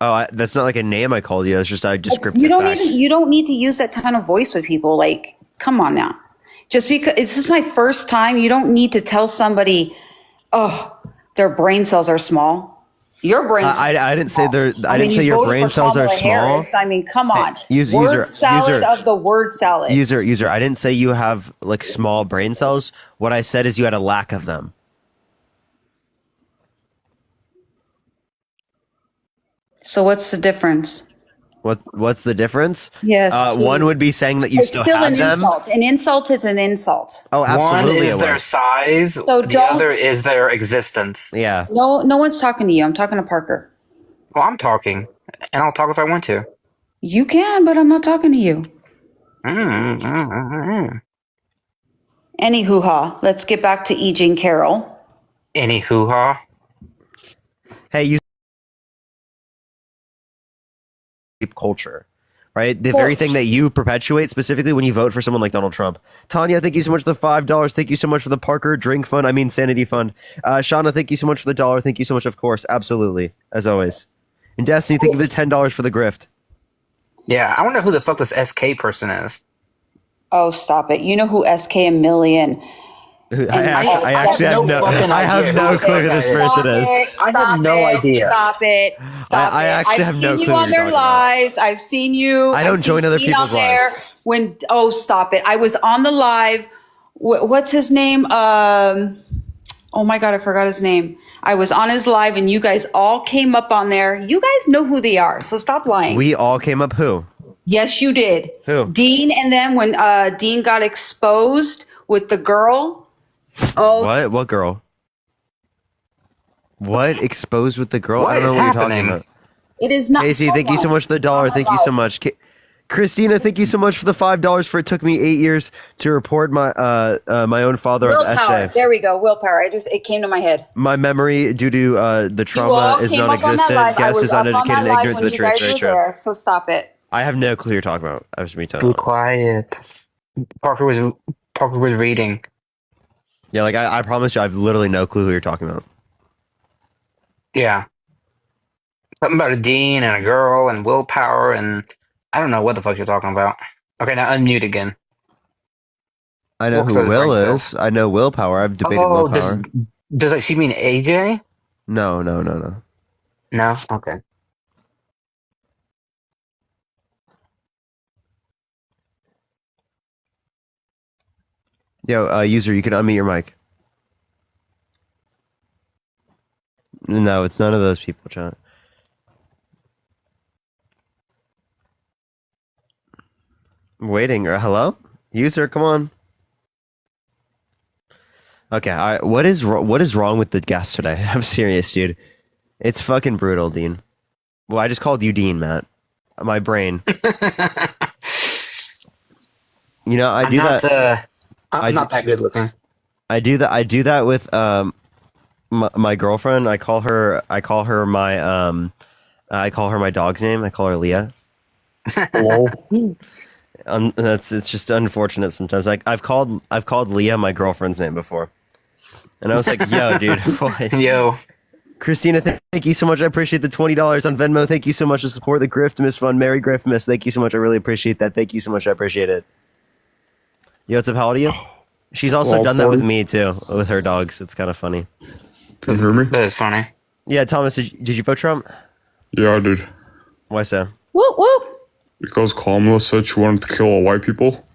Oh, that's not like a name I called you. That's just a descriptive You don't fact. need to use that tone of voice with people. Like, come on now. Just because this is my first time, you don't need to tell somebody, oh, their brain cells are small. Your brain. I didn't say they're. I didn't say your brain cells are small. I mean, come on. Word salad of the word salad. User. I didn't say you have like small brain cells. What I said is you had a lack of them. So what's the difference? What's the difference? Yes. One would be saying that you still have them. Insult. An insult is an insult. Oh, absolutely. One is their size. So the other is their existence. Yeah. No one's talking to you. I'm talking to Parker. Well, I'm talking, and I'll talk if I want to. You can, but I'm not talking to you. Any hoo-ha. Let's get back to E. Jean Carroll. Any hoo-ha. Hey, you. Culture, right? The very thing that you perpetuate, specifically when you vote for someone like Donald Trump. Tanya, thank you so much for the $5. Thank you so much for the Parker Drink Fund. I mean, Sanity Fund. Shauna, thank you so much for the $1. Thank you so much, of course. Absolutely. As always. And Destiny, thank you for the $10 for the grift. Yeah, I wonder who the fuck this SK person is. Oh, stop it. You know who SK a million. I actually have no clue who this person is. I have no idea. Stop it. I actually have no clue. I've seen you on their lives. I've seen you. I don't join other people's lives. Stop it. I was on the live. What's his name? Oh my God, I forgot his name. I was on his live and you guys all came up on there. You guys know who they are, so stop lying. We all came up who? Yes, you did. Who? Dean, and then when Dean got exposed with the girl. Oh, What girl? What exposed with the girl? What I don't know is what happening? you're talking about. it is not. Casey, thank you so much for the $1. Thank you so much. Christina, thank you so much for the $5 for it took me 8 years to report my my own father on Willpower. SA. There we go. Willpower. It came to my head. My memory due to the You all trauma is came up on that non-existent. live. I Guess was is up on uneducated that and live ignorant to when the you truth. guys Very were true. there. So stop it. I have no clue who you're talking about. I was me Be telling. quiet. Parker was reading. Yeah, like I promise you, I've literally no clue who you're talking about. Yeah. Something about a dean and a girl and willpower and I don't know what the fuck you're talking about. Okay, now unmute again. I know who Will is. I know willpower. I've debated willpower. Does like she mean AJ? No. No? Okay. Yo, user, you can unmute your mic. No, it's none of those people, chat. I'm waiting. Hello? User, come on. Okay, all right. What is wrong with the guest today? I'm serious, dude. It's fucking brutal, Dean. Well, I just called you Dean, Matt. My brain. You know, I'm not that good looking. I do that with my girlfriend. I call her my dog's name. I call her Leah. It's just unfortunate sometimes. Like I've called Leah my girlfriend's name before, and I was like, "Yo, dude, what?" Yo, Christina, thank you so much. I appreciate the $20 on Venmo. Thank you so much to support the Griftmas Fund. Merry Griftmas. Thank you so much. I really appreciate that. Thank you so much. I appreciate it. Yo, what's up? How old are you? She's also done that with me too, with her dogs. It's kind of funny. Can you hear me? That is funny. Yeah, Thomas, did you vote Trump? Yeah, I did. Whoop Why so? whoop. Because Kamala said she wanted to kill all white people.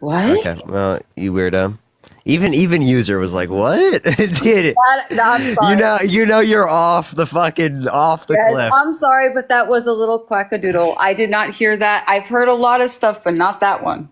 What? Okay, well, you weirdo. Even user was like, "What?" Dude, I'm sorry. you know, you're off the Yes, cliff. I'm sorry, but that was a little quackadoodle. I did not hear that. I've heard a lot of stuff, but not that one.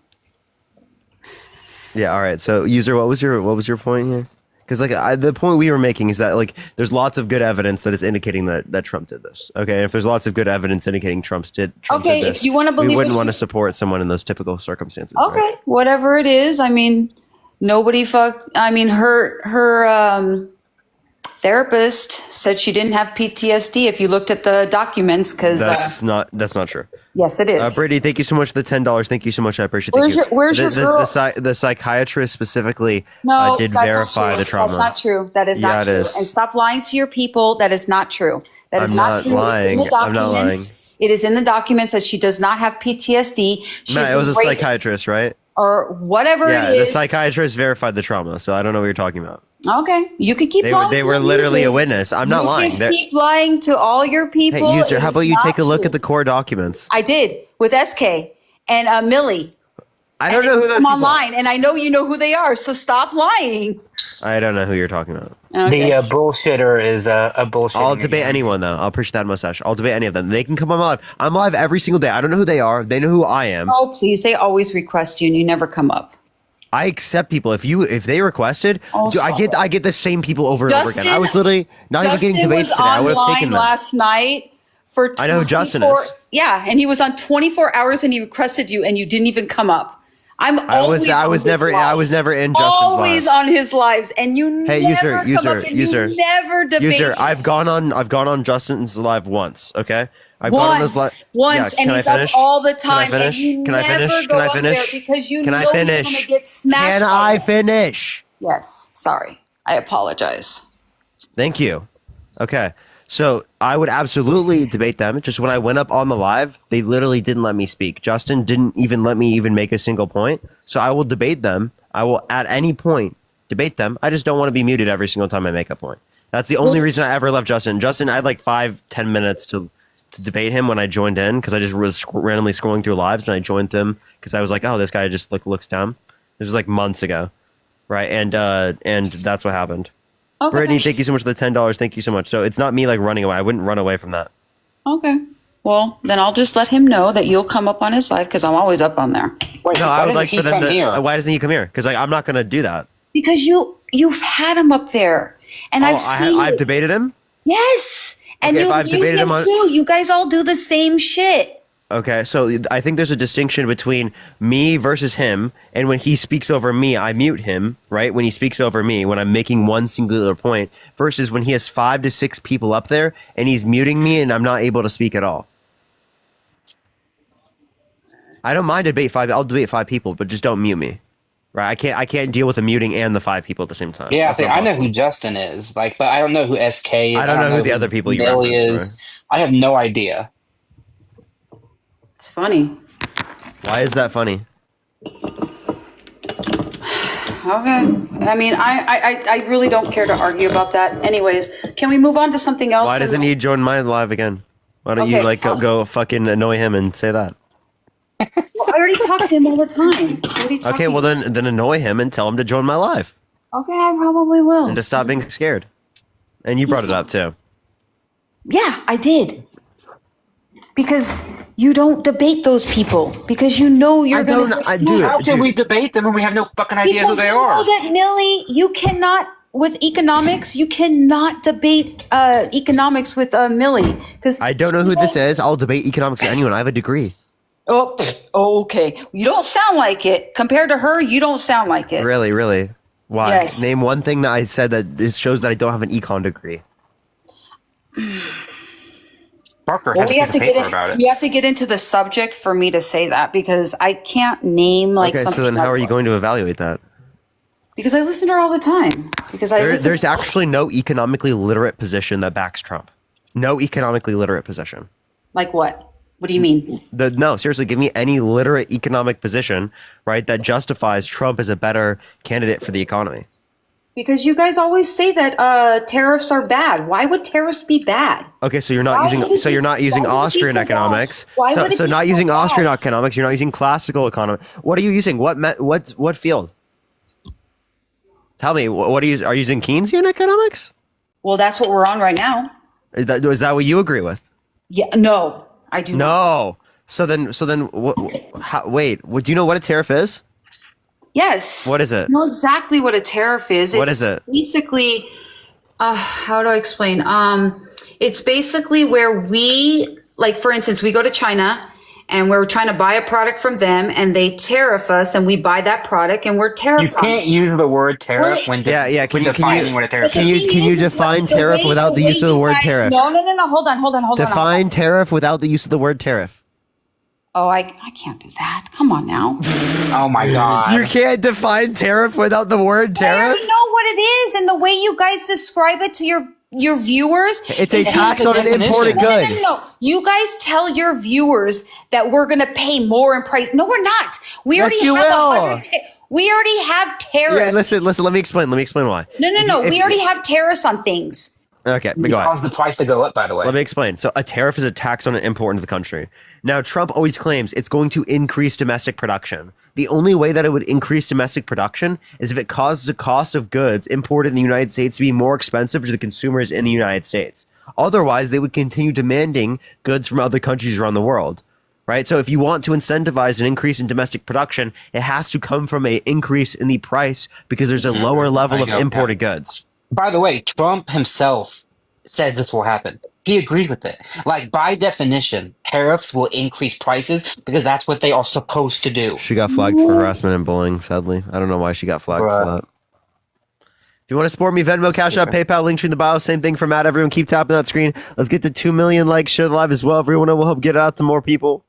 Yeah, all right. So, user, what was your point here? Because the point we were making is that like there's lots of good evidence that is indicating that Trump did this. Okay, and if there's lots of good evidence indicating Trump did Okay, this, if you want to believe we wouldn't what want you- to support someone in those typical circumstances. Okay, right? whatever it is. I mean, nobody her therapist said she didn't have PTSD. If you looked at the documents, because That's not true. yes, it is. Brady, thank you so much for the $10. Thank you so much. I appreciate it. Where's your girl? The psychiatrist specifically No, did that's verify not true. the trauma. That's not true. That is not Yeah, it true. is. And stop lying to your people. That is not true. That is I'm not not true. lying. It's in the I'm not documents. lying. It is in the documents that she does not have PTSD. She's No, it was a great- psychiatrist, right? or whatever Yeah, it the is. psychiatrist verified the trauma, so I don't know what you're talking about. Okay, you can keep lying. They to were your literally a users. witness. I'm not lying. You can keep lying to all your people. Hey, user, It how is about you not take a look true. at the core documents? I did with SK and Millie. I don't know who those I'm people are. online, and I know you know who they are. So stop lying. I don't know who you're talking about. Okay. The bullshitter is a bullshit. I'll debate anyone, though. I'll appreciate that mustache. I'll debate any of them. They can come on live. I'm live every single day. I don't know who they are. They know who I am. Oh, please! They always request you, and you never come up. I accept people. If they requested, Oh, dude, I get the same people over and over again. I was literally not even getting Justin debates was today. I would have online taken them. last night for 24, I know who Justin is. Yeah, and he was on 24 hours, and he requested you, and you didn't even come up. I was never in Justin's always live. on his lives, and you Hey, never come up and user, you never debate. User, I've gone on Justin's live once. Okay, I've once, gone on his live once, Yeah, and can I he's up finish? all the Can I time, and finish? you Can I never finish? go Can I up there finish? because you Can I know you're finish? going to get smashed. Can I finish? Yes, sorry, I apologize. Thank you. Okay. So I would absolutely debate them. Just when I went up on the live, they literally didn't let me speak. Justin didn't even let me even make a single point. So I will debate them. I will at any point debate them. I just don't want to be muted every single time I make a point. That's the only reason I ever left Justin. Justin, I had like 5-10 minutes to debate him when I joined in because I just was randomly scrolling through lives and I joined him because I was like, oh, this guy just like looks dumb. This was like months ago, right? And that's what happened. Okay. Brittany, thank you so much for the $10. Thank you so much. So it's not me like running away. I wouldn't run away from that. Okay. Well, then I'll just let him know that you'll come up on his live because I'm always up on there. Wait, No, I would like for them to. here? Why doesn't he come here? Because like I'm not gonna do that. Because you've had him up there, and I've seen. I've debated him. Yes, and Okay, if you I've mute debated him him on- too. You guys all do the same shit. Okay, so I think there's a distinction between me versus him, and when he speaks over me, I mute him, right? When he speaks over me, when I'm making one singular point, versus when he has 5 to 6 people up there and he's muting me and I'm not able to speak at all. I don't mind I'll debate 5 people, but just don't mute me. Right? I can't deal with the muting and the 5 people at the same time. Yeah, That's not I know possible. who Justin is, like, but I don't know who SK is. I don't know who the other people you Millie referenced, is. I have no idea. It's funny. Why is that funny? Okay. I mean, I really don't care to argue about that. Anyways, can we move on to something else? Why doesn't he join my live again? Why don't you go fucking annoy him and say that? Well, I already talk to him all the time. Okay, well then annoy him and tell him to join my live. Okay, I probably will. And to stop being scared. And you brought it up too. Yeah, I did. Because you don't debate those people. Because you know you're going to... How can we debate them when we have no fucking idea who they are? Because you know that, Millie, you cannot... With economics, you cannot debate economics with Millie. I don't know who this is. I'll debate economics with anyone. I have a degree. Oh, okay. You don't sound like it. Compared to her, you don't sound like it. Really, really? Why? Yes. Name one thing that I said that this shows that I don't have an econ degree. Parker Well, has we a have piece to of paper about it. You have to get into the subject for me to say that because I can't name Okay, something. so then how are you going to evaluate that? Because I listen to her all the time. Because There's actually no economically literate position that backs Trump. No economically literate position. Like what? What do you mean? No, seriously, give me any literate economic position, right, that justifies Trump as a better candidate for the economy. Because you guys always say that tariffs are bad. Why would tariffs be bad? Okay, so you're not using Austrian economics. So not using Austrian economics, you're not using classical economics. What are you using? What field? Tell me, what are you using Keynesian economics? Well, that's what we're on right now. Is that what you agree with? Yeah, no. I do not. No. So then, wait. Do you know what a tariff is? Yes. What is it? I know exactly what a tariff is. What is it? Basically, how do I explain? It's basically where we, like, for instance, we go to China and we're trying to buy a product from them and they tariff us and we buy that product and we're tariffed. You can't use the word tariff when defining what a tariff is. Can you define tariff without the use of the word tariff? No. Hold on. Define tariff without the use of the word tariff. Oh, I can't do that. Come on now. Oh my God. You can't define tariff without the word tariff? I already know what it is and the way you guys describe it to your viewers. It's a tax on an imported good. No. You guys tell your viewers that we're going to pay more in price. No, we're not. We already have tariffs. Yeah, listen, let me explain why. No. We already have tariffs on things. Okay, but go ahead. Cause the price to go up, by the way. Let me explain. So a tariff is a tax on an import into the country. Now, Trump always claims it's going to increase domestic production. The only way that it would increase domestic production is if it causes the cost of goods imported in the United States to be more expensive to the consumers in the United States. Otherwise, they would continue demanding goods from other countries around the world. Right? So if you want to incentivize an increase in domestic production, it has to come from an increase in the price because there's a lower level of imported goods. By the way, Trump himself says this will happen. He agreed with it. Like, by definition, tariffs will increase prices because that's what they are supposed to do. She got flagged for harassment and bullying, sadly. I don't know why she got flagged for that. If you want to support me, Venmo, Cash App, PayPal, link tree in the bio. Same thing for Matt. Everyone keep tapping that screen. Let's get to 2 million likes. Share the live as well, everyone. We'll help get it out to more people.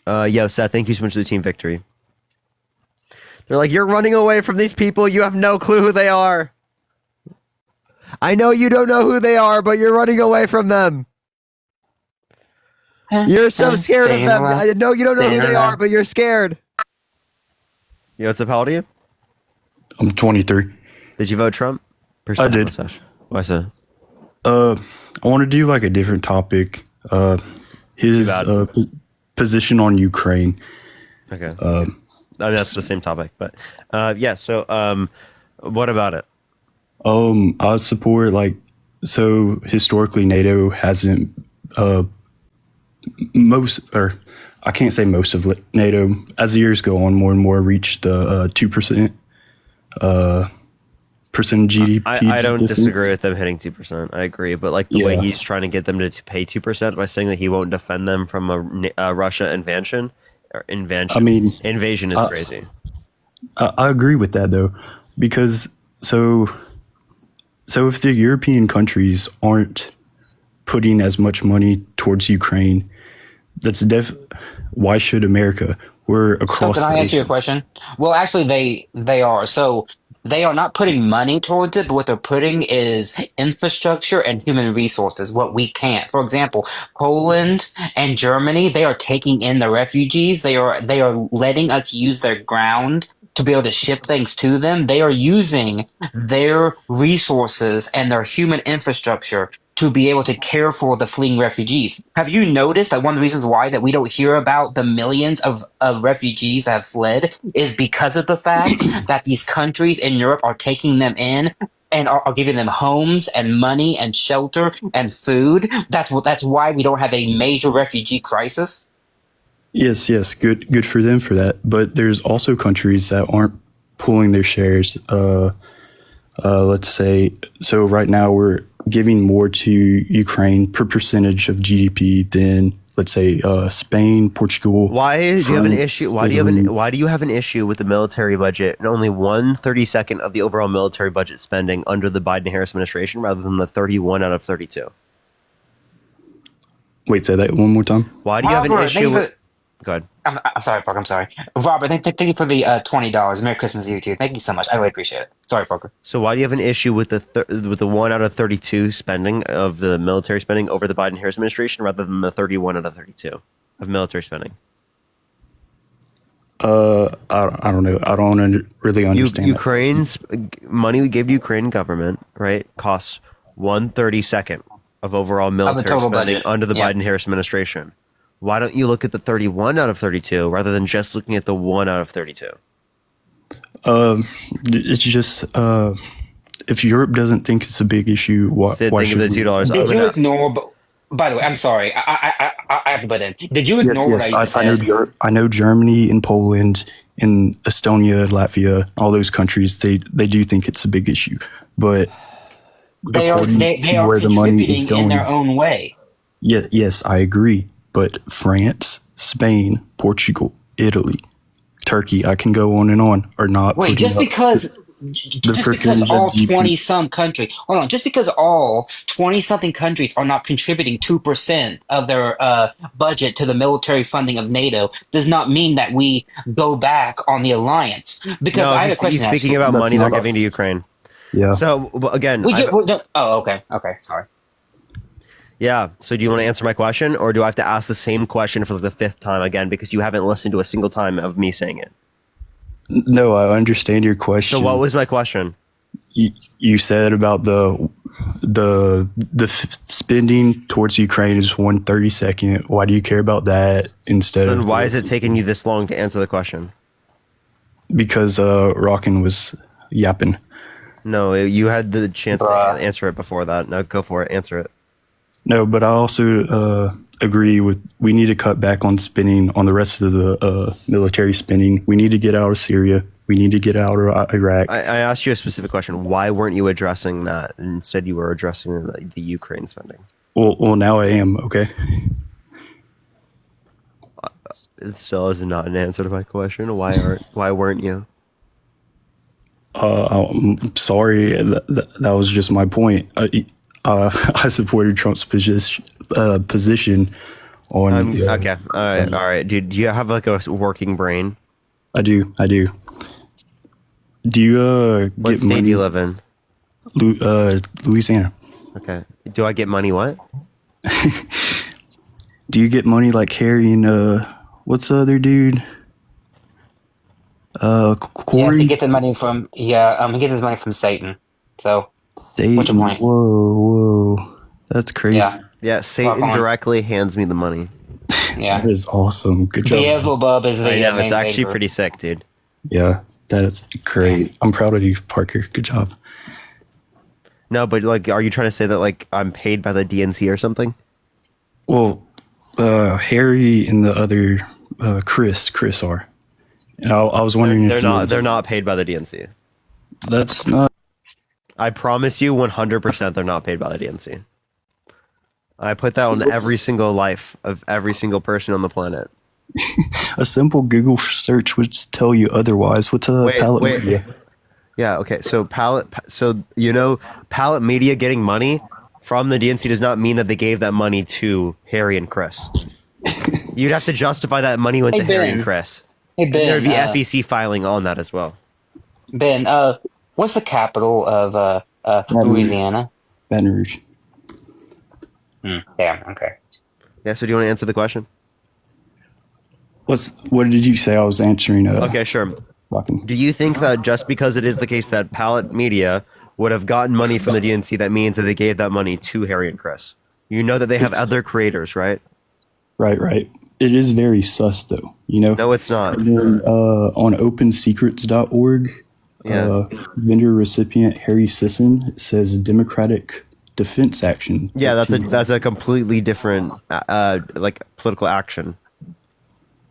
Yo, Seth, thank you so much for the team victory. They're like, you're running away from these people. You have no clue who they are. I know you don't know who they are, but you're running away from them. You're so scared of them. I know you don't know who they are, but you're scared. Yo, what's up? How old are you? I'm 23. Did you vote Trump? I did. Why so? I want to do like a different topic. His position on Ukraine. Okay. I mean, that's the same topic, but yeah. So, what about it? I support historically NATO hasn't I can't say most of NATO as the years go on more and more reach the 2% percent GDP. I don't difference. disagree with them hitting 2%. I agree, but like the way he's trying to get them to pay 2% by saying that he won't defend them from a Russia invasion. I mean, invasion is crazy. I agree with that though, because so if the European countries aren't putting as much money towards Ukraine, why should America? We're across. So can I answer your question? Well, actually, they are. So they are not putting money towards it, but what they're putting is infrastructure and human resources. What we can't. For example, Poland and Germany, they are taking in the refugees. They are letting us use their ground to be able to ship things to them. They are using their resources and their human infrastructure to be able to care for the fleeing refugees. Have you noticed that one of the reasons why that we don't hear about the millions of refugees that have fled is because of the fact that these countries in Europe are taking them in and are giving them homes and money and shelter and food? That's why we don't have a major refugee crisis. Yes, good for them for that. But there's also countries that aren't pulling their shares. Let's say, so right now we're giving more to Ukraine per percentage of GDP than, let's say, Spain, Portugal. Why do you have an issue? Why do you have an issue with the military budget and only 1/32 of the overall military budget spending under the Biden-Harris administration rather than the 31 out of 32? Wait, say that one more time. Why do you have an issue with? Go ahead. I'm sorry, Parker. I'm sorry. Robert, thank you for the $20. Merry Christmas to you too. Thank you so much. I really appreciate it. Sorry, Parker. So why do you have an issue with the 1 out of 32 spending of the military spending over the Biden-Harris administration rather than the 31 out of 32 of military spending? I don't know. I don't really understand. Ukraine's money we gave to Ukraine government, right, costs 1/32 of overall military spending budget. under the Biden-Harris administration. Why don't you look at the 31 out of 32 rather than just looking at the 1 out of 32? It's just if Europe doesn't think it's a big issue, why should the $2? Did you ignore? By the way, I'm sorry. I have to butt in. Did you ignore what I said? I know Germany and Poland and Estonia, Latvia, all those countries. They do think it's a big issue, but they are contributing in their own way. Yeah, yes, I agree. But France, Spain, Portugal, Italy, Turkey, I can go on and on, are not. Wait, just because all 20-some countries, hold on, just because all 20-something countries are not contributing 2% of their budget to the military funding of NATO does not mean that we go back on the alliance. Because I have a question. He's speaking about money they're giving to Ukraine. Yeah. So again, okay, sorry. Yeah. So do you want to answer my question, or do I have to ask the same question for the 5th time again because you haven't listened to a single time of me saying it? No, I understand your question. So what was my question? You said about the spending towards Ukraine is 1/32. Why do you care about that instead of? Then why is it taking you this long to answer the question? Because Rockin was yapping. No, you had the chance to answer it before that. No, go for it. Answer it. No, but I also agree with we need to cut back on spending on the rest of the military spending. We need to get out of Syria. We need to get out of Iraq. I asked you a specific question. Why weren't you addressing that? Instead, you were addressing the Ukraine spending. Well, now I am. Okay. It still is not an answer to my question. Why weren't you? I'm sorry. That was just my point. I supported Trump's position on. Okay. All right. Do you have like a working brain? I do. Do you what get state money? do you live in? Louisiana. Okay. Do I get money? What? Do you get money like Harry and what's the other dude? Corey? Yes, he gets his money from he gets his money from Satan. So Satan. what's your point? Whoa, that's crazy. Yeah. Satan directly hands me the money. Yeah, that is awesome. Good job. Beelzebub is the I know, it's main actually favor. pretty sick, dude. Yeah, that's great. I'm proud of you, Parker. Good job. No, but like, are you trying to say that like I'm paid by the DNC or something? Well, Harry and the other Chris are. And I was wondering they're if not paid by the DNC. That's not. I promise you 100% they're not paid by the DNC. I put that on every single life of every single person on the planet. A simple Google search would tell you otherwise. What's a palette media? Yeah, okay. So Palette Media getting money from the DNC does not mean that they gave that money to Harry and Chris. You'd have to justify that money went to Harry and Chris. Hey, Ben. There'd be FEC filing on that as well. Ben, what's the capital of Louisiana? Baton Rouge. Damn, okay. Yeah, so do you want to answer the question? What did you say? I was answering. Okay, sure. Do you think that just because it is the case that Palette Media would have gotten money from the DNC, that means that they gave that money to Harry and Chris? You know that they have other creators, right? Right. It is very sus, though. You know. No, it's not. And then, on OpenSecrets.org, vendor recipient Harry Sisson says Democratic Defense Action. Yeah, that's a completely different like political action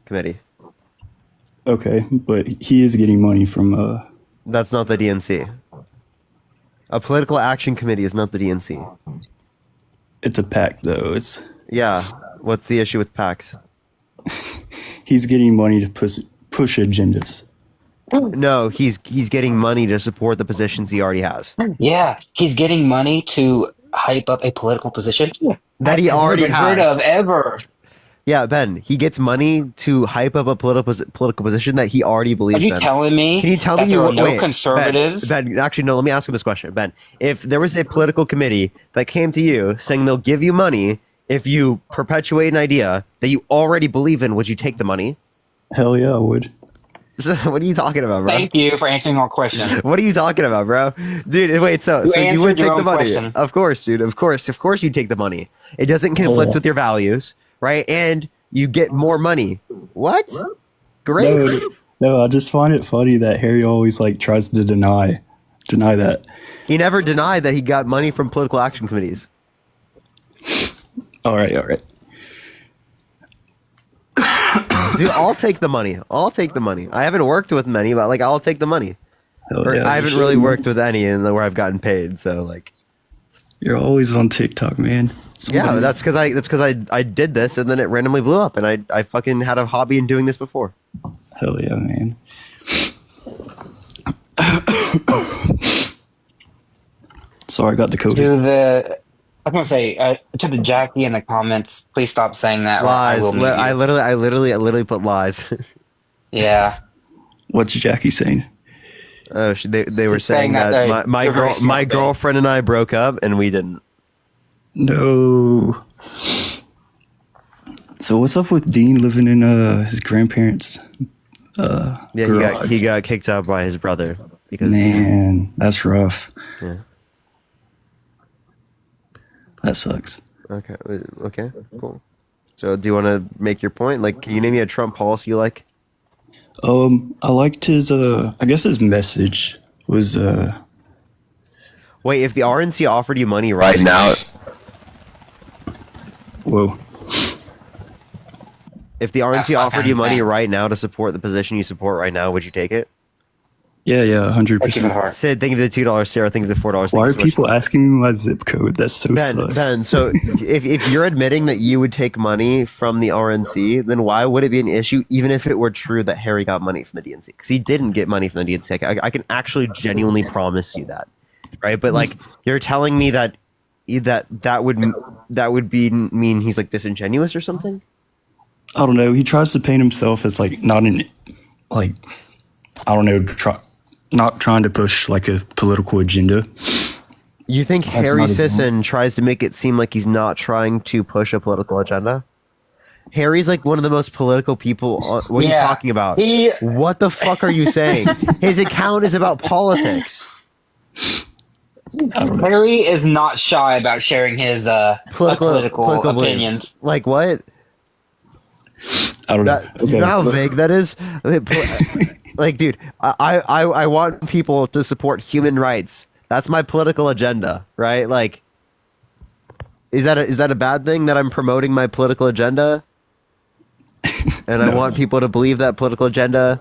committee. Okay, but he is getting money from. That's not the DNC. A political action committee is not the DNC. It's a PAC, though. It's. Yeah. What's the issue with PACs? He's getting money to push agendas. No, he's getting money to support the positions he already has. Yeah, he's getting money to hype up a political position that he already has. Heard of ever. Yeah, Ben, he gets money to hype up a political position that he already believes in. Are you telling me? Can you tell that me there are no wait, conservatives? Ben, actually, no. Let me ask you this question, Ben. If there was a political committee that came to you saying they'll give you money if you perpetuate an idea that you already believe in, would you take the money? Hell yeah, I would. What are you talking about, bro? Thank you for answering our question. What are you talking about, bro? Dude, wait, so you would take the money? Question. Of course, dude. Of course you take the money. It doesn't conflict with your values, right? And you get more money. What? Great. No, I just find it funny that Harry always tries to deny that. He never denied that he got money from political action committees. All right. Dude, I'll take the money. I haven't worked with many, but I'll take the money. Yeah, I haven't really worked with any where I've gotten paid, so You're always on TikTok, man. Yeah, that's because I did this and then it randomly blew up, and I fucking had a hobby in doing this before. Hell yeah, man. Sorry, I got the code. I was gonna say to the Jackie in the comments, please stop saying that. Lies. I literally put lies. Yeah. What's Jackie saying? Oh, they were saying that my girlfriend and I broke up and we didn't. No. So what's up with Dean living in his grandparents'? He got kicked out by his brother because. Man, that's rough. Yeah. That sucks. Okay, cool. So do you want to make your point? Can you name me a Trump policy you like? I liked his, I guess his message was, Wait, if the RNC offered you money right now... Whoa. If the RNC offered you money right now to support the position you support right now, would you take it? Yeah, 100%. Sid, thank you for the $2. Sarah, thank you for the $4. Why are people asking me my zip code? That's so sus. Ben, so if you're admitting that you would take money from the RNC, then why would it be an issue, even if it were true that Harry got money from the DNC? Because he didn't get money from the DNC. I can actually genuinely promise you that, right? But you're telling me that would mean he's disingenuous or something? I don't know. He tries to paint himself as not an I don't know. Not trying to push a political agenda. You think Harry Sisson tries to make it seem like he's not trying to push a political agenda? Harry's one of the most political people. What are you talking about? What the fuck are you saying? His account is about politics. Harry is not shy about sharing his political opinions. Like what? I don't know. You know how vague that is? Dude, I want people to support human rights. That's my political agenda, right? Is that a bad thing that I'm promoting my political agenda? And I want people to believe that political agenda.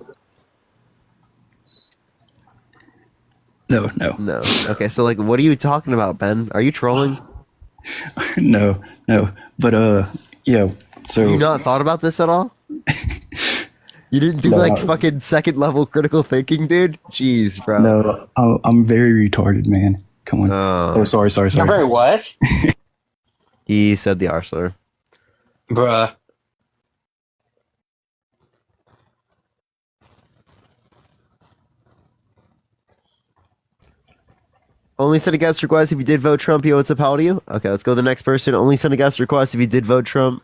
No. Okay, so like, what are you talking about, Ben? Are you trolling? No. But yeah. So you not thought about this at all? You didn't do like fucking second level critical thinking, dude? Jeez, bro. No, I'm very retarded, man. Come on. Oh, sorry. You're very what? He said the R slur. Bruh. Only send a guest request if you did vote Trump. Yo, what's up? How old are you? Okay, let's go to the next person. Only send a guest request if you did vote Trump.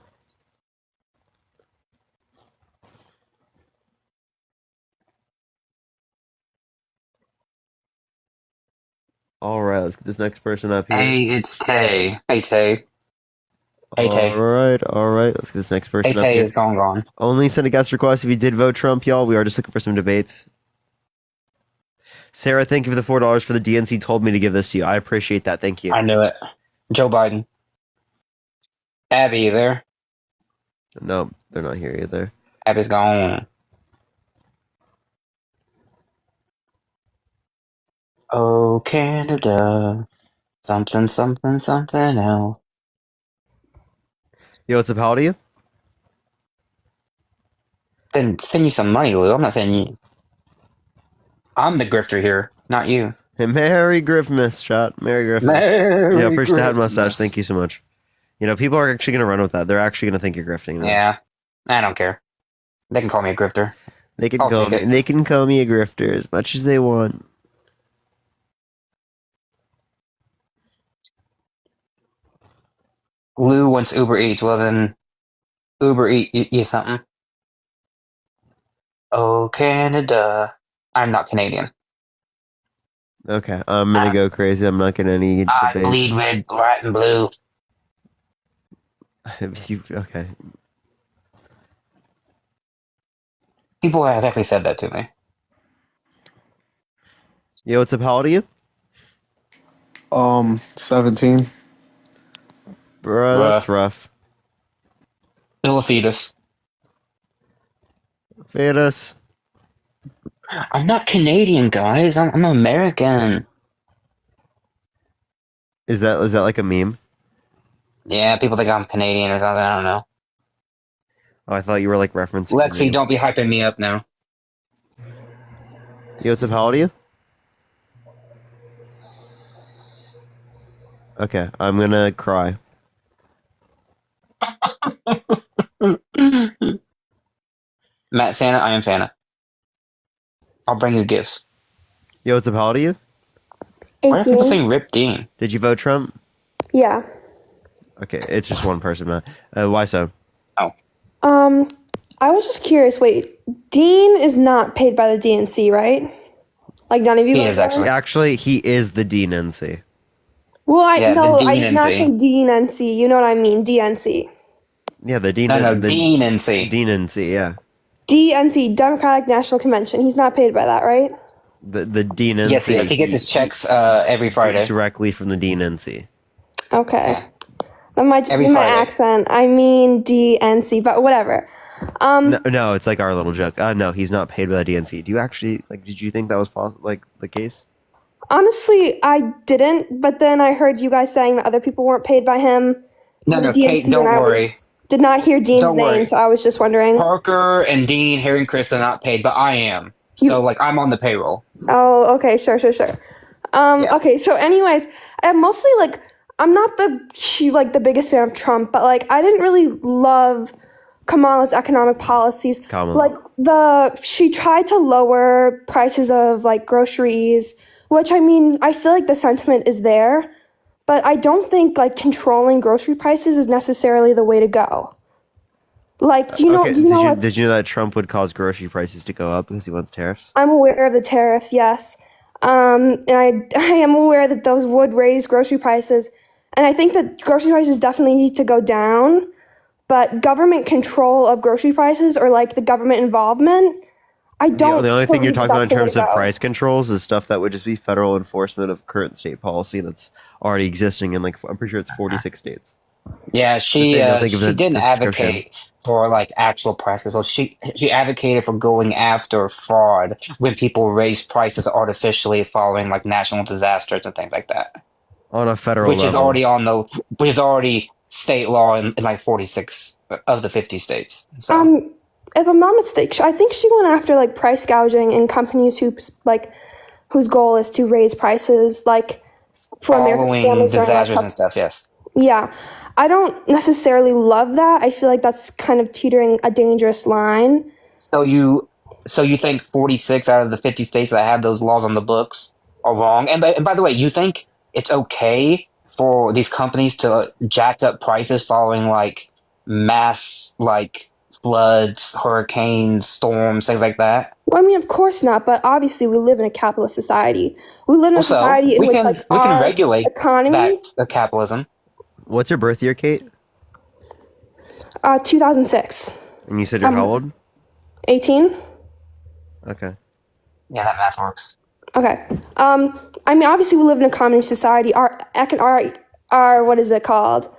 All right, let's get this next person up here. Hey, it's Tay. Hey, Tay. Hey, Tay. All right. Let's get this next person Hey, up Tay here. is gone. Only send a guest request if you did vote Trump, y'all. We are just looking for some debates. Sarah, thank you for the $4 for the DNC. Told me to give this to you. I appreciate that. Thank you. I knew it. Joe Biden. Abby, you there? No, they're not here either. Abby's gone. Oh, Canada. Something else. Yo, what's up? How old are you? Then send you some money, Lou. I'm not saying you. I'm the grifter here, not you. Hey, Merry Griffmas, chat. Merry Griffmas. Merry Yeah, push the head mustache. Griffmas. Thank you so much. You know, people are actually going to run with that. They're actually going to think you're grifting. Though. Yeah, I don't care. They can call me a grifter. They can I'll call take me. it. They can call me a grifter as much as they want. Lou wants Uber Eats. Well then, Uber Eat you something. Oh, Canada. I'm not Canadian. Okay, I'm gonna go crazy. I'm not getting any I debates. bleed red, white, and blue. Okay. People have actually said that to me. Yo, what's up? How old are you? 17. Bruh, that's rough. Still a fetus. Fetus. I'm not Canadian, guys. I'm American. Is that like a meme? Yeah, people think I'm Canadian or something. I don't know. Oh, I thought you were like referencing. Lexi, don't be hyping me up now. Yo, what's up? How old are you? Okay, I'm gonna cry. Matt Santa, I am Santa. I'll bring you gifts. Yo, what's up? How old are you? Why are people saying Rip Dean? Did you vote Trump? Yeah. Okay, it's just one person, man. Why so? Oh. I was just curious. Wait, Dean is not paid by the DNC, right? Like none of you. He guys is are? actually. Actually, he is the DNC. Well, I Yeah, know the I did not say DNC. DNC. You know what I mean? DNC. Yeah, the Dean. No, the DNC. DNC, yeah. DNC, Democratic National Convention. He's not paid by that, right? The DNC. Yes, he gets his checks every Friday. Directly from the DNC. Okay. That might just Every be my Friday. accent. I mean DNC, but whatever. No, it's like our little joke. No, he's not paid by the DNC. Do you actually did you think that was like the case? Honestly, I didn't, but then I heard you guys saying that other people weren't paid by him. No, by the Kate, don't and I worry. did not hear Dean's Don't worry. name, so I was just wondering. Parker and Dean, Harry and Chris are not paid, but I am. So, I'm on the payroll. Oh, okay, sure. Okay, so anyways, I'm mostly I'm not the biggest fan of Trump, but I didn't really love Kamala's economic policies. Kamala. She tried to lower prices of groceries, which I mean, I feel like the sentiment is there, but I don't think controlling grocery prices is necessarily the way to go. Do you know? Okay, Do you know? did you know that Trump would cause grocery prices to go up because he wants tariffs? I'm aware of the tariffs, yes. And I am aware that those would raise grocery prices. And I think that grocery prices definitely need to go down. But government control of grocery prices or the government involvement, I don't. The only thing you're believe talking about in that's the way terms to of go. price controls is stuff that would just be federal enforcement of current state policy that's already existing in I'm pretty sure it's 46 states. Yeah, they don't think of she the didn't discretion. advocate for like actual price control. She advocated for going after fraud when people raise prices artificially following like national disasters and things like that, On a federal which is level. already which is already state law in like 46 of the 50 states. So If I'm not mistaken, I think she went after like price gouging in companies whose goal is to raise prices, like for American following families during like disasters tough. and stuff, yes. Yeah, I don't necessarily love that. I feel like that's kind of teetering a dangerous line. So you think 46 out of the 50 states that have those laws on the books are wrong? And by the way, you think it's okay for these companies to jack up prices following like mass like floods, hurricanes, storms, things like that? Well, I mean, of course not, but obviously we live in a capitalist society. We live in a Also, society in which like we can our regulate economy. that capitalism. What's your birth year, Kate? 2006. And you said you're how old? 18. Okay. Yeah, that math works. Okay. I mean, obviously we live in a communist society. Our what is it called?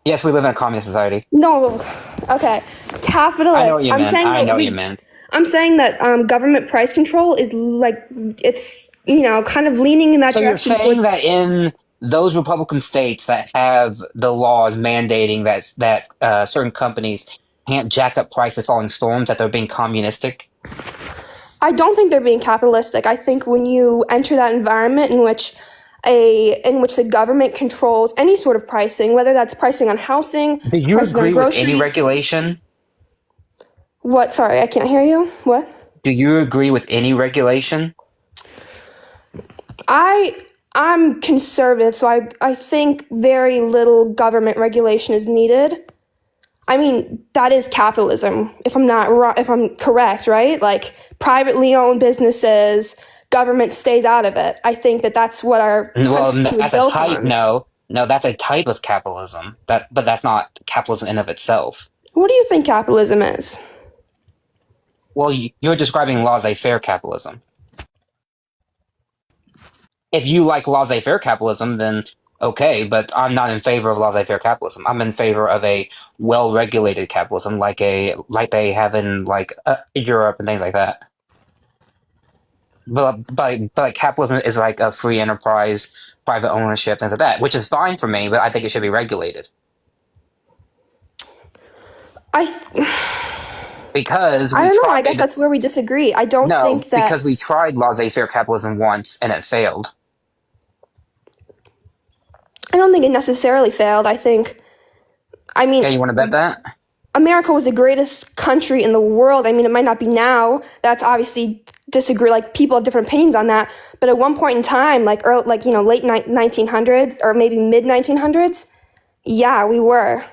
Yes, we live in a communist society. No. Okay. Capitalist. I know what you meant. I know what you meant. I'm saying that government price control is like it's kind of leaning in that So direction. you're saying that in those Republican states that have the laws mandating that certain companies can't jack up prices following storms, that they're being communistic? I don't think they're being capitalistic. I think when you enter that environment in which the government controls any sort of pricing, whether that's pricing on housing, Do you pricing on agree with groceries. any regulation? What? Sorry, I can't hear you. What? Do you agree with any regulation? I'm conservative, so I think very little government regulation is needed. I mean, that is capitalism. If I'm correct, right? Like privately owned businesses, government stays out of it. I think that's what our country was That's a built type. on. No, that's a type of capitalism. But that's not capitalism in of itself. What do you think capitalism is? Well, you're describing laissez-faire capitalism. If you like laissez-faire capitalism, then okay, but I'm not in favor of laissez-faire capitalism. I'm in favor of a well-regulated capitalism, like they have in like Europe and things like that. But capitalism is like a free enterprise, private ownership, things like that, which is fine for me. But I think it should be regulated. Because I don't know. I guess that's where we disagree. I don't think that because we tried laissez-faire capitalism once and it failed. I don't think it necessarily failed. I mean, Okay, you want to bet that? America was the greatest country in the world. I mean, it might not be now. That's obviously disagree. Like people have different opinions on that. But at one point in time, late 1900s or maybe mid 1900s, yeah, we were.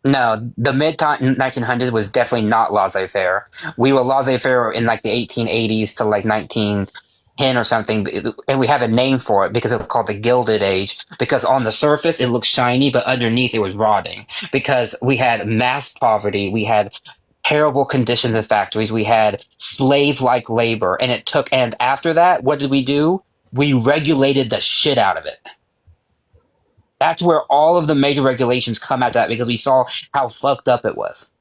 No, the mid 1900s was definitely not laissez-faire. We were laissez-faire in like the 1880s to like 1910 or something, and we have a name for it because it's called the Gilded Age. Because on the surface it looked shiny, but underneath it was rotting. Because we had mass poverty, we had terrible conditions in factories, we had slave-like labor, and after that, what did we do? We regulated the shit out of it. That's where all of the major regulations come out of that because we saw how fucked up it was.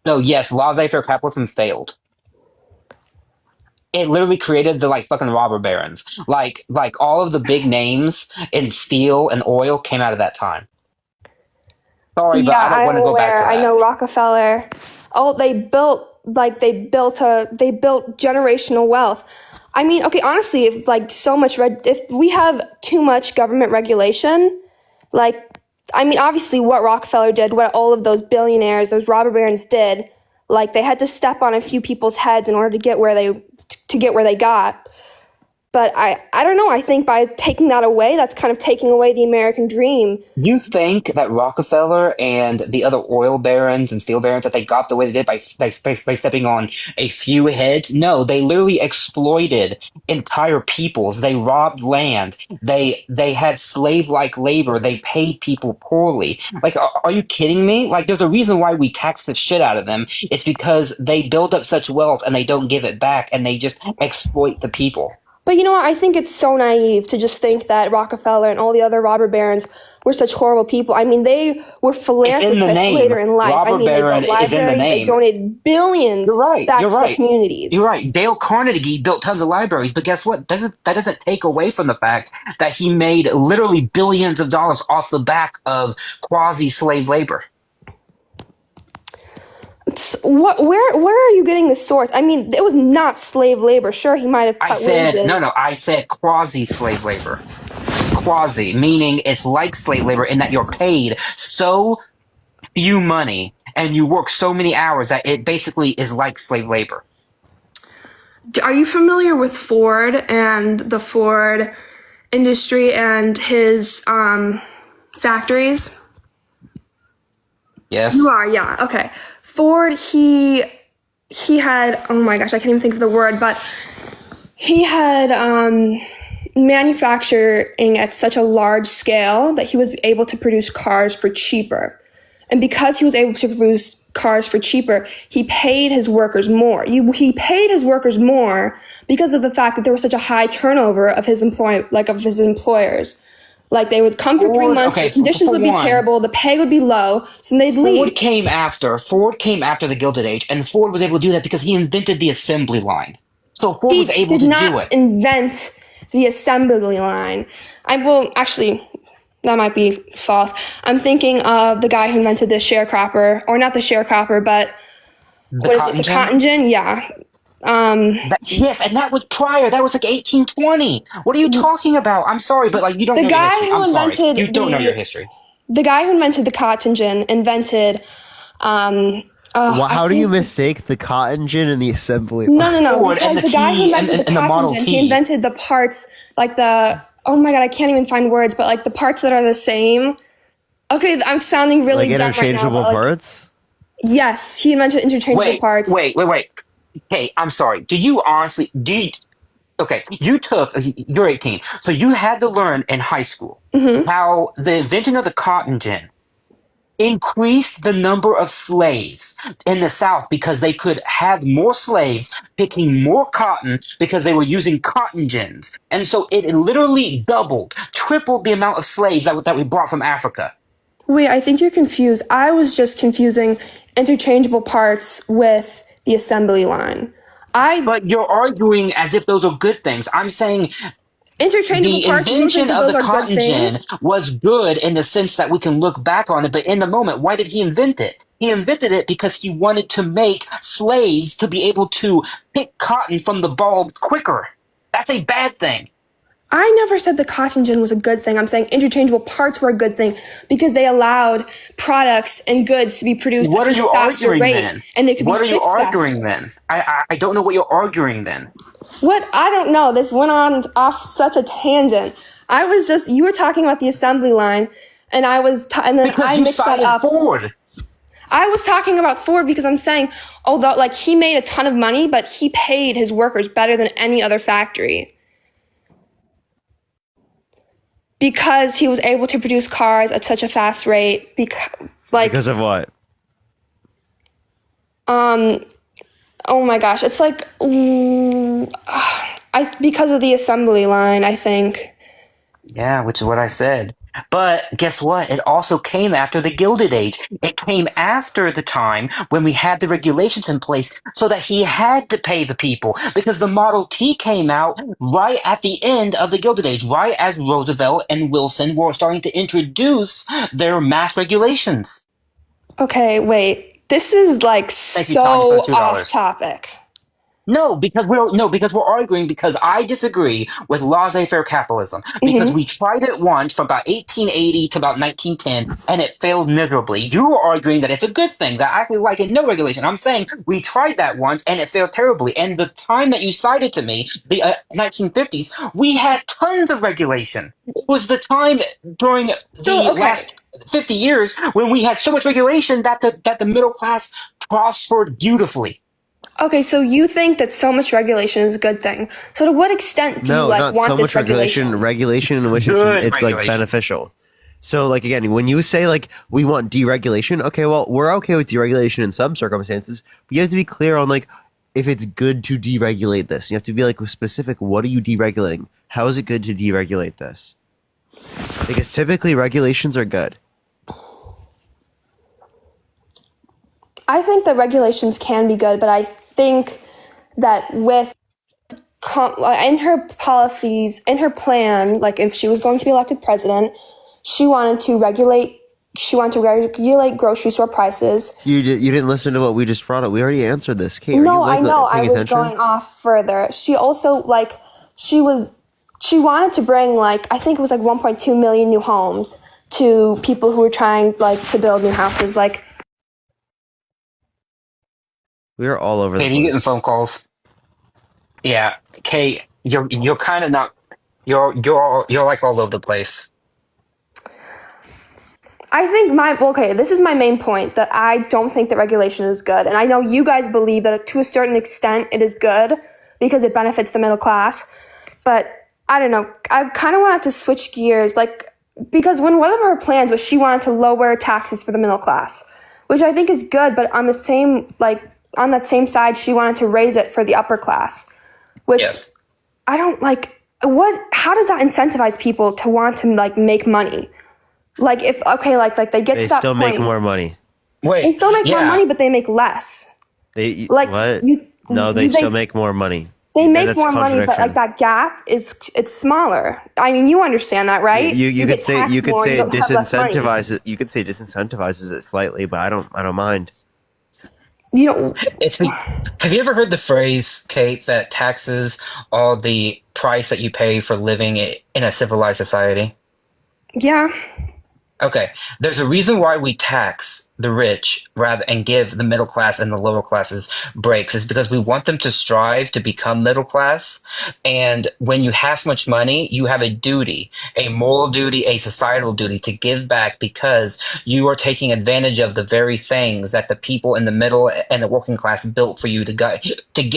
So yes, laissez-faire capitalism failed. It literally created the like fucking robber barons. Like all of the big names in steel and oil came out of that time. Sorry, but I don't want to go back to that. I know Rockefeller. Oh, they built generational wealth. I mean, okay, honestly, if we have too much government regulation, obviously what Rockefeller did, what all of those billionaires, those robber barons did, they had to step on a few people's heads in order to get where they got. But I don't know. I think by taking that away, that's kind of taking away the American dream. You think that Rockefeller and the other oil barons and steel barons, that they got the way they did by stepping on a few heads? No, they literally exploited entire peoples. They robbed land. They had slave-like labor. They paid people poorly. Like, are you kidding me? Like, there's a reason why we tax the shit out of them. It's because they build up such wealth and they don't give it back, and they just exploit the people. But you know what? I think it's so naive to just think that Rockefeller and all the other robber barons were such horrible people. I mean, they were philanthropists name. later in life. Robber I mean, baron they built is in the libraries, they name. donated billions back to the communities. You're right. Dale Carnegie built tons of libraries, but guess what? That doesn't take away from the fact that he made literally billions of dollars off the back of quasi-slave labor. Where are you getting the source? I mean, it was not slave labor. Sure, he might have cut wages. I said quasi-slave labor. Quasi, meaning it's like slave labor in that you're paid so few money and you work so many hours that it basically is like slave labor. Are you familiar with Ford and the Ford industry and his factories? Yes. You are, yeah. Okay. Ford, he had, oh my gosh, I can't even think of the word, but he had manufacturing at such a large scale that he was able to produce cars for cheaper. And because he was able to produce cars for cheaper, he paid his workers more. He paid his workers more because of the fact that there was such a high turnover of his employers. Like, they would come for 3 months, the conditions would be terrible, the pay would be low, so they'd leave. Ford came after the Gilded Age, and Ford was able to do that because he invented the assembly line. So Ford was able to do it. He did not invent the assembly line. Actually, that might be false. I'm thinking of the guy who invented the sharecropper, or not the sharecropper, but the cotton gin? Yeah. Yes, and that was prior. That was like 1820. What are you talking about? I'm sorry, but you don't know your history. I'm sorry. You don't know your history. The guy who invented the cotton gin invented. How do you mistake the cotton gin and the assembly line? No. Because the guy who invented the cotton gin, he invented the parts oh my god, I can't even find words, but the parts that are the same. Okay, I'm sounding really dumb right now. Interchangeable parts? Yes, he invented interchangeable parts. Wait. Hey, I'm sorry. You're 18, so you had to learn in high school how the invention of the cotton gin increased the number of slaves in the South because they could have more slaves picking more cotton because they were using cotton gins. And so it literally tripled the amount of slaves that we brought from Africa. Wait, I think you're confused. I was just confusing interchangeable parts with the assembly line. But you're arguing as if those are good things. I'm saying interchangeable parts. The invention of the cotton gin was good in the sense that we can look back on it, but in the moment, why did he invent it? He invented it because he wanted to make slaves to be able to pick cotton from the bulb quicker. That's a bad thing. I never said the cotton gin was a good thing. I'm saying interchangeable parts were a good thing because they allowed products and goods to be produced at a faster rate, and they could be fixed faster. What are you arguing then? I don't know what you're arguing then. What? I don't know. This went on off such a tangent. You were talking about the assembly line, and I mixed that up. Ford. I was talking about Ford because I'm saying, although he made a ton of money, but he paid his workers better than any other factory. Because he was able to produce cars at such a fast rate. Because of what? Oh my gosh, it's because of the assembly line, I think. Yeah, which is what I said. But guess what? It also came after the Gilded Age. It came after the time when we had the regulations in place so that he had to pay the people, because the Model T came out right at the end of the Gilded Age, right as Roosevelt and Wilson were starting to introduce their mass regulations. Okay, wait. This is so off topic. No, because we're arguing because I disagree with laissez-faire capitalism because we tried it once from about 1880 to about 1910 and it failed miserably. You were arguing that it's a good thing, that I like it, no regulation. I'm saying we tried that once and it failed terribly. And the time that you cited to me, the 1950s, we had tons of regulation. It was the time during last 50 years when we had so much regulation that the middle class prospered beautifully. Okay, so you think that so much regulation is a good thing. So to what extent do you want so this much regulation? Regulation in which it's beneficial. So again, when you say we want deregulation, okay, well, we're okay with deregulation in some circumstances, but you have to be clear on if it's good to deregulate this. You have to be specific. What are you deregulating? How is it good to deregulate this? Because typically regulations are good. I think that regulations can be good, but I think that with in her policies, in her plan, like if she was going to be elected president, she wanted to regulate grocery store prices. You didn't listen to what we just brought up. We already answered this. Kate, No, I know. I paying was attention? going off further. She also she wanted to bring I think it was 1.2 million new homes to people who were trying to build new houses. We are all over the Kate, place. you getting phone calls? Yeah, Kate, you're kind of not. You're like all over the place. I think this is my main point, that I don't think that regulation is good. And I know you guys believe that to a certain extent it is good because it benefits the middle class. But I don't know. I kind of wanted to switch gears, because one of her plans was she wanted to lower taxes for the middle class, which I think is good. But on the same, on that same side, she wanted to raise it for the upper class, which Yes. I don't like. How does that incentivize people to want to make money? If they get They to that still point, make more money. Wait, they still make more yeah. money, but they make less. What? No, they still make more money. They make That's more money, but contradiction. that gap it's smaller. I mean, you understand that, right? You could get say taxed more, it you don't have less money. disincentivizes. You could say disincentivizes it slightly, but I don't mind. You know, Have you ever heard the phrase, Kate, that taxes are the price that you pay for living in a civilized society? Yeah. Okay, there's a reason why we tax the rich rather and give the middle class and the lower classes breaks, is because we want them to strive to become middle class. And when you have so much money, you have a duty, a moral duty, a societal duty to give back, because you are taking advantage of the very things that the people in the middle and the working class built for you to get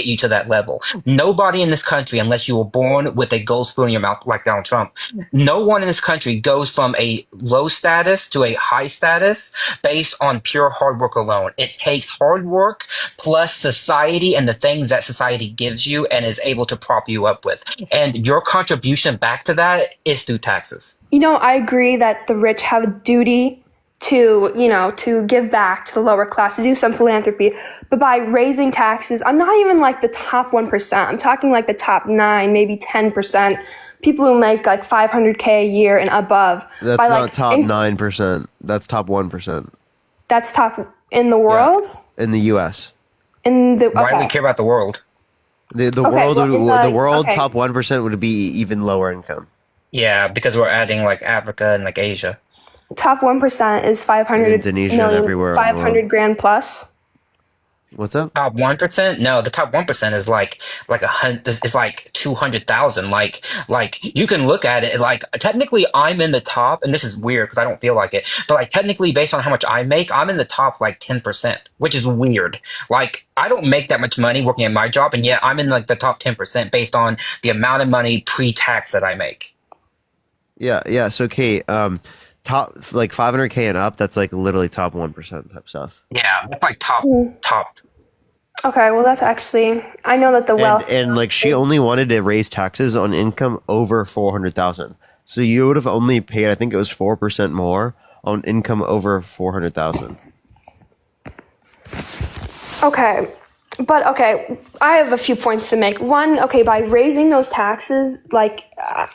you to that level. Nobody in this country, unless you were born with a gold spoon in your mouth like Donald Trump, no one in this country goes from a low status to a high status based on pure hard work alone. It takes hard work plus society and the things that society gives you and is able to prop you up with. And your contribution back to that is through taxes. I agree that the rich have a duty to give back to the lower class, to do some philanthropy. But by raising taxes, I'm not even the top 1%. I'm talking the top 9, maybe 10%. People who make $500K a year and above. That's not top 9%. That's top 1%. That's top in the world? Yeah. In the U.S. Why do we care about the world? The world top 1% would be even lower income. Yeah, because we're adding Africa and Asia. Top 1% is 500 Indonesia million, and everywhere. 500 grand plus. What's up? Top 1%? No, the top 1% is like 200,000. You can look at it technically I'm in the top, and this is weird because I don't feel like it, but technically based on how much I make, I'm in the top 10%, which is weird. I don't make that much money working at my job, and yet I'm in the top 10% based on the amount of money pre-tax that I make. Yeah. So Kate, top 500K and up, that's literally top 1% type stuff. Yeah, that's top. Okay, well that's actually, I know that the wealth and she only wanted to raise taxes on income over 400,000. So you would have only paid, I think it was 4% more on income over 400,000. Okay. But I have a few points to make. One, by raising those taxes,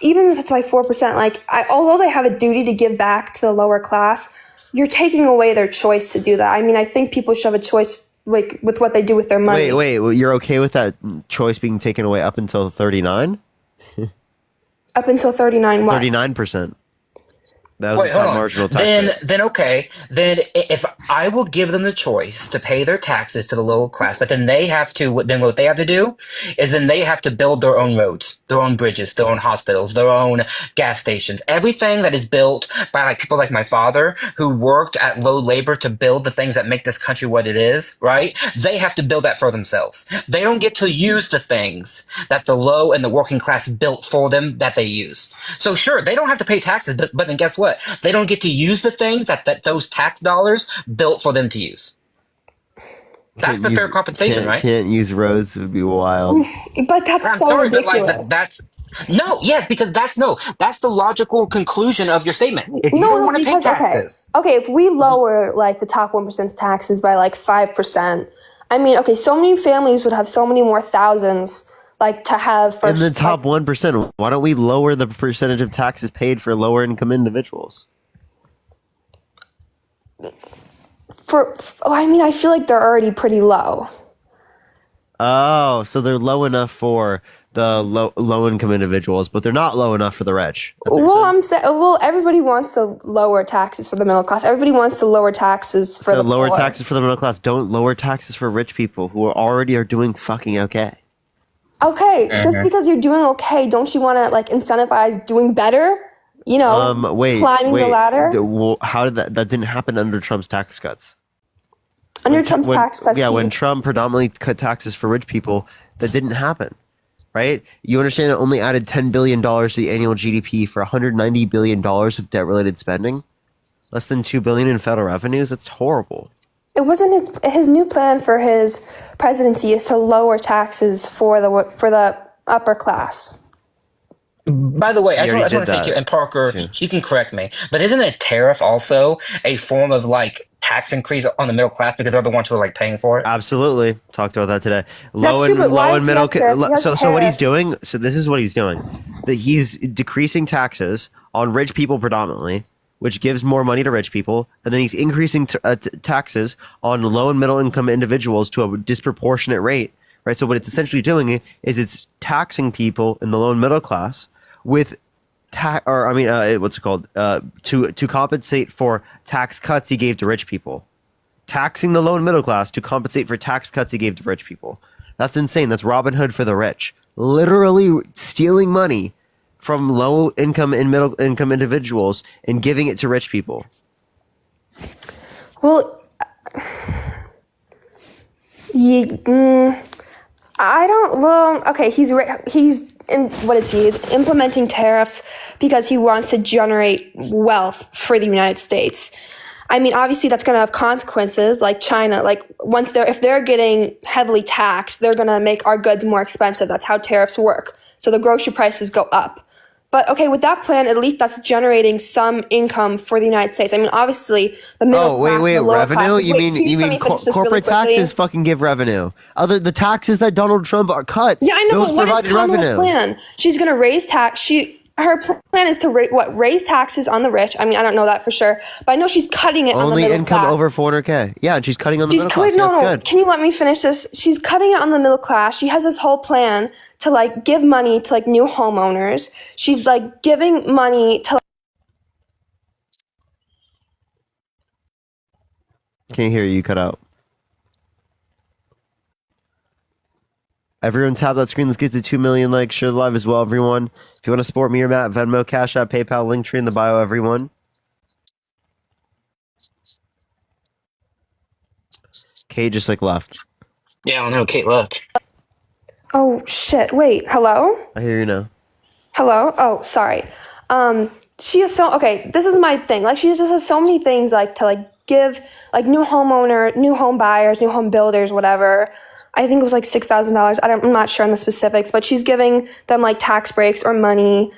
even if it's by 4%, although they have a duty to give back to the lower class, you're taking away their choice to do that. I mean, I think people should have a choice, with what they do with their money. Wait, you're okay with that choice being taken away up until 39? Up until 39 what? 39%. That was the top marginal tax rate. Then okay. Then if I will give them the choice to pay their taxes to the lower class, but then what they have to do is then they have to build their own roads, their own bridges, their own hospitals, their own gas stations, everything that is built by people like my father who worked at low labor to build the things that make this country what it is, right? They have to build that for themselves. They don't get to use the things that the low and the working class built for them that they use. So sure, they don't have to pay taxes, but then guess what? They don't get to use the things that those tax dollars built for them to use. That's fair compensation, right? Can't use roads would be wild. But that's ridiculous. But No, yes, because that's the logical conclusion of your statement. If you don't want to pay taxes, okay, if we lower like the top 1% taxes by like 5%, I mean, okay, so many families would have so many more thousands like to have for in the top 1%. Why don't we lower the percentage of taxes paid for lower income individuals? I mean, I feel like they're already pretty low. Oh, so they're low enough for the low income individuals, but they're not low enough for the rich. Well, everybody wants to lower taxes for the middle class. Everybody wants to lower taxes for the lower poor. taxes for the middle class. Don't lower taxes for rich people who are doing fucking okay. Okay, just because you're doing okay, don't you want to like incentivize doing better? You know, climbing the ladder. How did that didn't happen under Trump's tax cuts? Under Trump's tax cuts, when Trump predominantly cut taxes for rich people, that didn't happen, right? You understand it only added $10 billion to the annual GDP for $190 billion of debt-related spending, less than $2 billion in federal revenues. That's horrible. It wasn't his new plan for his presidency is to lower taxes for the upper class. By the way, I just want to say too, and Parker, you can correct me, but isn't a tariff also a form of like tax increase on the middle class because they're the ones who are like paying for it? Absolutely, talked about that today. Low and middle. So what he's doing? So this is what he's doing. That he's decreasing taxes on rich people predominantly, which gives more money to rich people, and then he's increasing taxes on low and middle income individuals to a disproportionate rate. Right. So what it's essentially doing is it's taxing people in the low and middle class with to compensate for tax cuts he gave to rich people. Taxing the low and middle class to compensate for tax cuts he gave to rich people. That's insane. That's Robin Hood for the rich. Literally stealing money from low income and middle income individuals and giving it to rich people. Well, okay, he's what is he? He's implementing tariffs because he wants to generate wealth for the United States. I mean, obviously that's going to have consequences like China. Like if they're getting heavily taxed, they're going to make our goods more expensive. That's how tariffs work. So the grocery prices go up. But okay, with that plan, at least that's generating some income for the United States. I mean, obviously the middle class, the lower revenue? class. You mean corporate taxes fucking give revenue? The taxes that Donald Trump cut. Yeah, I know. But what is Kamala's revenue. plan? She's going to raise tax. Her plan is to raise taxes on the rich. I mean, I don't know that for sure, but I know she's cutting it on the middle class. Only income over $400K. Yeah, and she's cutting on the middle class. No, good. Can you let me finish this? She's cutting it on the middle class. She has this whole plan to like give money to like new homeowners. She's like giving money to. Can't hear you. Cut out. Everyone tap that screen. Let's get to 2 million likes. Share the live as well, everyone. If you want to support me or Matt, Venmo, Cash App, PayPal, Linktree in the bio, everyone. Kate just left. Yeah, I don't know. Kate left. Oh shit! Wait, hello? I hear you now. Hello? Oh, sorry. She is okay. This is my thing. Like, she just has so many things like to like give like new home buyers, new home builders, whatever. I think it was like $6,000. I'm not sure on the specifics, but she's giving them like tax breaks or money.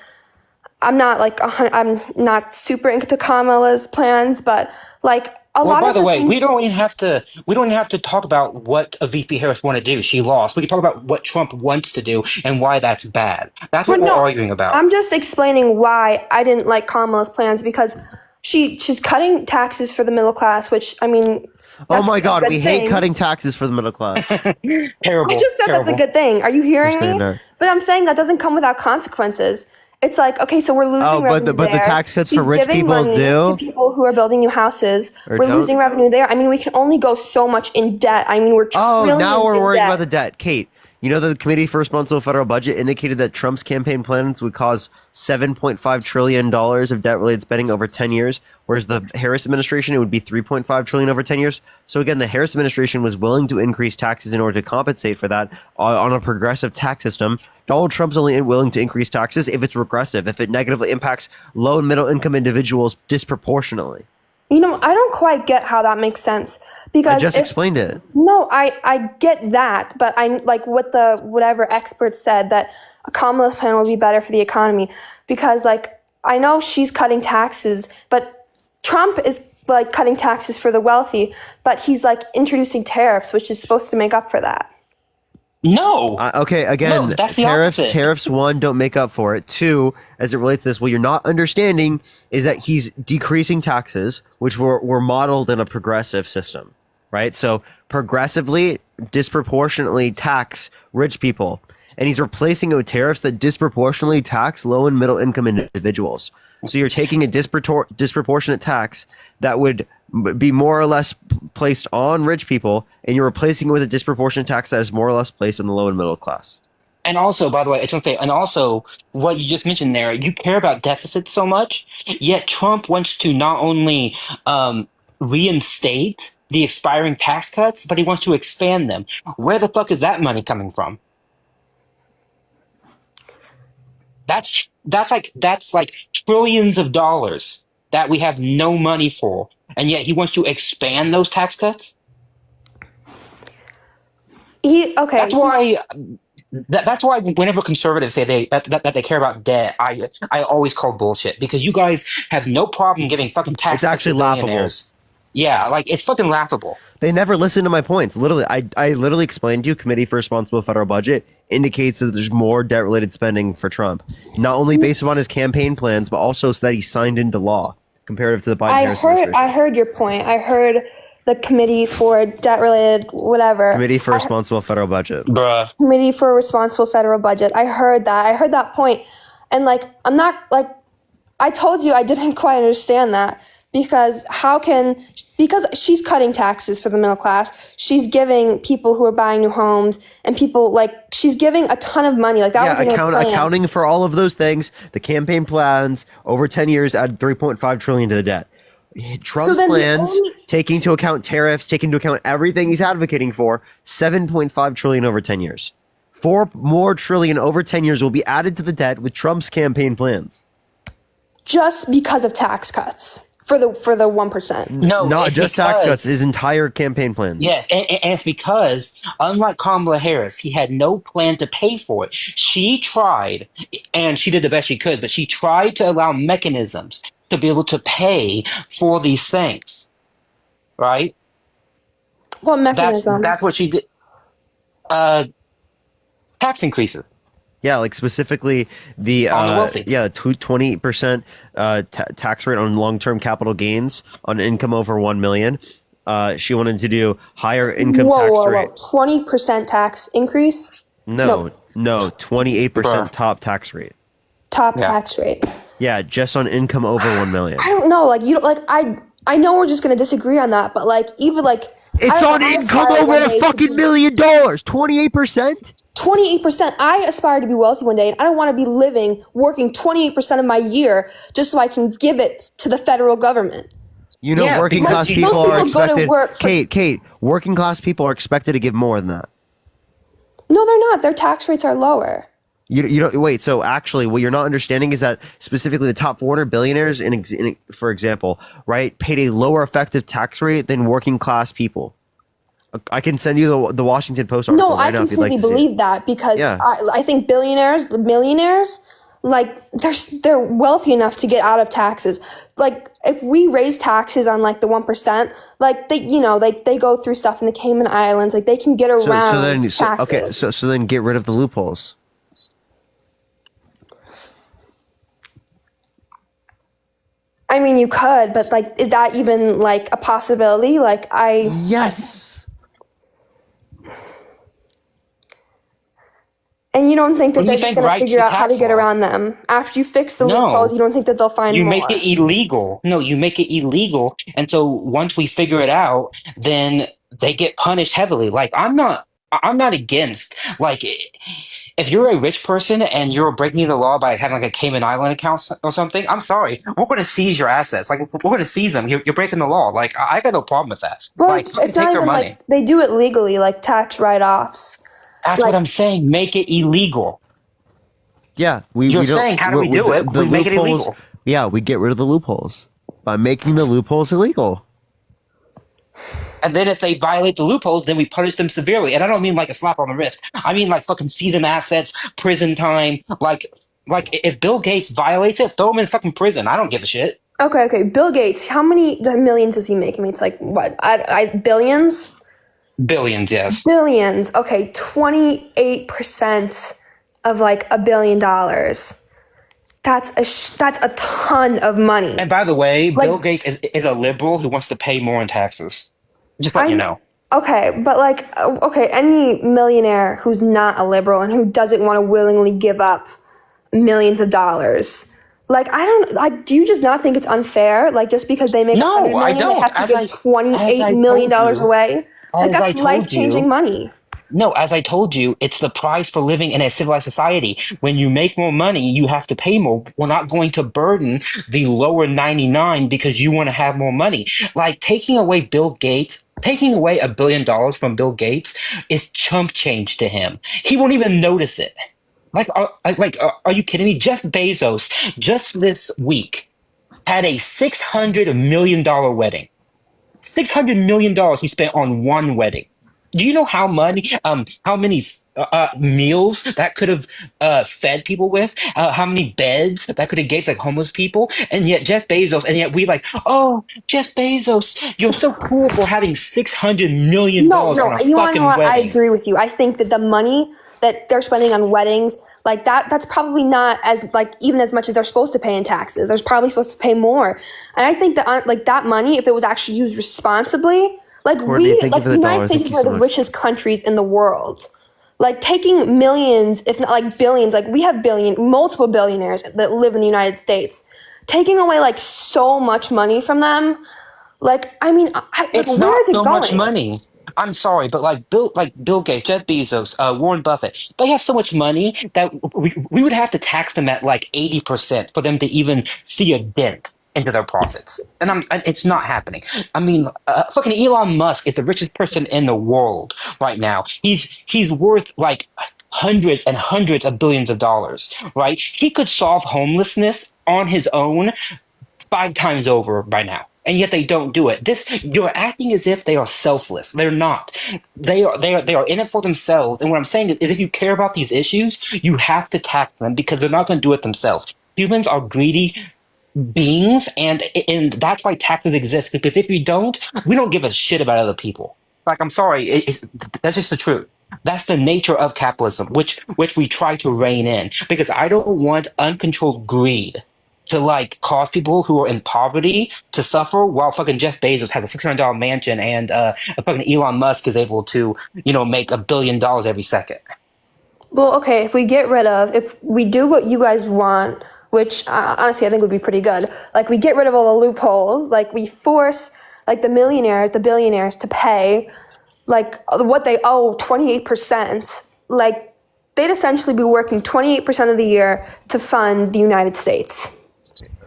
I'm not super into Kamala's plans, but like a lot by of the way, things, we don't even have to talk about what a VP Harris want to do. She lost. We can talk about what Trump wants to do and why that's bad. That's what we're arguing about. I'm just explaining why I didn't like Kamala's plans because she's cutting taxes for the middle class, which I mean. Oh my God, we hate cutting taxes for the middle class. Terrible. I just said that's a good thing. Are you hearing me? Not. But I'm saying that doesn't come without consequences. It's like, okay, so we're losing revenue but the tax cuts She's for rich giving people money do. to people who are building new houses. Or we're don't. losing revenue there. I mean, we can only go so much in debt. I mean, we're trillions now we're in worried debt. about the debt. Kate, you know that the Committee for Responsible Federal Budget indicated that Trump's campaign plans would cause $7.5 trillion of debt-related spending over 10 years, whereas the Harris administration, it would be $3.5 trillion over 10 years. So again, the Harris administration was willing to increase taxes in order to compensate for that on a progressive tax system. Donald Trump's only willing to increase taxes if it's regressive, if it negatively impacts low and middle income individuals disproportionately. You know, I don't quite get how that makes sense because I just explained it. No, I get that, but I like what whatever experts said that a Kamala's plan will be better for the economy because like I know she's cutting taxes, but Trump is like cutting taxes for the wealthy, but he's like introducing tariffs, which is supposed to make up for that. No. Okay, again, No, that's the tariffs, opposite. tariffs, one, don't make up for it. Two, as it relates to this, what you're not understanding is that he's decreasing taxes, which were modeled in a progressive system, right? So progressively, disproportionately tax rich people. And he's replacing it with tariffs that disproportionately tax low and middle income individuals. So you're taking a disproportionate tax that would be more or less placed on rich people, and you're replacing it with a disproportionate tax that is more or less placed on the low and middle class. And also, by the way, I just want to say, and also what you just mentioned there, you care about deficits so much, yet Trump wants to not only reinstate the expiring tax cuts, but he wants to expand them. Where the fuck is that money coming from? That's like trillions of dollars that we have no money for, and yet he wants to expand those tax cuts. That's why. That's why whenever conservatives say that they care about debt, I always call bullshit because you guys have no problem giving fucking tax. It's actually laughable. Yeah, like it's fucking laughable. They never listen to my points. Literally, I literally explained to you, Committee for Responsible Federal Budget indicates that there's more debt-related spending for Trump, not only based upon his campaign plans, but also so that he signed into law, comparative to the Biden-Harris administration. I heard your point. I heard the Committee for Debt-Related whatever. Committee for Responsible Federal Budget. Bruh. Committee for Responsible Federal Budget. I heard that. I heard that point. And like, I'm not like, I told you I didn't quite understand that because because she's cutting taxes for the middle class. She's giving people who are buying new homes and people like, she's giving a ton of money. Like that was in her plan. Accounting for all of those things, the campaign plans over 10 years add $3.5 trillion to the debt. Trump's plans, taking into account tariffs, taking into account everything he's advocating for, $7.5 trillion over 10 years. $4 more trillion over 10 years will be added to the debt with Trump's campaign plans. Just because of tax cuts for the 1%. No, not just tax cuts, his entire campaign plans. Yes, and it's because, unlike Kamala Harris, he had no plan to pay for it. She tried, and she did the best she could, but she tried to allow mechanisms to be able to pay for these things, right? What mechanisms? That's what she did. Tax increases. Yeah, like specifically the 28% tax rate on long-term capital gains on income over 1 million. She wanted to do higher income tax rate. 20% tax increase? No, 28% top tax rate. Top tax rate. Yeah, just on income over 1 million. I don't know, like you don't like I know we're just gonna disagree on that, but like even like it's on income over $1 fucking million. 28%. 28%. I aspire to be wealthy one day, and I don't want to be working 28% of my year just so I can give it to the federal government. You know, working class people are expected. Kate, working class people are expected to give more than that. No, they're not. Their tax rates are lower. You don't wait. So actually, what you're not understanding is that specifically the top 400 billionaires, for example, right, paid a lower effective tax rate than working class people. I can send you the Washington Post article right now if you'd like to see it. No, I completely believe that because I think billionaires, the millionaires, like they're wealthy enough to get out of taxes. Like if we raise taxes on like the 1%, like they go through stuff in the Cayman Islands, like they can get around taxes. So then get rid of the loopholes. I mean, you could, but like, is that even like a possibility? Like yes. And you don't think that they're just going to figure out how to get around them? After you fix the loopholes, you don't think that they'll find more? You make it illegal. No, you make it illegal. And so once we figure it out, then they get punished heavily. Like, I'm not against, like, if you're a rich person and you're breaking the law by having like a Cayman Island account or something, I'm sorry. We're going to seize your assets. Like, we're going to seize them. You're breaking the law. Like, I got no problem with that. Well, like, it's not even money. Like, they do it legally, like tax write-offs. That's what I'm saying. Make it illegal. Yeah, you're saying how do we do it? We make it illegal. Yeah, we get rid of the loopholes. By making the loopholes illegal. And then if they violate the loopholes, then we punish them severely. And I don't mean like a slap on the wrist. I mean like fucking seize them assets, prison time. Like if Bill Gates violates it, throw him in fucking prison. I don't give a shit. Okay. Bill Gates, how many millions does he make? I mean, it's like what? Billions? Billions, yes. Billions. Okay, 28% of like $1 billion. That's a ton of money. And by the way, Bill Gates is a liberal who wants to pay more in taxes. Just let you know. Okay, but any millionaire who's not a liberal and who doesn't want to willingly give up millions of dollars, do you just not think it's unfair? Like, just because they make $100 million, they have to give $28 million away? Like, that's life-changing money. No, as I told you, it's the price for living in a civilized society. When you make more money, you have to pay more. We're not going to burden the lower 99 because you want to have more money. Like, taking away $1 billion from Bill Gates is chump change to him. He won't even notice it. Are you kidding me? Jeff Bezos just this week had a $600 million wedding. $600 million he spent on one wedding. Do you know how many meals that could have fed people with? How many beds that could have gave like homeless people? And yet Jeff Bezos, oh, Jeff Bezos, you're so cool for having $600 million on a fucking wedding. I agree with you. I think that the money that they're spending on weddings, like that's probably not as even as much as they're supposed to pay in taxes. They're probably supposed to pay more. And I think that that money, if it was actually used responsibly, the United States is one of the richest countries in the world. Like, taking millions, if not like billions, like we have multiple billionaires that live in the United States, taking away like so much money from them, it's where is it going? Much money. I'm sorry, but Bill Gates, Jeff Bezos, Warren Buffett, they have so much money that we would have to tax them at like 80% for them to even see a dent into their profits. And it's not happening. I mean, fucking Elon Musk is the richest person in the world right now. He's worth like hundreds and hundreds of billions of dollars, right? He could solve homelessness on his own 5 times over by now. And yet they don't do it. You're acting as if they are selfless. They're not. They are in it for themselves. And what I'm saying is, if you care about these issues, you have to tackle them because they're not going to do it themselves. Humans are greedy beings, and that's why taxes exist. Because if we don't give a shit about other people. Like, I'm sorry, that's just the truth. That's the nature of capitalism, which we try to rein in. Because I don't want uncontrolled greed to cause people who are in poverty to suffer while fucking Jeff Bezos has a $600 mansion and fucking Elon Musk is able to, make $1 billion every second. Well, okay, if we do what you guys want, which honestly I think would be pretty good, we get rid of all the loopholes, we force the billionaires to pay what they owe 28%, they'd essentially be working 28% of the year to fund the United States.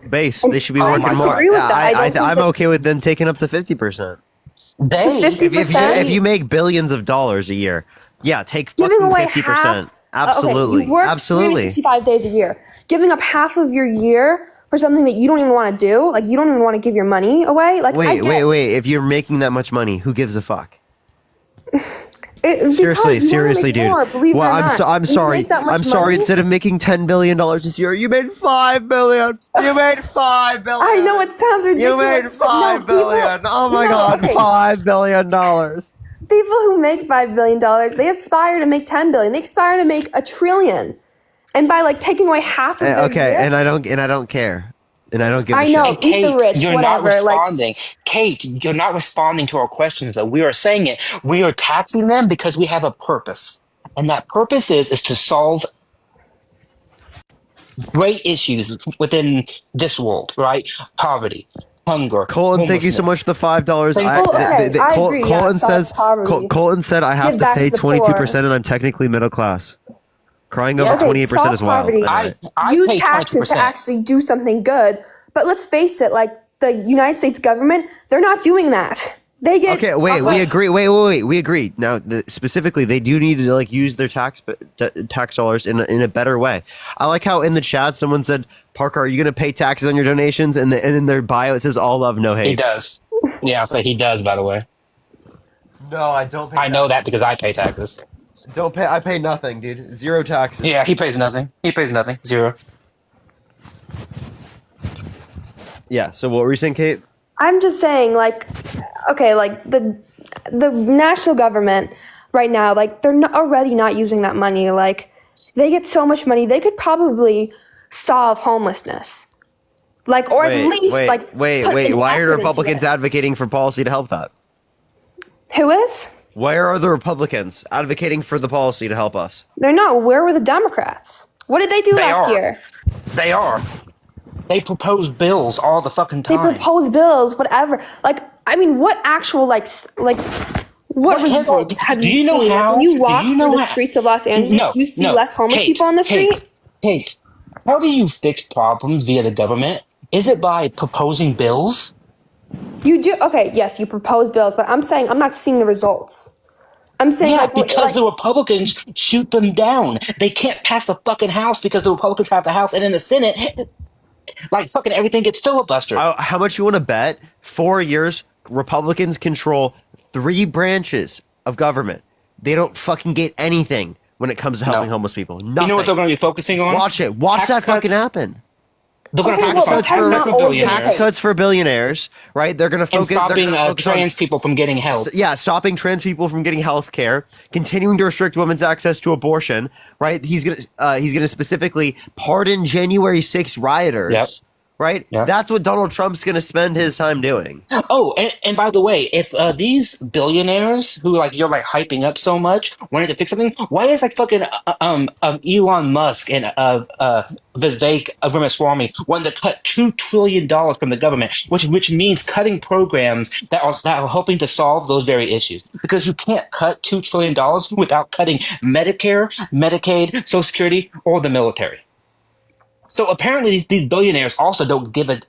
They should be working more. I'm okay with them taking up to 50%. If you make billions of dollars a year, take fucking 50%. Absolutely. You work Absolutely. 365 days a year. Giving up half of your year for something that you don't even want to do, you don't even want to give your money away. Wait. If you're making that much money, who gives a fuck? Seriously, dude. I'm sorry. Instead of making $10 billion this year, you made $5 billion. You made $5 billion. I know it sounds ridiculous. You made $5 billion. Oh my God, $5 billion. People who make $5 billion, they aspire to make $10 billion. They aspire to make $1 trillion. And by taking away half of their year, and I don't care. And I don't give a shit. I know, eat the rich, you're whatever. Not responding. Kate, you're not responding to our questions, though. We are saying it. We are taxing them because we have a purpose. And that purpose is to solve great issues within this world, right? Poverty, hunger. Colton, thank you so much for the $5. I agree. Colton said I have to pay 22%, and I'm technically middle class. Crying over 28% is wild. I use taxes 20%. To actually do something good. But let's face it, the United States government, they're not doing that. They get Okay, wait, we agree. Wait. We agree. Now, specifically, they do need to like use their tax dollars in a better way. I like how in the chat someone said, "Parker, are you going to pay taxes on your donations?" And in their bio it says, "All love, no hate." He does. Yeah, I'll say he does. By the way, No, I don't pay. I know that because I pay taxes. Don't pay. I pay nothing, dude. Zero taxes. Yeah, he pays nothing. He pays nothing. Zero. Yeah. So what were you saying, Kate? I'm just saying, like, okay, like the national government right now, like they're already not using that money. Like they get so much money, they could probably solve homelessness. Like, or at least like. Wait. Why are Republicans advocating for policy to help that? Who is? Why are the Republicans advocating for the policy to help us? They're not. Where were the Democrats? What did they do last year? They are. They propose bills all the fucking time. They propose bills, whatever. Like, I mean, what actual what results have you seen? When you walk through the streets of Los Angeles, do you see less homeless people on the street? Kate, how do you fix problems via the government? Is it by proposing bills? You do. Okay, yes, you propose bills, but I'm saying I'm not seeing the results. I'm saying because the Republicans shoot them down. They can't pass the fucking House because the Republicans have the House, and in the Senate, like fucking everything gets filibustered. How much you want to bet? 4 years, Republicans control 3 branches of government. They don't fucking get anything when it comes to helping homeless people. Nothing. You know what they're going to be focusing on? Watch it. Watch that fucking happen. They're going to tax cuts for billionaires, right? They're going to focus and stopping trans people from getting health. Yeah, stopping trans people from getting health care, continuing to restrict women's access to abortion, right? He's gonna specifically pardon January 6th rioters. Yep. Right? Yep. That's what Donald Trump's going to spend his time doing. Oh, and by the way, if these billionaires who you're hyping up so much wanted to fix something, why is fucking Elon Musk and Vivek Ramaswamy wanting to cut $2 trillion from the government, which means cutting programs that are helping to solve those very issues? Because you can't cut $2 trillion without cutting Medicare, Medicaid, Social Security, or the military. So apparently these billionaires also don't give a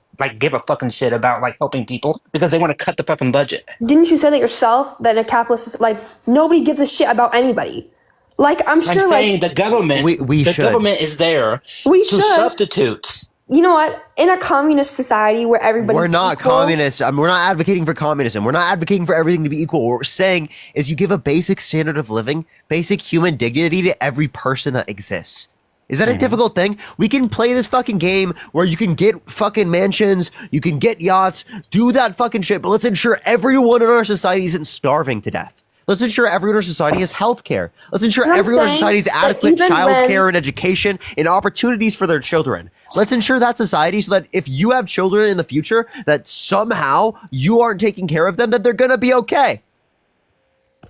fucking shit about helping people because they want to cut the fucking budget. Didn't you say that yourself, that a capitalist is nobody gives a shit about anybody? I'm sure I'm saying the government government is there to substitute. You know what? In a communist society where everybody's We're not equal, communists. We're not advocating for communism. We're not advocating for everything to be equal. What we're saying is you give a basic standard of living, basic human dignity to every person that exists. Is that a difficult thing? We can play this fucking game where you can get fucking mansions, you can get yachts, do that fucking shit, but let's ensure everyone in our society isn't starving to death. Let's ensure everyone in our society has health care. Let's ensure everyone in our society has adequate child care and education and opportunities for their children. Let's ensure that society so that if you have children in the future, that somehow you aren't taking care of them, that they're gonna be okay.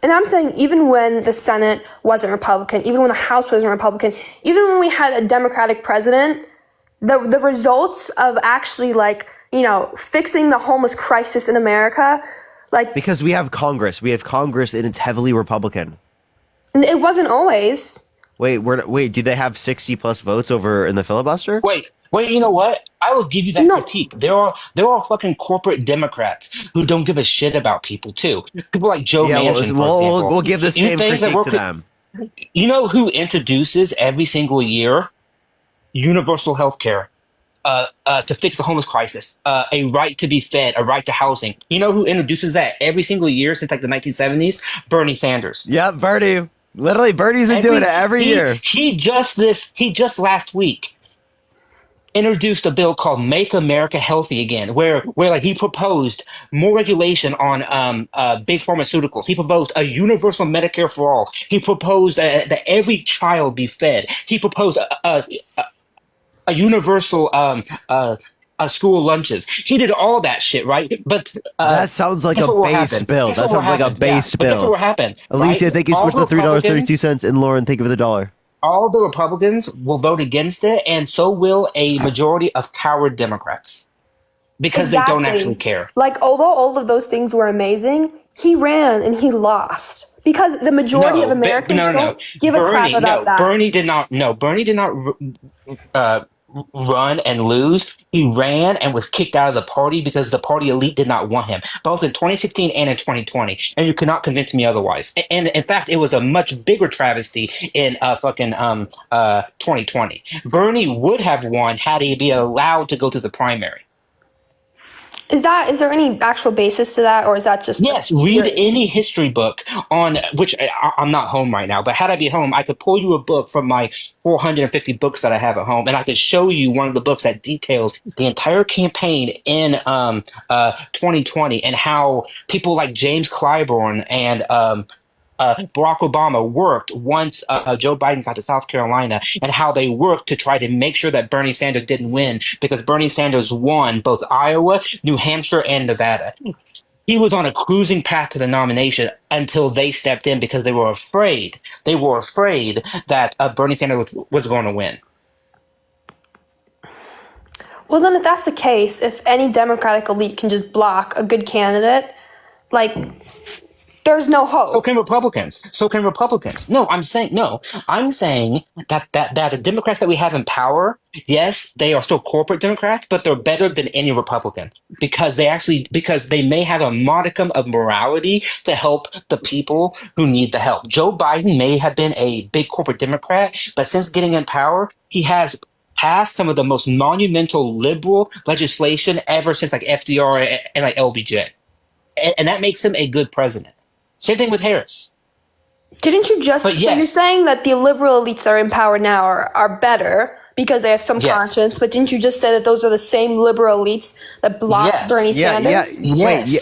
And I'm saying even when the Senate wasn't Republican, even when the House wasn't Republican, even when we had a Democratic president, the results of actually fixing the homeless crisis in America, because we have Congress. We have Congress and it's heavily Republican. And it wasn't always. Wait, do they have 60 plus votes over in the filibuster? Wait, you know what? I will give you that critique. There are fucking corporate Democrats who don't give a shit about people too. People like Joe Manchin, for example. We'll give the same critique to them. You know who introduces every single year universal health care to fix the homeless crisis, a right to be fed, a right to housing? You know who introduces that every single year since the 1970s? Bernie Sanders. Yeah, Bernie. Literally, Bernie's been doing it every year. He just last week introduced a bill called Make America Healthy Again, where he proposed more regulation on big pharmaceuticals. He proposed a universal Medicare for all. He proposed that every child be fed. He proposed a universal school lunches. He did all that shit, right? But that sounds like a base bill. That sounds like a base bill. Guess what will happen? Alicia, thank you so much for the $3.32, and Lauren, thank you for the $1. All the Republicans will vote against it, and so will a majority of coward Democrats, because they don't actually care. Although all of those things were amazing, he ran and he lost because the majority of Americans don't give a crap about that. Bernie did not run and lose. He ran and was kicked out of the party because the party elite did not want him, both in 2016 and in 2020. And you cannot convince me otherwise. And in fact, it was a much bigger travesty in 2020. Bernie would have won had he been allowed to go to the primary. Is there any actual basis to that, or is that just yes? Read any history book on which I'm not home right now, but had I be home, I could pull you a book from my 450 books that I have at home, and I could show you one of the books that details the entire campaign in 2020 and how people like James Clyburn and Barack Obama worked once Joe Biden got to South Carolina, and how they worked to try to make sure that Bernie Sanders didn't win, because Bernie Sanders won both Iowa, New Hampshire, and Nevada. He was on a cruising path to the nomination until they stepped in because they were afraid. They were afraid that Bernie Sanders was going to win. Well, then if that's the case, if any Democratic elite can just block a good candidate, like, there's no hope. So can Republicans. No, I'm saying that the Democrats that we have in power, yes, they are still corporate Democrats, but they're better than any Republican because they may have a modicum of morality to help the people who need the help. Joe Biden may have been a big corporate Democrat, but since getting in power, he has passed some of the most monumental liberal legislation ever since like FDR and like LBJ. And that makes him a good president. Same thing with Harris. Didn't you just... So you're saying that the liberal elites that are in power now are better because they have some conscience, but didn't you just say that those are the same liberal elites that blocked Bernie Sanders?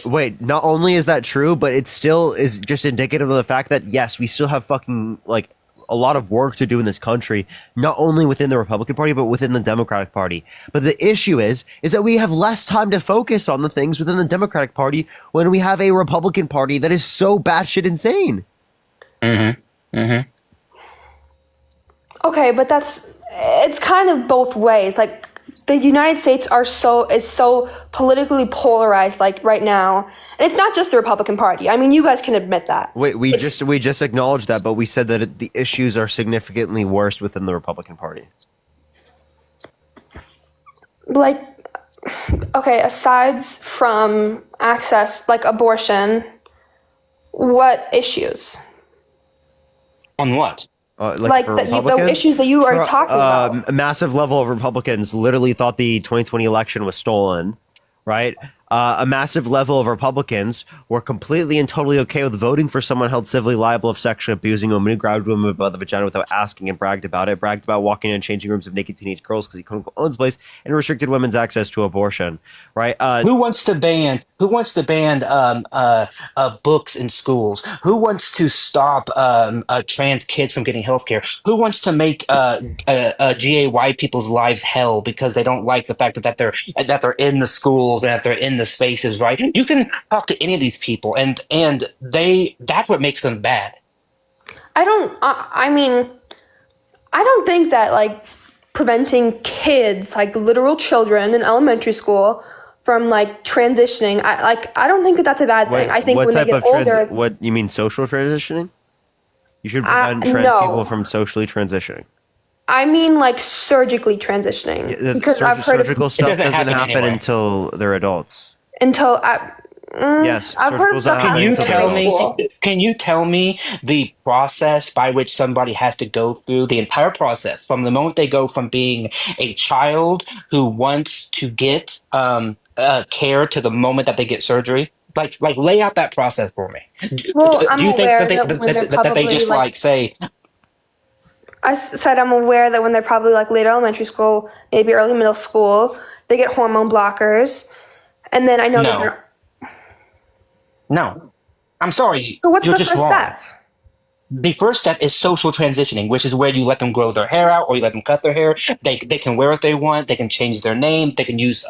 Wait. Not only is that true, but it still is just indicative of the fact that, yes, we still have fucking, like, a lot of work to do in this country, not only within the Republican Party, but within the Democratic Party. But the issue is that we have less time to focus on the things within the Democratic Party when we have a Republican Party that is so batshit insane. Okay, but it's kind of both ways. Like, the United States is so politically polarized, like, right now. And it's not just the Republican Party. I mean, you guys can admit that. Wait, we just acknowledged that, but we said that the issues are significantly worse within the Republican Party. Like, okay, aside from access, like abortion, what issues? On what? Like the issues that you are talking about. A massive level of Republicans literally thought the 2020 election was stolen, right? A massive level of Republicans were completely and totally okay with voting for someone held civilly liable of sexually abusing a woman who grabbed a woman by the vagina without asking and bragged about it, bragged about walking in changing rooms of naked teenage girls because he quote unquote owns the place, and restricted women's access to abortion, right? Who wants to ban books in schools? Who wants to stop trans kids from getting healthcare? Who wants to make GAY people's lives hell because they don't like the fact that they're in the schools and that they're in the spaces, right? You can talk to any of these people, and that's what makes them bad. I don't think that, like, preventing kids, like literal children in elementary school, from like transitioning, I don't think that that's a bad thing. I think when they get older, what you mean, social transitioning? You should prevent trans people from socially transitioning. I mean, like, surgically transitioning, because I've heard surgical stuff doesn't happen until they're adults. Yes, I've heard of stuff. Can you tell me the process by which somebody has to go through, the entire process from the moment they go from being a child who wants to get care to the moment that they get surgery? Like lay out that process for me. Well, do you think that they just like say? I said I'm aware that when they're probably like late elementary school, maybe early middle school, they get hormone blockers, and then I know that they're. No, I'm sorry. So what's You're the just first wrong. step? The first step is social transitioning, which is where you let them grow their hair out or you let them cut their hair. They can wear what they want. They can change their name. They can use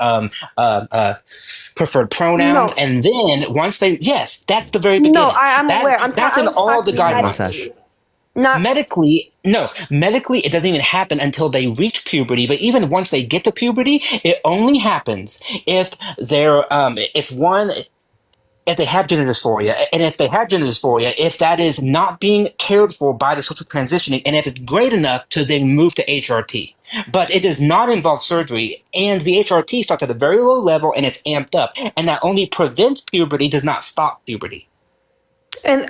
preferred pronouns. No. And then once that's the very beginning. No, I'm aware. That's in all the guidelines. Medically, it doesn't even happen until they reach puberty. But even once they get to puberty, it only happens if they're if they have gender dysphoria, and if they have gender dysphoria, if that is not being cared for by the social transitioning, and if it's great enough to then move to HRT. But it does not involve surgery, and the HRT starts at a very low level and it's amped up, and that only prevents puberty, does not stop puberty. And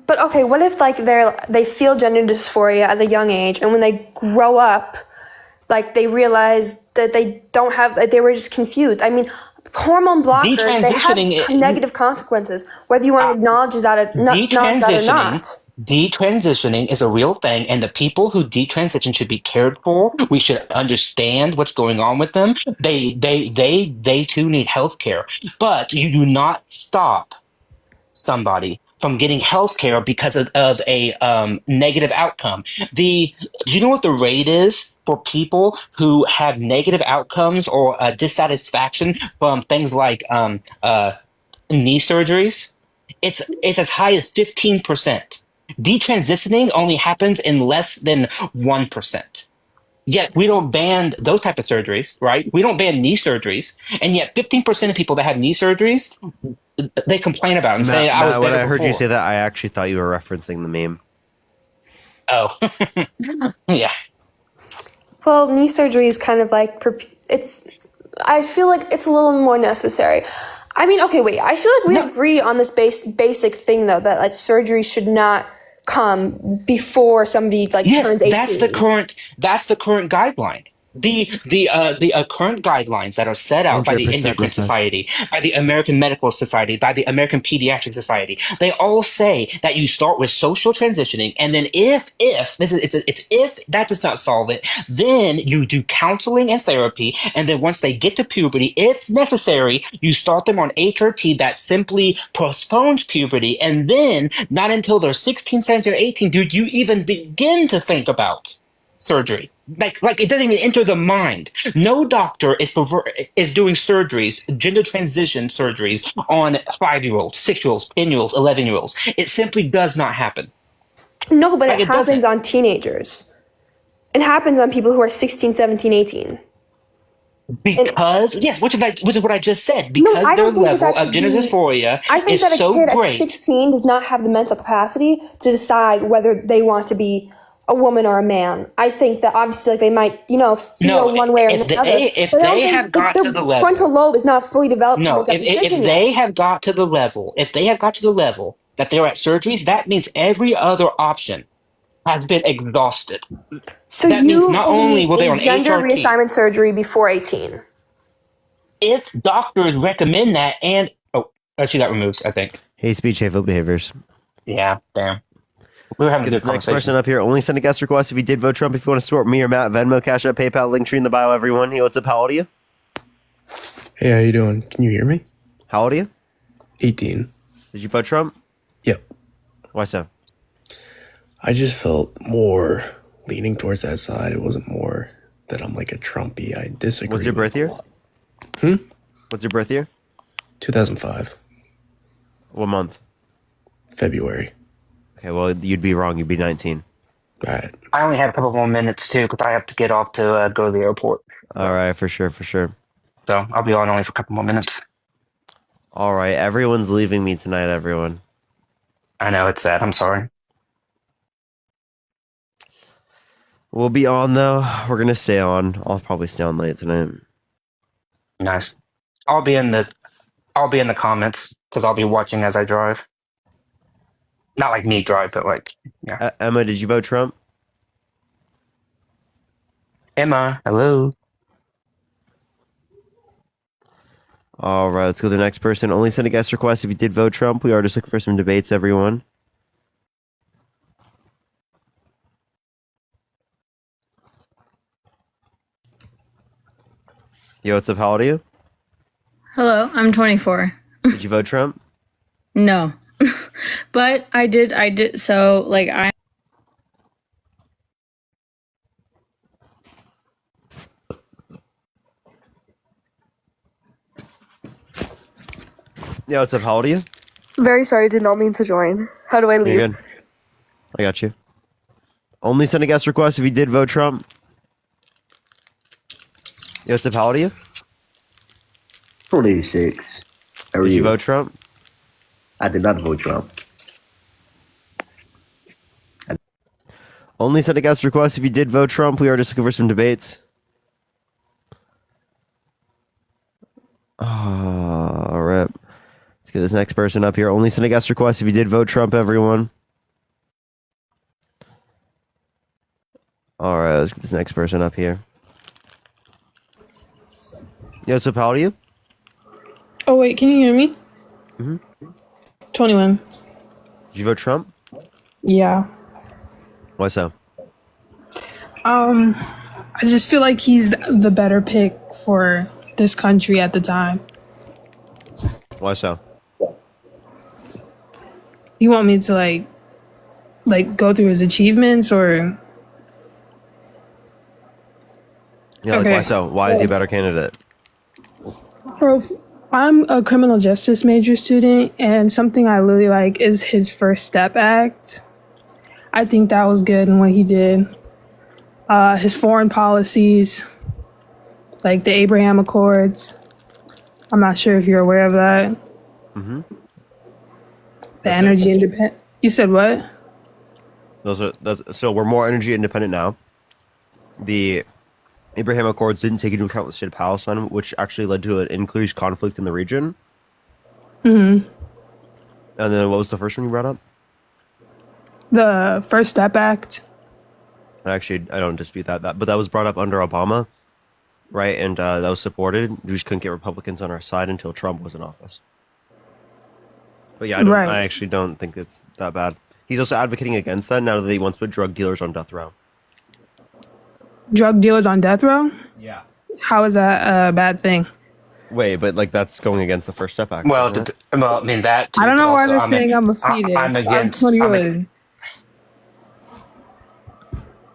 but okay, what if like they feel gender dysphoria at a young age, and when they grow up, like they realize that they don't have, that they were just confused. I mean, hormone blockers, they have negative consequences, whether you want to acknowledge that or not. Detransitioning is a real thing, and the people who detransition should be cared for. We should understand what's going on with them. They too need health care, but you do not stop somebody from getting health care because of a negative outcome. Do you know what the rate is for people who have negative outcomes or dissatisfaction from things like knee surgeries? It's as high as 15%. Detransitioning only happens in less than 1%. Yet we don't ban those type of surgeries, right? We don't ban knee surgeries, and yet 15% of people that have knee surgeries, they complain about and say, "I was better when I heard you before." say that, I actually thought you were referencing the meme. Oh, yeah. Well, knee surgery is kind of like, I feel like it's a little more necessary. I mean, okay, wait. I feel like we agree on this basic thing, though, that like surgery should not come before somebody turns 18. That's the current guideline. The current guidelines that are set out by the Endocrine Society, by the American Medical Society, by the American Pediatric Society, they all say that you start with social transitioning, and then if that does not solve it, then you do counseling and therapy, and then once they get to puberty, if necessary, you start them on HRT that simply postpones puberty, and then not until they're 16, 17, or 18 do you even begin to think about surgery. Like it doesn't even enter the mind. No doctor is doing surgeries, gender transition surgeries on 5-year-olds, 6-year-olds, 10-year-olds, 11-year-olds. It simply does not happen. No, but it happens on teenagers. It happens on people who are 16, 17, 18. Because which is what I just said. Because their level of gender dysphoria I think is that a so kid great. at 16 does not have the mental capacity to decide whether they want to be a woman or a man. I think that obviously they might, feel one way or another. If they have got to the level, frontal lobe is not fully developed to make that if decision they yet. have got to the level, that they're at surgeries, that means every other option has been exhausted. So that means not only will they on gender HRT, reassignment surgery before 18. if doctors recommend that, and she got removed, I think. Hate speech, hateful behaviors. Yeah, damn. We were having a good Next conversation. person up here. Only send a guest request if you did vote Trump. If you want to support me or Matt, Venmo, Cash App, PayPal, link tree in the bio. Everyone, hey, what's up? How old are you? Hey, how you doing? Can you hear me? How old are you? 18. Did you vote Trump? Yep. Why so? I just felt more leaning towards that side. It wasn't more that I'm like a Trumpy. I disagree. What's your birth year? What's your birth year? 2005. What month? February. Okay, well, you'd be wrong. You'd be 19. All right. I only have a couple more minutes, too, because I have to get off to go to the airport. All right, for sure. So I'll be on only for a couple more minutes. All right, everyone's leaving me tonight, everyone. I know, it's sad. I'm sorry. We'll be on, though. We're going to stay on. I'll probably stay on late tonight. Nice. I'll be in the comments, because I'll be watching as I drive. Not like me drive, but like, yeah. Emma, did you vote Trump? Emma, hello. All right, let's go to the next person. Only send a guest request if you did vote Trump. We are just looking for some debates, everyone. Yo, what's up? How old are you? Hello, I'm 24. Did you vote Trump? No. But I did, so, like, Yeah, what's up? How old are you? Very sorry, did not mean to join. How do I leave? You're good. I got you. Only send a guest request if you did vote Trump. Yo, what's up? How old are you? 26. Did you vote Trump? I did not vote Trump. Only send a guest request if you did vote Trump. We are just looking for some debates. Rip. Let's get this next person up here. Only send a guest request if you did vote Trump, everyone. All right, let's get this next person up here. Yo, so how old are you? Oh, wait, can you hear me? Mm-hmm. 21. Did you vote Trump? Yeah. Why so? I just feel like he's the better pick for this country at the time. Why so? You want me to like go through his achievements or? Yeah, like, Okay. why so? Why is he a better candidate? I'm a criminal justice major student, and something I really like is his First Step Act. I think that was good in what he did. His foreign policies, like the Abraham Accords. I'm not sure if you're aware of that. Mm-hmm. The energy independent. You said what? So we're more energy independent now. The Abraham Accords didn't take into account the state of Palestine, which actually led to an increased conflict in the region. Mm-hmm. And then what was the first one you brought up? The First Step Act. Actually, I don't dispute that, but that was brought up under Obama, right? And that was supported. We just couldn't get Republicans on our side until Trump was in office. But yeah, I actually don't think it's that bad. He's also advocating against that now that he wants to put drug dealers on death row. Drug dealers on death row? Yeah. How is that a bad thing? Wait, but like that's going against the First Step Act. Well, I mean that. Too, I don't but know why also they're saying I'm a fetus. I'm against. 21.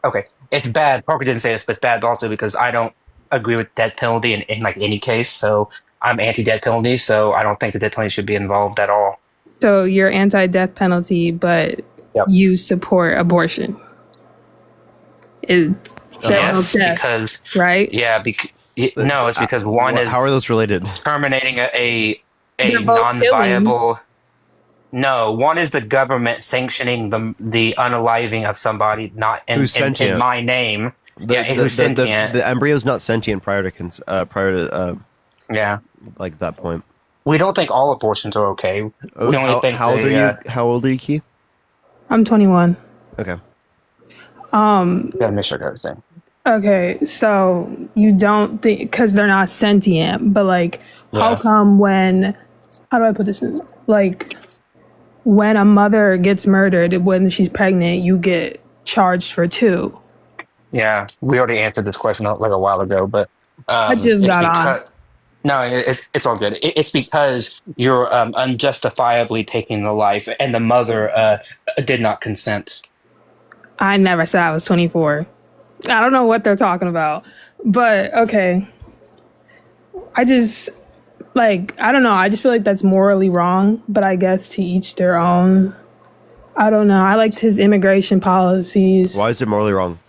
Okay, it's bad. Parker didn't say this, but it's bad also because I don't agree with death penalty in like any case. So I'm anti-death penalty. So I don't think the death penalty should be involved at all. So you're anti-death penalty, but you support abortion. Yes, because right? Yeah, no, it's because one is how are those related? Terminating a They're both non-viable. No, one is the government sanctioning the unaliving of somebody not in my name. Who's sentient. The embryo's not sentient prior to like that point. We don't think all abortions are okay. We only think how old are you? How old are you, Key? I'm 21. Okay. Gotta make sure everything. Okay, so you don't think because they're not sentient, but like, how come how do I put this in? Like, when a mother gets murdered when she's pregnant, you get charged for 2. Yeah, we already answered this question like a while ago, but I just got on. No, it's all good. It's because you're unjustifiably taking the life, and the mother did not consent. I never said I was 24. I don't know what they're talking about, but okay. I don't know. I just feel like that's morally wrong, but I guess to each their own. I don't know. I liked his immigration policies. Why is it morally wrong?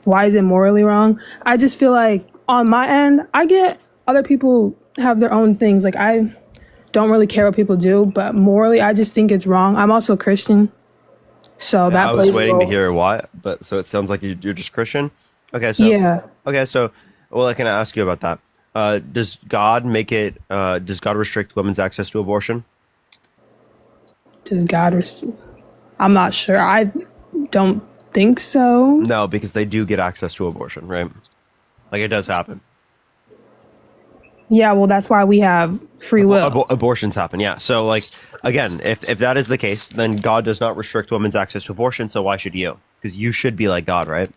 Why is it morally wrong? I just feel like on my end, I get other people have their own things. Like I don't really care what people do, but morally, I just think it's wrong. I'm also a Christian. So that I was waiting to hear why, but so it sounds like you're just Christian. Okay, so well, I can ask you about that. Does God restrict women's access to abortion? Does God I'm not sure. I don't think so. No, because they do get access to abortion, right? Like it does happen. Yeah, well, that's why we have free will. Abortions happen, yeah. So, like, again, if that is the case, then God does not restrict women's access to abortion, so why should you? Because you should be like God, right?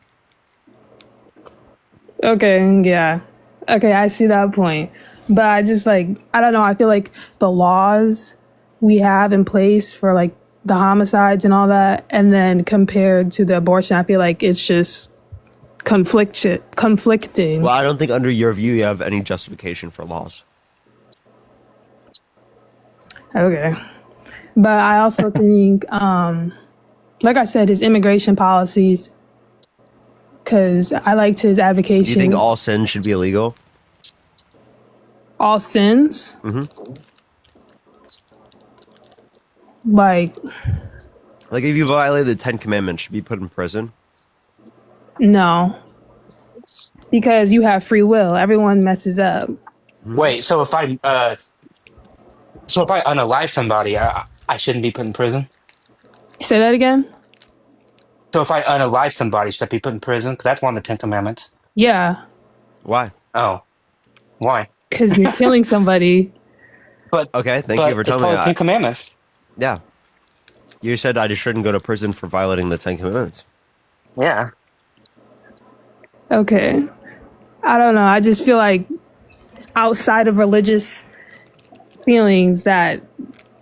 Okay, yeah. Okay, I see that point. But I just, I don't know, I feel like the laws we have in place for, the homicides and all that, and then compared to the abortion, I feel like it's just conflicting. Well, I don't think under your view you have any justification for laws. Okay. But I also think, like I said, his immigration policies, because I liked his advocation. Do you think all sin should be illegal? All sins? Mm-hmm. Like, Like if you violate the 10 Commandments, should be put in prison. no, because you have free will. Everyone messes up. Wait, so if I unalive somebody, I shouldn't be put in prison. Say that again. So if I unalive somebody, should I be put in prison? Because that's one of the 10 Commandments. Yeah, Why? Oh, why? because you're killing somebody. But Okay, thank you for it's telling me part of the 10 that. Commandments. Yeah. You said I just shouldn't go to prison for violating the 10 Commandments. Yeah. Okay. I don't know. I just feel like outside of religious feelings that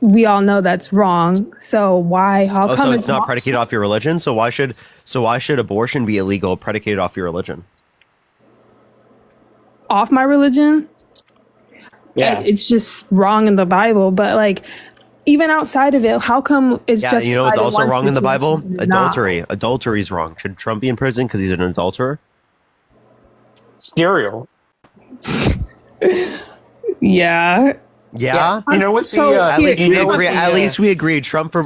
we all know that's wrong. So why? How come So it's not predicated off your religion? So why should abortion be illegal predicated off your religion? off my religion? Yeah. It's just wrong in the Bible. But like, even outside of it, how come it's just you know what's also wrong in the Bible? Adultery. Adultery is wrong. Should Trump be in prison because he's an adulterer? Cereal. Yeah. Yeah. You know what's So, the? At least you we know what agree. the, At least we agreed. Trump for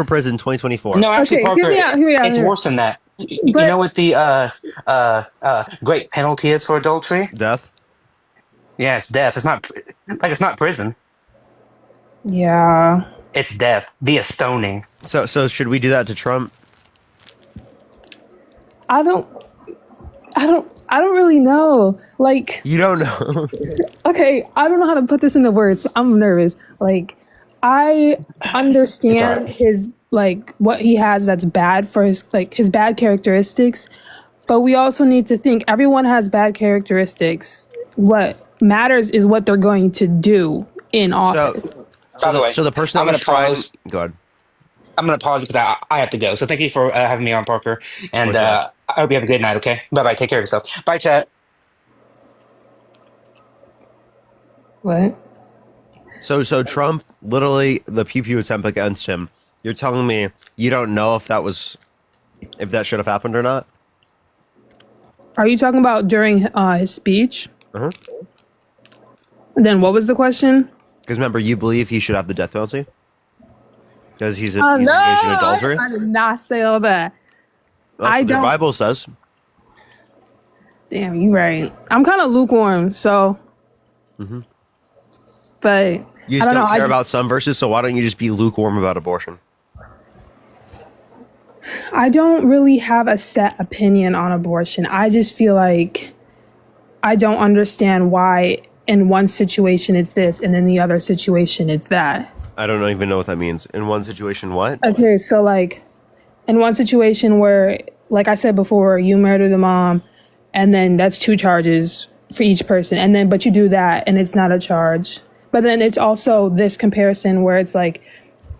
prison 2024. No, actually, Okay, Parker, hear me out it's here. worse than that. You But- know what the great penalty is for adultery? Death. Yeah, it's death. It's not it's not prison. Yeah. It's death via stoning. So should we do that to Trump? I don't really know. Like, You don't know. okay, I don't know how to put this into words. I'm nervous. Like, I understand his like what he has that's bad for his bad characteristics, but we also need to think everyone has bad characteristics. What matters is what they're going to do in office. By the way, so the person I'm that gonna was trying. pause. Go ahead. I'm going to pause because I have to go. So thank you for having me on, Parker. And I hope you have a good night, okay? Bye-bye. Take care of yourself. Bye, chat. What? So Trump, literally, the pew attempt against him. You're telling me you don't know if that should have happened or not? Are you talking about during his speech? Uh-huh. Then what was the question? Because remember, you believe he should have the death penalty? Because he's No, engaged in adultery? I did not say all that. That's I what the don't. Bible says. Damn, you right. I'm kind of lukewarm, so. Mm-hmm. But You I just don't know. care about some verses, so why don't you just be lukewarm about abortion? I don't really have a set opinion on abortion. I just feel like I don't understand why in one situation it's this and in the other situation it's that. I don't even know what that means. In one situation, what? Okay, so like in one situation where, like I said before, you murder the mom and then that's 2 charges for each person. And then, but you do that and it's not a charge. But then it's also this comparison where it's like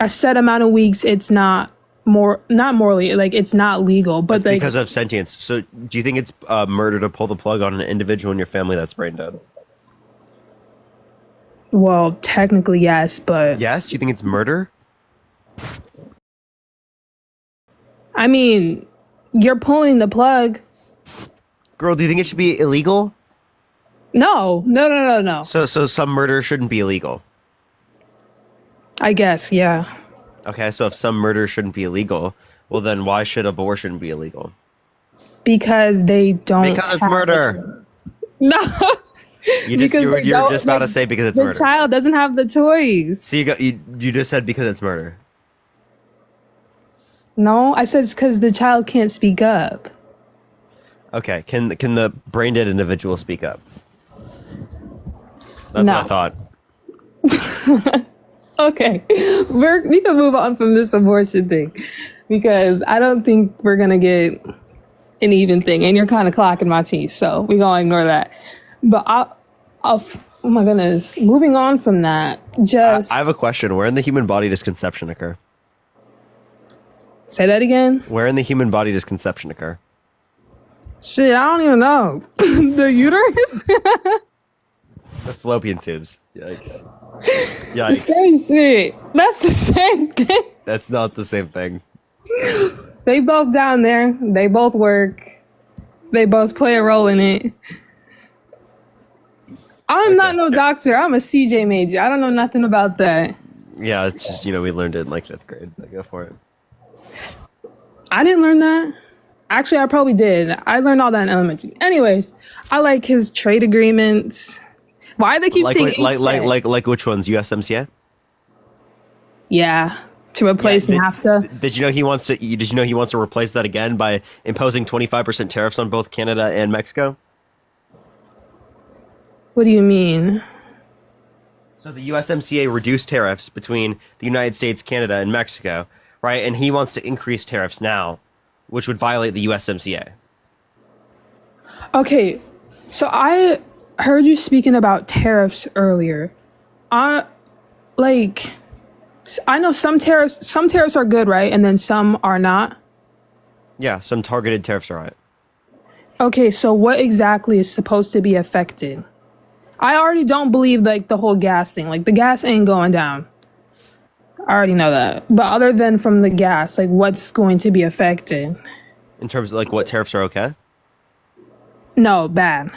a set amount of weeks, it's not morally, like it's not legal, but like, Because of sentience. So do you think it's murder to pull the plug on an individual in your family that's brain dead? well, technically yes, but Yes? Do you think it's murder? I mean, you're pulling the plug. Girl, do you think it should be illegal? No. So some murder shouldn't be illegal. I guess, yeah. Okay, so if some murder shouldn't be illegal, well then why should abortion be illegal? Because they don't. Because it's have murder. No. You Because were they don't- just about to like, say because it's the murder. child doesn't have the choice. So you just said because it's murder. No, I said it's because the child can't speak up. Okay, can the brain dead individual speak up? That's No. what I thought. Okay, we can move on from this abortion thing because I don't think we're gonna get an even thing, and you're kind of clocking my teeth, so we're gonna ignore that. But oh my goodness, moving on from that, just I have a question. Where in the human body does conception occur? say that again. Where in the human body does conception occur? Shit, I don't even know. The uterus. The fallopian tubes. Yikes. The Yikes. same shit. That's the same thing. That's not the same thing. They both down there. They both work. They both play a role in it. I'm not no doctor. I'm a CJ major. I don't know nothing about that. Yeah, it's just, we learned it in like 5th grade. Go for it. I didn't learn that. Actually, I probably did. I learned all that in elementary. Anyways, I like his trade agreements. Why do they keep saying like which ones? USMCA? Yeah, to replace NAFTA. Did you know he wants to replace that again by imposing 25% tariffs on both Canada and Mexico? What do you mean? So the USMCA reduced tariffs between the United States, Canada, and Mexico, right? And he wants to increase tariffs now, which would violate the USMCA. Okay, so I heard you speaking about tariffs earlier. I know some tariffs are good, right? And then some are not. Yeah, some targeted tariffs are right. Okay, so what exactly is supposed to be affected? I already don't believe the whole gas thing. Like the gas ain't going down. I already know that. But other than from the gas, what's going to be affected? In terms of what tariffs are okay? No, bad.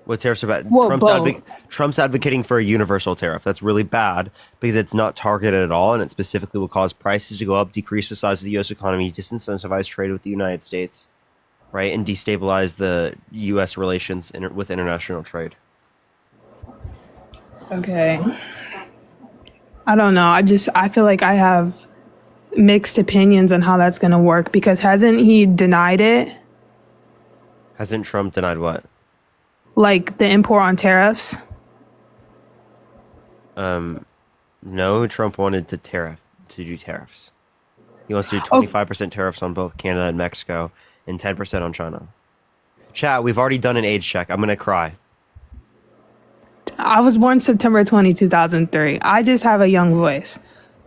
What tariffs are bad? Well, Trump's advocating for a universal tariff. That's really bad because it's not targeted at all, and it specifically will cause prices to go up, decrease the size of the U.S. economy, disincentivize trade with the United States, right, and destabilize the U.S. relations with international trade. Okay. I don't know. I feel like I have mixed opinions on how that's going to work because hasn't he denied it? Hasn't Trump denied what? Like the import on tariffs? No, Trump wanted to do tariffs. He wants to do 25% tariffs on both Canada and Mexico and 10% on China. Chat, we've already done an age check. I'm going to cry. I was born September 20, 2003. I just have a young voice.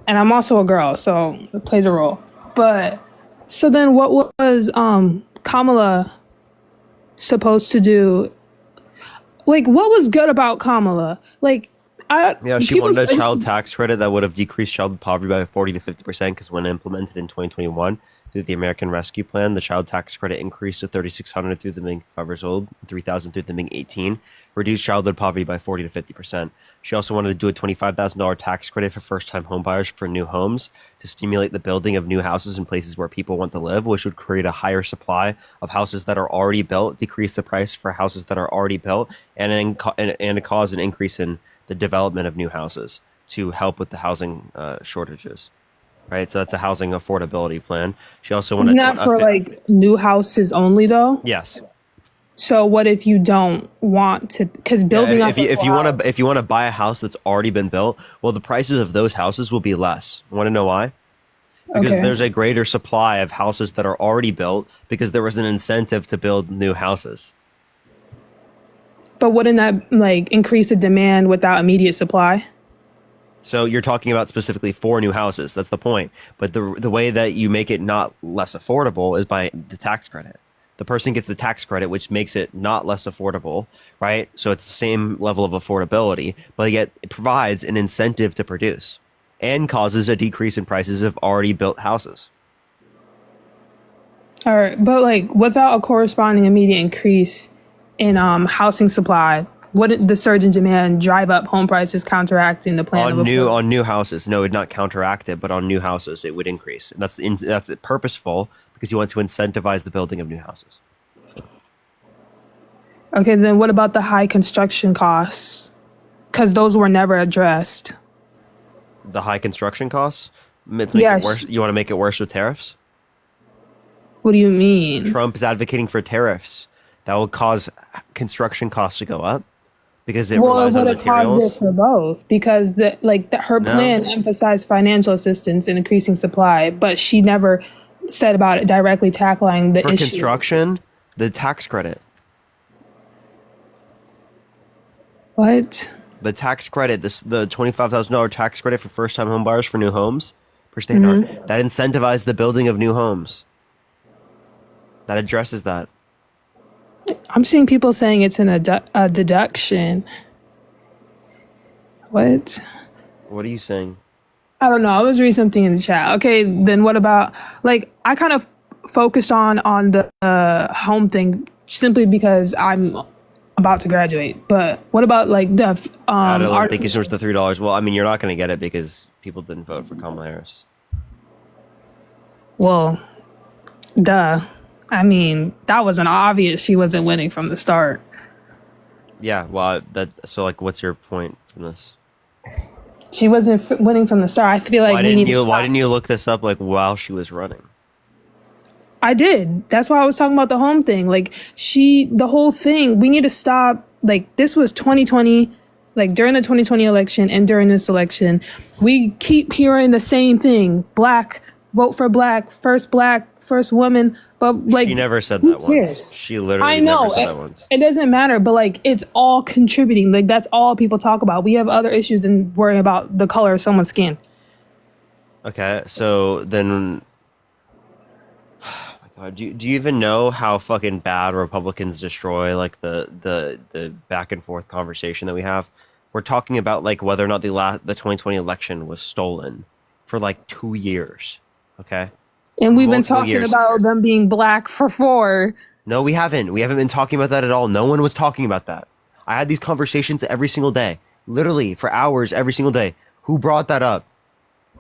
And I'm also a girl, so it plays a role. But, so then what was Kamala supposed to do? What was good about Kamala? She wanted a child tax credit that would have decreased child poverty by 40 to 50% because when implemented in 2021 through the American Rescue Plan, the child tax credit increased to $3,600 through them being 5 years old, $3,000 through them being 18, reduced childhood poverty by 40 to 50%. She also wanted to do a $25,000 tax credit for first-time homebuyers for new homes to stimulate the building of new houses in places where people want to live, which would create a higher supply of houses that are already built, decrease the price for houses that are already built, and cause an increase in the development of new houses to help with the housing shortages. Right, so that's a housing affordability plan. She also wanted. Isn't that for new houses only though? Yes. So what if you don't want to? Because building up. If you want to buy a house that's already been built, well, the prices of those houses will be less. Want to know why? Because there's a greater supply of houses that are already built because there was an incentive to build new houses. But wouldn't that increase the demand without immediate supply? So you're talking about specifically for new houses. That's the point. But the way that you make it not less affordable is by the tax credit. The person gets the tax credit, which makes it not less affordable, right? So it's the same level of affordability, but yet it provides an incentive to produce and causes a decrease in prices of already built houses. All right, but without a corresponding immediate increase in housing supply, wouldn't the surge in demand drive up home prices, counteracting the plan on new houses? No, it would not counteract it, but on new houses it would increase. And that's purposeful because you want to incentivize the building of new houses. Okay, then what about the high construction costs? Because those were never addressed. The high construction costs? Yes. It worse. You want to make it worse with tariffs? What do you mean? Trump is advocating for tariffs that will cause construction costs to go up. Because it relies on materials. Caused it for both because her plan emphasized financial assistance and increasing supply, but she never said about it directly tackling the issue. For construction, the tax credit. What? The tax credit, the $25,000 tax credit for first-time home buyers for new homes, that incentivized the building of new homes. That addresses that. I'm seeing people saying it's a deduction. What? What are you saying? I don't know. I was reading something in the chat. Okay, then what about I kind of focused on the home thing simply because I'm about to graduate. But what about like the Adeline, thank you so much for the $3. Well, I mean, you're not going to get it because people didn't vote for Kamala Harris. Well, duh. I mean, that wasn't obvious. She wasn't winning from the start. Yeah, well, so like, what's your point from this? She wasn't winning from the start. I feel like why didn't you look this up like while she was running? I did. That's why I was talking about the home thing. Like the whole thing, we need to stop. Like this was 2020, like during the 2020 election and during this election, we keep hearing the same thing. Black, vote for black, first woman. But like, she never said that once. She literally never said that once. It doesn't matter, but like, it's all contributing. Like that's all people talk about. We have other issues than worrying about the color of someone's skin. Okay, so then, oh my God, do you even know how fucking bad Republicans destroy like the back and forth conversation that we have? We're talking about like whether or not the 2020 election was stolen for like 2 years. Okay. And we've been talking about them being black for 4. No, we haven't. We haven't been talking about that at all. No one was talking about that. I had these conversations every single day, literally for hours every single day. Who brought that up?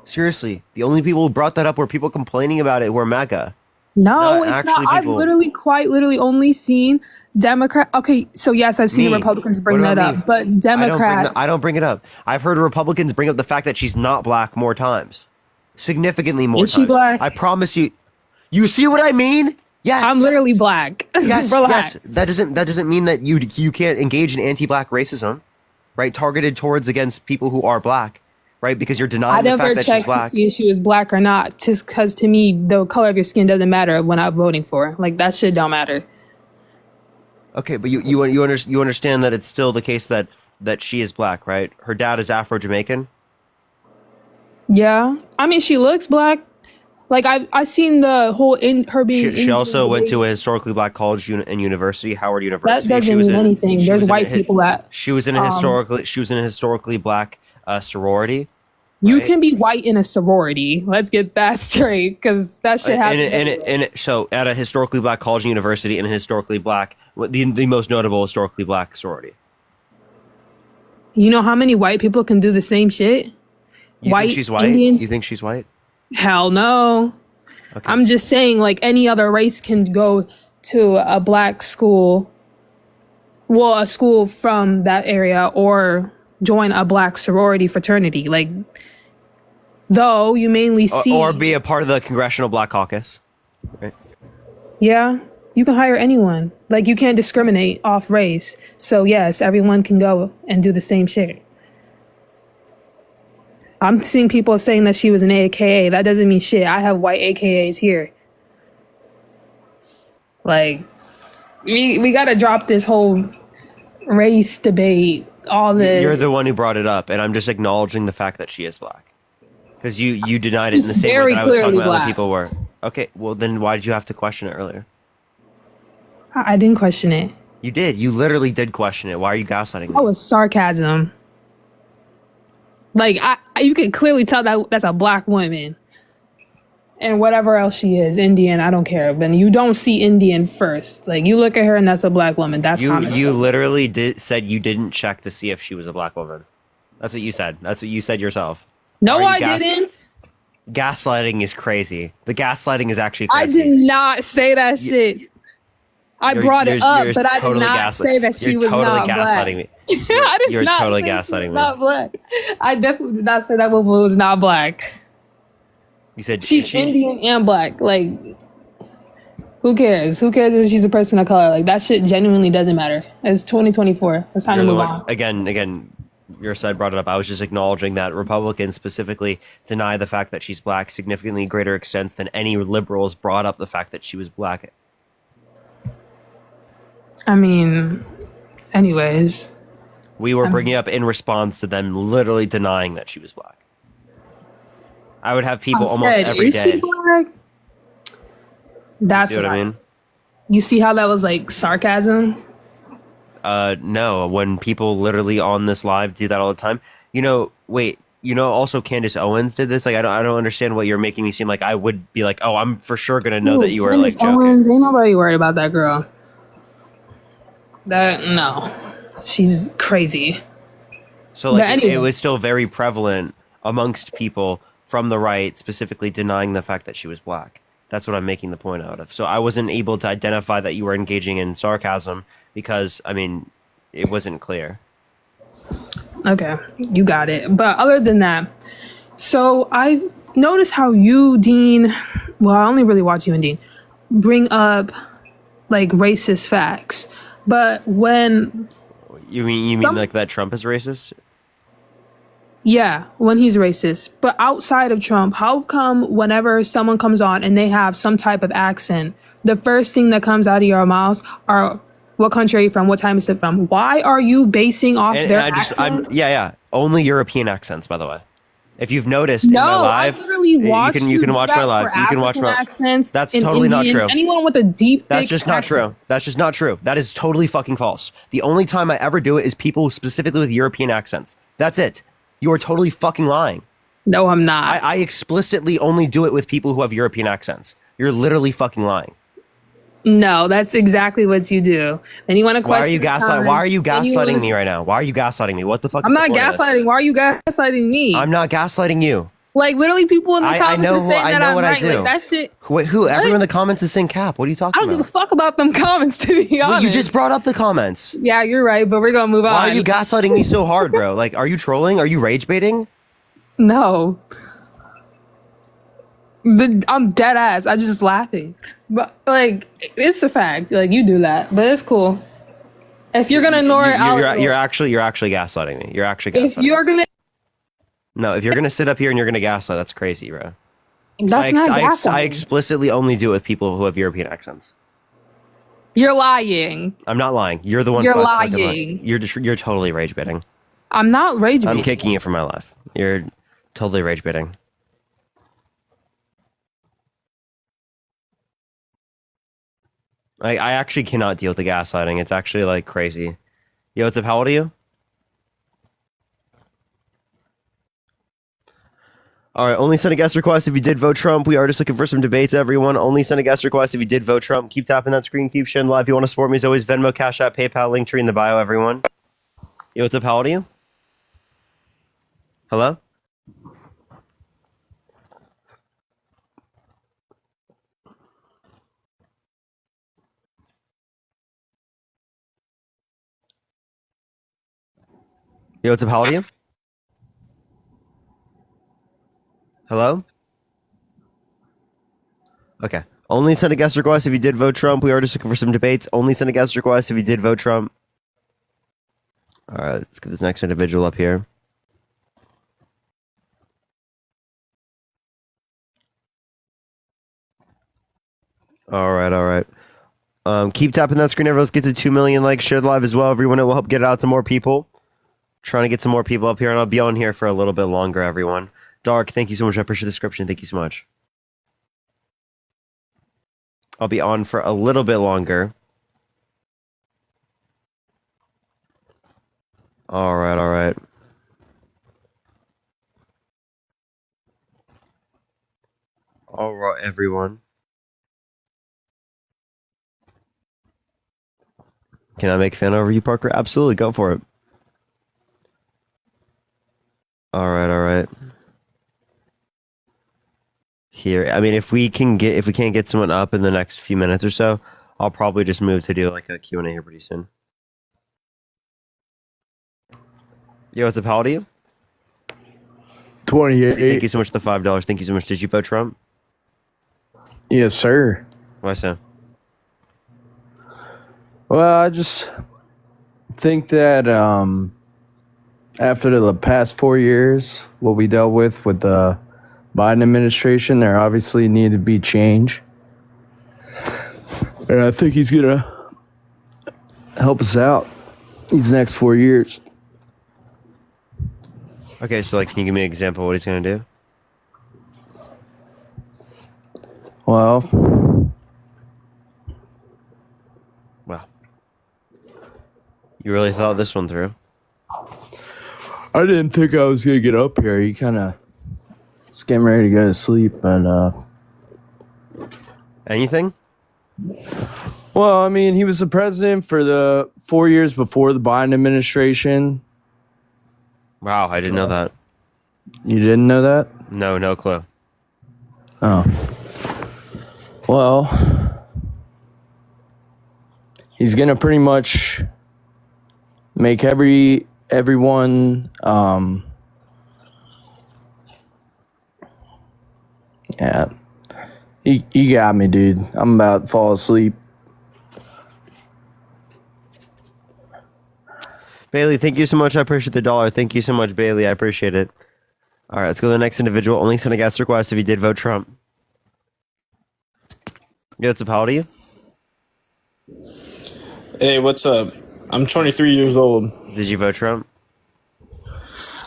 Seriously, the only people who brought that up were people complaining about it who were MAGA. No, it's not. I've quite literally only seen Democrat. Okay, so yes, I've seen Republicans bring that up, but Democrats. I don't bring it up. I've heard Republicans bring up the fact that she's not black more times. Significantly more times. Is she black? I promise you. You see what I mean? Yes. I'm literally black. Yes, yes. That doesn't mean that you can't engage in anti-black racism, right? Targeted towards against people who are black, right? Because you're denying the fact that she's black. I never checked to see if she was black or not, just because to me the color of your skin doesn't matter when I'm voting for. Like that shit don't matter. Okay, but you understand that it's still the case that she is black, right? Her dad is Afro-Jamaican. Yeah, I mean she looks black. Like I've seen the whole her being. She also went to a historically black college and university, Howard University. That doesn't mean anything. There's white people at. She was in a historically black sorority. You can be white in a sorority. Let's get that straight, because that shit happens. So at a historically black college and university, in a historically black, the most notable historically black sorority. You know how many white people can do the same shit? You think she's white? Indian? You think she's white? Hell no. Okay. I'm just saying, like, any other race can go to a black school, well, a school from that area, or join a black sorority fraternity. Like, though you mainly see... Or be a part of the Congressional Black Caucus. Right? Yeah, you can hire anyone. Like, you can't discriminate off race. So, yes, everyone can go and do the same shit. I'm seeing people saying that she was an AKA. That doesn't mean shit. I have white AKAs here. Like, we gotta drop this whole race debate, all this. You're the one who brought it up, and I'm just acknowledging the fact that she is black. Because you denied it in the same way that I was talking about other people were. Okay, well then why did you have to question it earlier? I didn't question it. You did. You literally did question it. Why are you gaslighting me? That was sarcasm. Like, you can clearly tell that that's a black woman. And whatever else she is, Indian, I don't care. But you don't see Indian first. Like, you look at her and that's a black woman. That's you literally said you didn't check to see if she was a black woman. That's what you said. That's what you said yourself. No, I didn't. Gaslighting is crazy. The gaslighting is actually crazy. I did not say that shit. I brought it up, but I did not say that she was not black. You're totally gaslighting me. You're totally gaslighting me. Not black. I definitely did not say that woman was not black. You said she's Indian and black. Like, who cares? Who cares if she's a person of color? Like, that shit genuinely doesn't matter. It's 2024. It's time to move on. Again, your side brought it up. I was just acknowledging that Republicans specifically deny the fact that she's black significantly greater extents than any liberals brought up the fact that she was black. I mean, anyways. We were bringing up in response to them literally denying that she was black. I would have people almost every day. Is she black? That's what I mean. You see how that was like sarcasm? No. When people literally on this live do that all the time. Also Candace Owens did this. Like, I don't understand what you're making me seem like. I would be like, oh, I'm for sure gonna know that you were like joking. Ain't nobody worried about that girl. No, she's crazy. So like But anyway. it was still very prevalent amongst people from the right, specifically denying the fact that she was black. That's what I'm making the point out of. So I wasn't able to identify that you were engaging in sarcasm because, I mean, it wasn't clear. Okay, you got it. But other than that, so I noticed how you, Dean, well, I only really watch you and Dean, bring up like racist facts. But when You mean like that Trump is racist? yeah, when he's racist. But outside of Trump, how come whenever someone comes on and they have some type of accent, the first thing that comes out of your mouths are what country are you from? What time is it from? Why are you basing off their accent? Yeah. Only European accents, by the way. If you've noticed in No, my live, I literally watched you can watch my live. You can watch my accents. That's and totally not Indians, true. Anyone with a deep, That's thick just not accent. true. That's just not true. That is totally fucking false. The only time I ever do it is people specifically with European accents. That's it. You are totally fucking lying. No, I'm not. I explicitly only do it with people who have European accents. You're literally fucking lying. No, that's exactly what you do. Then you want to question. Why are you gaslighting me right now? Why are you gaslighting me? What the fuck? I'm is not the point of this? gaslighting. Why are you gaslighting me? I'm not gaslighting you. Like literally, people in the comments are saying that I'm what right. I do. Like that shit. Wait, who? Everyone in the comments is saying cap. What are you talking I don't about? give a fuck about them comments, to be honest. Well, you just brought up the comments. Yeah, you're right, but we're gonna move on. Why are you gaslighting me so hard, bro? Like, are you trolling? Are you rage baiting? No. I'm dead ass. I'm just laughing. But like, it's a fact. Like you do that, but it's cool. If you're gonna ignore it, you're actually gaslighting me. You're actually gaslighting. If you're gonna, no, if you're gonna sit up here and you're gonna gaslight, that's crazy, bro. that's not gaslighting. I explicitly only do it with people who have European accents. You're lying. I'm not lying. You're the one. You're fucking lying. You're totally rage baiting. I'm not rage baiting. I'm kicking you from my life. You're totally rage baiting. I actually cannot deal with the gaslighting. It's actually like crazy. Yo, what's up? How old are you? All right, only send a guest request if you did vote Trump. We are just looking for some debates, everyone. Only send a guest request if you did vote Trump. Keep tapping that screen. Keep sharing live. If you want to support me, as always, Venmo, Cash App, PayPal, link tree in the bio, everyone. Yo, what's up? How old are you? Hello? Yo, what's up? How old are you? Hello? Okay. Only send a guest request if you did vote Trump. We are just looking for some debates. Only send a guest request if you did vote Trump. All right, let's get this next individual up here. All right. Keep tapping that screen. Everyone, let's get to 2 million likes. Share the live as well, everyone. It will help get it out to more people. Trying to get some more people up here, and I'll be on here for a little bit longer, everyone. Dark, thank you so much. I appreciate the description. Thank you so much. I'll be on for a little bit longer. All right. All right, everyone. Can I make fan over you, Parker? Absolutely, go for it. All right. Here, I mean, if we can't get someone up in the next few minutes or so, I'll probably just move to do like a Q&A here pretty soon. Yo, what's up? How old are you? 28. Thank you so much for the $5. Thank you so much. Did you vote Trump? Yes, sir. Why so? Well, I just think that after the past 4 years, what we dealt with the Biden administration, there obviously needed to be change. And I think he's going to help us out these next 4 years. Okay, so like, can you give me an example of what he's going to do? Well, you really thought this one through? I didn't think I was going to get up here. You kind of was getting ready to go to sleep. And anything? Well, I mean, he was the president for the 4 years before the Biden administration. Wow, I didn't know that. You didn't know that? No, no clue. Oh. Well, he's gonna pretty much make everyone yeah. You got me, dude. I'm about to fall asleep. Bailey, thank you so much. I appreciate the $1. Thank you so much, Bailey. I appreciate it. All right, let's go to the next individual. Only send a guest request if you did vote Trump. Yo, what's up? How old are you? Hey, what's up? I'm 23 years old. Did you vote Trump?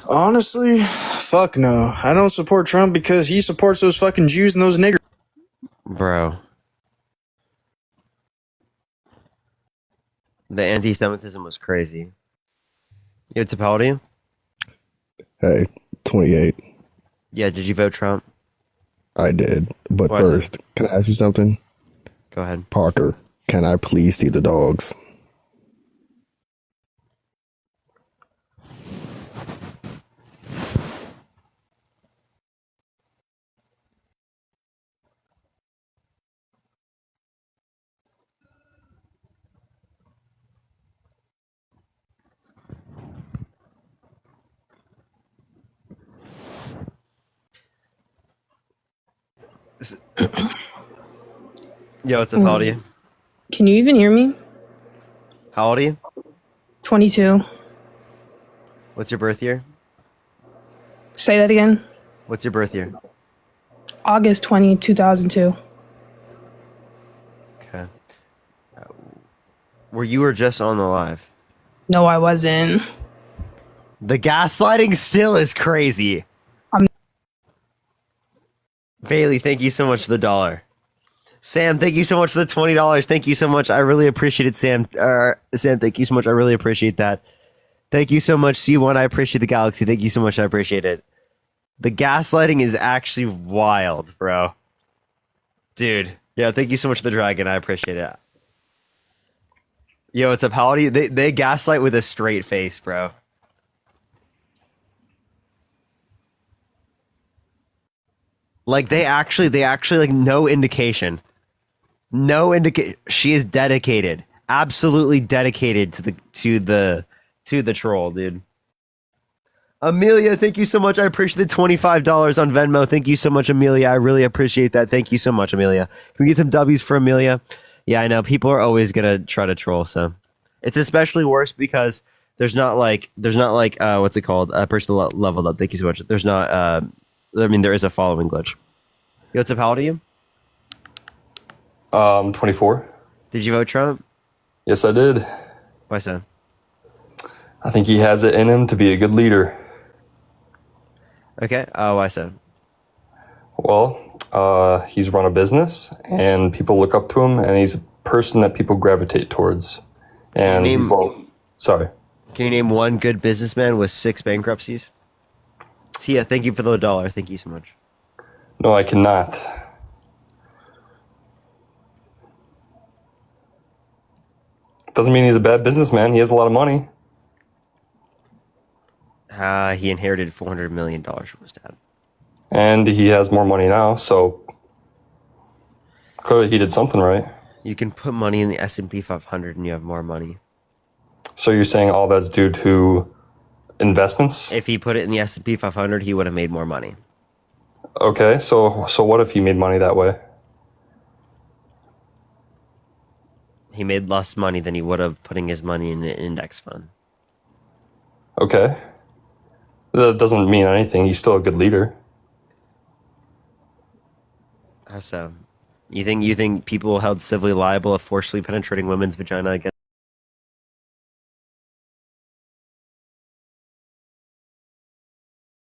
Honestly, fuck no. I don't support Trump because he supports those fucking Jews and those niggers. Bro. The anti-Semitism was crazy. Yo, what's up? How old are you? Hey, 28. Yeah, did you vote Trump? I did. But Why is it? first, can I ask you something? Go ahead. Parker, can I please see the dogs? Yo, what's up? How old are you? Can you even hear me? How old are you? 22. What's your birth year? Say that again. What's your birth year? August 20, 2002. Okay. Were you or just on the live? No, I wasn't. The gaslighting still is crazy. Bailey, thank you so much for the $1. Sam, thank you so much for the $20. Thank you so much. I really appreciate it, Sam. Sam, thank you so much. I really appreciate that. Thank you so much, C1. I appreciate the galaxy. Thank you so much. I appreciate it. The gaslighting is actually wild, bro. Dude. Yeah, thank you so much for the dragon. I appreciate it. Yo, what's up? How old are you? They gaslight with a straight face, bro. Like they actually like no indication. No indication. She is dedicated. Absolutely dedicated to the troll, dude. Amelia, thank you so much. I appreciate the $25 on Venmo. Thank you so much, Amelia. I really appreciate that. Thank you so much, Amelia. Can we get some W's for Amelia? Yeah, I know. People are always gonna try to troll, so it's especially worse because there's not like what's it called? A person leveled up. Thank you so much. There's not I mean there is a following glitch. Yo, what's up? How old are you? 24. Did you vote Trump? Yes, I did. Why so? I think he has it in him to be a good leader. Okay. Why so? Well, he's run a business, and people look up to him, and he's a person that people gravitate towards. And sorry. Can you name one good businessman with 6 bankruptcies? Tia, thank you for the $1. Thank you so much. No, I cannot. Doesn't mean he's a bad businessman. He has a lot of money. He inherited $400 million from his dad. And he has more money now, so clearly he did something right. You can put money in the S&P 500 and you have more money. So you're saying all that's due to investments? If he put it in the S&P 500, he would have made more money. Okay, so what if he made money that way? He made less money than he would have putting his money in an index fund. Okay. That doesn't mean anything. He's still a good leader. How so? You think people held civilly liable of forcibly penetrating women's vagina again?